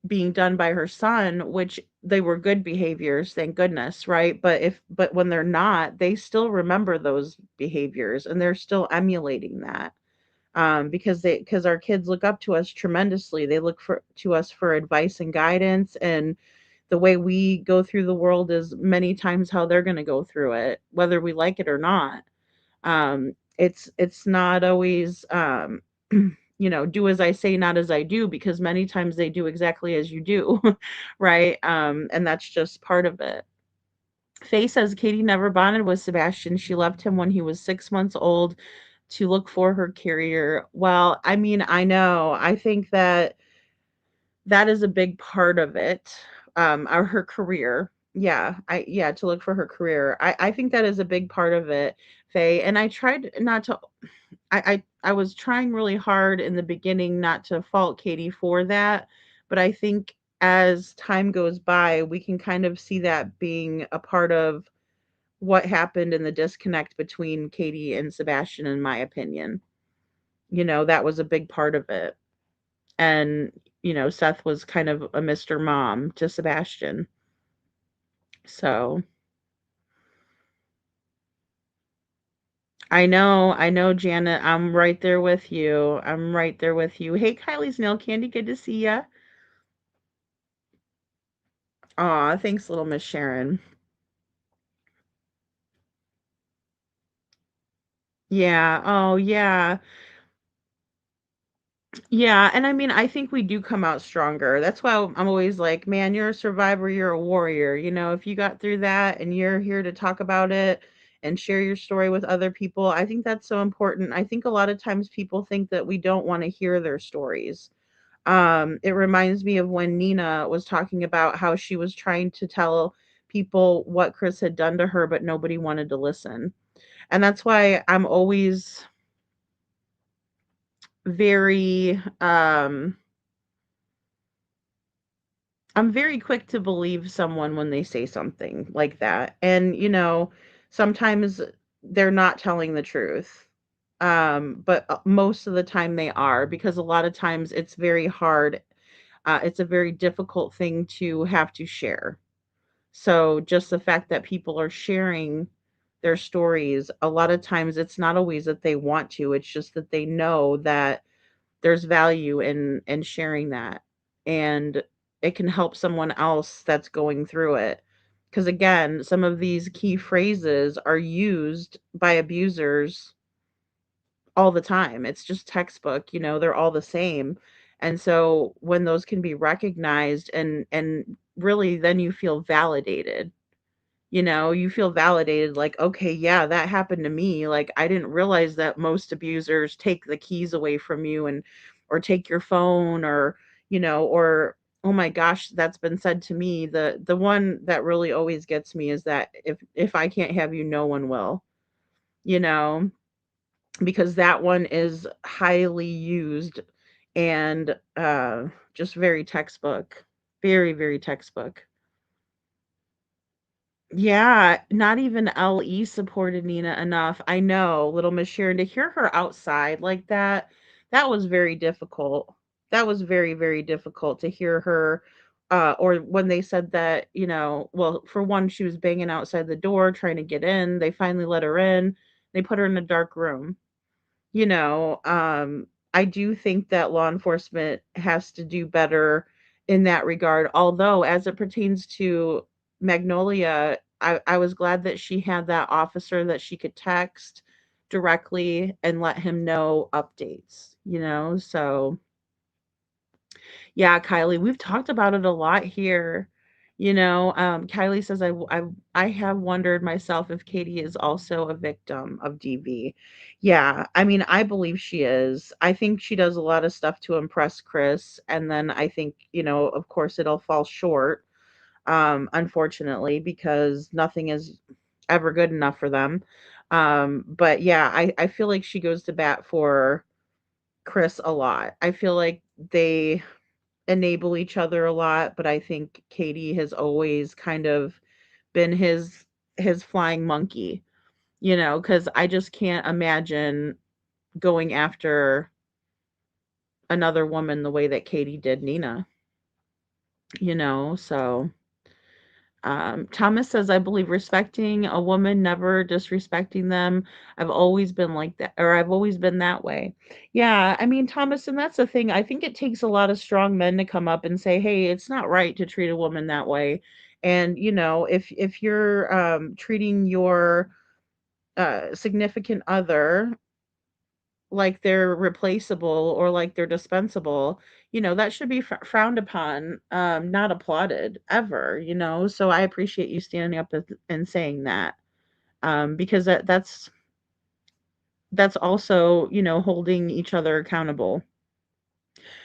being done by her son, which they were good behaviors, thank goodness, right? But when they're not, they still remember those behaviors and they're still emulating that. Because our kids look up to us tremendously. They look for to us for advice and guidance, and the way we go through the world is many times how they're going to go through it, whether we like it or not. It's not always do as I say, not as I do, because many times they do exactly as you do, right? And that's just part of it. Faye says Katie never bonded with Sebastian. She left him when he was 6 months old to look for her carrier. Well, I mean, I know. I think that that is a big part of it. Or her career. Yeah, to look for her career. I think that is a big part of it, Faye. And I tried not to I was trying really hard in the beginning not to fault Katie for that, but I think as time goes by, we can kind of see that being a part of what happened in the disconnect between Katie and Sebastian, in my opinion. That was a big part of it. And, Seth was kind of a Mr. Mom to Sebastian. So I know, Janet. I'm right there with you. I'm right there with you. Hey, Kylie's Nail Candy, good to see ya. Aw, thanks, little Miss Sharon. Yeah. Oh, yeah. Yeah, and I mean, I think we do come out stronger. That's why I'm always like, man, you're a survivor, you're a warrior. If you got through that and you're here to talk about it and share your story with other people, I think that's so important. I think a lot of times people think that we don't want to hear their stories. It reminds me of when Nina was talking about how she was trying to tell people what Chris had done to her, but nobody wanted to listen. And that's why very I'm very quick to believe someone when they say something like that. And, sometimes they're not telling the truth. But most of the time they are, because a lot of times it's very hard. It's a very difficult thing to have to share. So just the fact that people are sharing their stories, a lot of times it's not always that they want to, it's just that they know that there's value in sharing that, and it can help someone else that's going through it. Because again, some of these key phrases are used by abusers all the time. It's just textbook, they're all the same. And so when those can be recognized, and really then you feel validated. You feel validated, like, okay, yeah, that happened to me. Like, I didn't realize that most abusers take the keys away from you, and or take your phone, or oh my gosh, that's been said to me. The one that really always gets me is that if I can't have you, no one will, you know, because that one is highly used, and just very textbook. Very, very textbook. Yeah, not even LE supported Nina enough. I know, little Miss Sharon, to hear her outside like that was very difficult. That was very, very difficult to hear her. Or when they said that, well, for one, she was banging outside the door trying to get in. They finally let her in. They put her in a dark room. I do think that law enforcement has to do better in that regard. Although, as it pertains to Magnolia, I was glad that she had that officer that she could text directly and let him know updates. So yeah, Kylie, we've talked about it a lot here. Kylie says, I have wondered myself if Katie is also a victim of DV. Yeah, I mean, I believe she is. I think she does a lot of stuff to impress Chris. And then I think, of course, it'll fall short, unfortunately, because nothing is ever good enough for them. But yeah, I feel like she goes to bat for Chris a lot. I feel like they enable each other a lot, but I think Katie has always kind of been his flying monkey, because I just can't imagine going after another woman the way that Katie did Nina, so Thomas says, I believe respecting a woman, never disrespecting them. I've always been like that, or I've always been that way. Yeah, I mean, Thomas, and that's the thing. I think it takes a lot of strong men to come up and say, hey, it's not right to treat a woman that way. And, if you're treating your significant other like they're replaceable or like they're dispensable, that should be frowned upon, not applauded ever, So I appreciate you standing up and saying that, because that's also, holding each other accountable.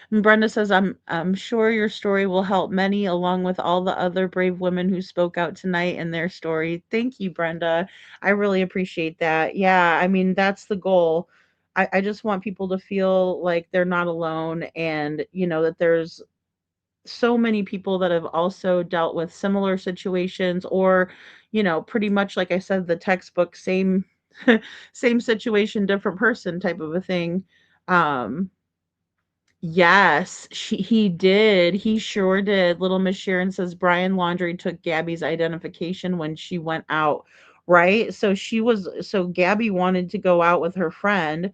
And Brenda says, I'm sure your story will help many, along with all the other brave women who spoke out tonight in their story. Thank you, Brenda. I really appreciate that. Yeah, I mean, that's the goal. I just want people to feel like they're not alone, and, that there's so many people that have also dealt with similar situations, or, pretty much like I said, the textbook, same same situation, different person type of a thing. Um, Yes, he did. He sure did. Little Miss Sharon says Brian Laundrie took Gabby's identification when she went out, right? So Gabby wanted to go out with her friend.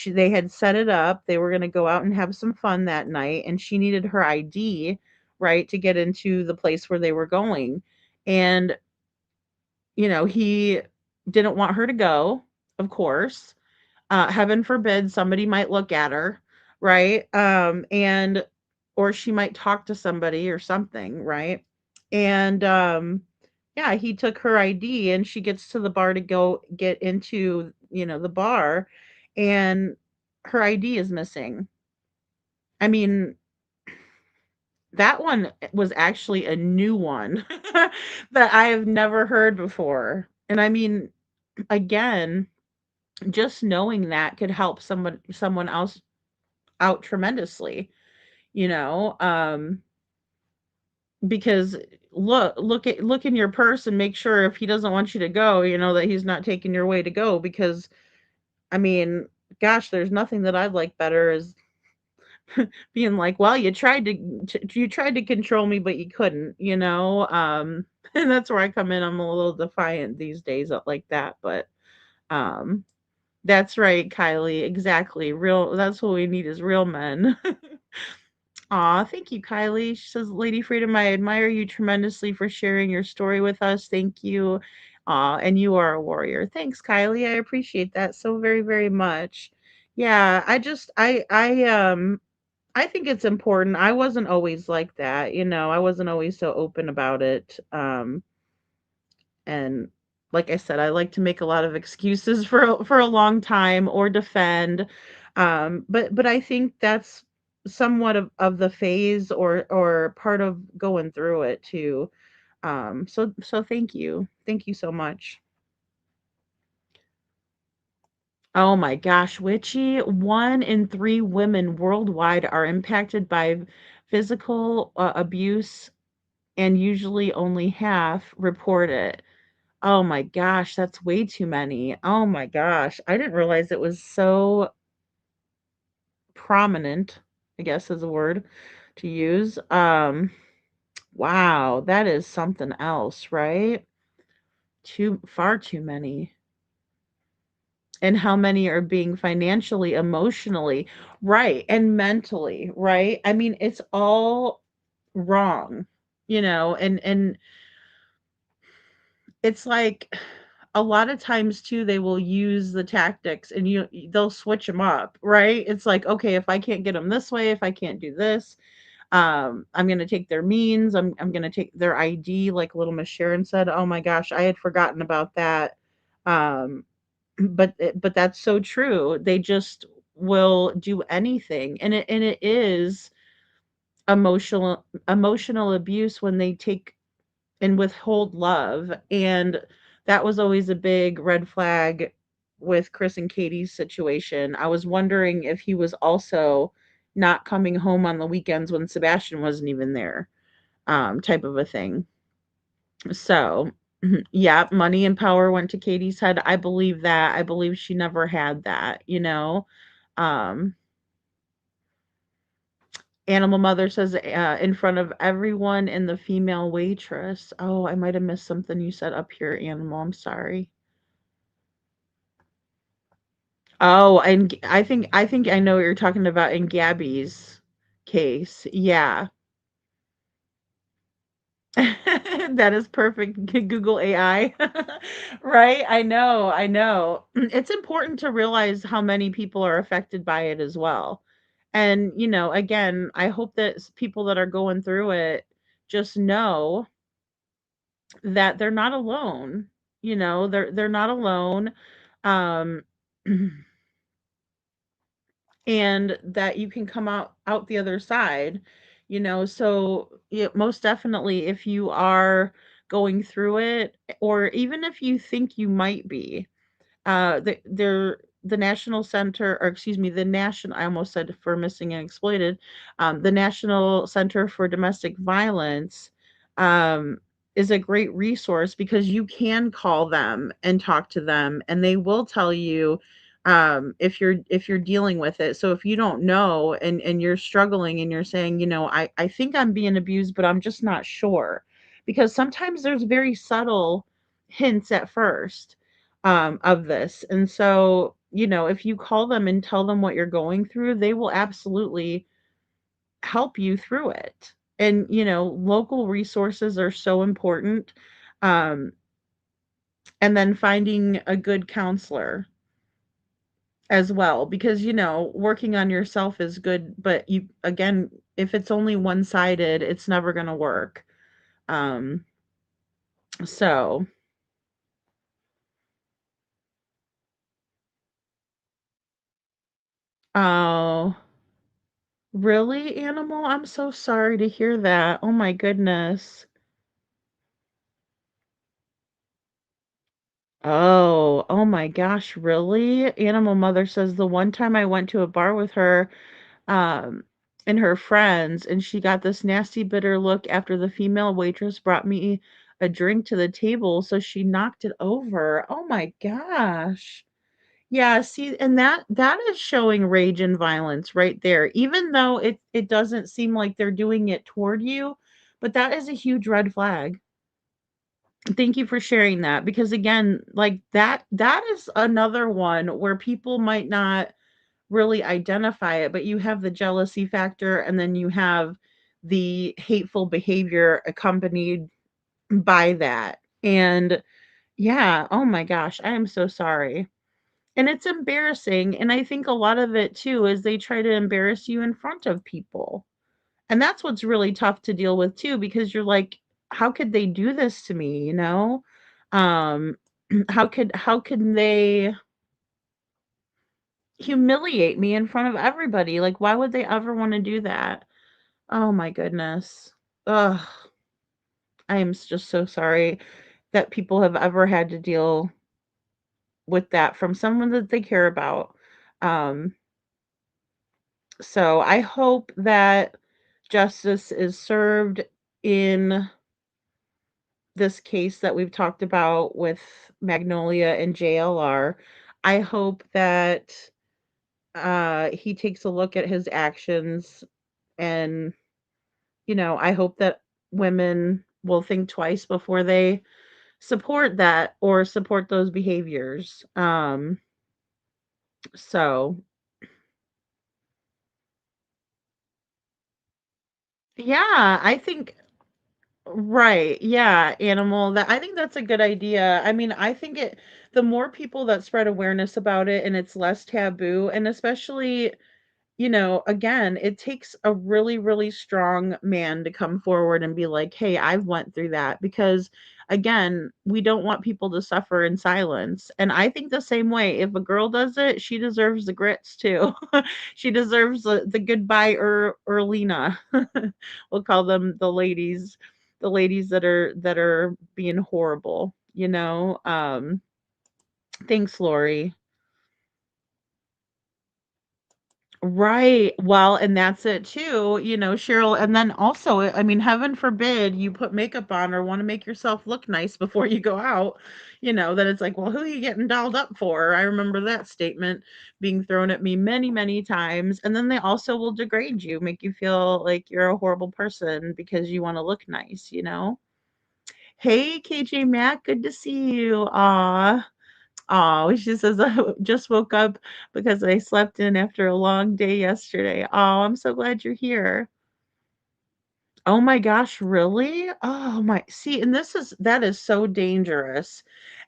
They had set it up. They were going to go out and have some fun that night, and she needed her ID, right, to get into the place where they were going. And he didn't want her to go, of course. Heaven forbid somebody might look at her, right? And or she might talk to somebody or something, right? And yeah, he took her ID, and she gets to the bar to go get into, the bar, and her ID is missing. I mean, that one was actually a new one that I have never heard before. And I mean, again, just knowing that could help someone else out tremendously, you know, um, because look in your purse and make sure, if he doesn't want you to go, that he's not taking your way to go. Because I mean, gosh, there's nothing that I'd like better is being like, well, you tried to control me, but you couldn't, and that's where I come in. I'm a little defiant these days like that, but um that's right, Kylie, exactly. That's what we need, is real men. Aw, thank you, Kylie. She says, Lady Freedom, I admire you tremendously for sharing your story with us. Thank you. Aw, and you are a warrior. Thanks, Kylie. I appreciate that so very, very much. Yeah, I think it's important. I wasn't always like that, I wasn't always so open about it. And like I said, I like to make a lot of excuses for a long time, or defend. But I think that's somewhat of the phase, or part of going through it too. So thank you. Thank you so much. Oh my gosh, Witchy, 1 in 3 women worldwide are impacted by physical abuse, and usually only half report it. Oh my gosh, that's way too many. Oh my gosh. I didn't realize it was so prominent, I guess is a word to use. Wow, that is something else, right? Far too many. And how many are being financially, emotionally, right, and mentally, right? I mean, it's all wrong, and it's like a lot of times too, they will use the tactics, and they'll switch them up, right? It's like, okay, if I can't get them this way, if I can't do this, I'm gonna take their means. I'm gonna take their ID, like little Miss Sharon said. Oh my gosh, I had forgotten about that. Um, but that's so true. They just will do anything, and it is emotional abuse when they take and withhold love. And that was always a big red flag with Chris and Katie's situation. I was wondering if he was also not coming home on the weekends when Sebastian wasn't even there, type of a thing. So, yeah, money and power went to Katie's head. I believe that. I believe she never had that. Um, Animal Mother says, in front of everyone in the female waitress. Oh, I might have missed something you said up here, Animal. I'm sorry. Oh, and I think I know what you're talking about in Gabby's case. Yeah. That is perfect. Google AI. Right? I know, I know. It's important to realize how many people are affected by it as well. And, again, I hope that people that are going through it just know that they're not alone. They're not alone. Um and that you can come out the other side. So yeah, most definitely, if you are going through it, or even if you think you might be, the National Center, or excuse me, the national I almost said for missing and exploited, the National Center for Domestic Violence, um, is a great resource because you can call them and talk to them, and they will tell you, if you're dealing with it. So if you don't know, and you're struggling, and you're saying, I think I'm being abused, but I'm just not sure, because sometimes there's very subtle hints at first, of this. And so, if you call them and tell them what you're going through, they will absolutely help you through it. And, local resources are so important. Um, and then finding a good counselor as well, because, working on yourself is good, but again, if it's only one sided, it's never going to work. Um, so, oh, really, Animal? I'm so sorry to hear that. Oh my goodness. Oh, oh my gosh, really? Animal Mother says the one time I went to a bar with her, um, and her friends, and she got this nasty, bitter look after the female waitress brought me a drink to the table, so she knocked it over. Oh my gosh. Yeah, see, and that is showing rage and violence right there, even though it doesn't seem like they're doing it toward you, but that is a huge red flag. Thank you for sharing that, because again, like that is another one where people might not really identify it, but you have the jealousy factor, and then you have the hateful behavior accompanied by that. And yeah, oh my gosh, I am so sorry. And it's embarrassing, and I think a lot of it too is they try to embarrass you in front of people. And that's what's really tough to deal with too, because you're like, how could they do this to me, you know? Um, how could they humiliate me in front of everybody? Like, why would they ever want to do that? Oh my goodness. Ugh, I am just so sorry that people have ever had to deal with that from someone that they care about. Um, so I hope that justice is served in this case that we've talked about with Magnolia and JLR. I hope that he takes a look at his actions, and I hope that women will think twice before they support that or support those behaviors. So yeah, I think right. Yeah, animal. That I think that's a good idea. I mean, I think the more people that spread awareness about it, and it's less taboo, and especially, again, it takes a really, really strong man to come forward and be like, "Hey, I've went through that," because again, we don't want people to suffer in silence. And I think the same way. If a girl does it, she deserves the grits too. She deserves the goodbye, Erlina. We'll call them the ladies that are being horrible. Thanks, Lori. Right. Well, and that's it too, Cheryl. And then also, I mean, heaven forbid you put makeup on or want to make yourself look nice before you go out, that it's like, well, who are you getting dolled up for? I remember that statement being thrown at me many, many times. And then they also will degrade you, make you feel like you're a horrible person because you want to look nice. Hey, KJ Mac, good to see you. Oh, she says, "I just woke up because I slept in after a long day yesterday." Oh, I'm so glad you're here. Oh my gosh, really? Oh my, see, and that is so dangerous.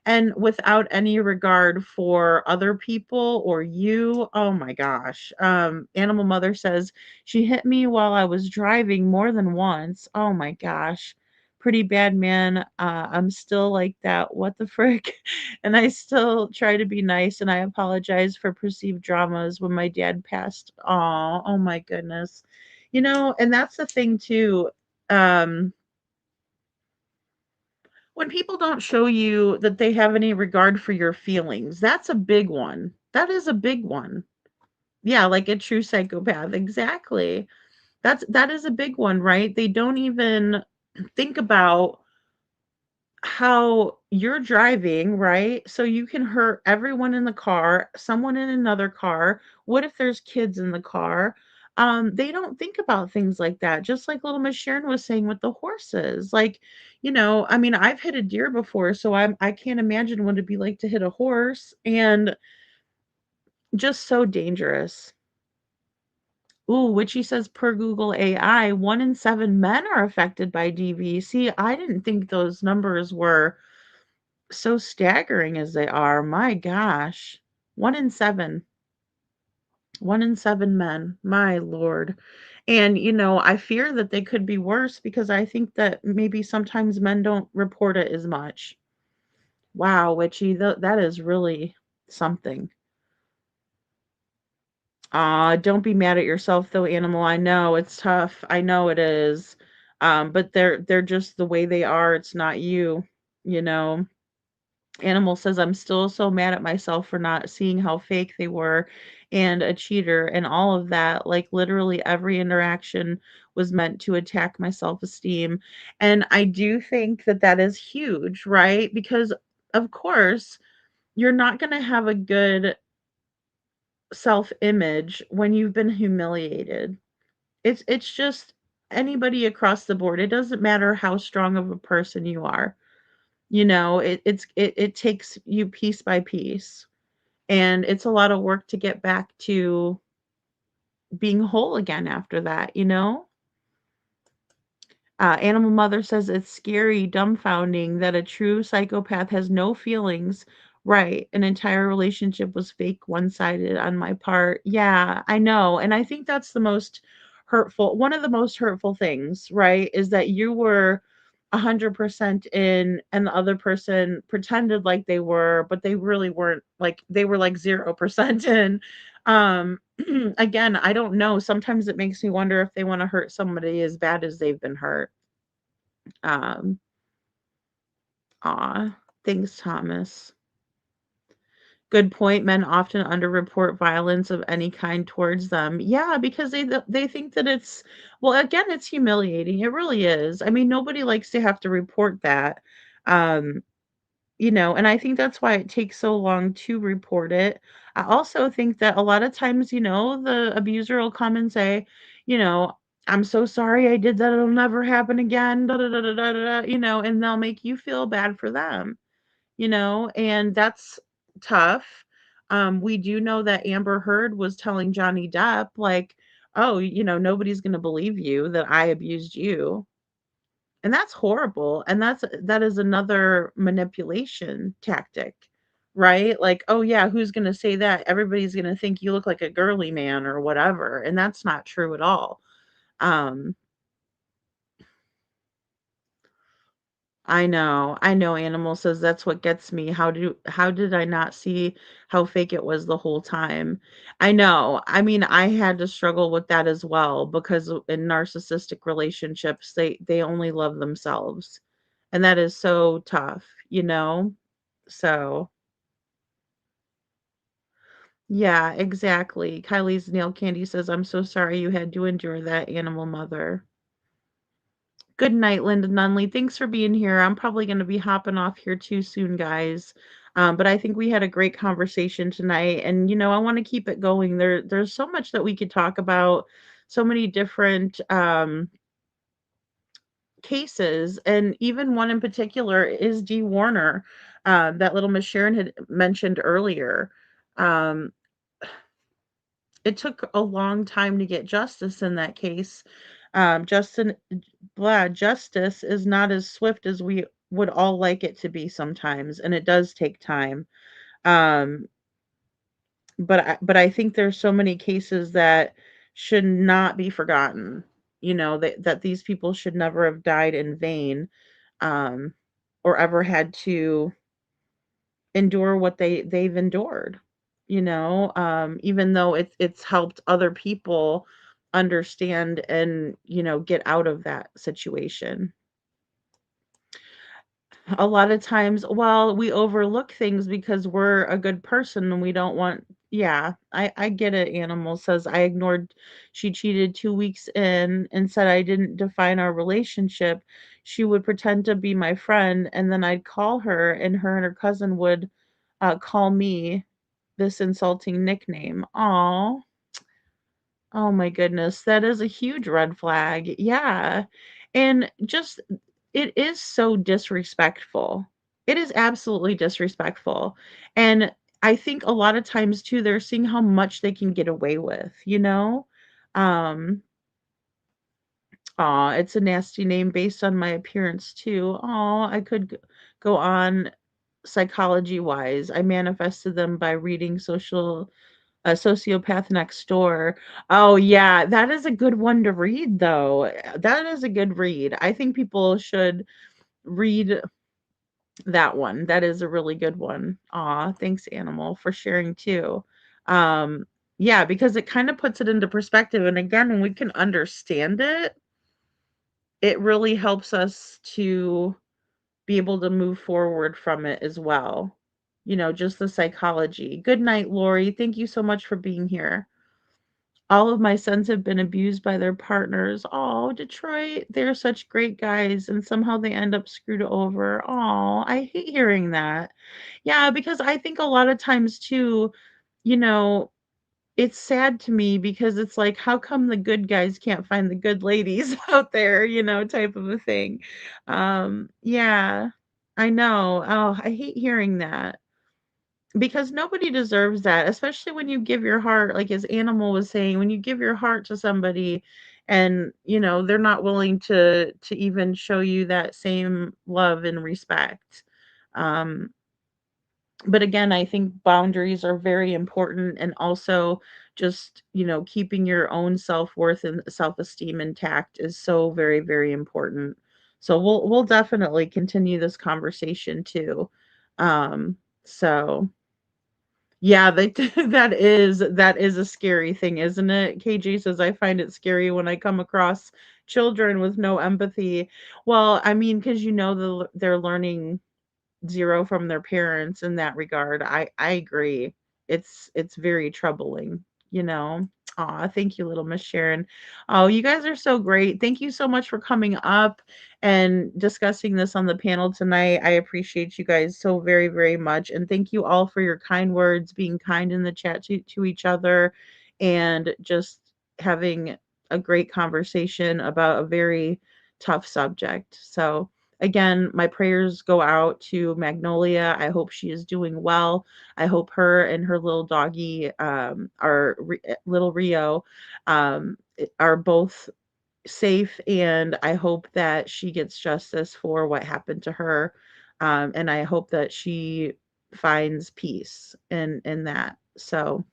And without any regard for other people or you. Oh my gosh. Animal Mother says she hit me while I was driving more than once. Oh my gosh. Pretty bad, man. I'm still like that. What the frick? And I still try to be nice, and I apologize for perceived dramas when my dad passed. Oh my goodness. And that's the thing too. Um, when people don't show you that they have any regard for your feelings, that's a big one. That is a big one. Yeah, like a true psychopath. Exactly. That is a big one, right? They don't even think about how you're driving, right? So you can hurt everyone in the car, someone in another car. What if there's kids in the car? They don't think about things like that. Just like little Miss Sharon was saying with the horses. Like, I mean, I've hit a deer before, so I can't imagine what it'd be like to hit a horse, and just so dangerous. Ooh, Witchy says per Google AI, 1 in 7 men are affected by DV. See, I didn't think those numbers were so staggering as they are. My gosh. 1 in 7. 1 in 7 men. My lord. And, I fear that they could be worse because I think that maybe sometimes men don't report it as much. Wow, Witchy, that is really something. Don't be mad at yourself though, Animal. I know it's tough. I know it is. But they're just the way they are. It's not you, you know. Animal says, I'm still so mad at myself for not seeing how fake they were and a cheater and all of that. Like, literally, every interaction was meant to attack my self esteem. And I do think that that is huge, right? Because, of course, you're not going to have a good self image when you've been humiliated. It's just anybody across the board. It doesn't matter how strong of a person you are. It takes you piece by piece, and it's a lot of work to get back to being whole again after that. Animal Mother says it's scary, dumbfounding that a true psychopath has no feelings. Right. An entire relationship was fake, one-sided on my part. Yeah, I know. And I think that's one of the most hurtful things, right? Is that you were 100% in and the other person pretended like they were, but they really weren't. Like they were like 0% in. Um Again, I don't know. Sometimes it makes me wonder if they want to hurt somebody as bad as they've been hurt. Um, aw, thanks, Thomas. Good point. Men often underreport violence of any kind towards them. Yeah, because they think that well, again, it's humiliating. It really is. I mean, nobody likes to have to report that. Um, and I think that's why it takes so long to report it. I also think that a lot of times, the abuser will come and say, you know, I'm so sorry I did that. It'll never happen again. Da, da, da, da, da, da, and they'll make you feel bad for them, and that's tough. We do know that Amber Heard was telling Johnny Depp, like, oh, nobody's going to believe you that I abused you. And that's horrible, and that is another manipulation tactic, right? Like, "Oh, yeah, who's gonna say that? Everybody's gonna think you look like a girly man or whatever," and that's not true at all. Um, I know, Animal says, "That's what gets me. How did I not see how fake it was the whole time?" I know. I mean, I had to struggle with that as well because in narcissistic relationships, they only love themselves. And that is so tough? So, yeah, exactly. Kylie's Nail Candy says, I'm so sorry you had to endure that, Animal Mother. Good night, Linda Nunley. Thanks for being here. I'm probably going to be hopping off here too soon, guys. But I think we had a great conversation tonight, and I want to keep it going. There's so much that we could talk about, so many different cases, and even one in particular is Dee Warner, that little Miss Sharon had mentioned earlier. It took a long time to get justice in that case. Justin, justice is not as swift as we would all like it to be sometimes, and it does take time. Um, but I think there's so many cases that should not be forgotten. That these people should never have died in vain, um, or ever had to endure what they've endured. Even though it's helped other people understand and get out of that situation. A lot of times, well, we overlook things because we're a good person and we don't want. Yeah, I get it. Animal says I ignored. She cheated 2 weeks in and said I didn't define our relationship. She would pretend to be my friend, and then I'd call her, and her cousin would call me this insulting nickname. Oh my goodness, that is a huge red flag. Yeah. And just it is so disrespectful. It is absolutely disrespectful. And I think a lot of times too they're seeing how much they can get away with, you know? Um it's a nasty name based on my appearance too. I could go on psychology wise. I manifested them by reading a sociopath next door. Oh yeah, that is a good one to read though. That is a good read. I think people should read that one. That is a really good one. Aw, thanks Animal for sharing too. Um yeah, because it kind of puts it into perspective, and again when we can understand it, it really helps us to be able to move forward from it as well. Just the psychology. Good night, Lori. Thank you so much for being here. All of my sons have been abused by their partners. Oh, Detroit, they're such great guys, and somehow they end up screwed over. Oh, I hate hearing that. Yeah, because I think a lot of times too, you know, it's sad to me because it's like, how come the good guys can't find the good ladies out there, type of a thing. Yeah, I know. Oh, I hate hearing that. Because nobody deserves that, especially when you give your heart, like as Animal was saying, when you give your heart to somebody and, they're not willing to even show you that same love and respect. Um, but again, I think boundaries are very important, and also just, keeping your own self-worth and self-esteem intact is so very, very important. So we'll definitely continue this conversation too. So yeah, that is a scary thing, isn't it? KJ says, "I find it scary when I come across children with no empathy." Well, I mean, because they're learning zero from their parents in that regard. I agree. It's very troubling, you know. Aw, thank you, little Miss Sharon. Oh, you guys are so great. Thank you so much for coming up and discussing this on the panel tonight. I appreciate you guys so very, very much. And thank you all for your kind words, being kind in the chat to each other, and just having a great conversation about a very tough subject. So again, my prayers go out to Magnolia. I hope she is doing well. I hope her and her little doggy, little Rio, are both safe. And I hope that she gets justice for what happened to her. And I hope that she finds peace in that. So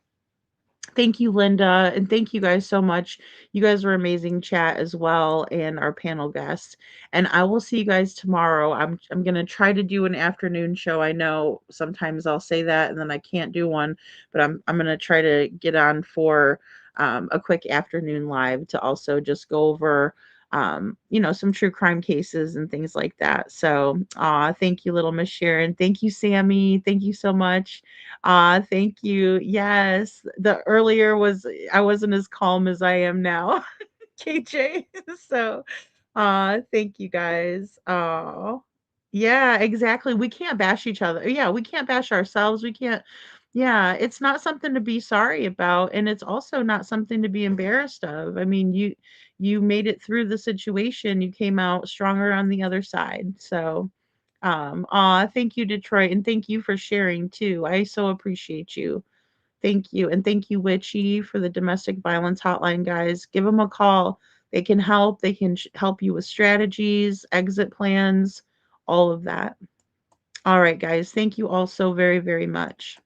thank you, Linda, and thank you guys so much. You guys were amazing chat as well, and our panel guests. And I will see you guys tomorrow. I'm gonna try to do an afternoon show. I know sometimes I'll say that and then I can't do one, but I'm gonna try to get on for a quick afternoon live to also just go over some true crime cases and things like that. So thank you, little Miss Sharon. Thank you, Sammy. Thank you so much. Thank you. Yes, the earlier was I wasn't as calm as I am now, KJ. So, thank you guys. Yeah, exactly. We can't bash each other. Yeah, we can't bash ourselves. We can't. Yeah, it's not something to be sorry about, and it's also not something to be embarrassed of. I mean, you made it through the situation. You came out stronger on the other side. So, thank you, Detroit, and thank you for sharing too. I so appreciate you. Thank you. And thank you, Witchy, for the domestic violence hotline, guys. Give them a call. They can help. They can help you with strategies, exit plans, all of that. All right, guys. Thank you all so very, very much.